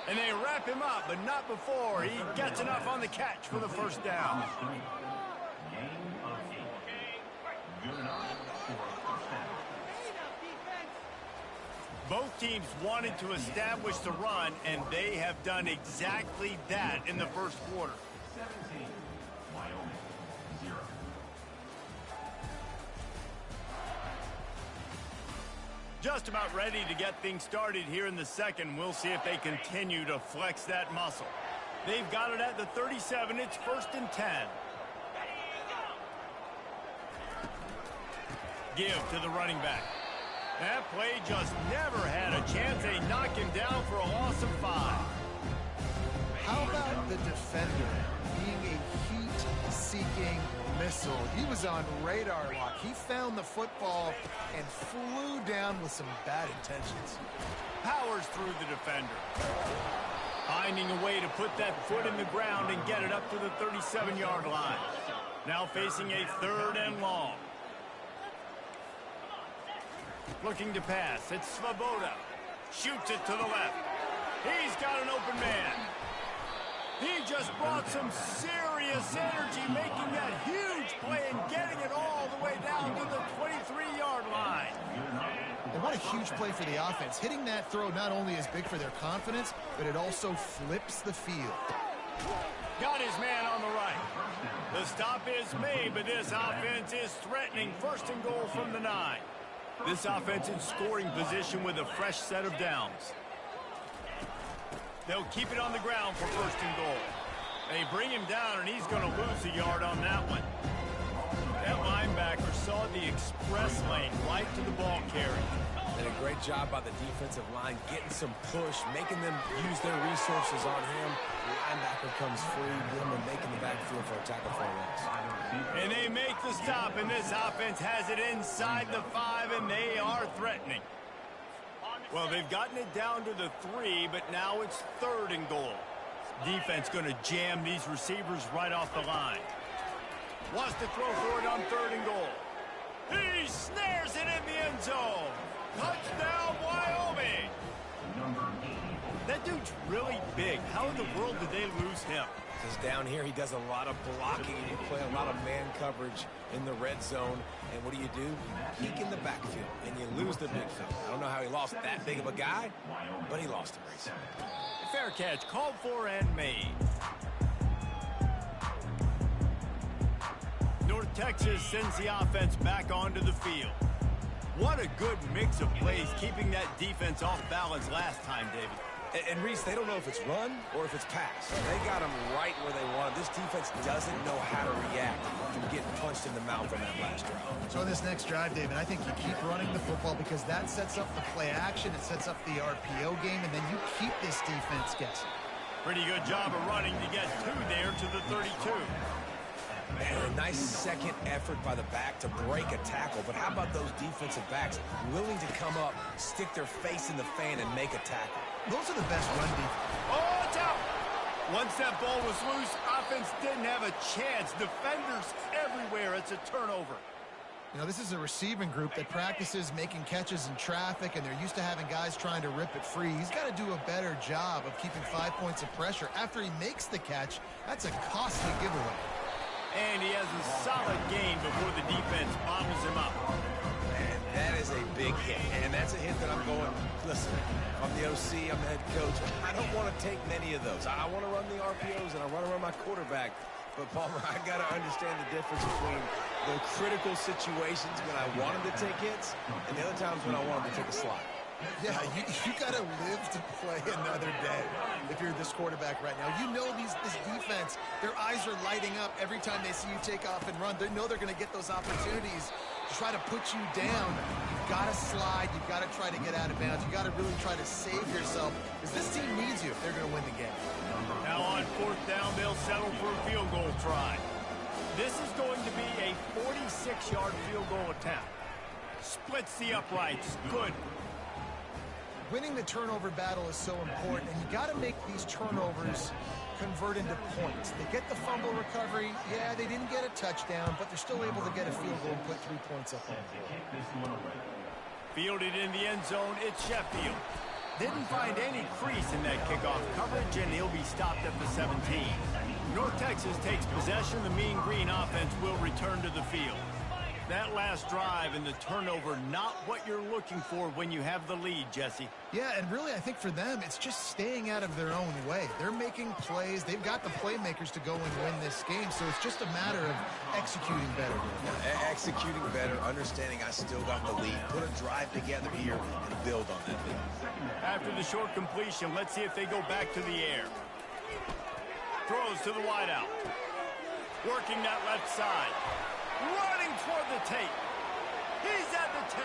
And they wrap him up, but not before he gets enough on the catch for the 1st down. Both teams wanted to establish the run, and they have done exactly that in the 1st quarter. 17, Wyoming, 0. Just about ready to get things started here in the 2nd. We'll see if they continue to flex that muscle. They've got it at the 37. It's 1st and 10. Give to the running back. That play just never had a chance. They knock him down for a loss of 5. How about the defender being a heat-seeking missile? He was on radar lock. He found the football and flew down with some bad intentions. Powers through the defender. Finding a way to put that foot in the ground and get it up to the 37-yard line. Now facing a 3rd and long. Looking to pass. It's Svoboda. Shoots it to the left. He's got an open man. He just brought some serious energy, making that huge play and getting it all the way down to the 23-yard line. And what a huge play for the offense. Hitting that throw not only is big for their confidence, but it also flips the field. Got his man on the right. The stop is made, but this offense is threatening. 1st and goal from the 9. This offense in scoring position with a fresh set of downs. They'll keep it on the ground for 1st and goal. They bring him down, and he's going to lose a yard on that one. That linebacker saw the express lane right to the ball carrier. And a great job by the defensive line, getting some push, making them use their resources on him. The linebacker comes free, Gilman making the backfield for a tackle for a loss. And they make the stop, and this offense has it inside the 5, and they are threatening. Well, they've gotten it down to the 3, but now it's 3rd and goal. Defense going to jam these receivers right off the line. Wants to throw for it on 3rd and goal. He snares it in the end zone. Touchdown, Wyoming. That dude's really big. How in the world did they lose him? Because down here, he does a lot of blocking. You play a lot of man coverage in the red zone. And what do? You peek in the backfield, and you lose the big field. I don't know how he lost that big of a guy, but he lost him. Fair catch, called for and made. North Texas sends the offense back onto the field. What a good mix of plays, keeping that defense off balance last time, David. And Reese, they don't know if it's run or if it's pass. They got them right where they want them. This defense doesn't know how to react from getting punched in the mouth on that last drive. So in this next drive, David, I think you keep running the football because that sets up the play action, it sets up the RPO game, and then you keep this defense guessing. Pretty good job of running to get 2 there to the 32. And a nice second effort by the back to break a tackle. But how about those defensive backs willing to come up, stick their face in the fan, and make a tackle? Those are the best run defense. Oh, it's out! Once that ball was loose, offense didn't have a chance. Defenders everywhere. It's a turnover. You know, this is a receiving group that practices making catches in traffic, and they're used to having guys trying to rip it free. He's got to do a better job of keeping 5 points of pressure. After he makes the catch, that's a costly giveaway. And he has a solid gain before the defense bottles him up. And that is a big hit. And that's a hit that I'm going, listen, I'm the OC, I'm the head coach. I don't want to take many of those. I want to run the RPOs, and I want to run my quarterback. But, Palmer, I got to understand the difference between the critical situations when I want him to take hits and the other times when I want him to take a slide. Yeah, you got to live to play another day if you're this quarterback right now. You know this defense, their eyes are lighting up every time they see you take off and run. They know they're going to get those opportunities to try to put you down. You've got to slide. You've got to try to get out of bounds. You've got to really try to save yourself because this team needs you if they're going to win the game. Now on 4th down, they'll settle for a field goal try. This is going to be a 46-yard field goal attempt. Splits the uprights. Good. Winning the turnover battle is so important, and you got to make these turnovers convert into points. They get the fumble recovery. Yeah, they didn't get a touchdown, but they're still able to get a field goal and put 3 points up on the board. Fielded in the end zone, it's Sheffield. Didn't find any crease in that kickoff coverage, and he'll be stopped at the 17. North Texas takes possession. The Mean Green offense will return to the field. That last drive and the turnover, not what you're looking for when you have the lead, Jesse. Yeah, and really, I think for them, it's just staying out of their own way. They're making plays. They've got the playmakers to go and win this game, so it's just a matter of executing better. Executing better, understanding I still got the lead. Put a drive together here and build on that lead. After the short completion, let's see if they go back to the air. Throws to the wideout. Working that left side. Running toward the tape. He's at the 10.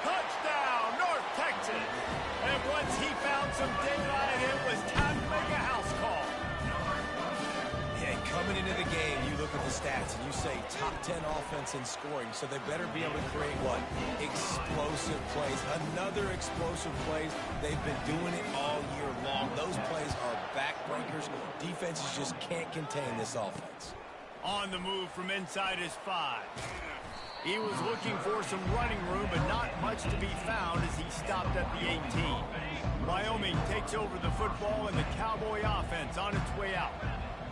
Touchdown, North Texas. And once he found some daylight, it was time to make a house call. Yeah, coming into the game, you look at the stats and you say top 10 offense in scoring, so they better be able to create what? Explosive plays. Another explosive plays. They've been doing it all year long. Those plays are backbreakers. Defenses just can't contain this offense. On the move from inside his 5. He was looking for some running room, but not much to be found as he stopped at the 18. Wyoming takes over the football, and the Cowboy offense on its way out.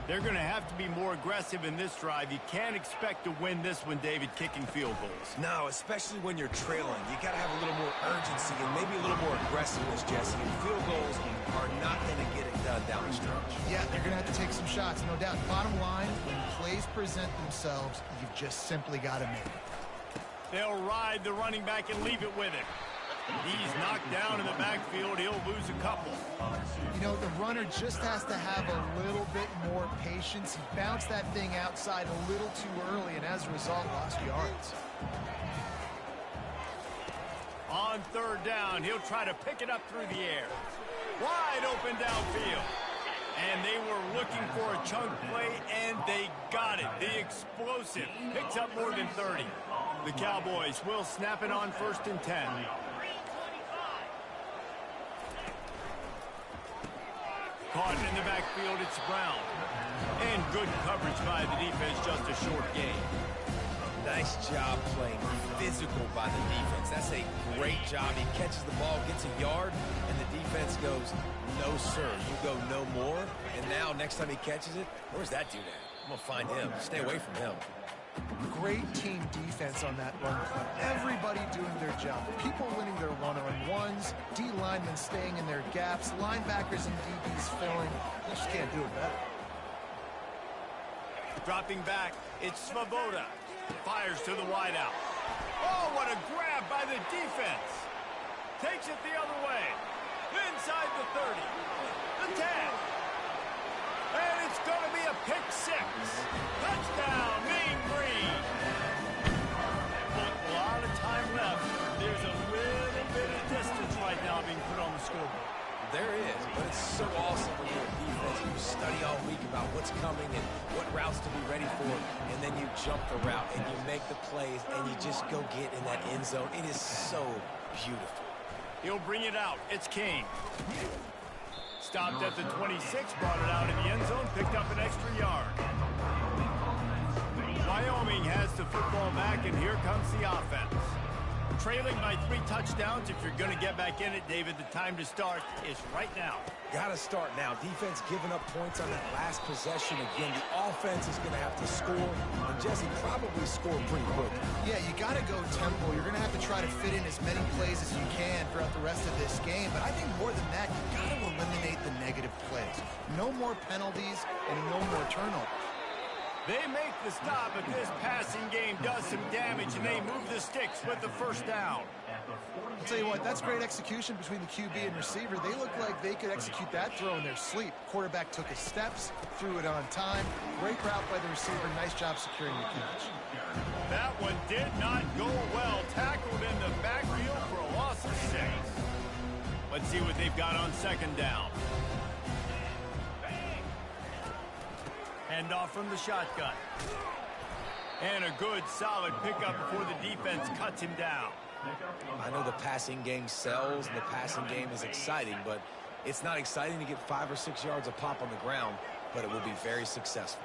They're going to have to be more aggressive in this drive. You can't expect to win this one, David, kicking field goals. No, especially when you're trailing. You got to have a little more urgency and maybe a little more aggressiveness, Jesse. And field goals are not going to get it done down the stretch. Yeah, they're going to have to take some shots, no doubt. Bottom line, when plays present themselves, you've just simply got to make it. They'll ride the running back and leave it with him. He's knocked down in the backfield. He'll lose a couple. You know, the runner just has to have a little bit more patience. He bounced that thing outside a little too early, and as a result, lost yards. On third down, he'll try to pick it up through the air. Wide open downfield. And they were looking for a chunk play, and they got it. The explosive picks up more than 30. The Cowboys will snap it on 1st and 10. Caught in the backfield, it's Brown. And good coverage by the defense, just a short gain. Nice job playing physical by the defense. That's a great job. He catches the ball, gets a yard, and the defense goes, no, sir, you go no more. And now, next time he catches it, where's that dude at? I'm going to find him. Stay away from him. Great team defense on that run play. Everybody doing their job. People winning their one-on-ones, D linemen staying in their gaps, linebackers and DBs filling. You just can't do it better. Dropping back, it's Svoboda. Fires to the wideout. Oh, what a grab by the defense. Takes it the other way. Inside the 30. The 10. And it's going to be a pick six. Touchdown, Mean Green. But a lot of time left. There's a little bit of distance right now being put on the scoreboard. There is, but it's so awesome when you're a defense. You study all week about what's coming and what routes to be ready for, and then you jump the route and you make the plays and you just go get in that end zone. It is so beautiful. He'll bring it out. It's Kane. Stopped at the 26, brought it out in the end zone, picked up an extra yard. Wyoming has the football back, and here comes the offense. Trailing by 3 touchdowns. If you're going to get back in it, David, the time to start is right now. Got to start now. Defense giving up points on that last possession. Again, the offense is going to have to score, and Jesse probably scored pretty quick. Yeah, you got to go tempo. You're going to have to try to fit in as many plays as you can throughout the rest of this game. But I think more than that, you got to eliminate the negative plays. No more penalties and no more turnovers. They make the stop, but this passing game does some damage, and they move the sticks with the first down. I'll tell you what, that's great execution between the QB and receiver. They look like they could execute that throw in their sleep. Quarterback took his steps, threw it on time. Great route by the receiver. Nice job securing the catch. That one did not go well. Tackled in the backfield for a loss of 6. Let's see what they've got on 2nd down. Handoff from the shotgun. And a good, solid pickup before the defense cuts him down. I know the passing game sells and the passing game is exciting, but it's not exciting to get 5 or 6 yards a pop on the ground, but it will be very successful.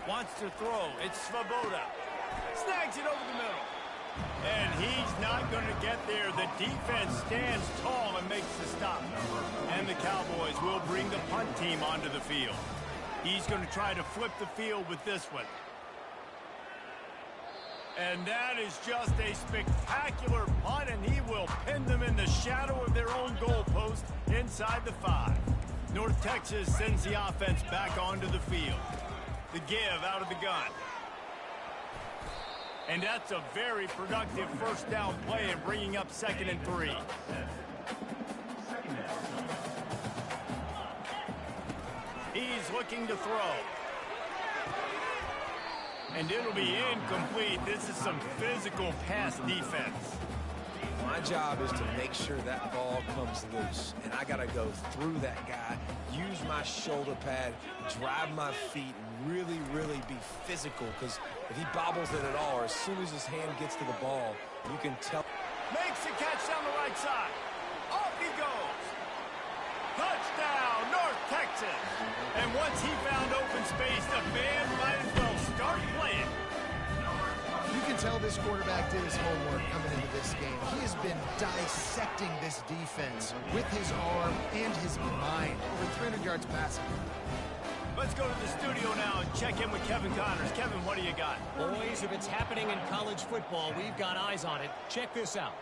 Wants to throw. It's Svoboda. Snags it over the middle. And he's not going to get there. The defense stands tall and makes the stop. And the Cowboys will bring the punt team onto the field. He's going to try to flip the field with this one. And that is just a spectacular punt, and he will pin them in the shadow of their own goalpost inside the 5. North Texas sends the offense back onto the field. The give out of the gun. And that's a very productive first down play and bringing up 2nd and 3. He's looking to throw. And it'll be incomplete. This is some physical pass defense. My job is to make sure that ball comes loose. And I got to go through that guy, use my shoulder pad, drive my feet, really, really be physical. Because if he bobbles it at all, or as soon as his hand gets to the ball, you can tell. Makes the catch down the right side. Off he goes. Touchdown, North Texas. And once he found open space, the fans might as well start playing. You can tell this quarterback did his homework coming into this game. He has been dissecting this defense with his arm and his mind. Over 300 yards passing. Let's go to the studio now and check in with Kevin Connors. Kevin, what do you got? Boys, if it's happening in college football, we've got eyes on it. Check this out.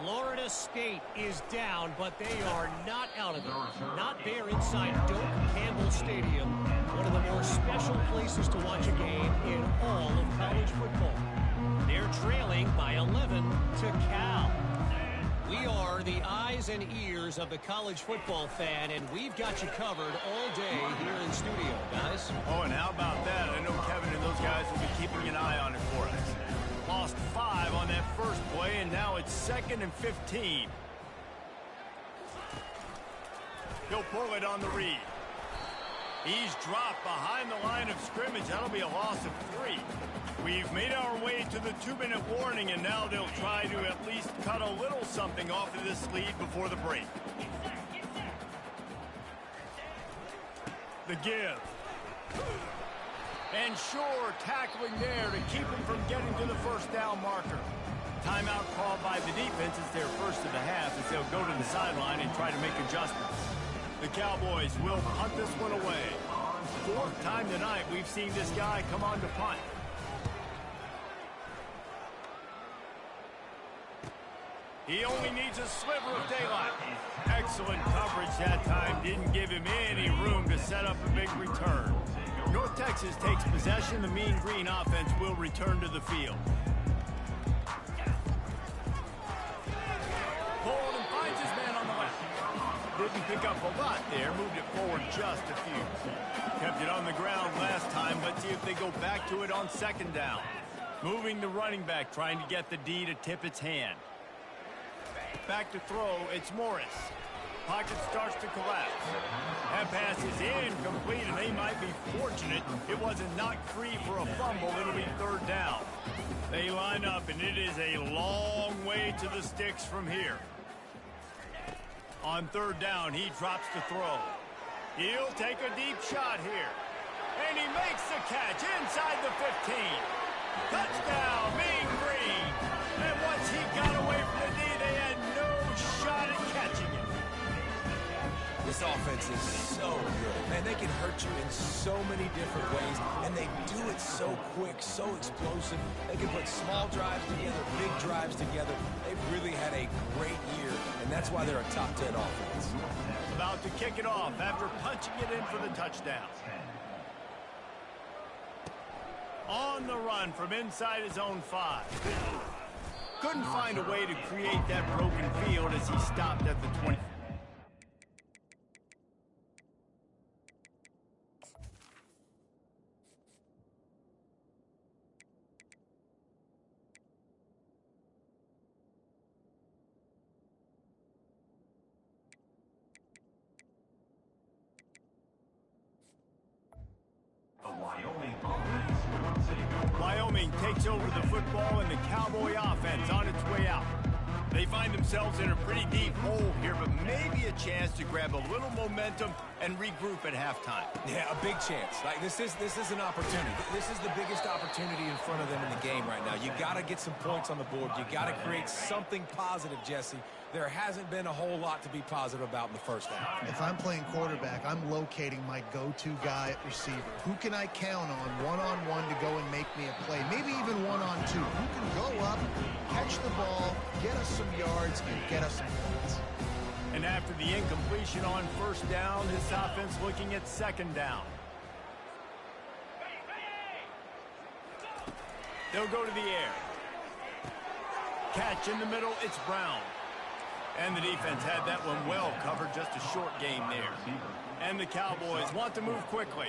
Florida State is down, but they are not out of it. Not there inside Doak Campbell Stadium, one of the more special places to watch a game in all of college football. They're trailing by 11 to Cal. We are the eyes and ears of the college football fan, and we've got you covered all day here in studio, guys. Oh, and how about that? I know Kevin and those guys will be keeping an eye on it for us. Lost 5 on that first play, and now it's 2nd and 15. He'll pull it on the read. He's dropped behind the line of scrimmage. That'll be a loss of 3. We've made our way to the 2-minute warning, and now they'll try to at least cut a little something off of this lead before the break. The give. And sure, tackling there to keep him from getting to the first down marker. Timeout called by the defense. It's their first of the half as they'll go to the sideline and try to make adjustments. The Cowboys will punt this one away. 4th time tonight we've seen this guy come on to punt. He only needs a sliver of daylight. Excellent coverage that time. Didn't give him any room to set up a big return. North Texas takes possession. The Mean Green offense will return to the field. Pulled and finds his man on the left. Didn't pick up a lot there. Moved it forward just a few. Kept it on the ground last time. Let's see if they go back to it on 2nd down. Moving the running back, trying to get the D to tip its hand. Back to throw, it's Morris. Pocket starts to collapse. That pass is incomplete, and they might be fortunate it wasn't knocked free for a fumble. It'll be 3rd down. They line up, and it is a long way to the sticks from here. On 3rd down, he drops to throw. He'll take a deep shot here. And he makes the catch inside the 15. Touchdown, Mean Green. And once he got away from the D, they had no shot at catching it. This offense is so good. Man, they can hurt you in so many different ways, and they do it so quick, so explosive. They can put small drives together, big drives together. They've really had a great year, and that's why they're a top 10 offense. About to kick it off after punching it in for the touchdown. On the run from inside his own 5. Couldn't find a way to create that broken field as he stopped at the 20. Wyoming takes over the football and the Cowboy offense on its way out. They find themselves in a pretty deep hole here, but maybe a chance to grab a little momentum and regroup at halftime. Yeah, a big chance. Like this is an opportunity. This is the biggest opportunity in front of them in the game right now. You got to get some points on the board. You got to create something positive, Jesse. There hasn't been a whole lot to be positive about in the first half. If I'm playing quarterback, I'm locating my go-to guy at receiver. Who can I count on one-on-one to go and make me a play? Maybe even one-on-two. Who can go up, catch the ball, get us some yards, and get us some points. And after the incompletion on 1st down, this offense looking at 2nd down. They'll go to the air. Catch in the middle, it's Brown. And the defense had that one well covered, just a short game there. And the Cowboys want to move quickly.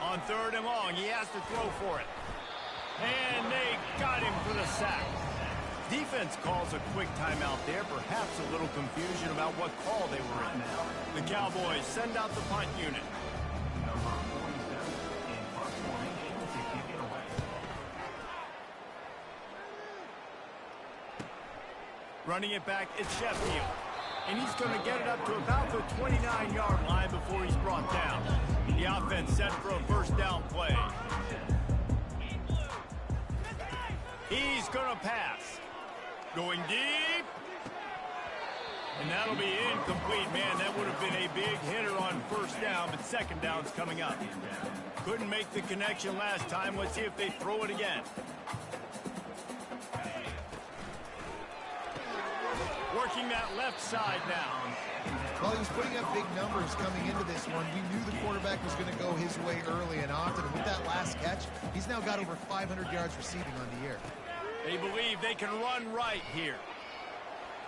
On 3rd and long, he has to throw for it. And they got him for the sack. Defense calls a quick timeout there, perhaps a little confusion about what call they were in. The Cowboys send out the punt unit. Running it back, it's Sheffield. And he's going to get it up to about the 29-yard line before he's brought down. The offense set for a 1st down play. He's going to pass. Going deep. And that'll be incomplete. Man, that would have been a big hitter on 1st down, but 2nd down's coming up. Couldn't make the connection last time. Let's see if they throw it again. Working that left side now. Well, he was putting up big numbers coming into this one. We knew the quarterback was going to go his way early and often. And with that last catch, he's now got over 500 yards receiving on the year. They believe they can run right here.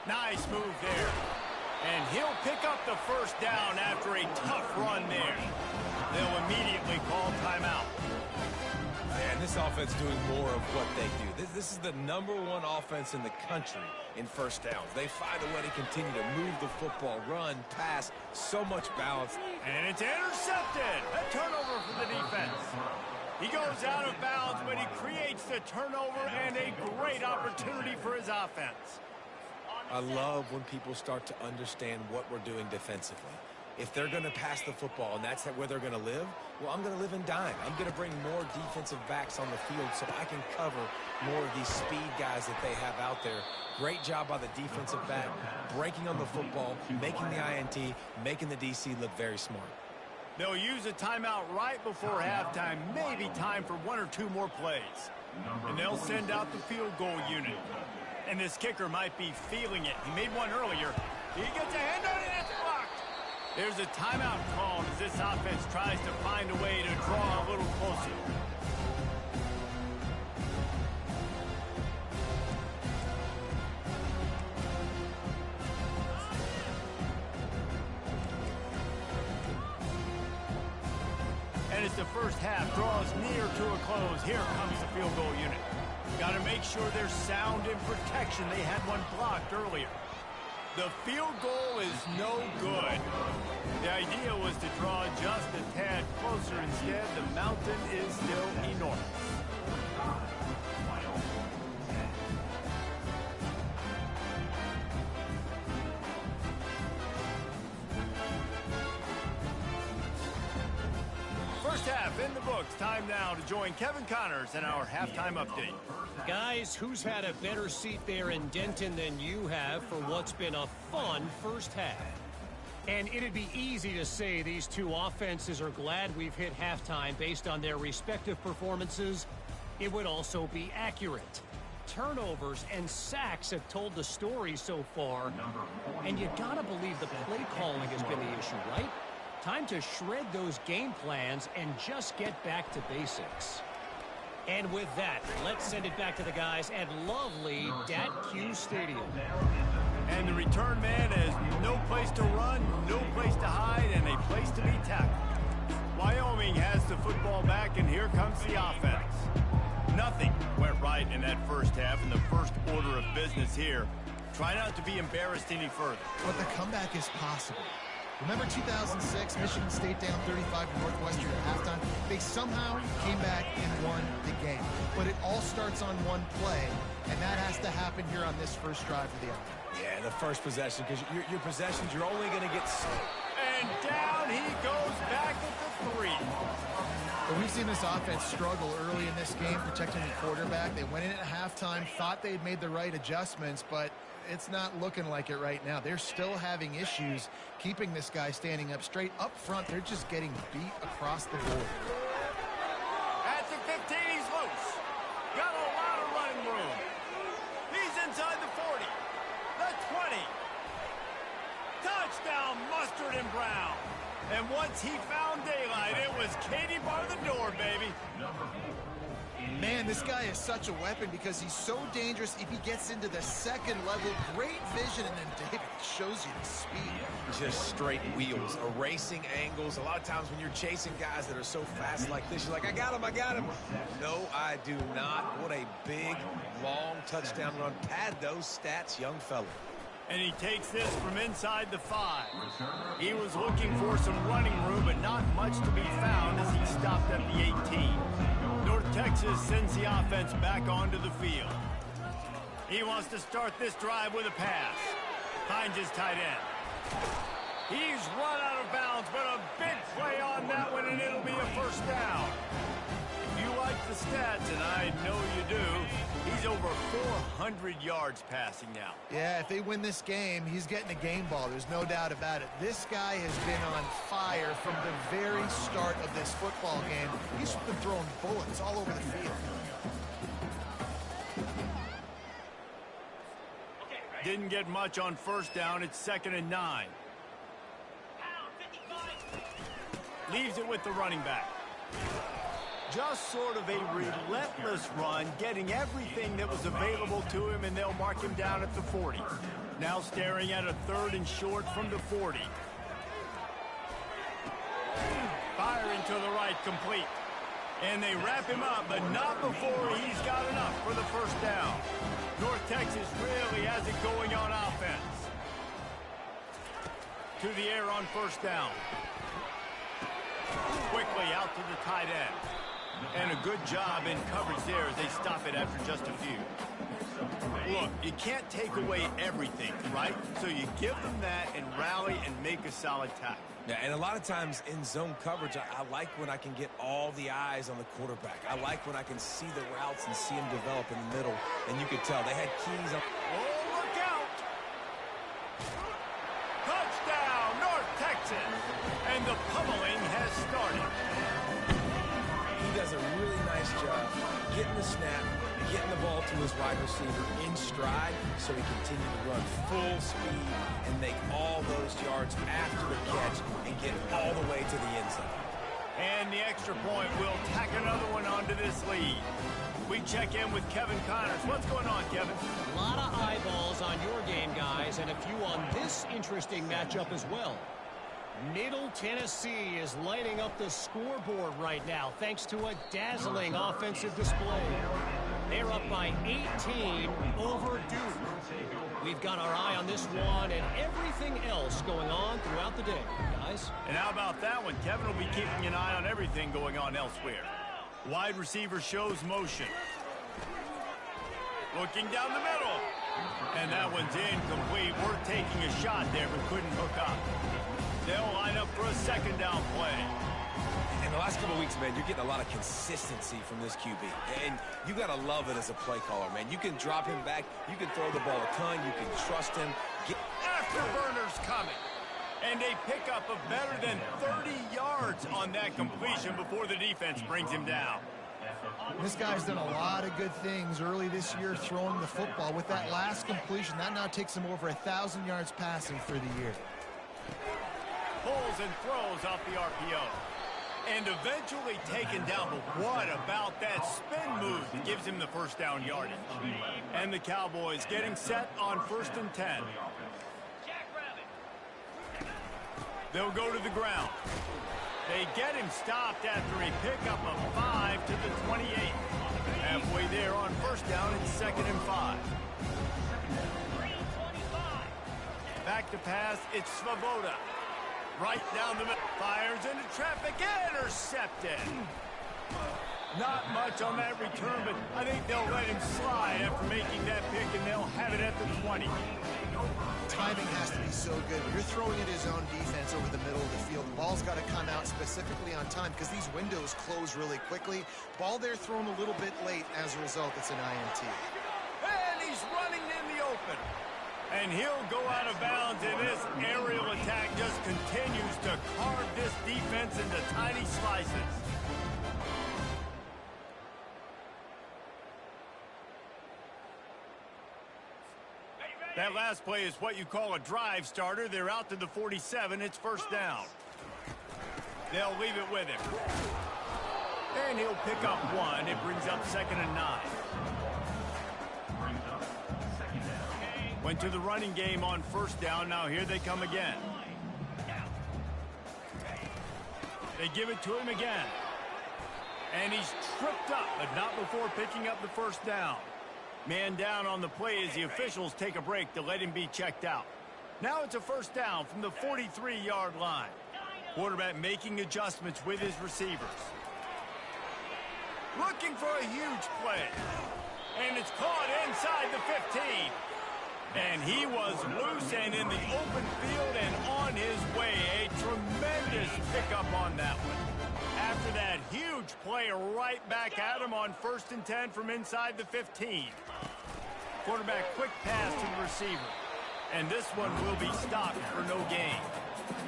Nice move there. And he'll pick up the 1st down after a tough run there. They'll immediately call timeout. And this offense doing more of what they do. This is the #1 offense in the country in first downs. They find a way to continue to move the football, run, pass, so much balance. And it's intercepted. A turnover for the defense. He goes out of bounds, but he creates the turnover and a great opportunity for his offense. I love when people start to understand what we're doing defensively. If they're going to pass the football and that's where they're going to live, well, I'm going to live and dime. I'm going to bring more defensive backs on the field so I can cover more of these speed guys that they have out there. Great job by the defensive back, breaking on the football, making the INT, making the DC look very smart. They'll use a timeout right before halftime, maybe time for 1 or 2 more plays. And they'll send out the field goal unit. And this kicker might be feeling it. He made one earlier. He gets a hand on it, and it's blocked. There's a timeout called as this offense tries to find a way to draw a little closer. And as the first half draws near to a close, here comes the field goal unit. Got to make sure they're sound in protection. They had one blocked earlier. The field goal is no good. The idea was to draw just a tad closer. Instead, the mountain is still enormous. First half in the books. Time now to join Kevin Connors in our halftime update. Guys, who's had a better seat there in Denton than you have for what's been a fun first half? And it'd be easy to say these two offenses are glad we've hit halftime based on their respective performances. It would also be accurate. Turnovers and sacks have told the story so far. And you gotta believe the play calling has been the issue, right? Time to shred those game plans and just get back to basics. And with that, let's send it back to the guys at lovely Ncaa Stadium. And the return man has no place to run, no place to hide, and a place to be tackled. Wyoming has the football back, and here comes the offense. Nothing went right in that first half, in the first order of business here. Try not to be embarrassed any further. But the comeback is possible. Remember 2006, Michigan State down 35 to Northwestern at halftime? They somehow came back and won the game. But it all starts on one play, and that has to happen here on this first drive of the offense. Yeah, the first possession, because your possessions, you're only going to get... And down he goes back at the 3. But we've seen this offense struggle early in this game, protecting the quarterback. They went in at halftime, thought they'd made the right adjustments, but it's not looking like it right now. They're still having issues keeping this guy standing up straight. Up front, they're just getting beat across the board. At the 15, he's loose. Got a lot of running room. He's inside the 40. The 20. Touchdown, Mustard and Brown. And once he found daylight, it was Katie bar the door, baby. Man, this guy is such a weapon because he's so dangerous if he gets into the second level. Great vision, and then David shows you the speed. Just straight wheels, erasing angles. A lot of times when you're chasing guys that are so fast like this, you're like, I got him, I got him. No, I do not. What a big, long touchdown run. Pad those stats, young fella. And he takes this from inside the 5. He was looking for some running room, but not much to be found as he stopped at the 18. North Texas sends the offense back onto the field. He wants to start this drive with a pass. Finds his tight end. He's run out of bounds, but a big play on that one, and it'll be a first down. If you like the stats, and I know you do, he's over 400 yards passing now. Yeah, if they win this game, he's getting a game ball. There's no doubt about it. This guy has been on fire from the very start of this football game. He's been throwing bullets all over the field. Didn't get much on first down. It's 2nd and 9. Leaves it with the running back. Just sort of a relentless run, getting everything that was available to him, and they'll mark him down at the 40. Now staring at a 3rd and short from the 40. Firing to the right, complete. And they wrap him up, but not before he's got enough for the first down. North Texas really has it going on offense. To the air on first down. Quickly out to the tight end. And a good job in coverage there as they stop it after just a few. Look, you can't take away everything, right? So you give them that and rally and make a solid tackle. Yeah, and a lot of times in zone coverage, I like when I can get all the eyes on the quarterback. I like when I can see the routes and see them develop in the middle. And you could tell they had keys on. Oh, look out! Touchdown, North Texas! And the pummeling has started. He does a really nice job getting the snap, getting the ball to his wide receiver in stride so he continued to run full speed and make all those yards after the catch and get all the way to the end zone. And the extra point will tack another one onto this lead. We check in with Kevin Connors. What's going on, Kevin? A lot of eyeballs on your game, guys, and a few on this interesting matchup as well. Middle Tennessee is lighting up the scoreboard right now thanks to a dazzling offensive display. They're up by 18 over Duke. We've got our eye on this one and everything else going on throughout the day, guys. And how about that one? Kevin will be keeping an eye on everything going on elsewhere. Wide receiver shows motion. Looking down the middle. And that one's incomplete. We're taking a shot there, but couldn't hook up. They'll line up for a second down play. In the last couple of weeks, man, you're getting a lot of consistency from this QB. And you got to love it as a play caller, man. You can drop him back. You can throw the ball a ton. You can trust him. Afterburners coming. And a pickup of better than 30 yards on that completion before the defense brings him down. This guy's done a lot of good things early this year throwing the football. With that last completion, that now takes him over 1,000 yards passing for the year. Pulls and throws off the RPO. And eventually taken down, but what about that spin move that gives him the first down yardage? And the Cowboys getting set on 1st and 10. They'll go to the ground. They get him stopped after a pickup of 5 to the 28. Halfway there on first down, it's 2nd and 5. Back to pass, it's Svoboda. Right down the middle, fires into traffic, intercepted. Not much on that return, but I think they'll let him slide after making that pick, and they'll have it at the 20. Timing has to be so good. When you're throwing at his own defense over the middle of the field, the ball's got to come out specifically on time because these windows close really quickly. Ball there thrown a little bit late. As a result, it's an INT. And he's running in the open. And he'll go out of bounds, and this aerial attack just continues to carve this defense into tiny slices. That last play is what you call a drive starter. They're out to the 47. It's first down. They'll leave it with him. And he'll pick up one. It brings up 2nd and 9. Went to the running game on first down. Now here they come again. They give it to him again. And he's tripped up, but not before picking up the first down. Man down on the play as the officials take a break to let him be checked out. Now it's a first down from the 43-yard line. Quarterback making adjustments with his receivers. Looking for a huge play. And it's caught inside the 15. And he was loose and in the open field and on his way. A tremendous pickup on that one. After that huge play, right back at him on 1st and 10 from inside the 15. Quarterback quick pass to the receiver. And this one will be stopped for no gain.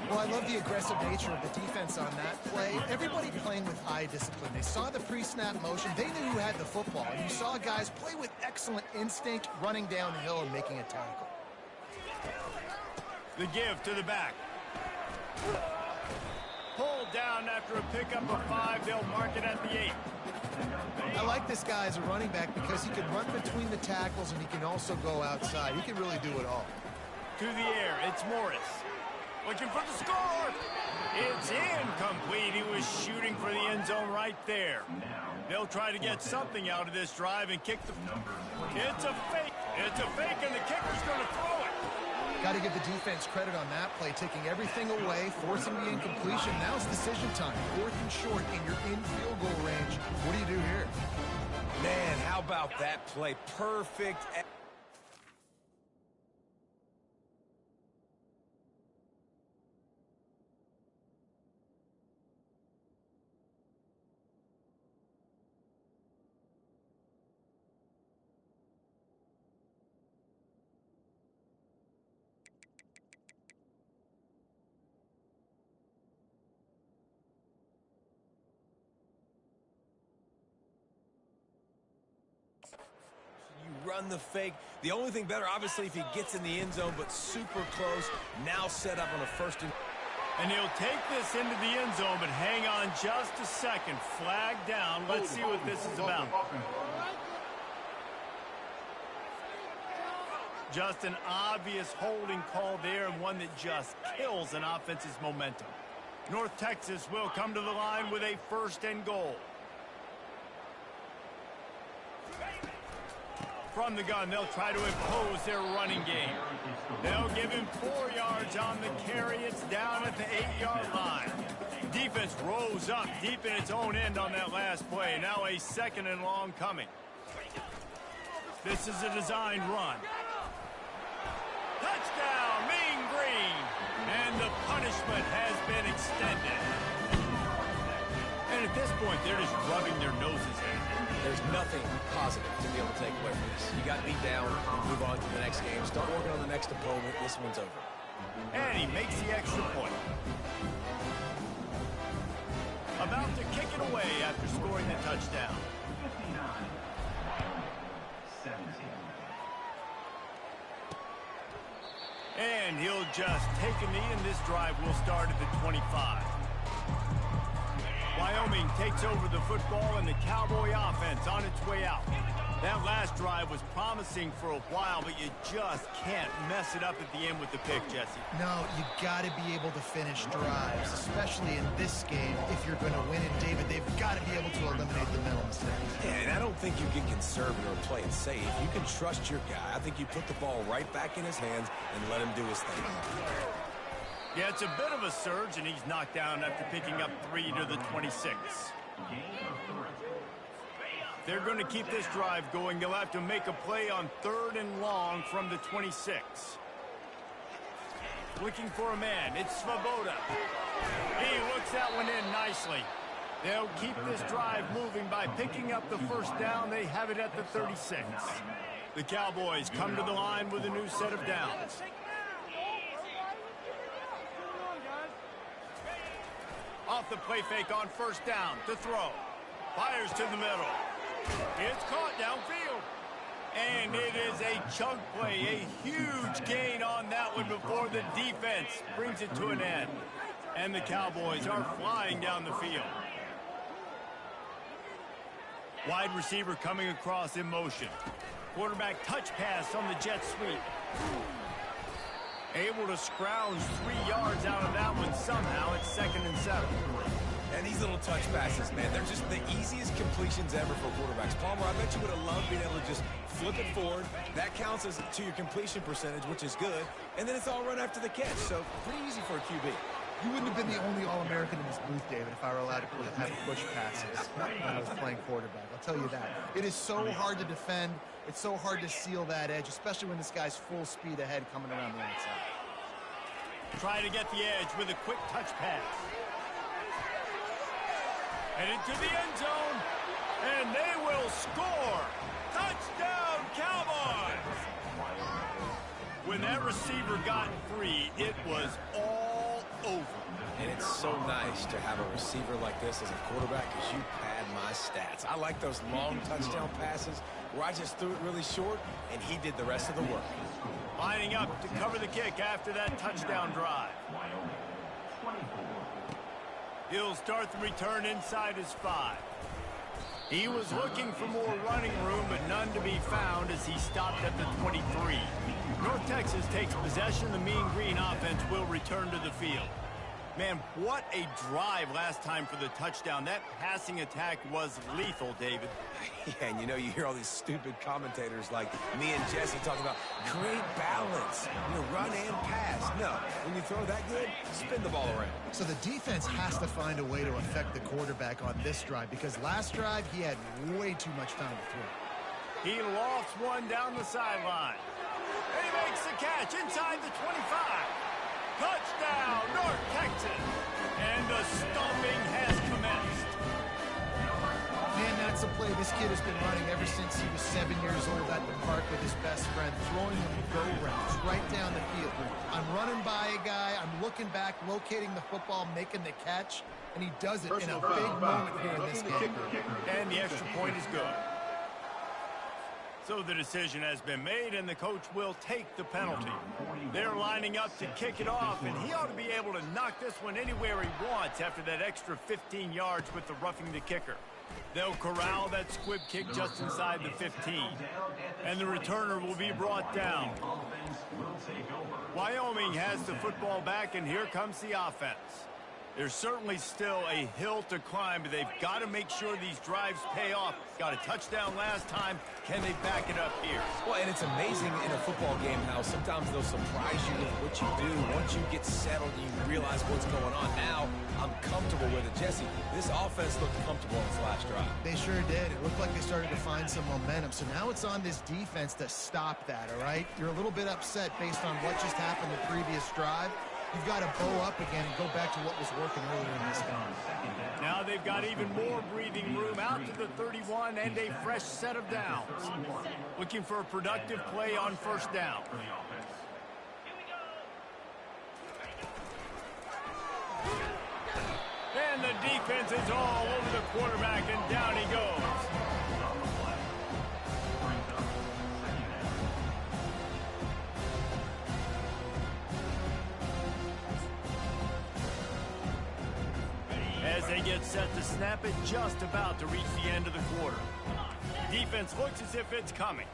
Well, I love the aggressive nature of the defense on that play. Everybody playing with eye discipline. They saw the pre-snap motion. They knew who had the football. And you saw guys play with excellent instinct, running downhill and making a tackle. The give to the back. Pulled down after a pickup of 5. They'll mark it at the 8. I like this guy as a running back because he can run between the tackles and he can also go outside. He can really do it all. To the air, it's Morris. Looking for the score. It's incomplete. He was shooting for the end zone right there. They'll try to get something out of this drive and kick the... It's a fake. It's a fake, and the kicker's going to throw it. Got to give the defense credit on that play, taking everything away, forcing the incompletion. Now it's decision time. 4th and short, and you're in field goal range. What do you do here? Man, how about that play? Perfect. You run the fake. The only thing better, obviously, if he gets in the end zone, but super close. Now set up on a 1st and... And he'll take this into the end zone, but hang on just a second. Flag down. Let's see what this is about. Just an obvious holding call there, and one that just kills an offense's momentum. North Texas will come to the line with a 1st and goal. From the gun, they'll try to impose their running game. They'll give him 4 yards on the carry. It's down at the 8-yard line. Defense rose up deep in its own end on that last play. Now a 2nd and long coming. This is a designed run. Touchdown, Mean Green. And the punishment has been extended. And at this point, they're just rubbing their noses in. There's nothing positive to be able to take away from this. You got beat down, move on to the next game, start working on the next opponent. This one's over. And he makes the extra point. About to kick it away after scoring the touchdown. 17. And he'll just take a knee, and this drive will start at the 25. Wyoming takes over the football, and the Cowboy offense on its way out. That last drive was promising for a while, but you just can't mess it up at the end with the pick, Jesse. No, you got to be able to finish drives, especially in this game. If you're going to win it, David, they've got to be able to eliminate the mental mistakes. Yeah, and I don't think you get conservative or play it safe. You can trust your guy. I think you put the ball right back in his hands and let him do his thing. Yeah, it's a bit of a surge, and he's knocked down after picking up 3 to the 26. They're going to keep this drive going. They'll have to make a play on 3rd and long from the 26. Looking for a man. It's Svoboda. He looks that one in nicely. They'll keep this drive moving by picking up the 1st down. They have it at the 36. The Cowboys come to the line with a new set of downs. Off the play fake on 1st down to throw. Fires to the middle. It's caught downfield. And it is a chunk play, a huge gain on that one before the defense brings it to an end. And the Cowboys are flying down the field. Wide receiver coming across in motion. Quarterback touch pass on the jet sweep. Able to scrounge 3 yards out of that one somehow. It's 2nd and 7. And these little touch passes, man, they're just the easiest completions ever for quarterbacks. Palmer, I bet you would have loved being able to just flip it forward. That counts as to your completion percentage, which is good. And then it's all run after the catch. So pretty easy for a QB. You wouldn't have been the only All-American in this booth, David, if I were allowed to have push passes when I was playing quarterback. I'll tell you that. It is so hard to defend. It's so hard to seal that edge, especially when this guy's full speed ahead coming around the outside. Try to get the edge with a quick touch pass. And into the end zone. And they will score. Touchdown, Cowboys! When that receiver got free, it was all over. And it's so nice to have a receiver like this as a quarterback because you pad my stats. I like those long touchdown passes where I just threw it really short and he did the rest of the work. Lining up to cover the kick after that touchdown drive. He'll start the return inside his 5. He was looking for more running room, but none to be found as he stopped at the 23. North Texas takes possession. The Mean Green offense will return to the field. Man, what a drive last time for the touchdown. That passing attack was lethal, David. Yeah, and you hear all these stupid commentators like me and Jesse talking about great balance, run and pass. No, when you throw that good, spin the ball around. So the defense has to find a way to affect the quarterback on this drive because last drive he had way too much time to throw. He lofts one down the sideline. And he makes the catch inside the 25. Touchdown, North Texas. And the stomping has commenced. Man, that's a play this kid has been running ever since he was 7 years old at the park with his best friend, throwing him go routes right down the field. I'm running by a guy, I'm looking back, locating the football, making the catch, and he does it in a big moment here in this game. And the extra point is good. So the decision has been made, and the coach will take the penalty. They're lining up to kick it off, and he ought to be able to knock this one anywhere he wants after that extra 15 yards with the roughing the kicker. They'll corral that squib kick just inside the 15, and the returner will be brought down. Wyoming has the football back, and here comes the offense. There's certainly still a hill to climb, but they've got to make sure these drives pay off. Got a touchdown last time. Can they back it up here? Well, and it's amazing in a football game how sometimes they'll surprise you with what you do. Once you get settled and you realize what's going on. Now, I'm comfortable with it. Jesse, this offense looked comfortable in its last drive. They sure did. It looked like they started to find some momentum. So now it's on this defense to stop that, all right? You're a little bit upset based on what just happened the previous drive. You've got to bow up again and go back to what was working earlier in this game. Now they've got even more breathing room out to the 31 and a fresh set of downs. Looking for a productive play on first down. And the defense is all over the quarterback, and down he goes. As they get set to snap it, just about to reach the end of the quarter. Defense looks as if it's coming.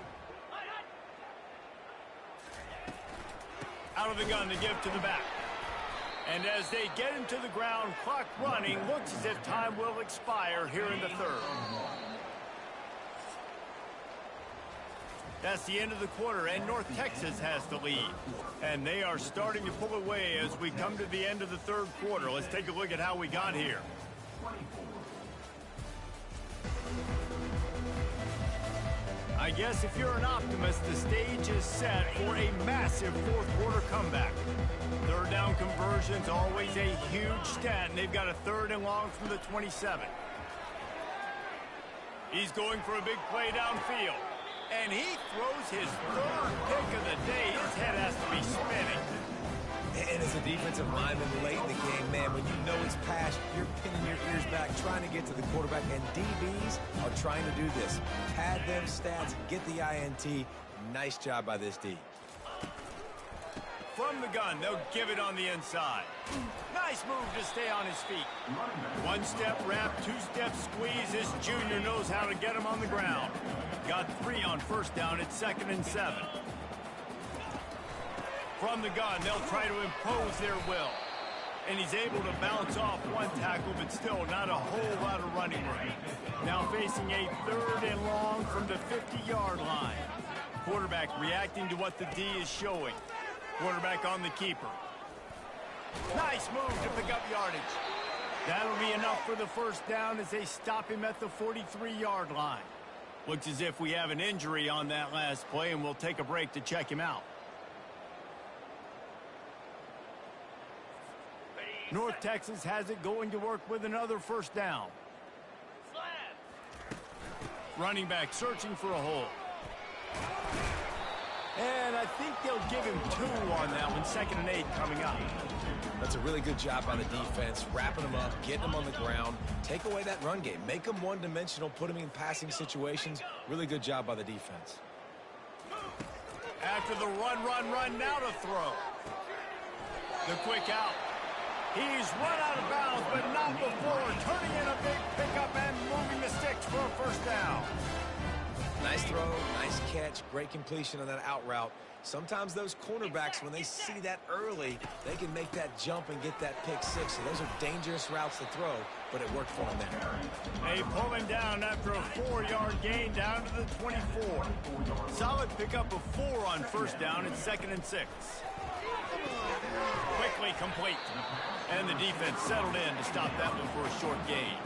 Out of the gun to give to the back. And as they get into the ground, clock running, looks as if time will expire here in the third. That's the end of the quarter, and North Texas has the lead. And they are starting to pull away as we come to the end of the third quarter. Let's take a look at how we got here. I guess if you're an optimist, the stage is set for a massive fourth quarter comeback. Third down conversions, always a huge stat, and they've got a third and long from the 27. He's going for a big play downfield. And he throws his third pick of the day. His head has to be spinning. And as a defensive lineman late in the game, man, when you know it's past, you're pinning your ears back, trying to get to the quarterback. And DBs are trying to do this. Pad them stats, get the INT. Nice job by this D. From the gun, they'll give it on the inside. Nice move to stay on his feet. One-step wrap, two-step squeeze. This junior knows how to get him on the ground. Got 3 on first down. It's 2nd and 7. From the gun, they'll try to impose their will. And he's able to bounce off one tackle, but still not a whole lot of running room. Now facing a third and long from the 50-yard line. Quarterback reacting to what the D is showing. Quarterback on the keeper. Nice move to pick up yardage. That'll be enough for the first down as they stop him at the 43-yard line. Looks as if we have an injury on that last play, and we'll take a break to check him out. North Texas has it going to work with another first down. Running back searching for a hole. And I think they'll give him 2 on that one. 2nd and 8 coming up. That's a really good job by the defense, wrapping them up, getting them on the ground. Take away that run game. Make them one-dimensional, put them in passing situations. Really good job by the defense. After the run, now to throw. The quick out. He's run out of bounds, but not before turning in a big pickup and moving the sticks for a first down. Nice throw, nice catch, great completion on that out route. Sometimes those cornerbacks, when they see that early, they can make that jump and get that pick six. So those are dangerous routes to throw, but it worked for him there. They pull him down after a 4-yard gain down to the 24. Solid pickup of 4 on first down. It's 2nd and 6. Quickly complete. And the defense settled in to stop that one for a short gain.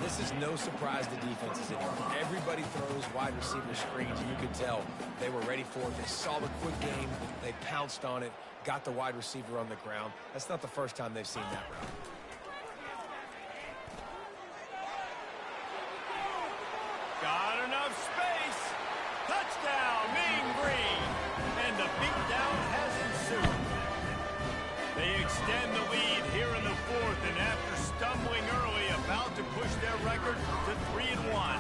This is no surprise the defense is in here. Everybody throws wide receiver screens, and you could tell they were ready for it. They saw the quick game. They pounced on it, got the wide receiver on the ground. That's not the first time they've seen that route. Got enough space. Touchdown, Mean Green. And the beatdown has ensued. They extend the lead here in the 4th, and after stumbling early, about to push their record to 3-1.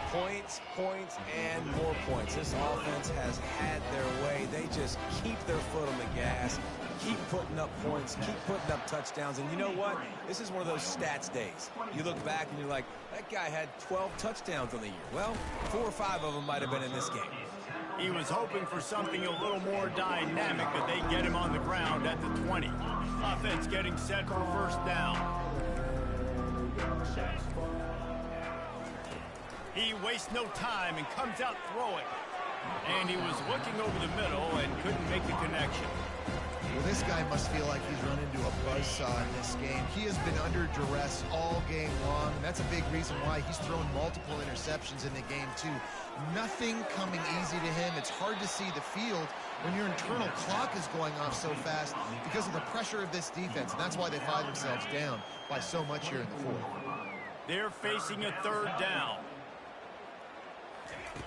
Points, points, and more points. This offense has had their way. They just keep their foot on the gas, keep putting up points, keep putting up touchdowns. And you know what? This is one of those stats days. You look back and you're like, that guy had 12 touchdowns on the year. Well, 4 or 5 of them might have been in this game. He was hoping for something a little more dynamic, but they get him on the ground at the 20. Offense getting set for first down. He wastes no time and comes out throwing. And he was looking over the middle and couldn't make the connection. Well, this guy must feel like he's run into a buzzsaw in this game. He has been under duress all game long, and that's a big reason why he's thrown multiple interceptions in the game, too. Nothing coming easy to him. It's hard to see the field when your internal clock is going off so fast because of the pressure of this defense, and that's why they find themselves down by so much here in the 4th. They're facing a 3rd down.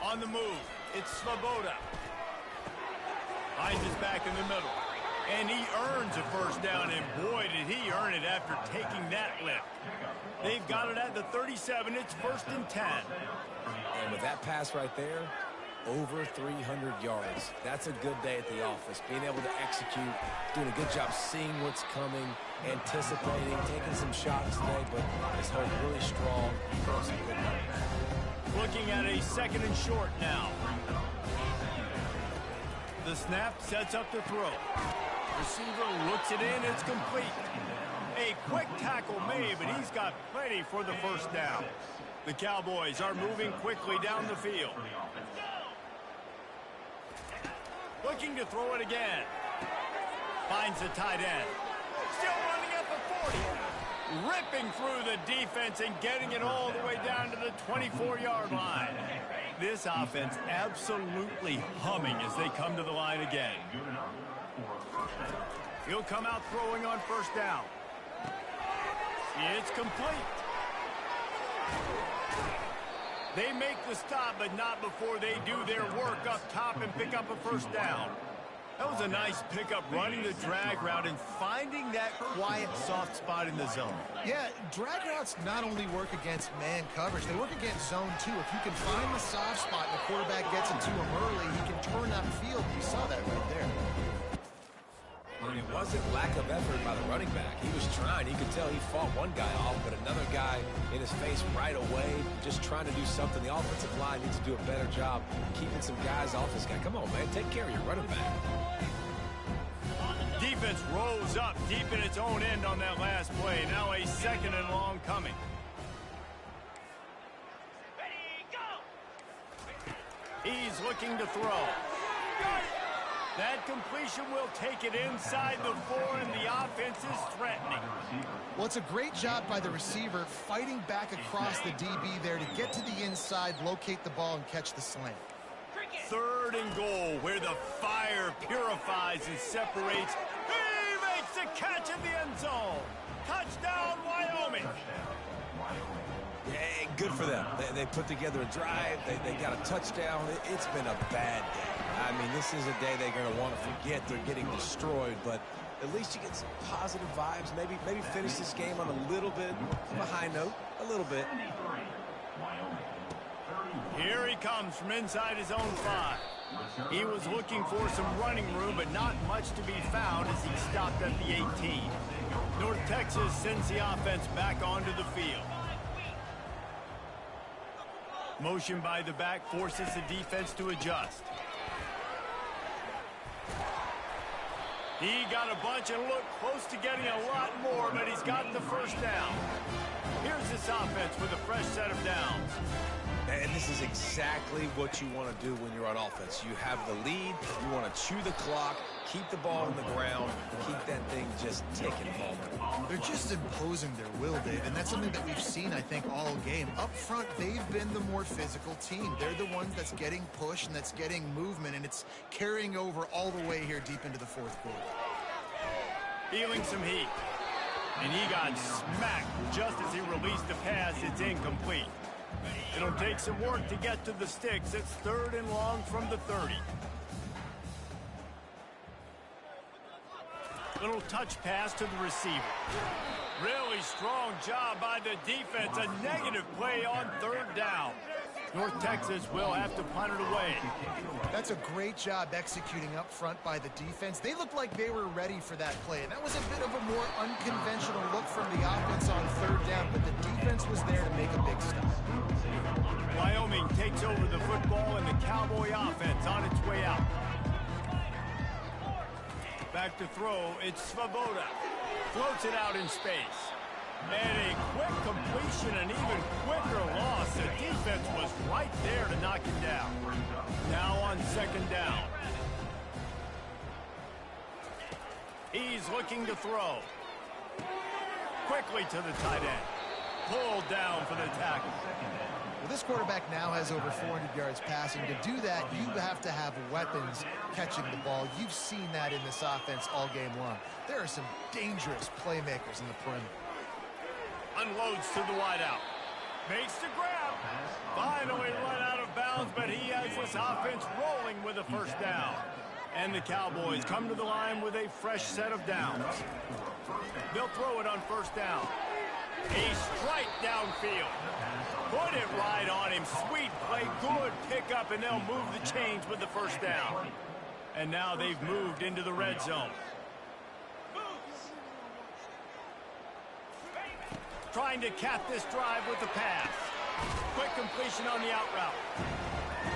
On the move, it's Svoboda. Finds his back in the middle. And he earns a first down, and boy, did he earn it after taking that lift. They've got it at the 37. It's 1st and 10. And with that pass right there, over 300 yards. That's a good day at the office. Being able to execute, doing a good job seeing what's coming, anticipating, taking some shots today, but his hope really strong. Some good numbers. Looking at a 2nd and short now. The snap sets up the throw. Receiver looks it in. It's complete. A quick tackle made, but he's got plenty for the first down. The Cowboys are moving quickly down the field. Looking to throw it again. Finds the tight end. Still running at the 40. Ripping through the defense and getting it all the way down to the 24-yard line. This offense absolutely humming as they come to the line again. He'll come out throwing on first down. It's complete. They make the stop, but not before they do their work up top and pick up a first down. That was a nice pickup, running the drag route and finding that quiet, soft spot in the zone. Yeah, drag routes not only work against man coverage, they work against zone too. If you can find the soft spot and the quarterback gets it to him early, he can turn that field. You saw that right there. And it wasn't lack of effort by the running back. He was trying. You could tell he fought one guy off, but another guy in his face right away, just trying to do something. The offensive line needs to do a better job keeping some guys off this guy. Come on, man. Take care of your running back. Defense rose up deep in its own end on that last play. Now a 2nd and long coming. He's looking to throw. That completion will take it inside the 4, and the offense is threatening. Well, it's a great job by the receiver fighting back across the DB there to get to the inside, locate the ball, and catch the slant. 3rd and goal, where the fire purifies and separates. He makes a catch in the end zone. Touchdown, Wyoming. Yeah, good for them. They put together a drive. They got a touchdown. It's been a bad day. I mean, this is a day they're going to want to forget. They're getting destroyed, but at least you get some positive vibes. Maybe finish this game on a little bit of a high note. A little bit. Here he comes from inside his own 5. He was looking for some running room, but not much to be found as he stopped at the 18. North Texas sends the offense back onto the field. Motion by the back forces the defense to adjust. He got a bunch and looked close to getting a lot more, but he's got the first down. Here's this offense with a fresh set of downs. And this is exactly what you want to do when you're on offense. You have the lead, you want to chew the clock, keep the ball on the ground, keep that thing just ticking, Palmer. They're just imposing their will, Dave, and that's something that we've seen, I think, all game. Up front, they've been the more physical team. They're the ones that's getting pushed and that's getting movement, and it's carrying over all the way here deep into the fourth quarter. Feeling some heat. And he got smacked just as he released the pass. It's incomplete. It'll take some work to get to the sticks. It's 3rd and long from the 30. Little touch pass to the receiver. Really strong job by the defense. A negative play on 3rd down. North Texas will have to punt it away. That's a great job executing up front by the defense. They looked like they were ready for that play. And that was a bit of a more unconventional look from the offense on 3rd down, but the defense was there to make a big stop. Wyoming takes over the football and the Cowboy offense on its way out. Back to throw, it's Svoboda. Floats it out in space. And a quick completion, an even quicker loss. The defense was right there to knock him down. Now on 2nd down. He's looking to throw. Quickly to the tight end. Pulled down for the tackle. Well, this quarterback now has over 400 yards passing. To do that, you have to have weapons catching the ball. You've seen that in this offense all game long. There are some dangerous playmakers in the perimeter. Unloads to the wideout. Makes the grab. Finally run out of bounds, but he has this offense rolling with a 1st down. And the Cowboys come to the line with a fresh set of downs. They'll throw it on 1st down. A strike downfield. Put it right on him. Sweet play, good pickup, and they'll move the chains with the 1st down. And now they've moved into the red zone. Trying to cap this drive with the pass. Quick completion on the out route.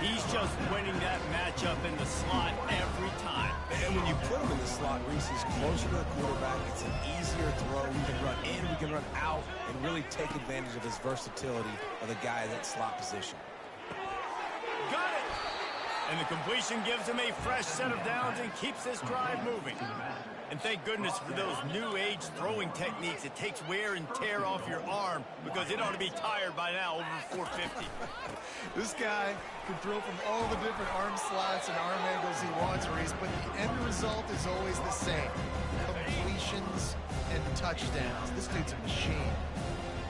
He's just winning that matchup in the slot every time. And when you put him in the slot, Reese, he's closer to the quarterback. It's an easier throw. We can run in, we can run out, and really take advantage of his versatility of the guy in that slot position. Got it! And the completion gives him a fresh set of downs and keeps this drive moving. And thank goodness for those new age throwing techniques. It takes wear and tear off your arm because it ought to be tired by now, over 450. This guy can throw from all the different arm slots and arm angles he wants, Reese, but the end result is always the same. Completions and touchdowns. This dude's a machine.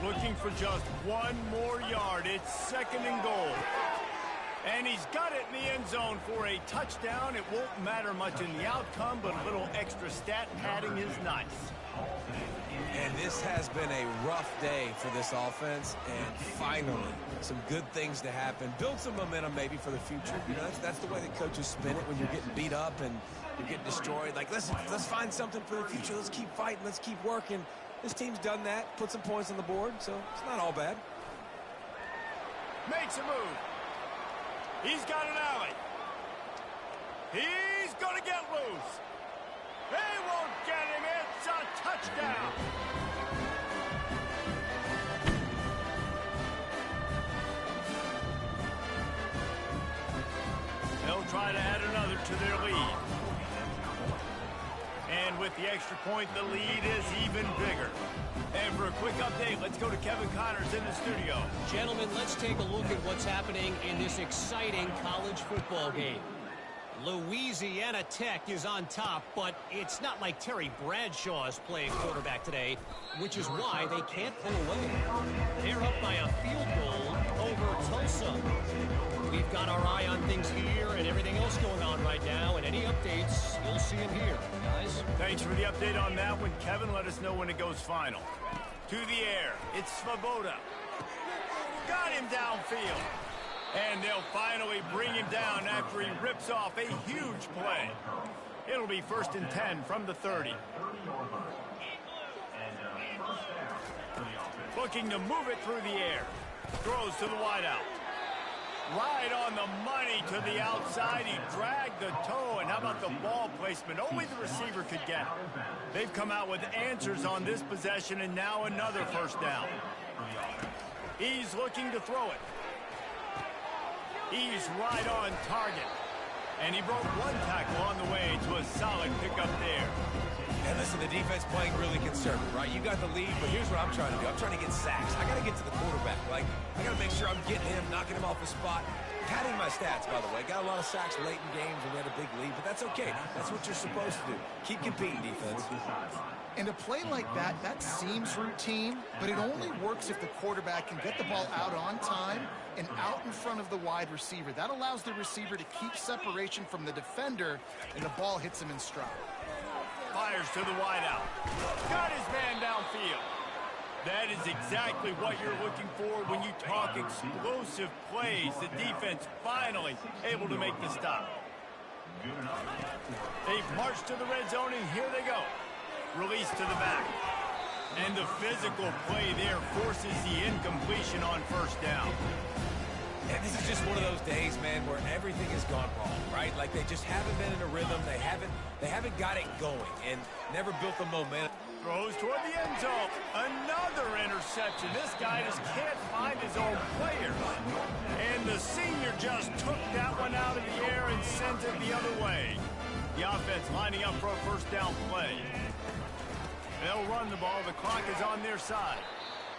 Looking for just one more yard. It's 2nd and goal. And he's got it in the end zone for a touchdown. It won't matter much in the outcome, but a little extra stat padding is nice. And this has been a rough day for this offense, and finally, some good things to happen. Build some momentum maybe for the future. You know, that's the way the coaches spin it when you're getting beat up and you're getting destroyed. Like, let's find something for the future. Let's keep fighting. Let's keep working. This team's done that, put some points on the board, so it's not all bad. Makes a move. He's got an alley. He's going to get loose. They won't get him. It's a touchdown. They'll try to add another to their lead. And with the extra point, the lead is even bigger. And for a quick update, let's go to Kevin Connors in the studio. Gentlemen, let's take a look at what's happening in this exciting college football game. Louisiana Tech is on top, but it's not like Terry Bradshaw is playing quarterback today, which is why they can't pull away. They're up by a field goal over Tulsa. We've got our eye on things here and everything else going on right now, and any updates, you'll see them here, guys. Thanks for the update on that one, Kevin. Let us know when it goes final. To the air, it's Svoboda. Got him downfield. And they'll finally bring him down after he rips off a huge play. It'll be 1st and 10 from the 30. Looking to move it through the air. Throws to the wideout. Right on the money to the outside. He dragged the toe. And how about the ball placement? Only the receiver could get it. They've come out with answers on this possession, and now another 1st down. He's looking to throw it. He's right on target. And he broke 1 tackle on the way to a solid pickup there. And listen, the defense playing really conservative, right? You got the lead, but here's what I'm trying to do. I'm trying to get sacks. I got to get to the quarterback. Like, I got to make sure I'm getting him, knocking him off his spot. Padding my stats, by the way. Got a lot of sacks late in games when we had a big lead, but that's okay. That's what you're supposed to do. Keep competing, defense. And a play like that, that seems routine, but it only works if the quarterback can get the ball out on time and out in front of the wide receiver. That allows the receiver to keep separation from the defender, and the ball hits him in stride. Fires to the wideout. Got his man downfield. That is exactly what you're looking for when you talk explosive plays. The defense finally able to make the stop. They've marched to the red zone, and here they go. Release to the back. And the physical play there forces the incompletion on 1st down. And this is just one of those days, man, where everything has gone wrong, right? Like they just haven't been in a rhythm. They haven't got it going and never built the momentum. Throws toward the end zone. Another interception. This guy just can't find his own players. And the senior just took that one out of the air and sends it the other way. The offense lining up for a 1st down play. They'll run the ball. The clock is on their side.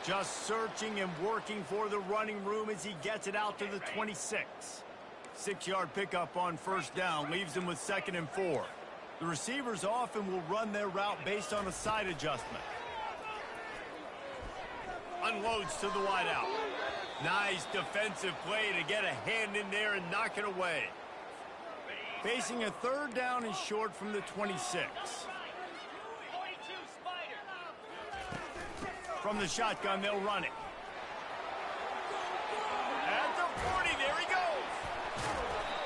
Just searching and working for the running room as he gets it out to the 26. 6-yard pickup on 1st down leaves him with 2nd and 4. The receivers often will run their route based on a side adjustment. Unloads to the wideout. Nice defensive play to get a hand in there and knock it away. Facing a 3rd down and short from the 26. From the shotgun, they'll run it. At the 40, there he goes.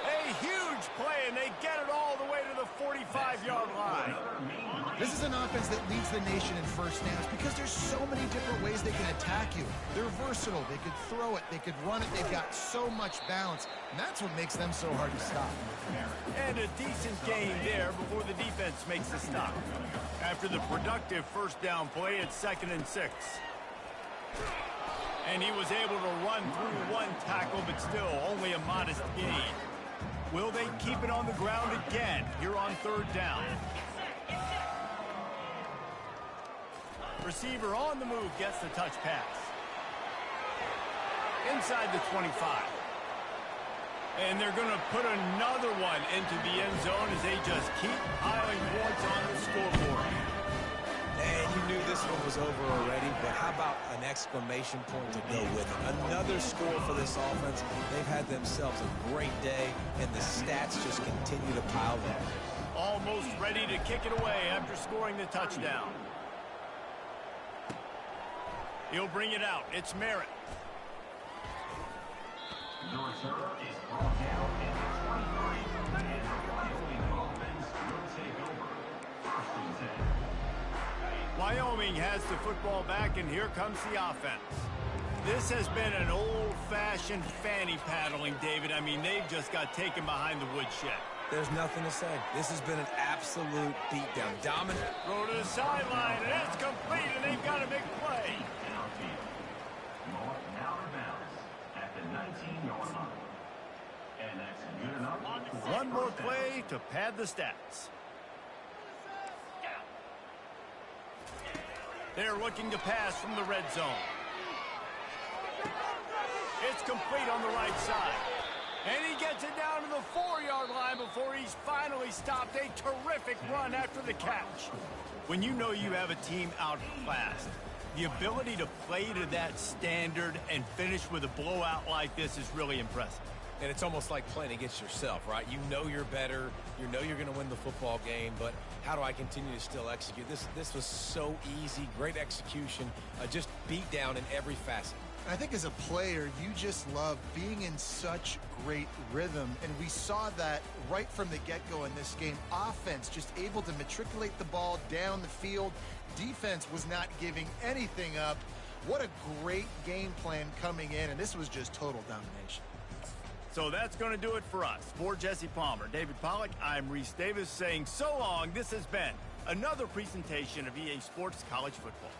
A huge play, and they get it all the way to the 45-yard line. This is an offense that leads the nation in 1st downs because there's so many different ways they can attack you. They're versatile. They could throw it. They could run it. They've got so much balance, and that's what makes them so hard to stop. And a decent gain there before the defense makes the stop. After the productive 1st down play, it's 2nd and 6. And he was able to run through 1 tackle, but still only a modest gain. Will they keep it on the ground again here on 3rd down? Receiver on the move gets the touch pass. Inside the 25. And they're going to put another one into the end zone as they just keep piling points on the scoreboard. And you knew this one was over already, but how about an exclamation point to go with it? Another score for this offense. They've had themselves a great day, and the stats just continue to pile up. Almost ready to kick it away after scoring the touchdown. He'll bring it out. It's Merritt. The return is brought down at the 23, and the Wyoming offense will take over. 1st and 10. Wyoming has the football back, and here comes the offense. This has been an old-fashioned fanny paddling, David. I mean, they've just got taken behind the woodshed. There's nothing to say. This has been an absolute beatdown. Dominant. Throw to the sideline, and it's complete, and they've got a big play. North now inbounds at the 19-yard line. And that's good enough. For One more 1st down. play to pad the stats. They're looking to pass from the red zone. It's complete on the right side. And he gets it down to the 4-yard line before he's finally stopped. A terrific run after the catch. When you know you have a team outclassed, the ability to play to that standard and finish with a blowout like this is really impressive. And it's almost like playing against yourself, right? You know you're better. You know you're going to win the football game, but how do I continue to still execute? This was so easy. Great execution. Just beat down in every facet. I think as a player, you just love being in such great rhythm, and we saw that right from the get-go in this game. Offense just able to matriculate the ball down the field. Defense was not giving anything up. What a great game plan coming in, and this was just total domination. So that's going to do it for us. For Jesse Palmer, David Pollack, I'm Reese Davis saying so long. This has been another presentation of EA Sports College Football.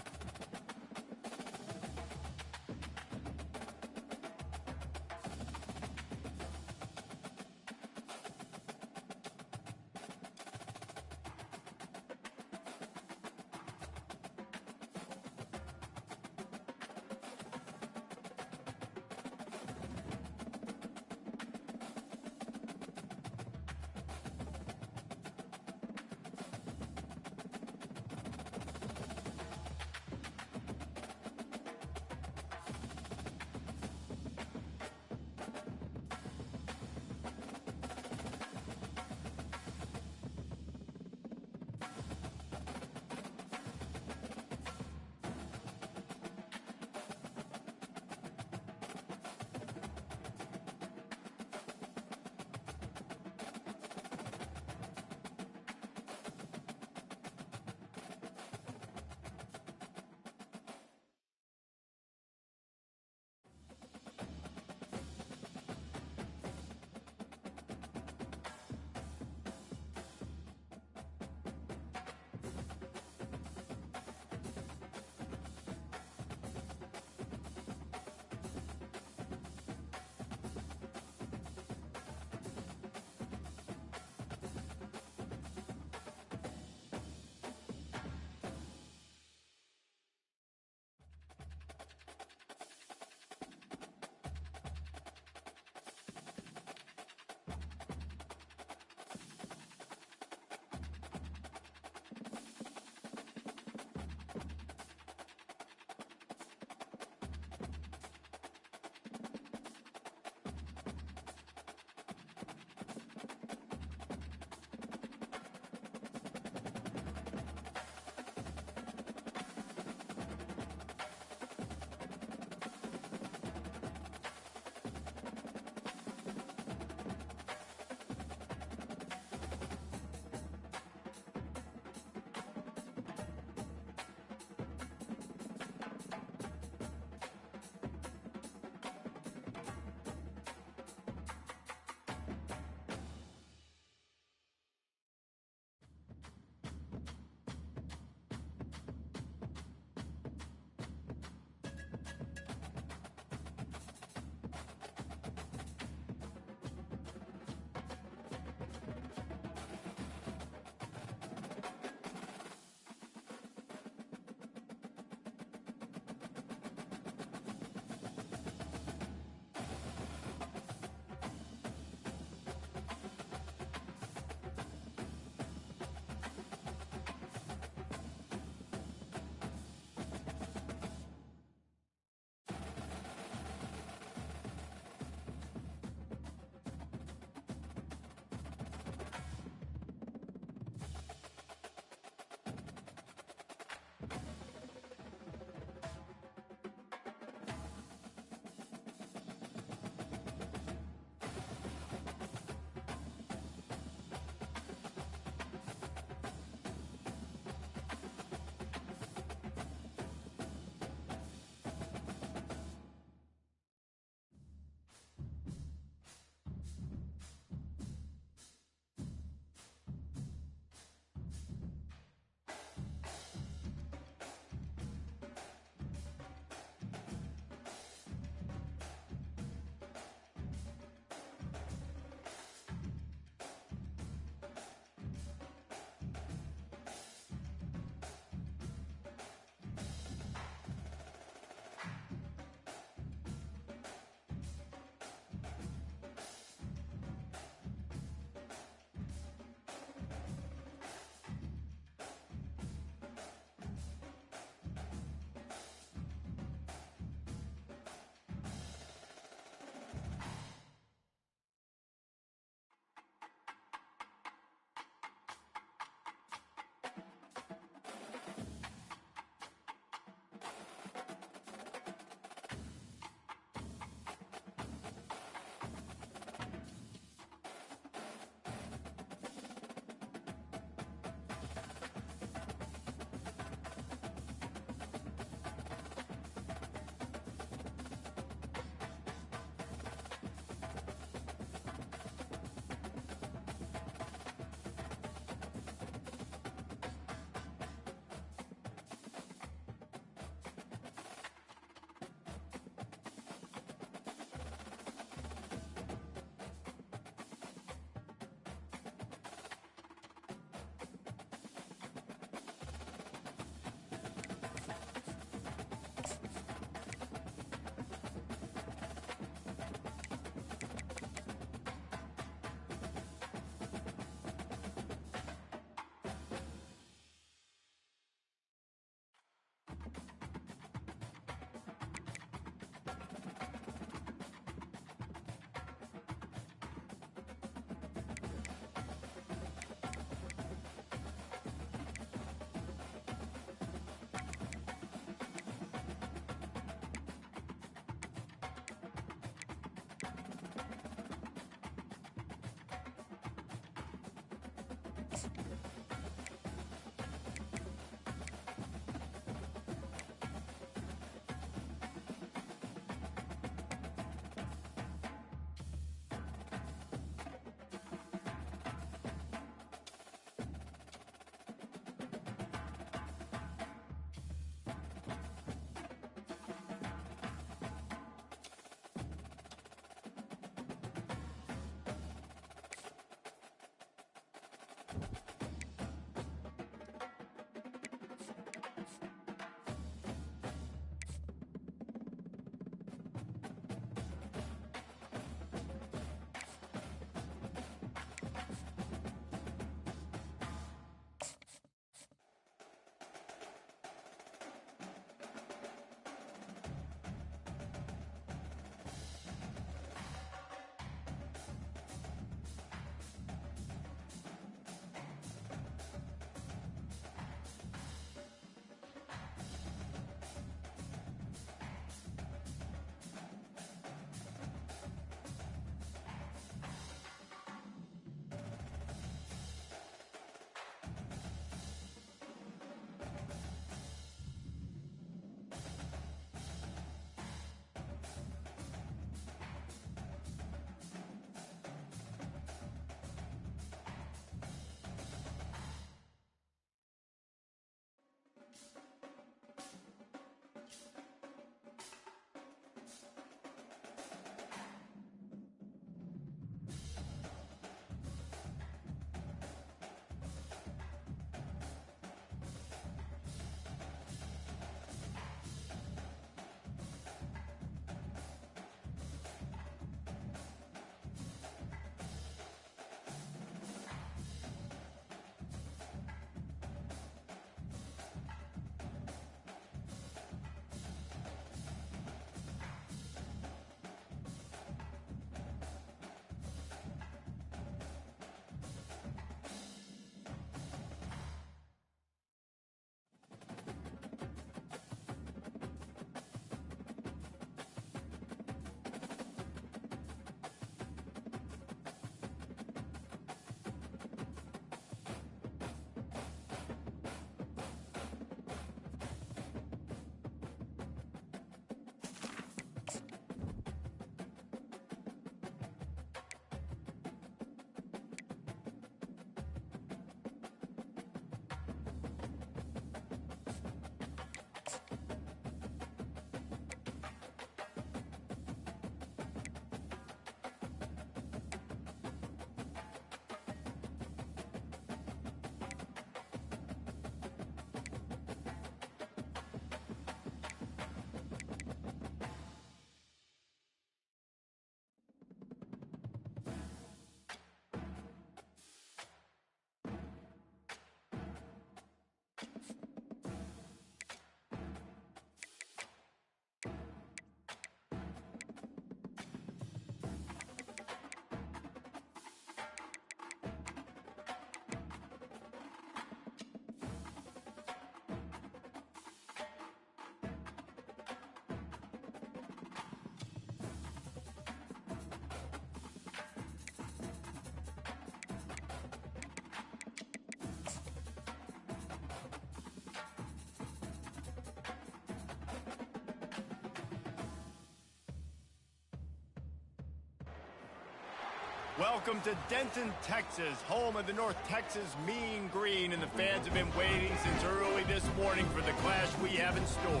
Welcome to Denton, Texas, home of the North Texas Mean Green, and the fans have been waiting since early this morning for the clash we have in store.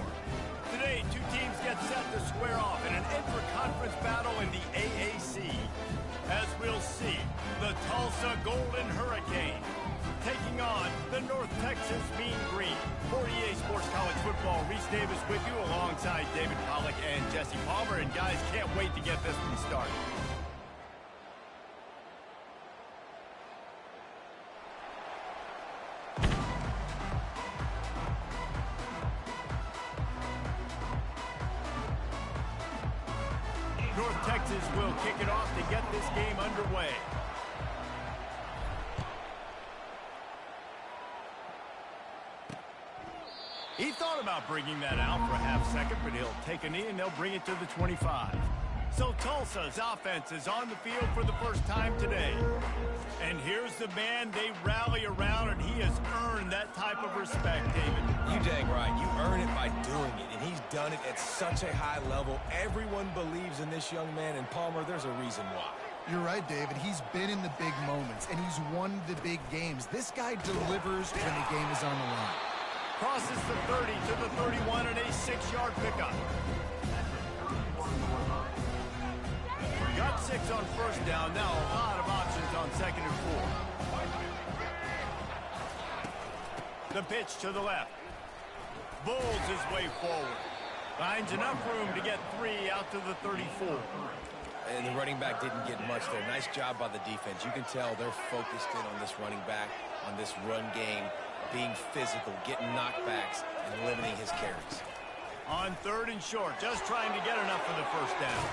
Today, two teams get set to square off in an intra-conference battle in the AAC. As we'll see, the Tulsa Golden Hurricane taking on the North Texas Mean Green. 48 Sports College Football, Reese Davis with you alongside David Pollack and Jesse Palmer. And guys, can't wait to get this one started. North Texas will kick it off to get this game underway. He thought about bringing that out for a half second, but he'll take a knee and they'll bring it to the 25. So Tulsa's offense is on the field for the first time today. And here's the man they rally around, and he has earned that type of respect, David. You dang right. You earn it by doing it, and he's done it at such a high level. Everyone believes in this young man, and Palmer, there's a reason why. You're right, David. He's been in the big moments, and he's won the big games. This guy delivers when the game is on the line. Crosses the 30 to the 31 and a 6-yard pickup. Got 6 on first down. Now a lot of options on 2nd and 4. The pitch to the left. Bulls his way forward. Finds enough room to get 3 out to the 34. And the running back didn't get much there. Nice job by the defense. You can tell they're focused in on this running back, on this run game, being physical, getting knockbacks, and limiting his carries. On 3rd and short, just trying to get enough for the first down.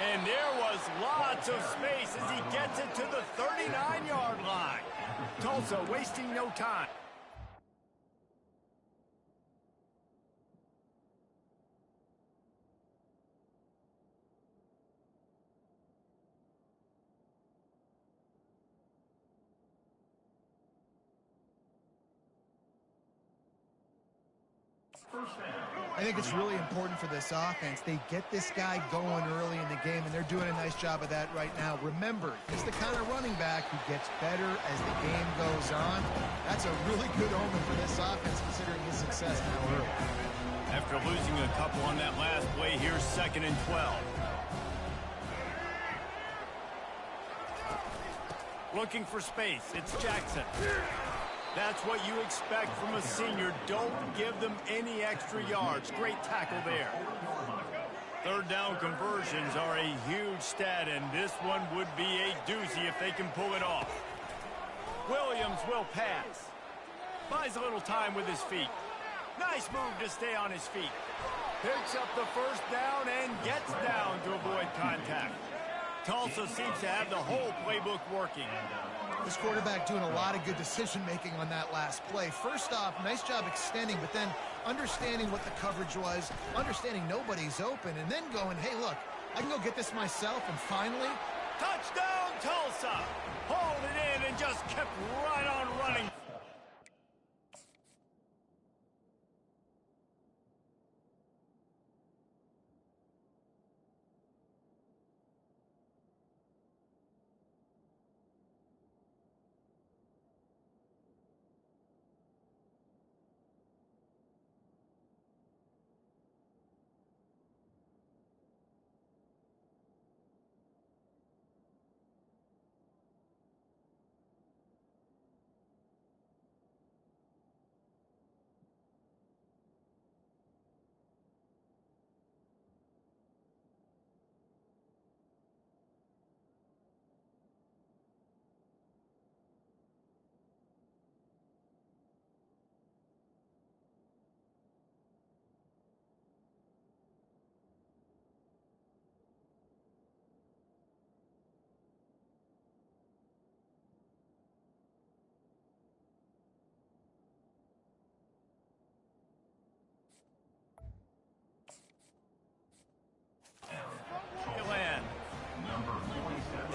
And there was lots of space as he gets it to the 39-yard line. Tulsa wasting no time. I think it's really important for this offense. They get this guy going early in the game, and they're doing a nice job of that right now. Remember, he's the kind of running back who gets better as the game goes on. That's a really good omen for this offense, considering his success now early. After losing a couple on that last play, here's 2nd and 12. Looking for space. It's Jackson. That's what you expect from a senior. Don't give them any extra yards. Great tackle there. 3rd down conversions are a huge stat, and this one would be a doozy if they can pull it off. Williams will pass. Buys a little time with his feet. Nice move to stay on his feet. Picks up the first down and gets down to avoid contact. Tulsa seems to have the whole playbook working. This quarterback doing a lot of good decision-making on that last play. First off, nice job extending, but then understanding what the coverage was, understanding nobody's open, and then going, hey, look, I can go get this myself, and finally... Touchdown, Tulsa! Hauled it in and just kept right on running.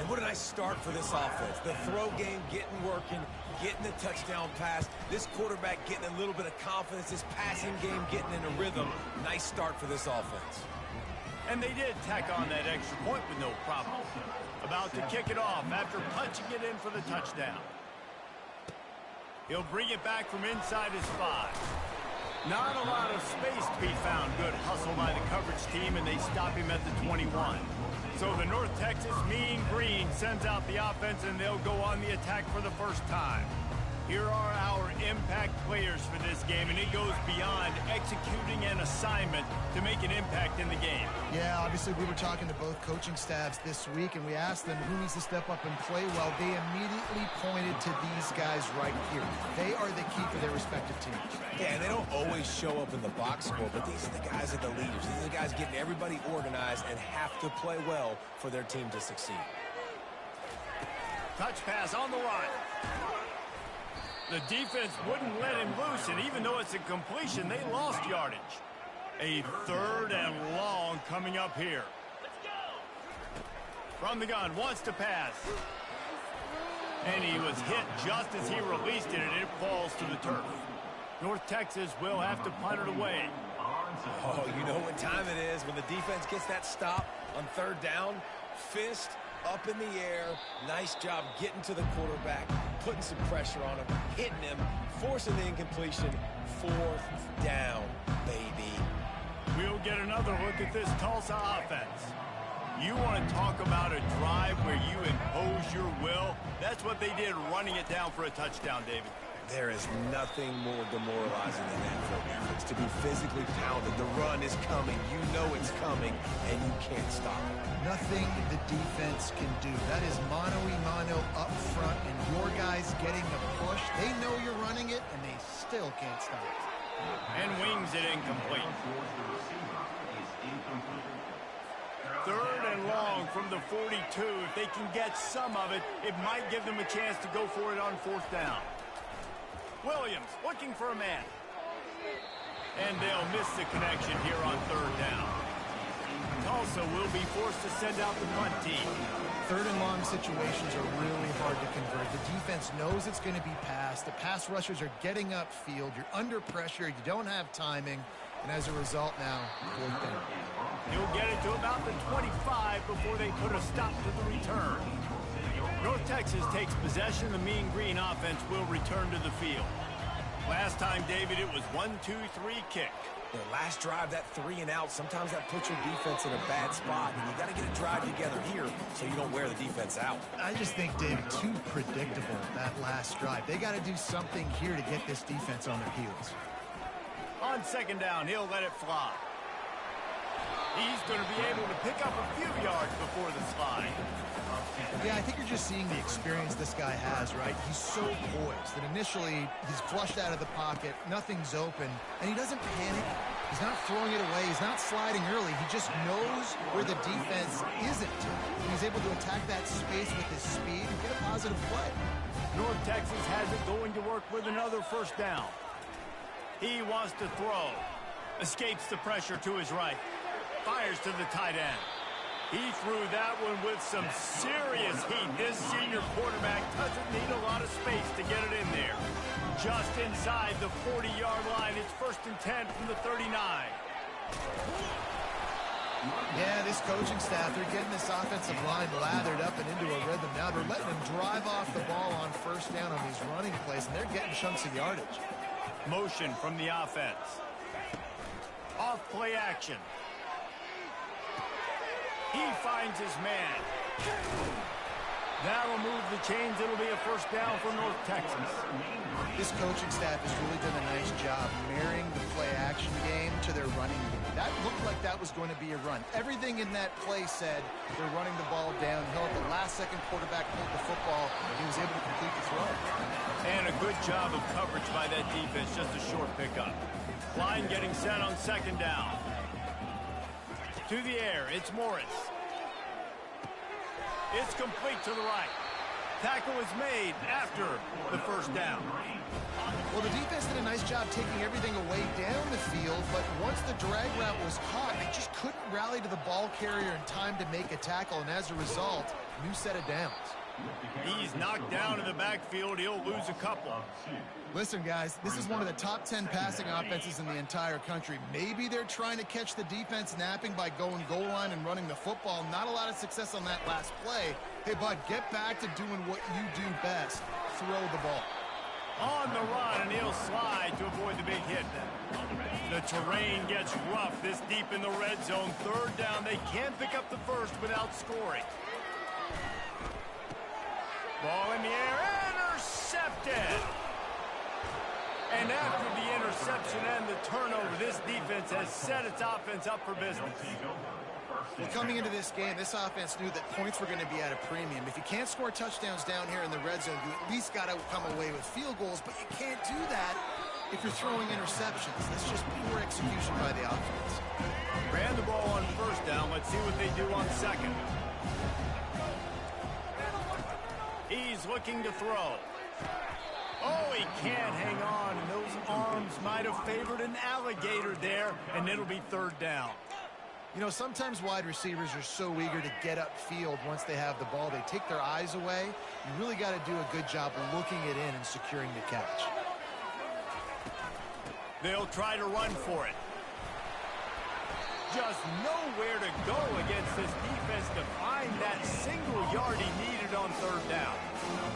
And what a nice start for this offense. The throw game getting working, getting the touchdown pass. This quarterback getting a little bit of confidence. This passing game getting in a rhythm. Nice start for this offense. And they did tack on that extra point with no problem. About to kick it off after punching it in for the touchdown. He'll bring it back from inside his 5. Not a lot of space to be found. Good hustle by the coverage team, and they stop him at the 21. So the North Texas Mean Green sends out the offense, and they'll go on the attack for the first time. Here are our impact players for this game, and it goes beyond executing an assignment to make an impact in the game. Yeah, obviously we were talking to both coaching staffs this week, and we asked them who needs to step up and play well. They immediately pointed to these guys right here. They are the key for their respective teams. Yeah, and they don't always show up in the box score, but these are the guys that are the leaders. These are the guys getting everybody organized and have to play well for their team to succeed. Touch pass on the run. The defense wouldn't let him loose, and even though it's a completion, they lost yardage. A 3rd and long coming up here. From the gun, wants to pass. And he was hit just as he released it, and it falls to the turf. North Texas will have to punt it away. Oh, you know what time it is when the defense gets that stop on 3rd down. Fist up in the air. Nice job getting to the quarterback, putting some pressure on him, hitting him, forcing the incompletion. 4th down, baby. We'll get another look at this Tulsa offense. You want to talk about a drive where you impose your will? That's what they did, running it down for a touchdown, David. There is nothing more demoralizing than that for a defense. To be physically pounded. The run is coming. You know it's coming, and you can't stop it. Nothing the defense can do. That is mano-a-mano up front, and your guys getting the push. They know you're running it, and they still can't stop it. And wings it incomplete. 3rd and long from the 42. If they can get some of it, it might give them a chance to go for it on 4th down. Williams looking for a man. And they'll miss the connection here on 3rd down. Tulsa will be forced to send out the punt team. 3rd and long situations are really hard to convert. The defense knows it's going to be passed. The pass rushers are getting upfield. You're under pressure. You don't have timing. And as a result now, 4th down. He'll get it to about the 25 before they put a stop to the return. North Texas takes possession. The Mean Green offense will return to the field. Last time, David, it was 1-2-3 kick. Their last drive, that 3 and out, sometimes that puts your defense in a bad spot, and you got to get a drive together here so you don't wear the defense out. I just think, David, too predictable, that last drive. They got to do something here to get this defense on their heels. On 2nd down, he'll let it fly. He's going to be able to pick up a few yards before the slide. Yeah, I think you're just seeing the experience this guy has, right? He's so poised that initially he's flushed out of the pocket, nothing's open, and he doesn't panic. He's not throwing it away. He's not sliding early. He just knows where the defense isn't. And he's able to attack that space with his speed and get a positive play. North Texas has it going to work with another 1st down. He wants to throw. Escapes the pressure to his right. Fires to the tight end. He threw that one with some serious heat. This senior quarterback doesn't need a lot of space to get it in there. Just inside the 40-yard line. It's 1st and 10 from the 39. Yeah, this coaching staff, they're getting this offensive line lathered up and into a rhythm now. They're letting them drive off the ball on 1st down on these running plays, and they're getting chunks of yardage. Motion from the offense. Off play action. He finds his man. That'll move the chains. It'll be a 1st down for North Texas. This coaching staff has really done a nice job marrying the play-action game to their running game. That looked like that was going to be a run. Everything in that play said they're running the ball downhill. The last-second quarterback pulled the football, and he was able to complete the throw. And a good job of coverage by that defense. Just a short pickup. Line getting set on 2nd down. To the air, it's Morris. It's complete to the right. Tackle is made after the 1st down. Well, the defense did a nice job taking everything away down the field, but once the drag route was caught, they just couldn't rally to the ball carrier in time to make a tackle, and as a result, new set of downs. He's knocked down in the backfield. He'll lose a couple. Listen, guys, this is one of the top 10 passing offenses in the entire country. Maybe they're trying to catch the defense napping by going goal line and running the football. Not a lot of success on that last play. Hey, bud, get back to doing what you do best. Throw the ball. On the run, and he'll slide to avoid the big hit. The terrain gets rough this deep in the red zone. Third down, they can't pick up the first without scoring. Ball in the air, intercepted! And after the interception and the turnover, this defense has set its offense up for business. Well, coming into this game, this offense knew that points were going to be at a premium. If you can't score touchdowns down here in the red zone, you at least got to come away with field goals, but you can't do that if you're throwing interceptions. That's just poor execution by the offense. Ran the ball on first down. Let's see what they do on second. He's looking to throw. Oh, he can't hang on, and those arms might have favored an alligator there, and it'll be third down. You know, sometimes wide receivers are so eager to get upfield once they have the ball, they take their eyes away. You really got to do a good job of looking it in and securing the catch. They'll try to run for it. Just nowhere to go against this defense to find that single yard he needed on third down.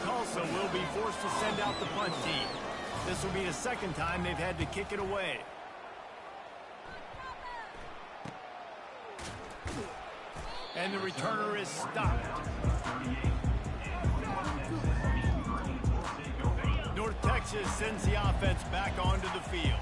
Tulsa will be forced to send out the punt team. This will be the second time they've had to kick it away. And the returner is stopped. North Texas sends the offense back onto the field.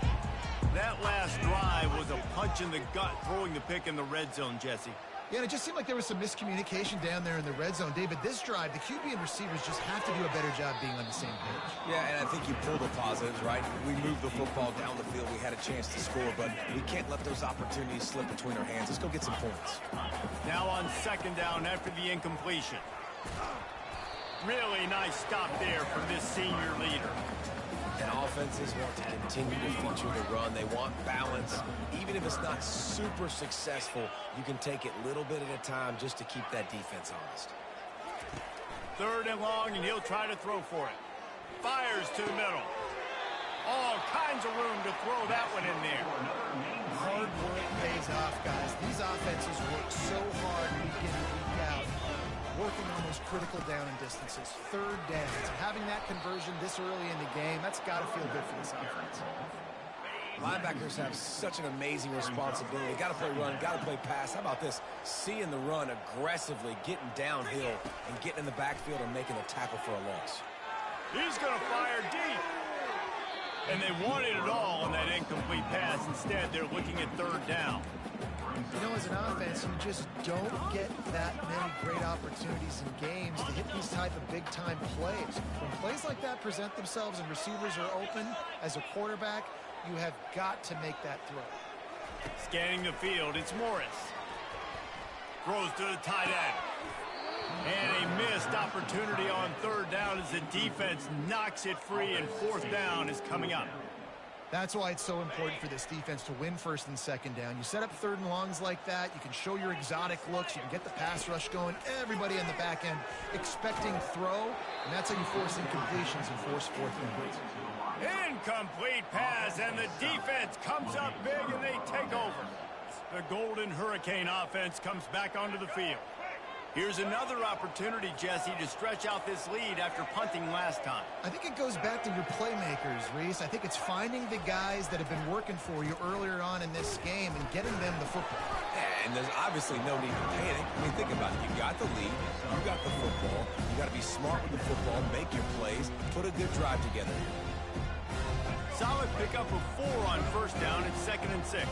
That last drive was a punch in the gut, throwing the pick in the red zone, Jesse. Yeah, and it just seemed like there was some miscommunication down there in the red zone. David, this drive, the QB and receivers just have to do a better job being on the same page. Yeah, and I think you pull the positives, right? We moved the football down the field. We had a chance to score, but we can't let those opportunities slip between our hands. Let's go get some points. Now on second down after the incompletion. Really nice stop there from this senior leader. And offenses want to continue to feature the run. They want balance. Even if it's not super successful, you can take it little bit at a time just to keep that defense honest. Third and long, and he'll try to throw for it. Fires to the middle. All kinds of room to throw that one in there. Hard work pays off, guys. These offenses work so hard week in and week out, working on those critical down and distances. Third downs. Having that conversion this early in the game, that's got to feel good for this offense. Linebackers have such an amazing responsibility. Got to play run, got to play pass. How about this? Seeing the run aggressively, getting downhill, and getting in the backfield and making a tackle for a loss. He's going to fire deep. And they wanted it all on that incomplete pass. Instead, they're looking at third down. You know, as an offense, you just don't get that many great opportunities in games to hit these type of big-time plays. When plays like that present themselves and receivers are open, as a quarterback, you have got to make that throw. Scanning the field, it's Morris. Throws to the tight end. And a missed opportunity on third down as the defense knocks it free, and fourth down is coming up. That's why it's so important for this defense to win first and second down. You set up third and longs like that, you can show your exotic looks, you can get the pass rush going, everybody on the back end expecting throw, and that's how you force incompletions and force fourth downs. Incomplete pass, and the defense comes up big, and they take over. The Golden Hurricane offense comes back onto the field. Here's another opportunity, Jesse, to stretch out this lead after punting last time. I think it goes back to your playmakers, Reese. I think it's finding the guys that have been working for you earlier on in this game and getting them the football. Yeah, and there's obviously no need to panic. I mean, think about it. You got the lead. You got the football. You got to be smart with the football, make your plays, put a good drive together. Solid pickup of 4 on first down and 2nd and 6.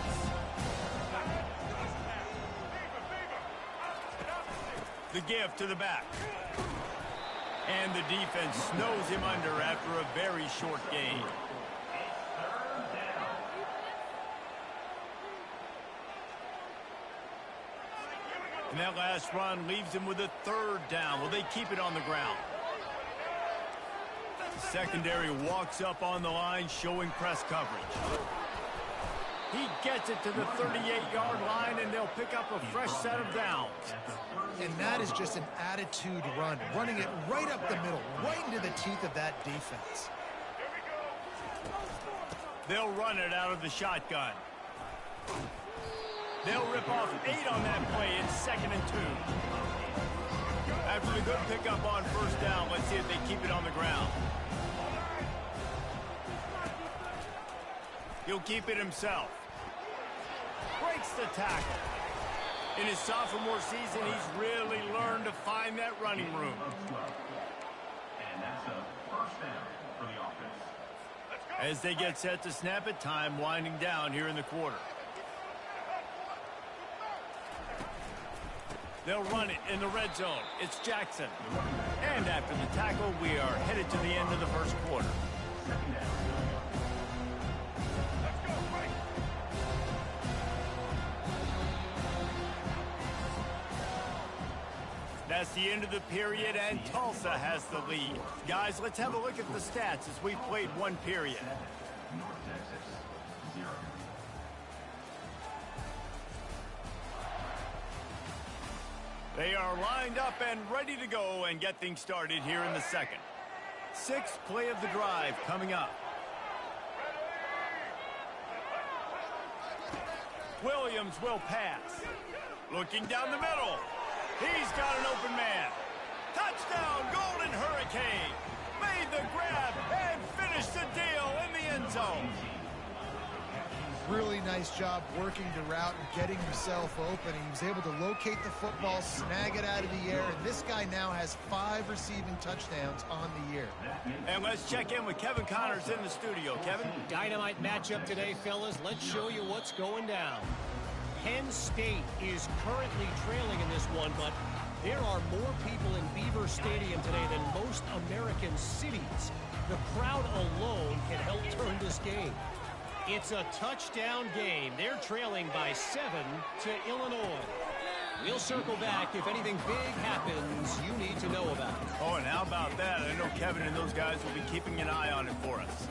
The give to the back. And the defense snows him under after a very short gain. And that last run leaves him with a third down. Will they keep it on the ground? The secondary walks up on the line, showing press coverage. He gets it to the 38-yard line, and they'll pick up a fresh set of downs. And that is just an attitude run, running it right up the middle, right into the teeth of that defense. They'll run it out of the shotgun. They'll rip off 8 on that play. It's 2nd and 2. After the good pickup on first down, let's see if they keep it on the ground. He'll keep it himself. Breaks the tackle. In his sophomore season, he's really learned to find that running room. And that's a first down for the offense. As they get set to snap it, time winding down here in the quarter. They'll run it in the red zone. It's Jackson. And after the tackle, we are headed to the end of the first quarter. Second down. That's the end of the period, and Tulsa has the lead. Guys, let's have a look at the stats as we played one period. North Texas, 0. They are lined up and ready to go and get things started here in the second. 6th play of the drive coming up. Williams will pass. Looking down the middle. He's got an open man. Touchdown, Golden Hurricane. Made the grab and finished the deal in the end zone. Really nice job working the route and getting himself open. He was able to locate the football, snag it out of the air, and this guy now has 5 receiving touchdowns on the year. And let's check in with Kevin Connors in the studio. Kevin? Dynamite matchup today, fellas. Let's show you what's going down. Penn State is currently trailing in this one, but there are more people in Beaver Stadium today than most American cities. The crowd alone can help turn this game. It's a touchdown game. They're trailing by 7 to Illinois. We'll circle back if anything big happens you need to know about. Oh, and how about that? I know Kevin and those guys will be keeping an eye on it for us.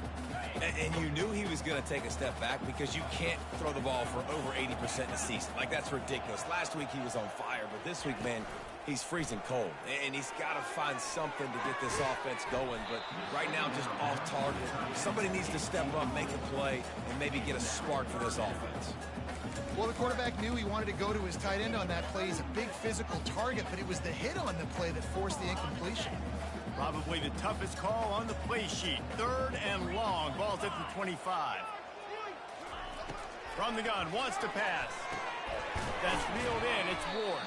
And you knew he was going to take a step back because you can't throw the ball for over 80% in a season. Like, that's ridiculous. Last week he was on fire, but this week, man, he's freezing cold. And he's got to find something to get this offense going. But right now, just off target. Somebody needs to step up, make a play, and maybe get a spark for this offense. Well, the quarterback knew he wanted to go to his tight end on that play. He's a big physical target, but it was the hit on the play that forced the incompletion. Probably the toughest call on the play sheet. 3rd and long. Ball's at the 25. From the gun, wants to pass. That's reeled in. It's Ward.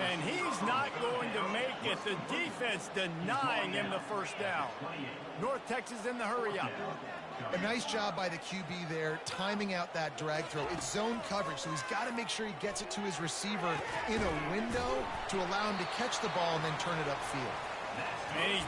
And he's not going to make it. The defense denying him the first down. North Texas in the hurry-up. A nice job by the QB there, timing out that drag throw. It's zone coverage, so he's got to make sure he gets it to his receiver in a window to allow him to catch the ball and then turn it upfield. And he's